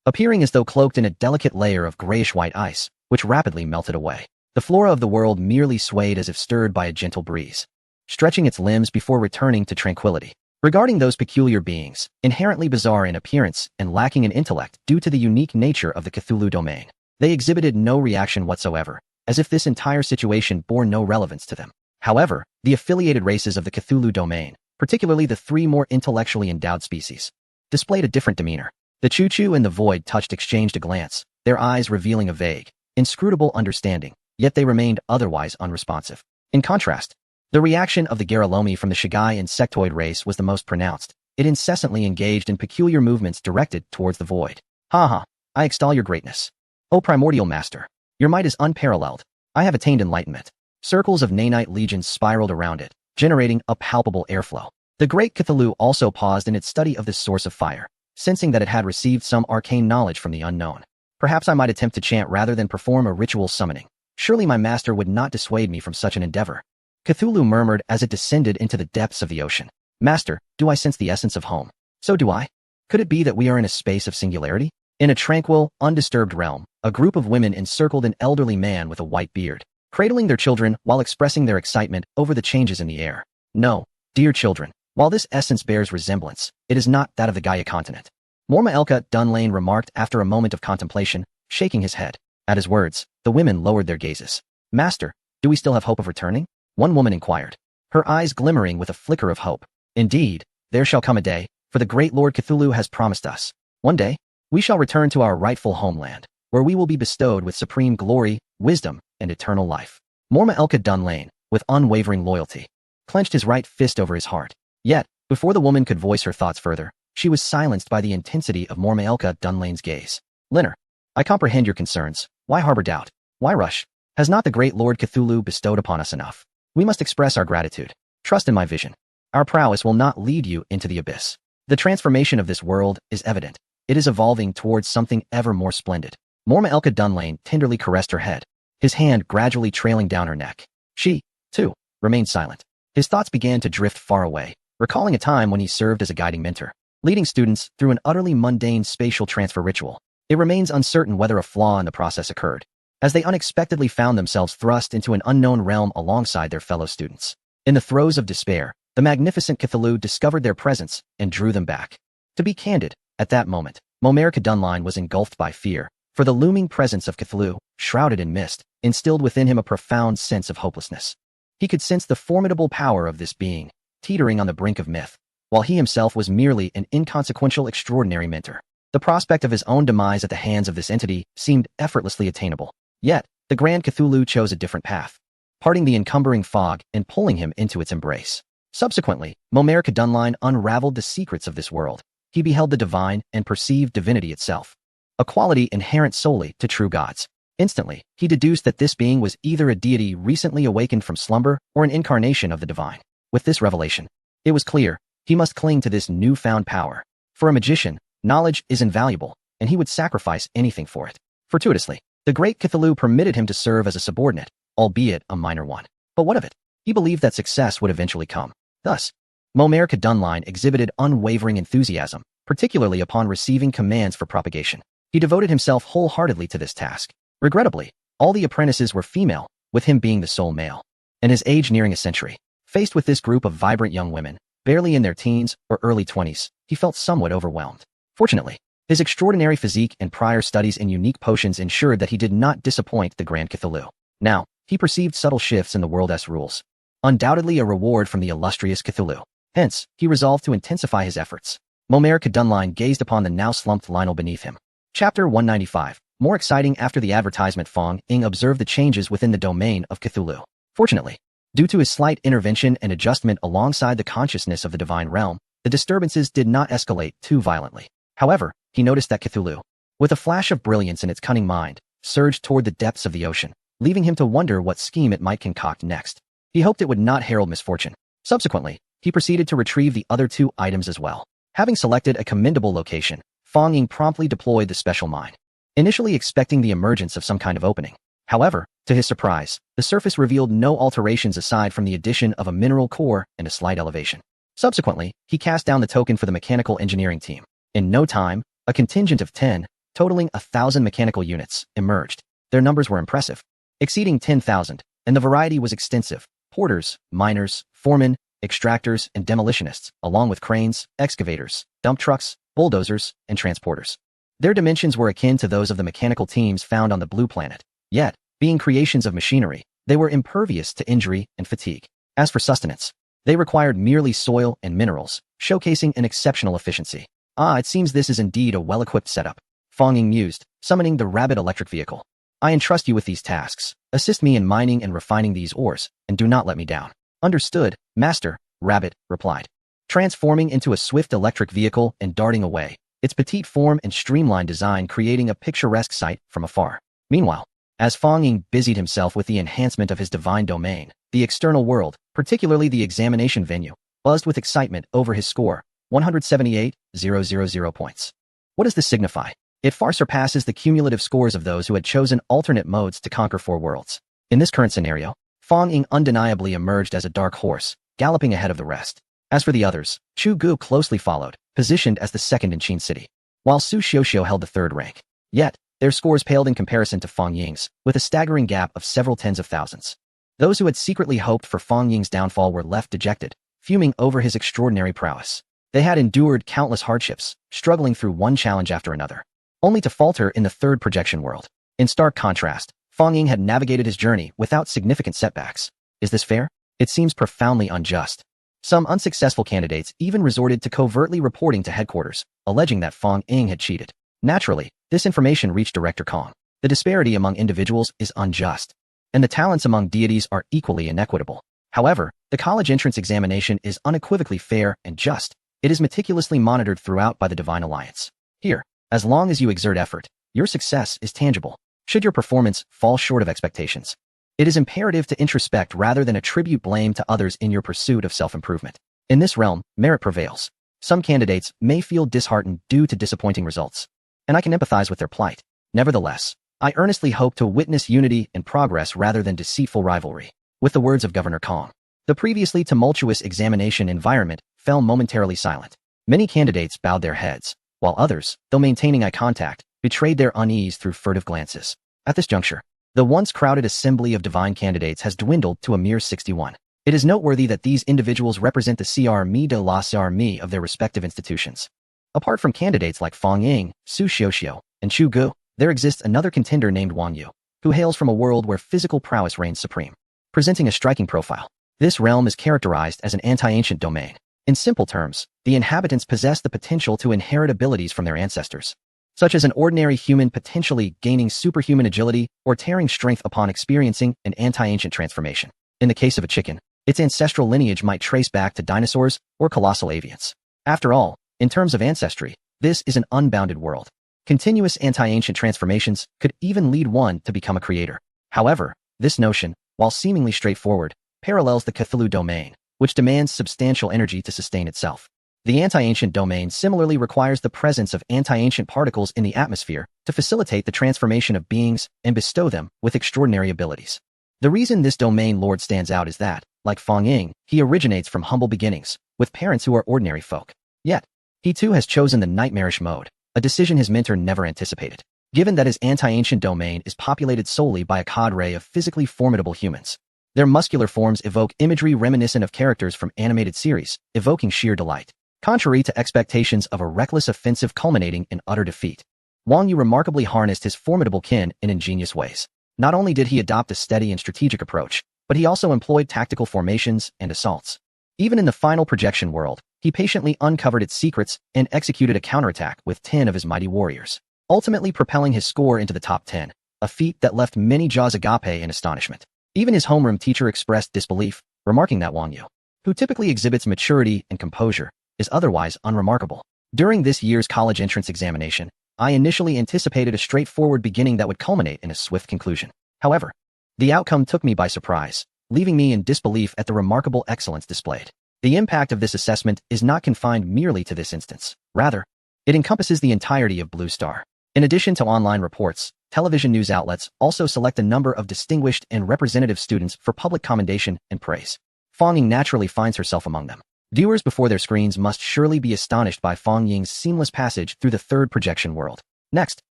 appearing as though cloaked in a delicate layer of grayish-white ice, which rapidly melted away. The flora of the world merely swayed as if stirred by a gentle breeze, stretching its limbs before returning to tranquility. Regarding those peculiar beings, inherently bizarre in appearance and lacking in intellect due to the unique nature of the Cthulhu domain, they exhibited no reaction whatsoever, as if this entire situation bore no relevance to them. However, the affiliated races of the Cthulhu domain, particularly the three more intellectually endowed species, displayed a different demeanor. The Choo-Choo and the Void exchanged a glance, their eyes revealing a vague, inscrutable understanding, yet they remained otherwise unresponsive. In contrast, the reaction of the Garalomi from the Shagai insectoid race was the most pronounced. It incessantly engaged in peculiar movements directed towards the Void. Ha ha, I extol your greatness. O primordial master, your might is unparalleled. I have attained enlightenment. Circles of nanite legions spiraled around it, generating a palpable airflow. The great Cthulhu also paused in its study of this source of fire, sensing that it had received some arcane knowledge from the unknown. Perhaps I might attempt to chant rather than perform a ritual summoning. Surely my master would not dissuade me from such an endeavor. Cthulhu murmured as it descended into the depths of the ocean. Master, do I sense the essence of home? So do I. Could it be that we are in a space of singularity? In a tranquil, undisturbed realm, a group of women encircled an elderly man with a white beard, cradling their children while expressing their excitement over the changes in the air. No, dear children, while this essence bears resemblance, it is not that of the Gaia continent. Mormaelka Dunlane remarked after a moment of contemplation, shaking his head. At his words, the women lowered their gazes. Master, do we still have hope of returning? One woman inquired, her eyes glimmering with a flicker of hope. Indeed, there shall come a day, for the great Lord Cthulhu has promised us. One day, we shall return to our rightful homeland, where we will be bestowed with supreme glory, wisdom, and eternal life. Mormaelka Dunlane, with unwavering loyalty, clenched his right fist over his heart. Yet, before the woman could voice her thoughts further, she was silenced by the intensity of Mormaelka Dunlane's gaze. Linner, I comprehend your concerns. Why harbor doubt? Why rush? Has not the great Lord Cthulhu bestowed upon us enough? We must express our gratitude. Trust in my vision. Our prowess will not lead you into the abyss. The transformation of this world is evident. It is evolving towards something ever more splendid. Mormaelka Dunlane tenderly caressed her head, his hand gradually trailing down her neck. She, too, remained silent. His thoughts began to drift far away, recalling a time when he served as a guiding mentor, leading students through an utterly mundane spatial transfer ritual. It remains uncertain whether a flaw in the process occurred, as they unexpectedly found themselves thrust into an unknown realm alongside their fellow students. In the throes of despair, the magnificent Cthulhu discovered their presence and drew them back. To be candid, at that moment, Mormaelka Dunlane was engulfed by fear, for the looming presence of Cthulhu, shrouded in mist, instilled within him a profound sense of hopelessness. He could sense the formidable power of this being, teetering on the brink of myth, while he himself was merely an inconsequential extraordinary mentor. The prospect of his own demise at the hands of this entity seemed effortlessly attainable. Yet, the Grand Cthulhu chose a different path, parting the encumbering fog and pulling him into its embrace. Subsequently, Mormaelka Dunlane unraveled the secrets of this world. He beheld the divine and perceived divinity itself, a quality inherent solely to true gods. Instantly, he deduced that this being was either a deity recently awakened from slumber or an incarnation of the divine. With this revelation, it was clear he must cling to this newfound power. For a magician, knowledge is invaluable, and he would sacrifice anything for it. Fortuitously, the great Cthulhu permitted him to serve as a subordinate, albeit a minor one. But what of it? He believed that success would eventually come. Thus, Mormaelka Dunlane exhibited unwavering enthusiasm, particularly upon receiving commands for propagation. He devoted himself wholeheartedly to this task. Regrettably, all the apprentices were female, with him being the sole male. And his age nearing a century. Faced with this group of vibrant young women, barely in their teens or early 20s, he felt somewhat overwhelmed. Fortunately, his extraordinary physique and prior studies in unique potions ensured that he did not disappoint the Grand Cthulhu. Now, he perceived subtle shifts in the world's rules. Undoubtedly a reward from the illustrious Cthulhu. Hence, he resolved to intensify his efforts. Mormaelka Dunlane gazed upon the now slumped Lionel beneath him. Chapter 195. More exciting after the advertisement. Fong Ing observed the changes within the domain of Cthulhu. Fortunately, due to his slight intervention and adjustment alongside the consciousness of the divine realm, the disturbances did not escalate too violently. However, he noticed that Cthulhu, with a flash of brilliance in its cunning mind, surged toward the depths of the ocean, leaving him to wonder what scheme it might concoct next. He hoped it would not herald misfortune. Subsequently, he proceeded to retrieve the other two items as well. Having selected a commendable location, Fong Ing promptly deployed the special mine, initially expecting the emergence of some kind of opening. However, to his surprise, the surface revealed no alterations aside from the addition of a mineral core and a slight elevation. Subsequently, he cast down the token for the mechanical engineering team. In no time, a contingent of 10, totaling 1,000 mechanical units, emerged. Their numbers were impressive, exceeding 10,000, and the variety was extensive. Porters, miners, foremen, extractors, and demolitionists, along with cranes, excavators, dump trucks, bulldozers, and transporters. Their dimensions were akin to those of the mechanical teams found on the Blue Planet. Yet, being creations of machinery, they were impervious to injury and fatigue. As for sustenance, they required merely soil and minerals, showcasing an exceptional efficiency. It seems this is indeed a well-equipped setup. Fong Ying mused, summoning the rabbit electric vehicle. I entrust you with these tasks. Assist me in mining and refining these ores, and do not let me down. Understood, Master, Rabbit replied. Transforming into a swift electric vehicle and darting away, its petite form and streamlined design creating a picturesque sight from afar. Meanwhile, as Fong Ying busied himself with the enhancement of his divine domain, the external world, particularly the examination venue, buzzed with excitement over his score, 178,000 points. What does this signify? It far surpasses the cumulative scores of those who had chosen alternate modes to conquer 4 worlds. In this current scenario, Fong Ying undeniably emerged as a dark horse, galloping ahead of the rest. As for the others, Chu Gu closely followed, positioned as the second in Qin City, while Su Xiuxiu held the third rank. Yet, their scores paled in comparison to Fong Ying's, with a staggering gap of several tens of thousands. Those who had secretly hoped for Fong Ying's downfall were left dejected, fuming over his extraordinary prowess. They had endured countless hardships, struggling through one challenge after another, only to falter in the third projection world. In stark contrast, Fong Ying had navigated his journey without significant setbacks. Is this fair? It seems profoundly unjust. Some unsuccessful candidates even resorted to covertly reporting to headquarters, alleging that Fong Ying had cheated. Naturally, this information reached Director Kong. The disparity among individuals is unjust, and the talents among deities are equally inequitable. However, the college entrance examination is unequivocally fair and just. It is meticulously monitored throughout by the Divine Alliance. Here, as long as you exert effort, your success is tangible. Should your performance fall short of expectations, it is imperative to introspect rather than attribute blame to others in your pursuit of self-improvement. In this realm, merit prevails. Some candidates may feel disheartened due to disappointing results, and I can empathize with their plight. Nevertheless, I earnestly hope to witness unity and progress rather than deceitful rivalry. With the words of Governor Kong, the previously tumultuous examination environment fell momentarily silent. Many candidates bowed their heads, while others, though maintaining eye contact, betrayed their unease through furtive glances. At this juncture, the once crowded assembly of divine candidates has dwindled to a mere 61. It is noteworthy that these individuals represent the CRME de la CRME of their respective institutions. Apart from candidates like Fong Ying, Su Xiuxiu, and Chu Gu, there exists another contender named Wang Yu, who hails from a world where physical prowess reigns supreme, presenting a striking profile. This realm is characterized as an anti-ancient domain. In simple terms, the inhabitants possess the potential to inherit abilities from their ancestors, such as an ordinary human potentially gaining superhuman agility or tearing strength upon experiencing an anti-ancient transformation. In the case of a chicken, its ancestral lineage might trace back to dinosaurs or colossal avians. After all, in terms of ancestry, this is an unbounded world. Continuous anti-ancient transformations could even lead one to become a creator. However, this notion, while seemingly straightforward, parallels the Cthulhu domain, which demands substantial energy to sustain itself. The anti-ancient domain similarly requires the presence of anti-ancient particles in the atmosphere to facilitate the transformation of beings and bestow them with extraordinary abilities. The reason this domain lord stands out is that, like Fong Ying, he originates from humble beginnings, with parents who are ordinary folk. Yet, he too has chosen the nightmarish mode, a decision his mentor never anticipated. Given that his anti-ancient domain is populated solely by a cadre of physically formidable humans, their muscular forms evoke imagery reminiscent of characters from animated series, evoking sheer delight. Contrary to expectations of a reckless offensive culminating in utter defeat, Wang Yu remarkably harnessed his formidable kin in ingenious ways. Not only did he adopt a steady and strategic approach, but he also employed tactical formations and assaults. Even in the final projection world, he patiently uncovered its secrets and executed a counterattack with 10 of his mighty warriors, ultimately propelling his score into the top 10, a feat that left many jaws agape in astonishment. Even his homeroom teacher expressed disbelief, remarking that Wang Yu, who typically exhibits maturity and composure, is otherwise unremarkable. During this year's college entrance examination, I initially anticipated a straightforward beginning that would culminate in a swift conclusion. However, the outcome took me by surprise, leaving me in disbelief at the remarkable excellence displayed. The impact of this assessment is not confined merely to this instance. Rather, it encompasses the entirety of Blue Star. In addition to online reports, television news outlets also select a number of distinguished and representative students for public commendation and praise. Fong Ying naturally finds herself among them. Viewers before their screens must surely be astonished by Fong Ying's seamless passage through the third projection world. Next,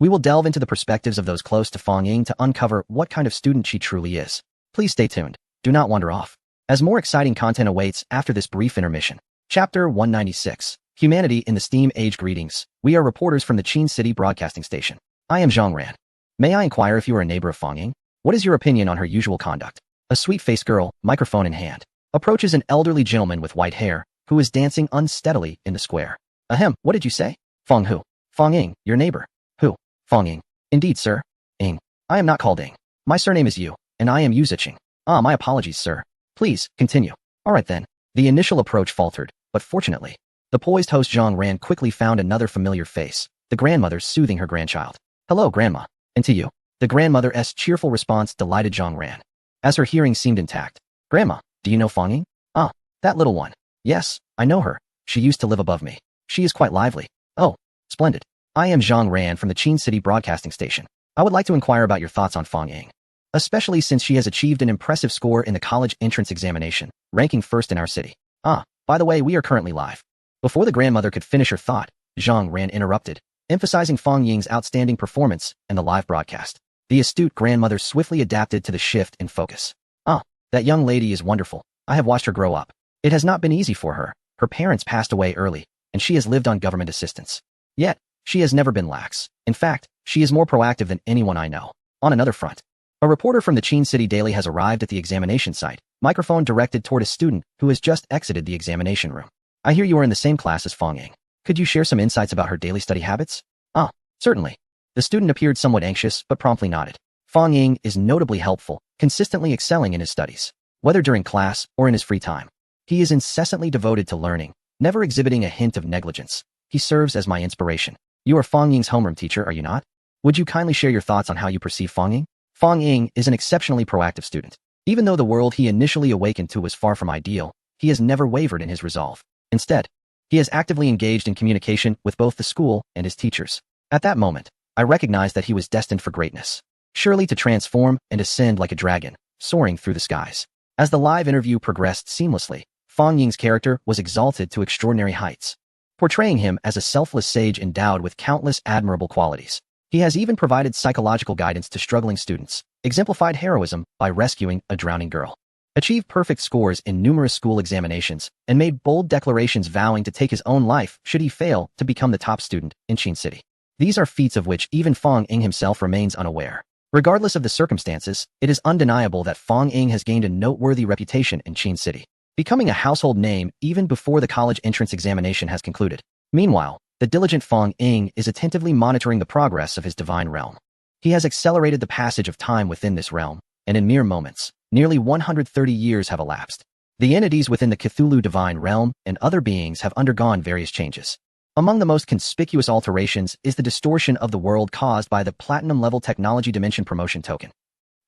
we will delve into the perspectives of those close to Fong Ying to uncover what kind of student she truly is. Please stay tuned. Do not wander off. as more exciting content awaits after this brief intermission. Chapter 196. Humanity in the Steam Age. Greetings. We are reporters from the Qin City Broadcasting Station. I am Zhang Ran. May I inquire if you are a neighbor of Fang Ying? What is your opinion on her usual conduct? A sweet-faced girl, microphone in hand, approaches an elderly gentleman with white hair, who is dancing unsteadily in the square. Ahem, what did you say? Fang who? Fang Ying, your neighbor. Who? Fang Ying. Indeed, sir. Ying. I am not called Ying. My surname is Yu, and I am Yu Ziqing. Ah, my apologies, sir. Please, continue. All right then. The initial approach faltered, but fortunately, the poised host Zhang Ran quickly found another familiar face, the grandmother soothing her grandchild. Hello, Grandma. And to you. The grandmother's cheerful response delighted Zhang Ran, as her hearing seemed intact. Grandma, do you know Fang Ying? Ah, that little one. Yes, I know her. She used to live above me. She is quite lively. Oh, splendid. I am Zhang Ran from the Qin City Broadcasting Station. I would like to inquire about your thoughts on Fang Ying, especially since she has achieved an impressive score in the college entrance examination, ranking first in our city. Ah, by the way, we are currently live. Before the grandmother could finish her thought, Zhang Ran interrupted, emphasizing Fang Ying's outstanding performance and the live broadcast. The astute grandmother swiftly adapted to the shift in focus. Ah, that young lady is wonderful. I have watched her grow up. It has not been easy for her. Her parents passed away early, and she has lived on government assistance. Yet, she has never been lax. In fact, she is more proactive than anyone I know. On another front, a reporter from the Qin City Daily has arrived at the examination site, microphone directed toward a student who has just exited the examination room. I hear you are in the same class as Fang Ying. Could you share some insights about her daily study habits? Ah, certainly. The student appeared somewhat anxious, but promptly nodded. Fang Ying is notably helpful, consistently excelling in his studies, whether during class or in his free time. He is incessantly devoted to learning, never exhibiting a hint of negligence. He serves as my inspiration. You are Fang Ying's homeroom teacher, are you not? Would you kindly share your thoughts on how you perceive Fang Ying? Fang Ying is an exceptionally proactive student. Even though the world he initially awakened to was far from ideal, he has never wavered in his resolve. Instead, he has actively engaged in communication with both the school and his teachers. At that moment, I recognized that he was destined for greatness, surely to transform and ascend like a dragon, soaring through the skies. As the live interview progressed seamlessly, Fang Ying's character was exalted to extraordinary heights, portraying him as a selfless sage endowed with countless admirable qualities. He has even provided psychological guidance to struggling students, exemplified heroism by rescuing a drowning girl, achieved perfect scores in numerous school examinations, and made bold declarations vowing to take his own life should he fail to become the top student in Qin City. These are feats of which even Fang Ying himself remains unaware. Regardless of the circumstances, it is undeniable that Fang Ying has gained a noteworthy reputation in Qin City, becoming a household name even before the college entrance examination has concluded. Meanwhile, the diligent Fang Ying is attentively monitoring the progress of his divine realm. He has accelerated the passage of time within this realm, and in mere moments, nearly 130 years have elapsed. The entities within the Cthulhu divine realm and other beings have undergone various changes. Among the most conspicuous alterations is the distortion of the world caused by the platinum-level technology dimension promotion token.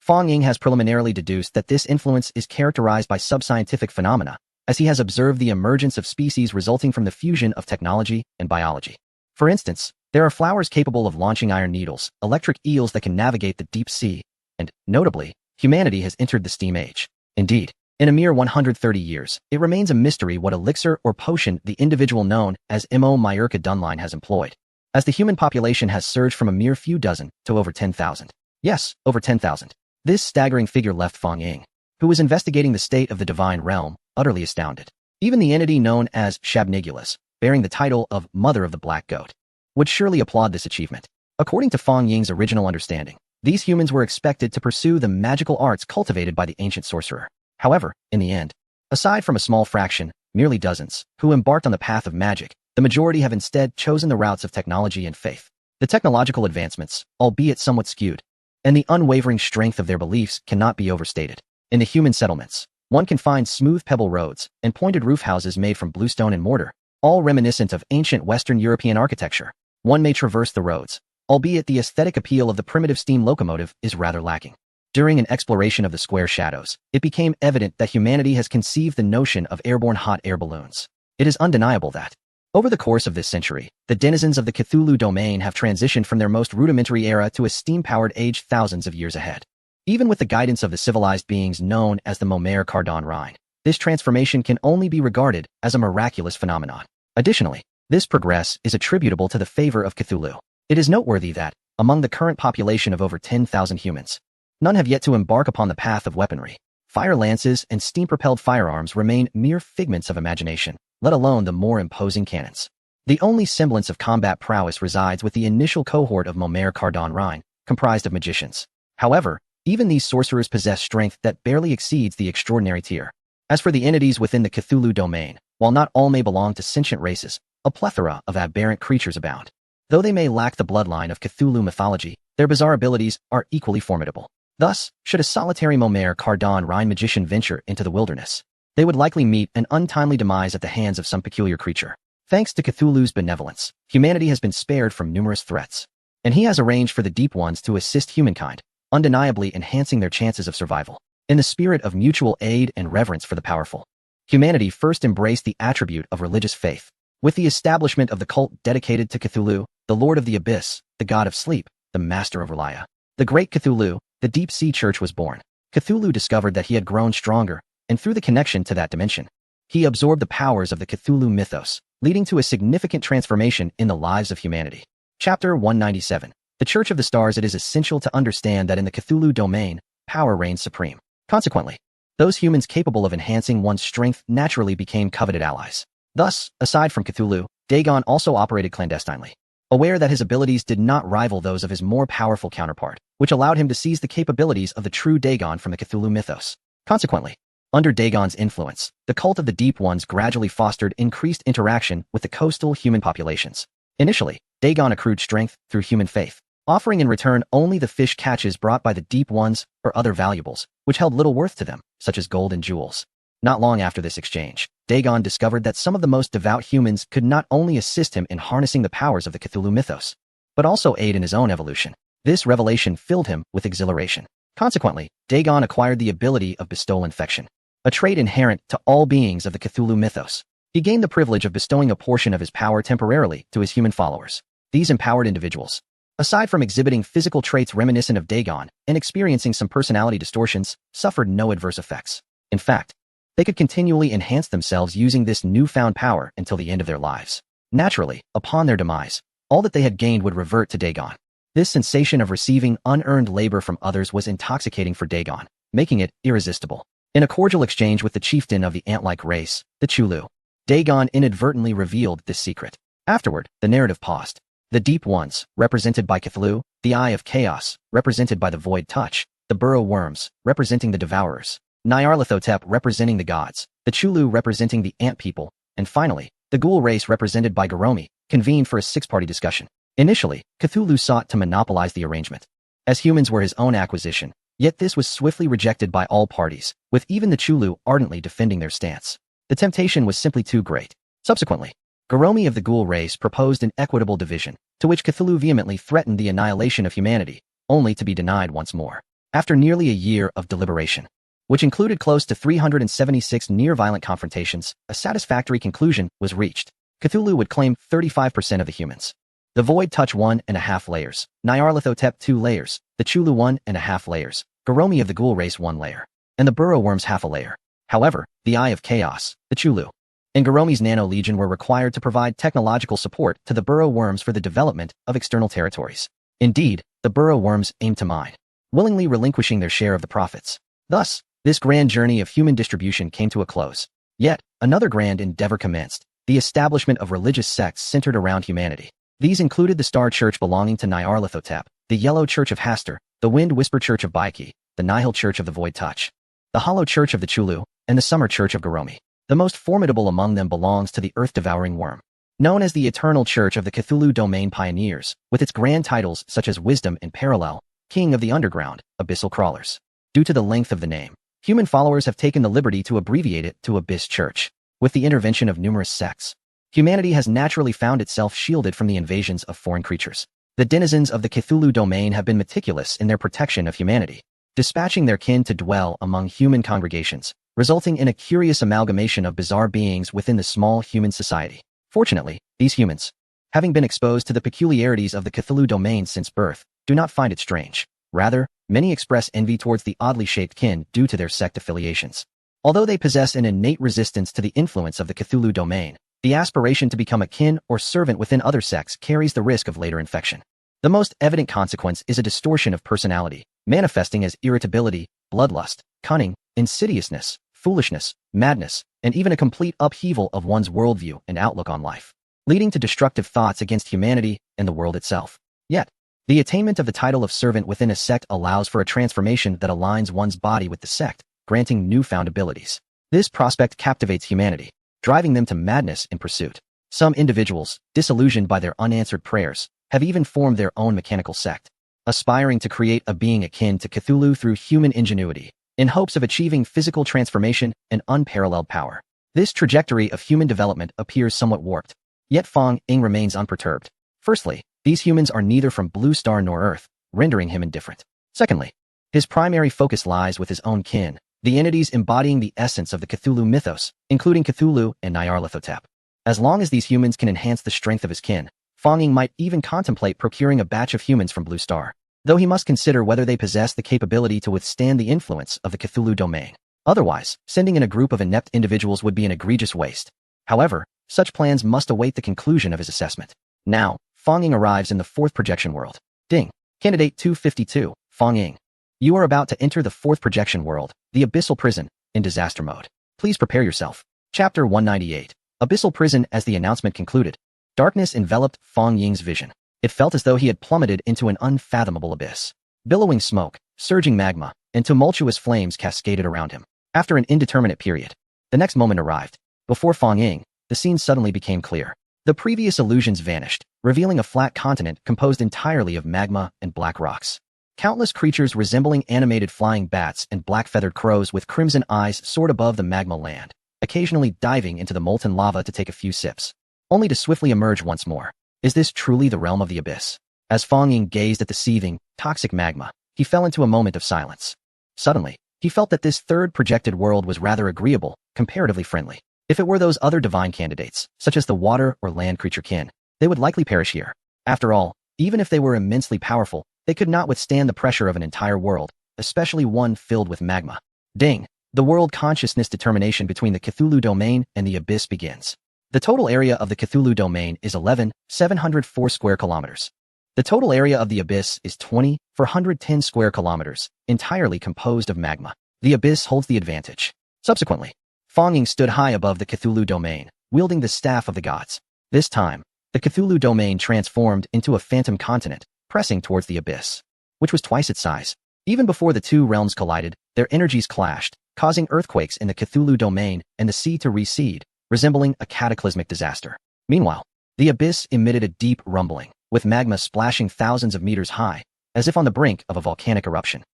Fang Ying has preliminarily deduced that this influence is characterized by subscientific phenomena, as he has observed the emergence of species resulting from the fusion of technology and biology. For instance, there are flowers capable of launching iron needles, electric eels that can navigate the deep sea, and, notably, humanity has entered the steam age. Indeed, in a mere 130 years, it remains a mystery what elixir or potion the individual known as Mo Myurka Dunline has employed, as the human population has surged from a mere few dozen to over 10,000. Yes, over 10,000. This staggering figure left Fang Ying, who was investigating the state of the divine realm, utterly astounded. Even the entity known as Shabnigulas, bearing the title of Mother of the Black Goat, would surely applaud this achievement. According to Fang Ying's original understanding, these humans were expected to pursue the magical arts cultivated by the ancient sorcerer. However, in the end, aside from a small fraction, merely dozens, who embarked on the path of magic, the majority have instead chosen the routes of technology and faith. The technological advancements, albeit somewhat skewed, and the unwavering strength of their beliefs cannot be overstated. In the human settlements, one can find smooth pebble roads and pointed roof houses made from bluestone and mortar, all reminiscent of ancient Western European architecture. One may traverse the roads, albeit the aesthetic appeal of the primitive steam locomotive is rather lacking. During an exploration of the square shadows, it became evident that humanity has conceived the notion of airborne hot air balloons. It is undeniable that, over the course of this century, the denizens of the Cthulhu domain have transitioned from their most rudimentary era to a steam-powered age thousands of years ahead. Even with the guidance of the civilized beings known as the Momer Cardon Rhine, this transformation can only be regarded as a miraculous phenomenon. Additionally, this progress is attributable to the favor of Cthulhu. It is noteworthy that, among the current population of over 10,000 humans, none have yet to embark upon the path of weaponry. Fire lances and steam-propelled firearms remain mere figments of imagination, let alone the more imposing cannons. The only semblance of combat prowess resides with the initial cohort of Momer Cardon Rhine, comprised of magicians. However, even these sorcerers possess strength that barely exceeds the extraordinary tier. As for the entities within the Cthulhu domain, while not all may belong to sentient races, a plethora of aberrant creatures abound. Though they may lack the bloodline of Cthulhu mythology, their bizarre abilities are equally formidable. Thus, should a solitary Momer Cardon Rhine magician venture into the wilderness, they would likely meet an untimely demise at the hands of some peculiar creature. Thanks to Cthulhu's benevolence, humanity has been spared from numerous threats, and he has arranged for the Deep Ones to assist humankind, undeniably enhancing their chances of survival. In the spirit of mutual aid and reverence for the powerful, humanity first embraced the attribute of religious faith. With the establishment of the cult dedicated to Cthulhu, the Lord of the Abyss, the God of Sleep, the Master of Relia, the Great Cthulhu, the Deep Sea Church was born. Cthulhu discovered that he had grown stronger, and through the connection to that dimension, he absorbed the powers of the Cthulhu mythos, leading to a significant transformation in the lives of humanity. Chapter 197. The Church of the Stars. It is essential to understand that in the Cthulhu domain, power reigns supreme. Consequently, those humans capable of enhancing one's strength naturally became coveted allies. Thus, aside from Cthulhu, Dagon also operated clandestinely, aware that his abilities did not rival those of his more powerful counterpart, which allowed him to seize the capabilities of the true Dagon from the Cthulhu mythos. Consequently, under Dagon's influence, the cult of the Deep Ones gradually fostered increased interaction with the coastal human populations. Initially, Dagon accrued strength through human faith, offering in return only the fish catches brought by the Deep Ones or other valuables, which held little worth to them, such as gold and jewels. Not long after this exchange, Dagon discovered that some of the most devout humans could not only assist him in harnessing the powers of the Cthulhu mythos, but also aid in his own evolution. This revelation filled him with exhilaration. Consequently, Dagon acquired the ability of bestowal infection, a trait inherent to all beings of the Cthulhu mythos. He gained the privilege of bestowing a portion of his power temporarily to his human followers. These empowered individuals, aside from exhibiting physical traits reminiscent of Dagon and experiencing some personality distortions, suffered no adverse effects. In fact, they could continually enhance themselves using this newfound power until the end of their lives. Naturally, upon their demise, all that they had gained would revert to Dagon. This sensation of receiving unearned labor from others was intoxicating for Dagon, making it irresistible. In a cordial exchange with the chieftain of the ant-like race, the Cthulhu, Dagon inadvertently revealed this secret. Afterward, the narrative paused. The Deep Ones, represented by Cthulhu, the Eye of Chaos, represented by the Void Touch, the Burrow Worms, representing the Devourers, Nyarlathotep representing the gods, the Cthulhu representing the ant people, and finally, the Ghoul race represented by Garomi, convened for a six-party discussion. Initially, Cthulhu sought to monopolize the arrangement, as humans were his own acquisition, yet this was swiftly rejected by all parties, with even the Cthulhu ardently defending their stance. The temptation was simply too great. Subsequently, Garomi of the Ghoul race proposed an equitable division, to which Cthulhu vehemently threatened the annihilation of humanity, only to be denied once more. After nearly a year of deliberation, which included close to 376 near-violent confrontations, a satisfactory conclusion was reached. Cthulhu would claim 35% of the humans. The Void Touch 1.5 layers, Nyarlathotep 2 layers, the Cthulhu 1.5 layers, Garomi of the Ghoul race 1 layer, and the Burrow Worms half a layer. However, the Eye of Chaos, the Cthulhu, and Garomi's Nano Legion were required to provide technological support to the Burrow Worms for the development of external territories. Indeed, the Burrow Worms aimed to mine, willingly relinquishing their share of the profits. Thus, this grand journey of human distribution came to a close. Yet, another grand endeavor commenced, the establishment of religious sects centered around humanity. These included the Star Church belonging to Nyarlathotep, the Yellow Church of Hastur, the Wind Whisper Church of Baiki, the Nihil Church of the Void Touch, the Hollow Church of the Cthulhu, and the Summer Church of Garomi. The most formidable among them belongs to the Earth-Devouring Worm, known as the Eternal Church of the Cthulhu Domain Pioneers, with its grand titles such as Wisdom and Parallel, King of the Underground, Abyssal Crawlers. Due to the length of the name, human followers have taken the liberty to abbreviate it to Abyss Church. With the intervention of numerous sects, humanity has naturally found itself shielded from the invasions of foreign creatures. The denizens of the Cthulhu domain have been meticulous in their protection of humanity, dispatching their kin to dwell among human congregations, resulting in a curious amalgamation of bizarre beings within the small human society. Fortunately, these humans, having been exposed to the peculiarities of the Cthulhu domain since birth, do not find it strange. Rather, many express envy towards the oddly shaped kin due to their sect affiliations. Although they possess an innate resistance to the influence of the Cthulhu domain, the aspiration to become a kin or servant within other sects carries the risk of later infection. The most evident consequence is a distortion of personality, manifesting as irritability, bloodlust, cunning, insidiousness, foolishness, madness, and even a complete upheaval of one's worldview and outlook on life, leading to destructive thoughts against humanity and the world itself. Yet, the attainment of the title of servant within a sect allows for a transformation that aligns one's body with the sect, granting newfound abilities. This prospect captivates humanity, driving them to madness in pursuit. Some individuals, disillusioned by their unanswered prayers, have even formed their own mechanical sect, aspiring to create a being akin to Cthulhu through human ingenuity, in hopes of achieving physical transformation and unparalleled power. This trajectory of human development appears somewhat warped, yet Fong Ying remains unperturbed. Firstly, these humans are neither from Blue Star nor Earth, rendering him indifferent. Secondly, his primary focus lies with his own kin, the entities embodying the essence of the Cthulhu mythos, including Cthulhu and Nyarlathotep. As long as these humans can enhance the strength of his kin, Fong Ying might even contemplate procuring a batch of humans from Blue Star, though he must consider whether they possess the capability to withstand the influence of the Cthulhu domain. Otherwise, sending in a group of inept individuals would be an egregious waste. However, such plans must await the conclusion of his assessment. Now, Fong Ying arrives in the fourth projection world. Ding. Candidate 252, Fong Ying. You are about to enter the fourth projection world, the Abyssal Prison, in disaster mode. Please prepare yourself. Chapter 198. Abyssal Prison. As the announcement concluded, darkness enveloped Fong Ying's vision. It felt as though he had plummeted into an unfathomable abyss. Billowing smoke, surging magma, and tumultuous flames cascaded around him. After an indeterminate period, the next moment arrived. Before Fong Ying, the scene suddenly became clear. The previous illusions vanished, revealing a flat continent composed entirely of magma and black rocks. Countless creatures resembling animated flying bats and black-feathered crows with crimson eyes soared above the magma land, occasionally diving into the molten lava to take a few sips, only to swiftly emerge once more. Is this truly the realm of the abyss? As Fong Ying gazed at the seething, toxic magma, he fell into a moment of silence. Suddenly, he felt that this third projected world was rather agreeable, comparatively friendly. If it were those other divine candidates, such as the water or land creature kin, they would likely perish here. After all, even if they were immensely powerful, they could not withstand the pressure of an entire world, especially one filled with magma. Ding! The world consciousness determination between the Cthulhu domain and the abyss begins. The total area of the Cthulhu domain is 11,704 square kilometers. The total area of the abyss is 20,410 square kilometers, entirely composed of magma. The abyss holds the advantage. Subsequently, Fong Ying stood high above the Cthulhu domain, wielding the staff of the gods. This time, the Cthulhu domain transformed into a phantom continent, pressing towards the abyss, which was twice its size. Even before the two realms collided, their energies clashed, causing earthquakes in the Cthulhu domain and the sea to recede, resembling a cataclysmic disaster. Meanwhile, the abyss emitted a deep rumbling, with magma splashing thousands of meters high, as if on the brink of a volcanic eruption.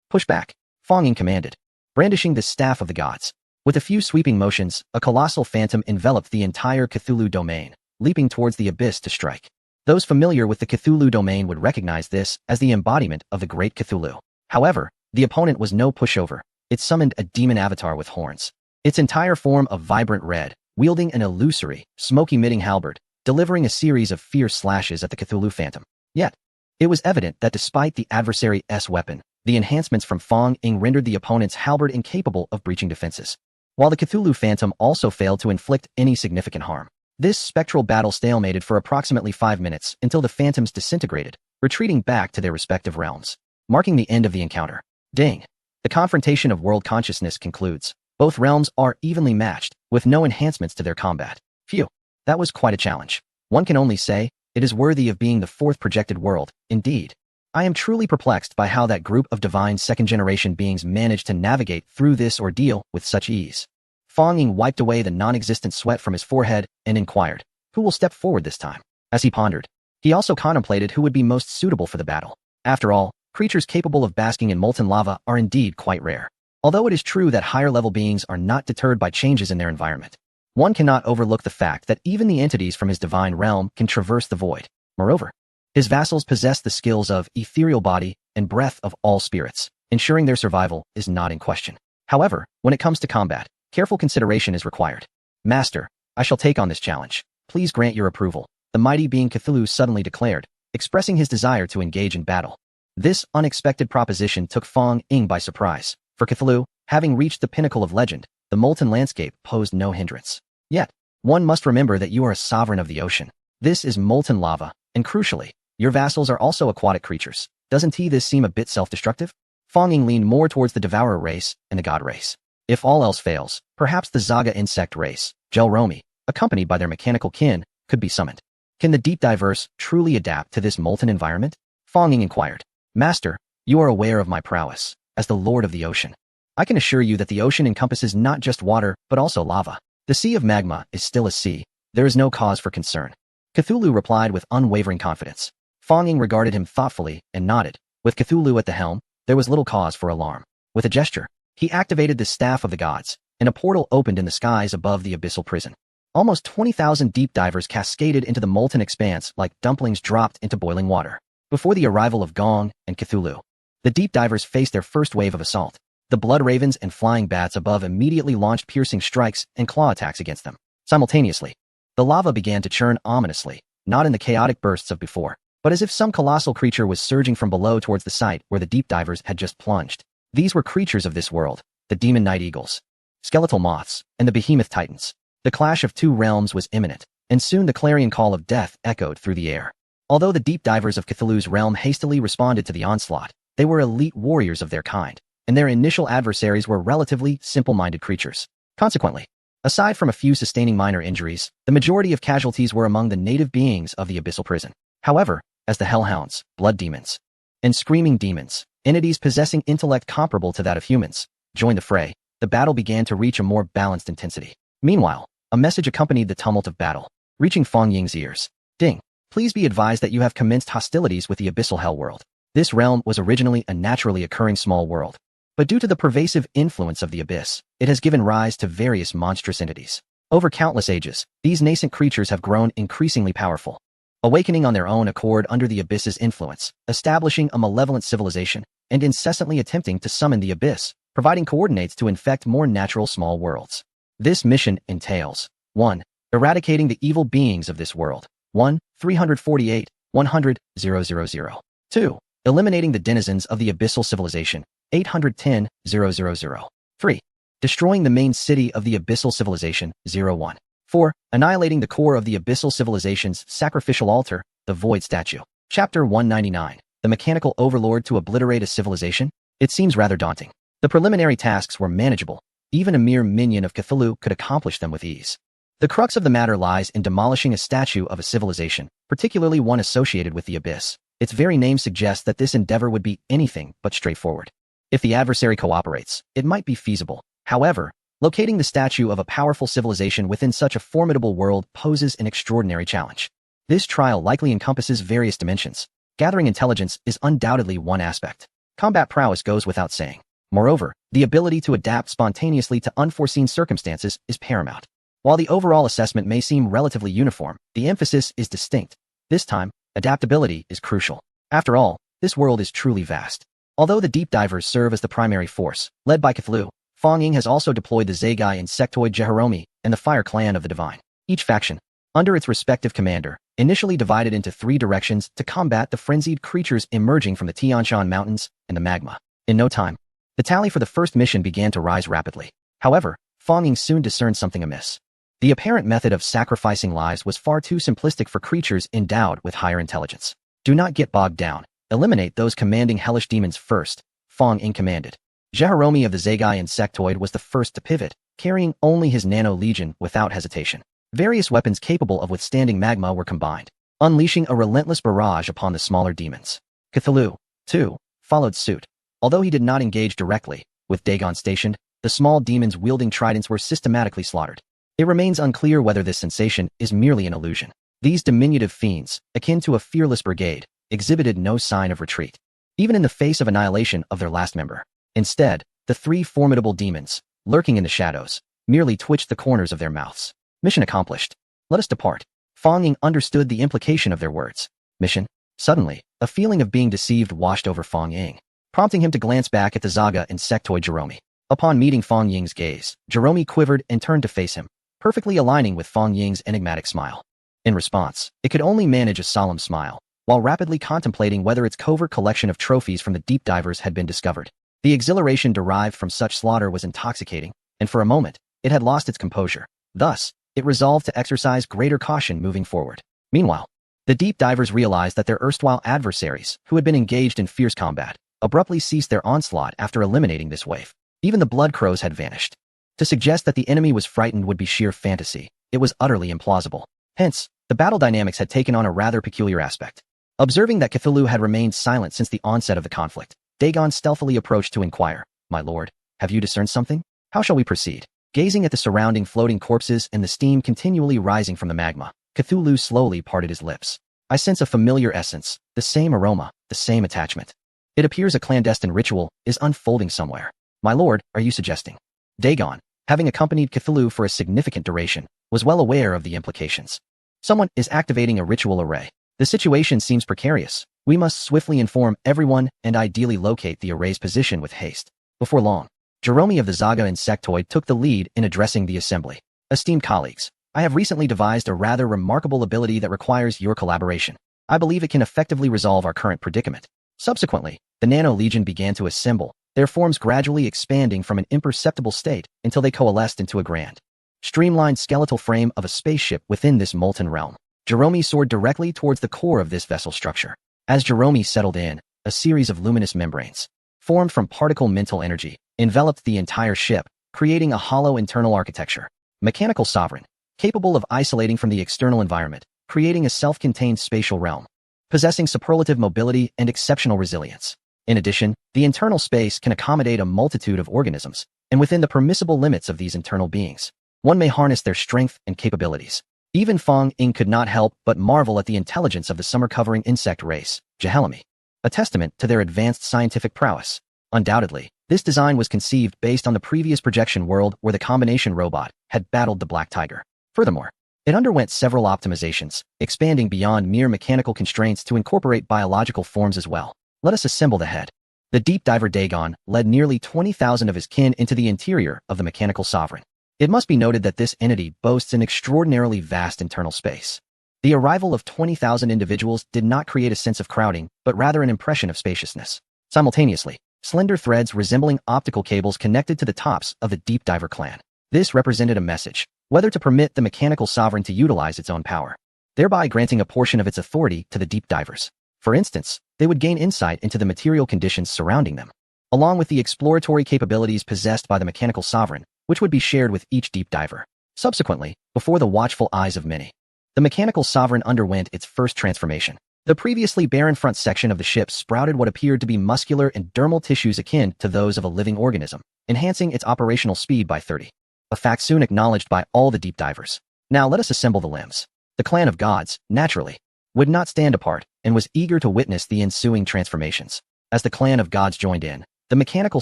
Push back, Fong Ying commanded, brandishing the staff of the gods. With a few sweeping motions, a colossal phantom enveloped the entire Cthulhu domain, leaping towards the abyss to strike. Those familiar with the Cthulhu domain would recognize this as the embodiment of the great Cthulhu. However, the opponent was no pushover. It summoned a demon avatar with horns. Its entire form of vibrant red, wielding an illusory, smoke-emitting halberd, delivering a series of fierce slashes at the Cthulhu phantom. Yet, it was evident that despite the adversary's weapon, the enhancements from Fong Ying rendered the opponent's halberd incapable of breaching defenses, while the Cthulhu phantom also failed to inflict any significant harm. This spectral battle stalemated for approximately 5 minutes until the phantoms disintegrated, retreating back to their respective realms, marking the end of the encounter. Ding! The confrontation of world consciousness concludes. Both realms are evenly matched, with no enhancements to their combat. Phew, that was quite a challenge. One can only say, it is worthy of being the fourth projected world, indeed. I am truly perplexed by how that group of divine second-generation beings managed to navigate through this ordeal with such ease. Fong Ying wiped away the non-existent sweat from his forehead and inquired, who will step forward this time? As he pondered, he also contemplated who would be most suitable for the battle. After all, creatures capable of basking in molten lava are indeed quite rare. Although it is true that higher-level beings are not deterred by changes in their environment, one cannot overlook the fact that even the entities from his divine realm can traverse the void. Moreover, his vassals possess the skills of ethereal body and breath of all spirits, ensuring their survival is not in question. However, when it comes to combat, careful consideration is required. Master, I shall take on this challenge. Please grant your approval, the mighty being Cthulhu suddenly declared, expressing his desire to engage in battle. This unexpected proposition took Fong Ying by surprise. For Cthulhu, having reached the pinnacle of legend, the molten landscape posed no hindrance. Yet, one must remember that you are a sovereign of the ocean. This is molten lava, and crucially, your vassals are also aquatic creatures. Doesn't this seem a bit self-destructive? Fong Ying leaned more towards the Devourer race and the God race. If all else fails, perhaps the Zaga insect race, Gelromi, accompanied by their mechanical kin, could be summoned. Can the deep divers truly adapt to this molten environment? Fong Ying inquired. Master, you are aware of my prowess as the Lord of the Ocean. I can assure you that the ocean encompasses not just water, but also lava. The sea of magma is still a sea. There is no cause for concern. Cthulhu replied with unwavering confidence. Fong Ying regarded him thoughtfully and nodded. With Cthulhu at the helm, there was little cause for alarm. With a gesture, he activated the Staff of the Gods, and a portal opened in the skies above the abyssal prison. Almost 20,000 deep divers cascaded into the molten expanse like dumplings dropped into boiling water. Before the arrival of Gong and Cthulhu, the deep divers faced their first wave of assault. The blood ravens and flying bats above immediately launched piercing strikes and claw attacks against them. Simultaneously, the lava began to churn ominously, not in the chaotic bursts of before, but as if some colossal creature was surging from below towards the site where the deep divers had just plunged. These were creatures of this world, the demon night eagles, skeletal moths, and the behemoth titans. The clash of two realms was imminent, and soon the clarion call of death echoed through the air. Although the deep divers of Cthulhu's realm hastily responded to the onslaught, they were elite warriors of their kind, and their initial adversaries were relatively simple-minded creatures. Consequently, aside from a few sustaining minor injuries, the majority of casualties were among the native beings of the abyssal prison. However, as the hellhounds, blood demons, and screaming demons, entities possessing intellect comparable to that of humans, joined the fray, the battle began to reach a more balanced intensity. Meanwhile, a message accompanied the tumult of battle, reaching Fong Ying's ears. Ding! Please be advised that you have commenced hostilities with the abyssal hell world. This realm was originally a naturally occurring small world, but due to the pervasive influence of the abyss, it has given rise to various monstrous entities. Over countless ages, these nascent creatures have grown increasingly powerful, awakening on their own accord under the abyss's influence, establishing a malevolent civilization, and incessantly attempting to summon the abyss, providing coordinates to infect more natural small worlds. This mission entails 1. Eradicating the evil beings of this world. 1-348-100-000. 2. Eliminating the denizens of the abyssal civilization. 810-000. 3. Destroying the main city of the abyssal civilization. 01. 4. Annihilating the core of the abyssal civilization's sacrificial altar, the Void Statue. Chapter 199. The Mechanical Overlord to Obliterate a Civilization? It seems rather daunting. The preliminary tasks were manageable. Even a mere minion of Cthulhu could accomplish them with ease. The crux of the matter lies in demolishing a statue of a civilization, particularly one associated with the abyss. Its very name suggests that this endeavor would be anything but straightforward. If the adversary cooperates, it might be feasible. However, locating the statue of a powerful civilization within such a formidable world poses an extraordinary challenge. This trial likely encompasses various dimensions. Gathering intelligence is undoubtedly one aspect. Combat prowess goes without saying. Moreover, the ability to adapt spontaneously to unforeseen circumstances is paramount. While the overall assessment may seem relatively uniform, the emphasis is distinct. This time, adaptability is crucial. After all, this world is truly vast. Although the deep divers serve as the primary force, led by Cthulhu, Fong Ying has also deployed the Zagai insectoid Jeheromi and the Fire Clan of the Divine. Each faction, under its respective commander, initially divided into 3 directions to combat the frenzied creatures emerging from the Tianshan Mountains and the magma. In no time, the tally for the first mission began to rise rapidly. However, Fong Ying soon discerned something amiss. The apparent method of sacrificing lives was far too simplistic for creatures endowed with higher intelligence. Do not get bogged down. Eliminate those commanding hellish demons first, Fong Ying commanded. Jeheromi of the Zagai insectoid was the first to pivot, carrying only his nano-legion without hesitation. Various weapons capable of withstanding magma were combined, unleashing a relentless barrage upon the smaller demons. Cthulhu, too, followed suit. Although he did not engage directly, with Dagon stationed, the small demons wielding tridents were systematically slaughtered. It remains unclear whether this sensation is merely an illusion. These diminutive fiends, akin to a fearless brigade, exhibited no sign of retreat, even in the face of annihilation of their last member. Instead, the 3 formidable demons, lurking in the shadows, merely twitched the corners of their mouths. Mission accomplished. Let us depart. Fong Ying understood the implication of their words. Mission? Suddenly, a feeling of being deceived washed over Fong Ying, prompting him to glance back at the Zaga insectoid Jeromi. Upon meeting Fong Ying's gaze, Jeromi quivered and turned to face him, perfectly aligning with Fong Ying's enigmatic smile. In response, it could only manage a solemn smile, while rapidly contemplating whether its covert collection of trophies from the deep divers had been discovered. The exhilaration derived from such slaughter was intoxicating, and for a moment, it had lost its composure. Thus, it resolved to exercise greater caution moving forward. Meanwhile, the deep divers realized that their erstwhile adversaries, who had been engaged in fierce combat, abruptly ceased their onslaught after eliminating this wave. Even the blood crows had vanished. To suggest that the enemy was frightened would be sheer fantasy. It was utterly implausible. Hence, the battle dynamics had taken on a rather peculiar aspect. Observing that Cthulhu had remained silent since the onset of the conflict, Dagon stealthily approached to inquire, "My lord, have you discerned something? How shall we proceed?" Gazing at the surrounding floating corpses and the steam continually rising from the magma, Cthulhu slowly parted his lips. "I sense a familiar essence, the same aroma, the same attachment. It appears a clandestine ritual is unfolding somewhere. My lord, are you suggesting?" Dagon, having accompanied Cthulhu for a significant duration, was well aware of the implications. Someone is activating a ritual array. The situation seems precarious. We must swiftly inform everyone and ideally locate the array's position with haste. Before long, Jerome of the Zaga Insectoid took the lead in addressing the assembly. "Esteemed colleagues, I have recently devised a rather remarkable ability that requires your collaboration. I believe it can effectively resolve our current predicament." Subsequently, the Nano Legion began to assemble, their forms gradually expanding from an imperceptible state until they coalesced into a grand, streamlined skeletal frame of a spaceship within this molten realm. Jerome soared directly towards the core of this vessel structure. As Jerome settled in, a series of luminous membranes, formed from particle mental energy, enveloped the entire ship, creating a hollow internal architecture. Mechanical sovereign, capable of isolating from the external environment, creating a self-contained spatial realm, possessing superlative mobility and exceptional resilience. In addition, the internal space can accommodate a multitude of organisms, and within the permissible limits of these internal beings, one may harness their strength and capabilities. Even Fong Ing could not help but marvel at the intelligence of the summer-covering insect race, Jehelami, a testament to their advanced scientific prowess. Undoubtedly, this design was conceived based on the previous projection world where the combination robot had battled the Black Tiger. Furthermore, it underwent several optimizations, expanding beyond mere mechanical constraints to incorporate biological forms as well. Let us assemble the head. The deep diver Dagon led nearly 20,000 of his kin into the interior of the mechanical sovereign. It must be noted that this entity boasts an extraordinarily vast internal space. The arrival of 20,000 individuals did not create a sense of crowding, but rather an impression of spaciousness. Simultaneously, slender threads resembling optical cables connected to the tops of the deep diver clan. This represented a message, whether to permit the mechanical sovereign to utilize its own power, thereby granting a portion of its authority to the deep divers. For instance, they would gain insight into the material conditions surrounding them, along with the exploratory capabilities possessed by the mechanical sovereign, which would be shared with each deep diver. Subsequently, before the watchful eyes of many, the mechanical sovereign underwent its first transformation. The previously barren front section of the ship sprouted what appeared to be muscular and dermal tissues akin to those of a living organism, enhancing its operational speed by 30. A fact soon acknowledged by all the deep divers. Now let us assemble the limbs. The clan of gods, naturally, would not stand apart, and was eager to witness the ensuing transformations. As the clan of gods joined in, the mechanical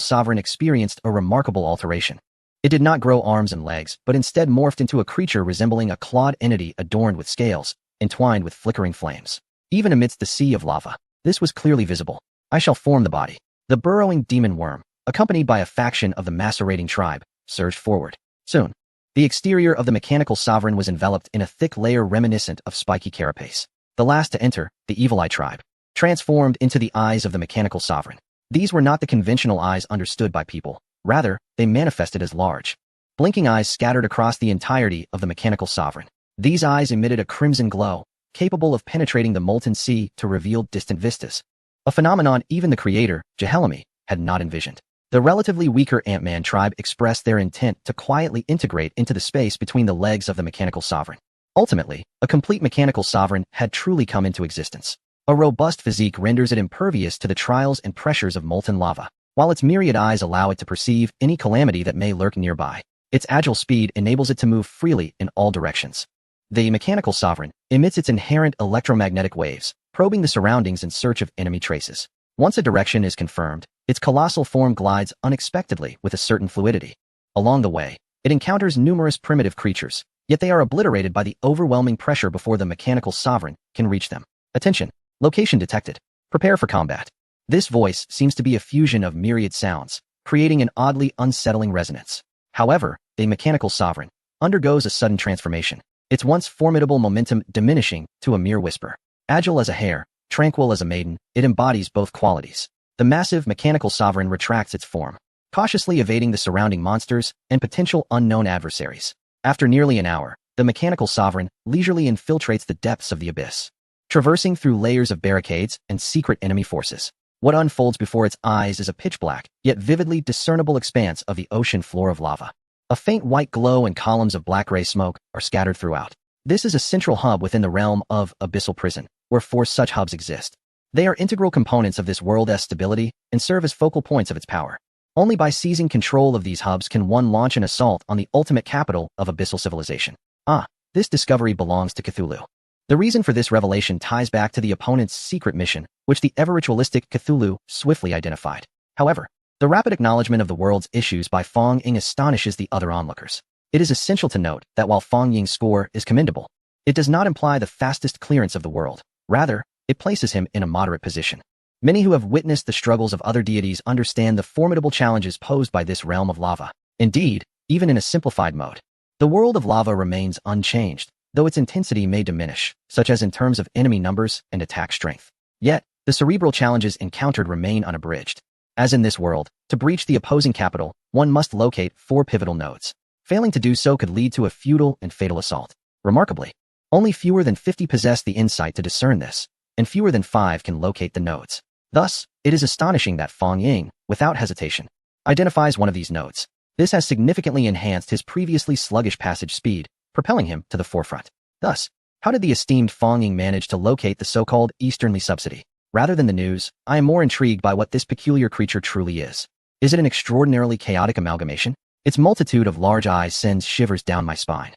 sovereign experienced a remarkable alteration. It did not grow arms and legs, but instead morphed into a creature resembling a clawed entity adorned with scales, entwined with flickering flames. Even amidst the sea of lava, this was clearly visible. "I shall form the body." The burrowing demon worm, accompanied by a faction of the macerating tribe, surged forward. Soon, the exterior of the mechanical sovereign was enveloped in a thick layer reminiscent of spiky carapace. The last to enter, the Evil Eye tribe, transformed into the eyes of the mechanical sovereign. These were not the conventional eyes understood by people. Rather, they manifested as large, blinking eyes scattered across the entirety of the mechanical sovereign. These eyes emitted a crimson glow, capable of penetrating the molten sea to reveal distant vistas, a phenomenon even the creator, Jehelami, had not envisioned. The relatively weaker Ant-Man tribe expressed their intent to quietly integrate into the space between the legs of the mechanical sovereign. Ultimately, a complete mechanical sovereign had truly come into existence. A robust physique renders it impervious to the trials and pressures of molten lava, while its myriad eyes allow it to perceive any calamity that may lurk nearby. Its agile speed enables it to move freely in all directions. The mechanical sovereign emits its inherent electromagnetic waves, probing the surroundings in search of enemy traces. Once a direction is confirmed, its colossal form glides unexpectedly with a certain fluidity. Along the way, it encounters numerous primitive creatures, yet they are obliterated by the overwhelming pressure before the mechanical sovereign can reach them. Attention! Location detected. Prepare for combat. This voice seems to be a fusion of myriad sounds, creating an oddly unsettling resonance. However, the mechanical sovereign undergoes a sudden transformation, its once formidable momentum diminishing to a mere whisper. Agile as a hare, tranquil as a maiden, it embodies both qualities. The massive mechanical sovereign retracts its form, cautiously evading the surrounding monsters and potential unknown adversaries. After nearly an hour, the mechanical sovereign leisurely infiltrates the depths of the abyss, traversing through layers of barricades and secret enemy forces. What unfolds before its eyes is a pitch-black, yet vividly discernible expanse of the ocean floor of lava. A faint white glow and columns of black-gray smoke are scattered throughout. This is a central hub within the realm of abyssal prison, where 4 such hubs exist. They are integral components of this world's stability and serve as focal points of its power. Only by seizing control of these hubs can one launch an assault on the ultimate capital of abyssal civilization. This discovery belongs to Cthulhu. The reason for this revelation ties back to the opponent's secret mission, which the ever-ritualistic Cthulhu swiftly identified. However, the rapid acknowledgement of the world's issues by Fong Ying astonishes the other onlookers. It is essential to note that while Fong Ying's score is commendable, it does not imply the fastest clearance of the world. Rather, it places him in a moderate position. Many who have witnessed the struggles of other deities understand the formidable challenges posed by this realm of lava. Indeed, even in a simplified mode, the world of lava remains unchanged, though its intensity may diminish, such as in terms of enemy numbers and attack strength. Yet, the cerebral challenges encountered remain unabridged. As in this world, to breach the opposing capital, one must locate 4 pivotal nodes. Failing to do so could lead to a futile and fatal assault. Remarkably, only fewer than 50 possess the insight to discern this, and fewer than 5 can locate the nodes. Thus, it is astonishing that Fong Ying, without hesitation, identifies one of these nodes. This has significantly enhanced his previously sluggish passage speed, propelling him to the forefront. Thus, how did the esteemed Fong Ying manage to locate the so-called Easternly subsidy? Rather than the news, I am more intrigued by what this peculiar creature truly is. Is it an extraordinarily chaotic amalgamation? Its multitude of large eyes sends shivers down my spine.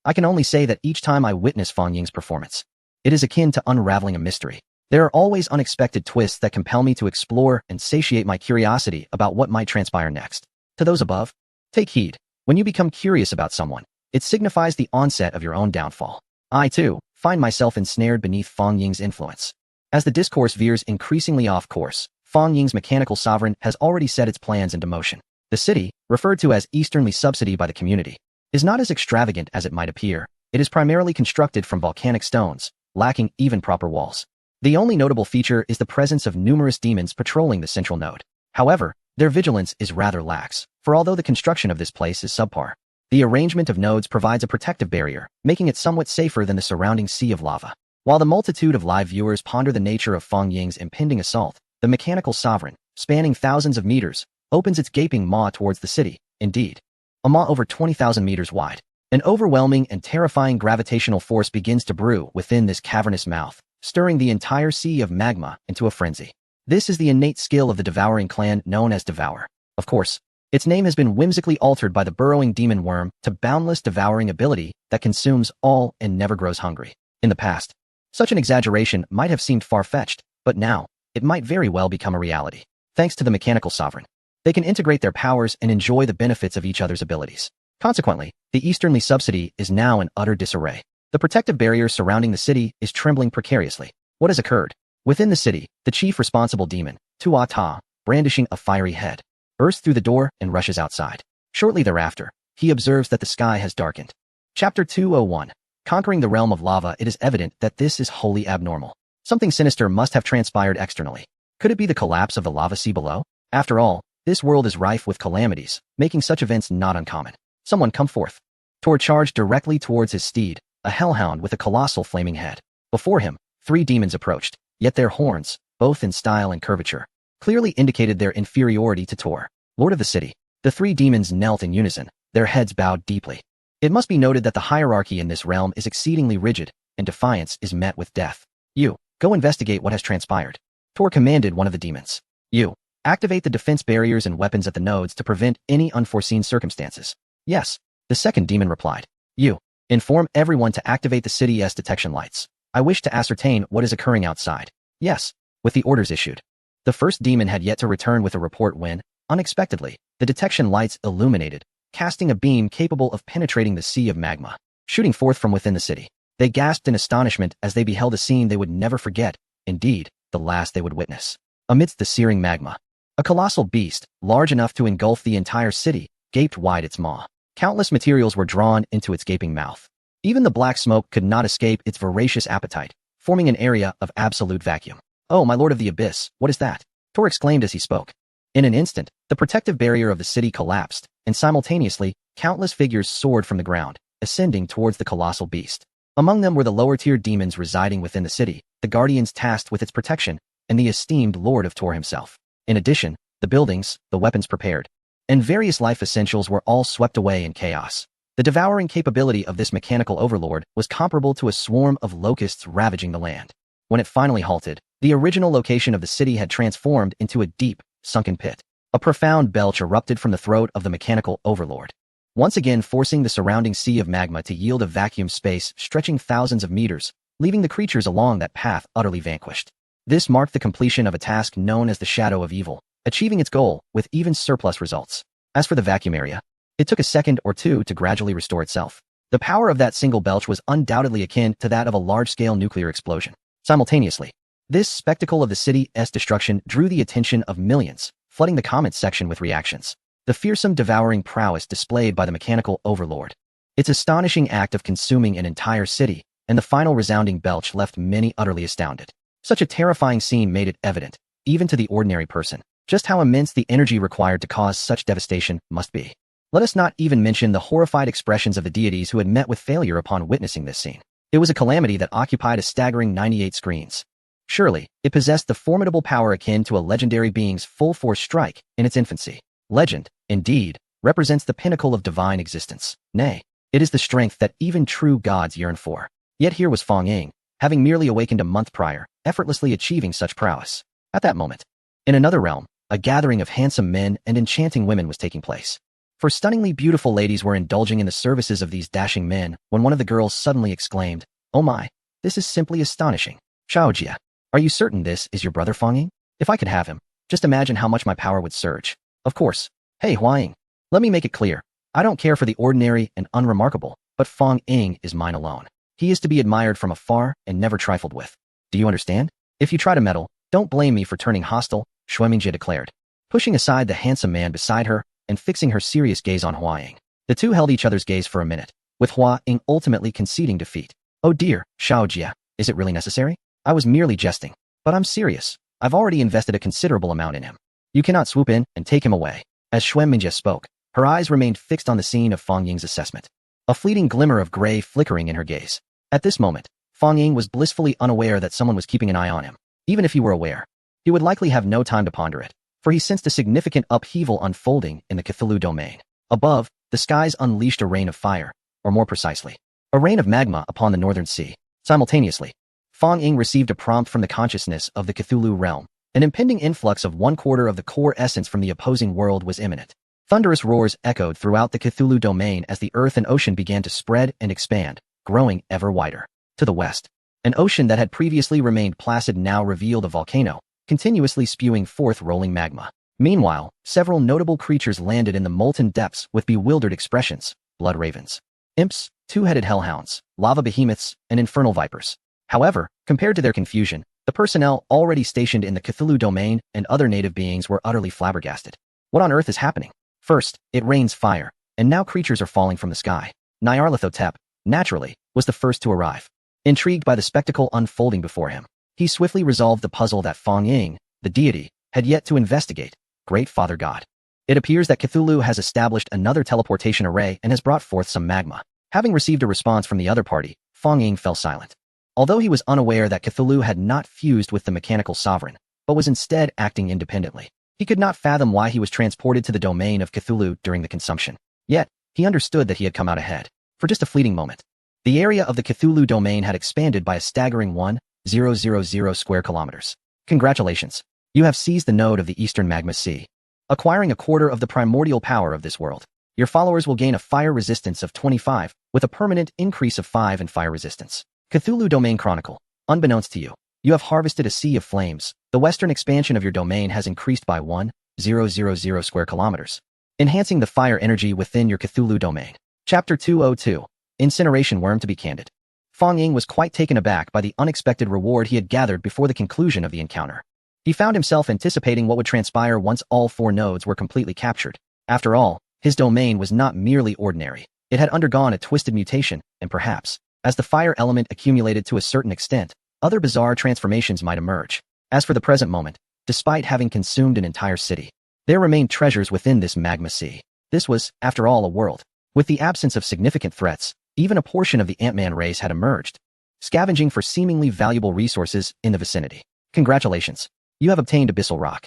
I can only say that each time I witness Fong Ying's performance, it is akin to unraveling a mystery. There are always unexpected twists that compel me to explore and satiate my curiosity about what might transpire next. To those above, take heed. When you become curious about someone, it signifies the onset of your own downfall. I, too, find myself ensnared beneath Fong Ying's influence. As the discourse veers increasingly off course, Fong Ying's mechanical sovereign has already set its plans into motion. The city, referred to as Easternly subsidy by the community, is not as extravagant as it might appear. It is primarily constructed from volcanic stones, lacking even proper walls. The only notable feature is the presence of numerous demons patrolling the central node. However, their vigilance is rather lax, for although the construction of this place is subpar, the arrangement of nodes provides a protective barrier, making it somewhat safer than the surrounding sea of lava. While the multitude of live viewers ponder the nature of Fong Ying's impending assault, the mechanical sovereign, spanning thousands of meters, opens its gaping maw towards the city. Indeed, a maw over 20,000 meters wide. An overwhelming and terrifying gravitational force begins to brew within this cavernous mouth, stirring the entire sea of magma into a frenzy. This is the innate skill of the devouring clan known as Devour. Of course, its name has been whimsically altered by the burrowing demon worm to boundless devouring ability that consumes all and never grows hungry. In the past, such an exaggeration might have seemed far-fetched, but now, it might very well become a reality. Thanks to the mechanical sovereign, they can integrate their powers and enjoy the benefits of each other's abilities. Consequently, the Easternly subsidy is now in utter disarray. The protective barrier surrounding the city is trembling precariously. What has occurred? Within the city, the chief responsible demon, Tua Ta, brandishing a fiery head, bursts through the door and rushes outside. Shortly thereafter, he observes that the sky has darkened. Chapter 201. Conquering the realm of lava. It is evident that this is wholly abnormal. Something sinister must have transpired externally. Could it be the collapse of the lava sea below? After all, this world is rife with calamities, making such events not uncommon. Someone come forth. Tor charged directly towards his steed, a hellhound with a colossal flaming head. Before him, 3 demons approached, yet their horns, both in style and curvature, clearly indicated their inferiority to Tor, lord of the city. The 3 demons knelt in unison, their heads bowed deeply. It must be noted that the hierarchy in this realm is exceedingly rigid, and defiance is met with death. You, go investigate what has transpired. Tor commanded one of the demons. You, activate the defense barriers and weapons at the nodes to prevent any unforeseen circumstances. Yes, the second demon replied. You, inform everyone to activate the city's detection lights. I wish to ascertain what is occurring outside. Yes, with the orders issued. The first demon had yet to return with a report when, unexpectedly, the detection lights illuminated, casting a beam capable of penetrating the sea of magma, shooting forth from within the city. They gasped in astonishment as they beheld a scene they would never forget, indeed, the last they would witness. Amidst the searing magma, a colossal beast, large enough to engulf the entire city, gaped wide its maw. Countless materials were drawn into its gaping mouth. Even the black smoke could not escape its voracious appetite, forming an area of absolute vacuum. Oh, my lord of the abyss, what is that? Tor exclaimed as he spoke. In an instant, the protective barrier of the city collapsed, and simultaneously, countless figures soared from the ground, ascending towards the colossal beast. Among them were the lower-tier demons residing within the city, the guardians tasked with its protection, and the esteemed Lord of Tor himself. In addition, the buildings, the weapons prepared, and various life essentials were all swept away in chaos. The devouring capability of this mechanical overlord was comparable to a swarm of locusts ravaging the land. When it finally halted, the original location of the city had transformed into a deep, sunken pit. A profound belch erupted from the throat of the mechanical overlord, once again forcing the surrounding sea of magma to yield a vacuum space stretching thousands of meters, leaving the creatures along that path utterly vanquished. This marked the completion of a task known as the Shadow of Evil, achieving its goal with even surplus results. As for the vacuum area, it took a second or two to gradually restore itself. The power of that single belch was undoubtedly akin to that of a large-scale nuclear explosion. Simultaneously, this spectacle of the city's destruction drew the attention of millions, flooding the comments section with reactions. The fearsome devouring prowess displayed by the mechanical overlord, its astonishing act of consuming an entire city, and the final resounding belch left many utterly astounded. Such a terrifying scene made it evident, even to the ordinary person, just how immense the energy required to cause such devastation must be. Let us not even mention the horrified expressions of the deities who had met with failure upon witnessing this scene. It was a calamity that occupied a staggering 98 screens. Surely, it possessed the formidable power akin to a legendary being's full-force strike in its infancy. Legend, indeed, represents the pinnacle of divine existence. Nay, it is the strength that even true gods yearn for. Yet here was Fong Ying, having merely awakened a month prior, effortlessly achieving such prowess. At that moment, in another realm, a gathering of handsome men and enchanting women was taking place. For stunningly beautiful ladies were indulging in the services of these dashing men when one of the girls suddenly exclaimed, "Oh my, this is simply astonishing. Xiaojia, are you certain this is your brother Fong Ying? If I could have him, just imagine how much my power would surge." Of course. Hey Hua Ying, let me make it clear. I don't care for the ordinary and unremarkable, but Fong Ying is mine alone. He is to be admired from afar and never trifled with. Do you understand? If you try to meddle, don't blame me for turning hostile, Xuemingji declared, pushing aside the handsome man beside her and fixing her serious gaze on Hua Ying. The two held each other's gaze for a minute, with Hua Ying ultimately conceding defeat. Oh dear, Xiaojia, is it really necessary? I was merely jesting. But I'm serious. I've already invested a considerable amount in him. You cannot swoop in and take him away. As Xuemingji spoke, her eyes remained fixed on the scene of Fong Ying's assessment, a fleeting glimmer of gray flickering in her gaze. At this moment, Fong Ying was blissfully unaware that someone was keeping an eye on him. Even if he were aware, he would likely have no time to ponder it, for he sensed a significant upheaval unfolding in the Cthulhu domain. Above, the skies unleashed a rain of fire, or more precisely, a rain of magma upon the northern sea. Simultaneously, Fong Ying received a prompt from the consciousness of the Cthulhu realm. An impending influx of 1/4 of the core essence from the opposing world was imminent. Thunderous roars echoed throughout the Cthulhu domain as the earth and ocean began to spread and expand, growing ever wider. To the west, an ocean that had previously remained placid now revealed a volcano, continuously spewing forth rolling magma. Meanwhile, several notable creatures landed in the molten depths with bewildered expressions: blood ravens, imps, two-headed hellhounds, lava behemoths, and infernal vipers. However, compared to their confusion, the personnel already stationed in the Cthulhu domain and other native beings were utterly flabbergasted. What on earth is happening? First, it rains fire, and now creatures are falling from the sky. Nyarlathotep, naturally, was the first to arrive. Intrigued by the spectacle unfolding before him, he swiftly resolved the puzzle that Fong Ying, the deity, had yet to investigate. Great Father God. It appears that Cthulhu has established another teleportation array and has brought forth some magma. Having received a response from the other party, Fong Ying fell silent. Although he was unaware that Cthulhu had not fused with the mechanical sovereign, but was instead acting independently, he could not fathom why he was transported to the domain of Cthulhu during the consumption. Yet, he understood that he had come out ahead. For just a fleeting moment, the area of the Cthulhu domain had expanded by a staggering 1,000 square kilometers. Congratulations. You have seized the node of the Eastern Magma Sea, acquiring 1/4 of the primordial power of this world. Your followers will gain a fire resistance of 25, with a permanent increase of 5 in fire resistance. Cthulhu Domain Chronicle. Unbeknownst to you, you have harvested a sea of flames. The western expansion of your domain has increased by 1,000 square kilometers, enhancing the fire energy within your Cthulhu domain. Chapter 202. Incineration Worm. To be candid, Fong Ying was quite taken aback by the unexpected reward he had gathered before the conclusion of the encounter. He found himself anticipating what would transpire once all 4 nodes were completely captured. After all, his domain was not merely ordinary. It had undergone a twisted mutation, and perhaps, as the fire element accumulated to a certain extent, other bizarre transformations might emerge. As for the present moment, despite having consumed an entire city, there remained treasures within this magma sea. This was, after all, a world. With the absence of significant threats, even a portion of the Ant-Man race had emerged, scavenging for seemingly valuable resources in the vicinity. Congratulations. You have obtained Abyssal Rock.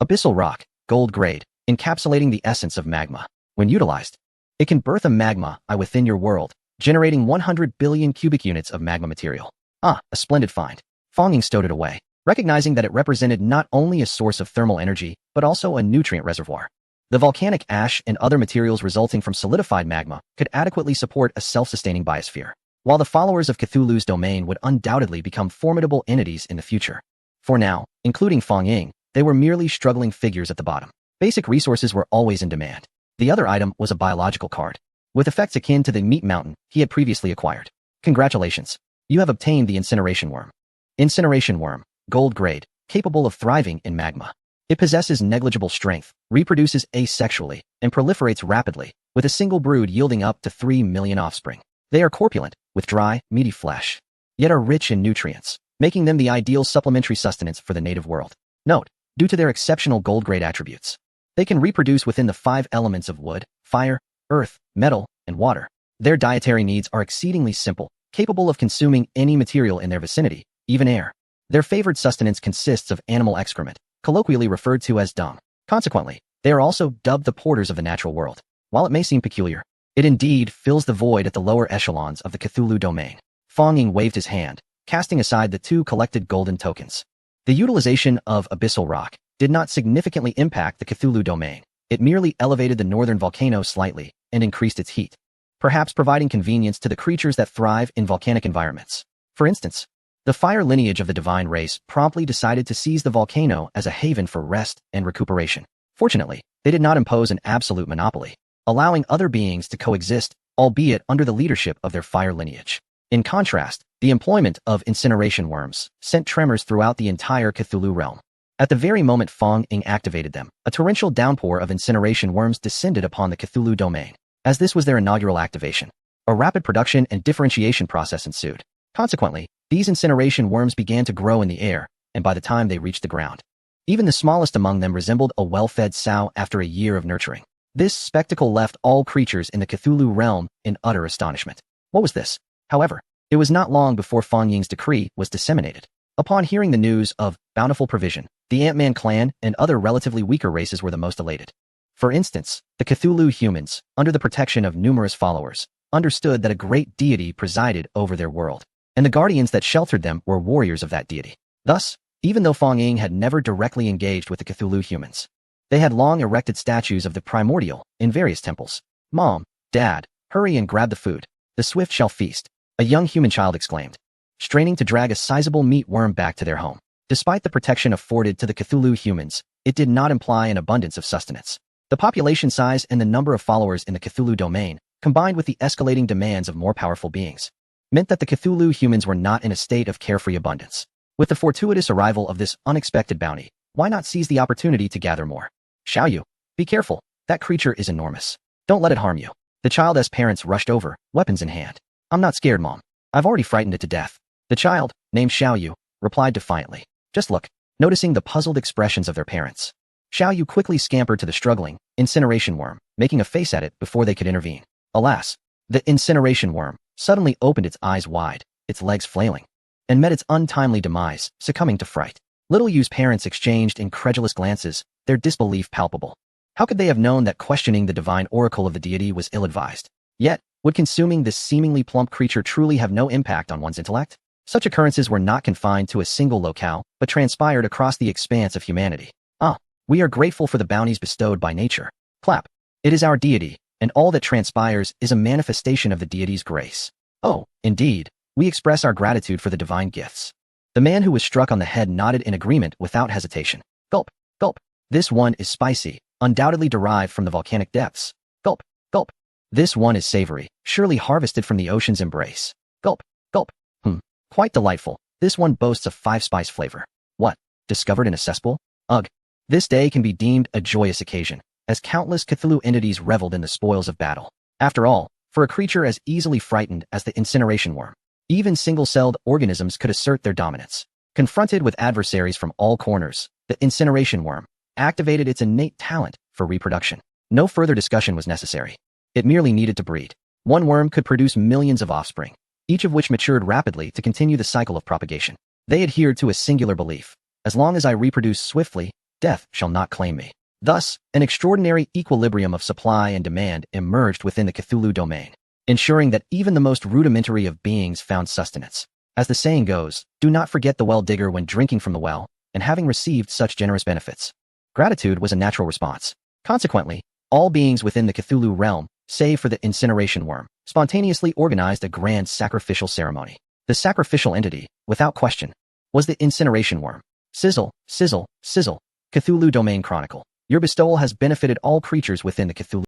Abyssal Rock, gold grade, encapsulating the essence of magma. When utilized, it can birth a magma eye within your world, generating 100 billion cubic units of magma material. Ah, a splendid find. Fong Ying stowed it away, recognizing that it represented not only a source of thermal energy, but also a nutrient reservoir. The volcanic ash and other materials resulting from solidified magma could adequately support a self-sustaining biosphere, while the followers of Cthulhu's domain would undoubtedly become formidable entities in the future. For now, including Fong Ying, they were merely struggling figures at the bottom. Basic resources were always in demand. The other item was a biological card, with effects akin to the meat mountain he had previously acquired. Congratulations. You have obtained the Incineration Worm. Incineration Worm, gold grade, capable of thriving in magma. It possesses negligible strength, reproduces asexually, and proliferates rapidly, with a single brood yielding up to 3 million offspring. They are corpulent, with dry, meaty flesh, yet are rich in nutrients, making them the ideal supplementary sustenance for the native world. Note, due to their exceptional gold-grade attributes, they can reproduce within the 5 elements of wood, fire, earth, metal, and water. Their dietary needs are exceedingly simple, capable of consuming any material in their vicinity, even air. Their favored sustenance consists of animal excrement, colloquially referred to as dung. Consequently, they are also dubbed the porters of the natural world. While it may seem peculiar, it indeed fills the void at the lower echelons of the Cthulhu domain. Fong Ying waved his hand, casting aside the 2 collected golden tokens. The utilization of Abyssal Rock did not significantly impact the Cthulhu domain. It merely elevated the northern volcano slightly and increased its heat, perhaps providing convenience to the creatures that thrive in volcanic environments. For instance, the fire lineage of the divine race promptly decided to seize the volcano as a haven for rest and recuperation. Fortunately, they did not impose an absolute monopoly, allowing other beings to coexist, albeit under the leadership of their fire lineage. In contrast, the employment of incineration worms sent tremors throughout the entire Cthulhu realm. At the very moment Fong Ying activated them, a torrential downpour of incineration worms descended upon the Cthulhu domain. As this was their inaugural activation, a rapid production and differentiation process ensued. Consequently, these incineration worms began to grow in the air, and by the time they reached the ground, even the smallest among them resembled a well-fed sow after a year of nurturing. This spectacle left all creatures in the Cthulhu realm in utter astonishment. What was this? However, it was not long before Fong Ying's decree was disseminated. Upon hearing the news of bountiful provision, the Ant-Man clan and other relatively weaker races were the most elated. For instance, the Cthulhu humans, under the protection of numerous followers, understood that a great deity presided over their world, and the guardians that sheltered them were warriors of that deity. Thus, even though Fong Ying had never directly engaged with the Cthulhu humans, they had long erected statues of the primordial in various temples. Mom, Dad, hurry and grab the food. The swift shall feast, a young human child exclaimed, straining to drag a sizable meat worm back to their home. Despite the protection afforded to the Cthulhu humans, it did not imply an abundance of sustenance. The population size and the number of followers in the Cthulhu domain, combined with the escalating demands of more powerful beings, meant that the Cthulhu humans were not in a state of carefree abundance. With the fortuitous arrival of this unexpected bounty, why not seize the opportunity to gather more? Xiaoyu, be careful, that creature is enormous. Don't let it harm you. The child's parents rushed over, weapons in hand. I'm not scared, Mom. I've already frightened it to death. The child, named Xiaoyu, replied defiantly. Just look. Noticing the puzzled expressions of their parents, Xiaoyu quickly scampered to the struggling incineration worm, making a face at it before they could intervene. Alas, the incineration worm suddenly opened its eyes wide, its legs flailing, and met its untimely demise, succumbing to fright. Little Yu's parents exchanged incredulous glances, their disbelief palpable. How could they have known that questioning the divine oracle of the deity was ill-advised? Yet, would consuming this seemingly plump creature truly have no impact on one's intellect? Such occurrences were not confined to a single locale, but transpired across the expanse of humanity. We are grateful for the bounties bestowed by nature. Clap. It is our deity, and all that transpires is a manifestation of the deity's grace. Oh, indeed, we express our gratitude for the divine gifts. The man who was struck on the head nodded in agreement without hesitation. Gulp, gulp. This one is spicy, undoubtedly derived from the volcanic depths. Gulp, gulp. This one is savory, surely harvested from the ocean's embrace. Gulp, gulp. Quite delightful. This one boasts a 5-spice flavor. What? Discovered in a cesspool? Ugh. This day can be deemed a joyous occasion, as countless Cthulhu entities reveled in the spoils of battle. After all, for a creature as easily frightened as the incineration worm, even single-celled organisms could assert their dominance. Confronted with adversaries from all corners, the incineration worm activated its innate talent for reproduction. No further discussion was necessary. It merely needed to breed. One worm could produce millions of offspring, each of which matured rapidly to continue the cycle of propagation. They adhered to a singular belief. As long as I reproduce swiftly, death shall not claim me. Thus, an extraordinary equilibrium of supply and demand emerged within the Cthulhu domain, ensuring that even the most rudimentary of beings found sustenance. As the saying goes, do not forget the well digger when drinking from the well, and having received such generous benefits. Gratitude was a natural response. Consequently, all beings within the Cthulhu realm, save for the incineration worm, spontaneously organized a grand sacrificial ceremony. The sacrificial entity, without question, was the incineration worm. Sizzle, sizzle, sizzle. Cthulhu Domain Chronicle. Your bestowal has benefited all creatures within the Cthulhu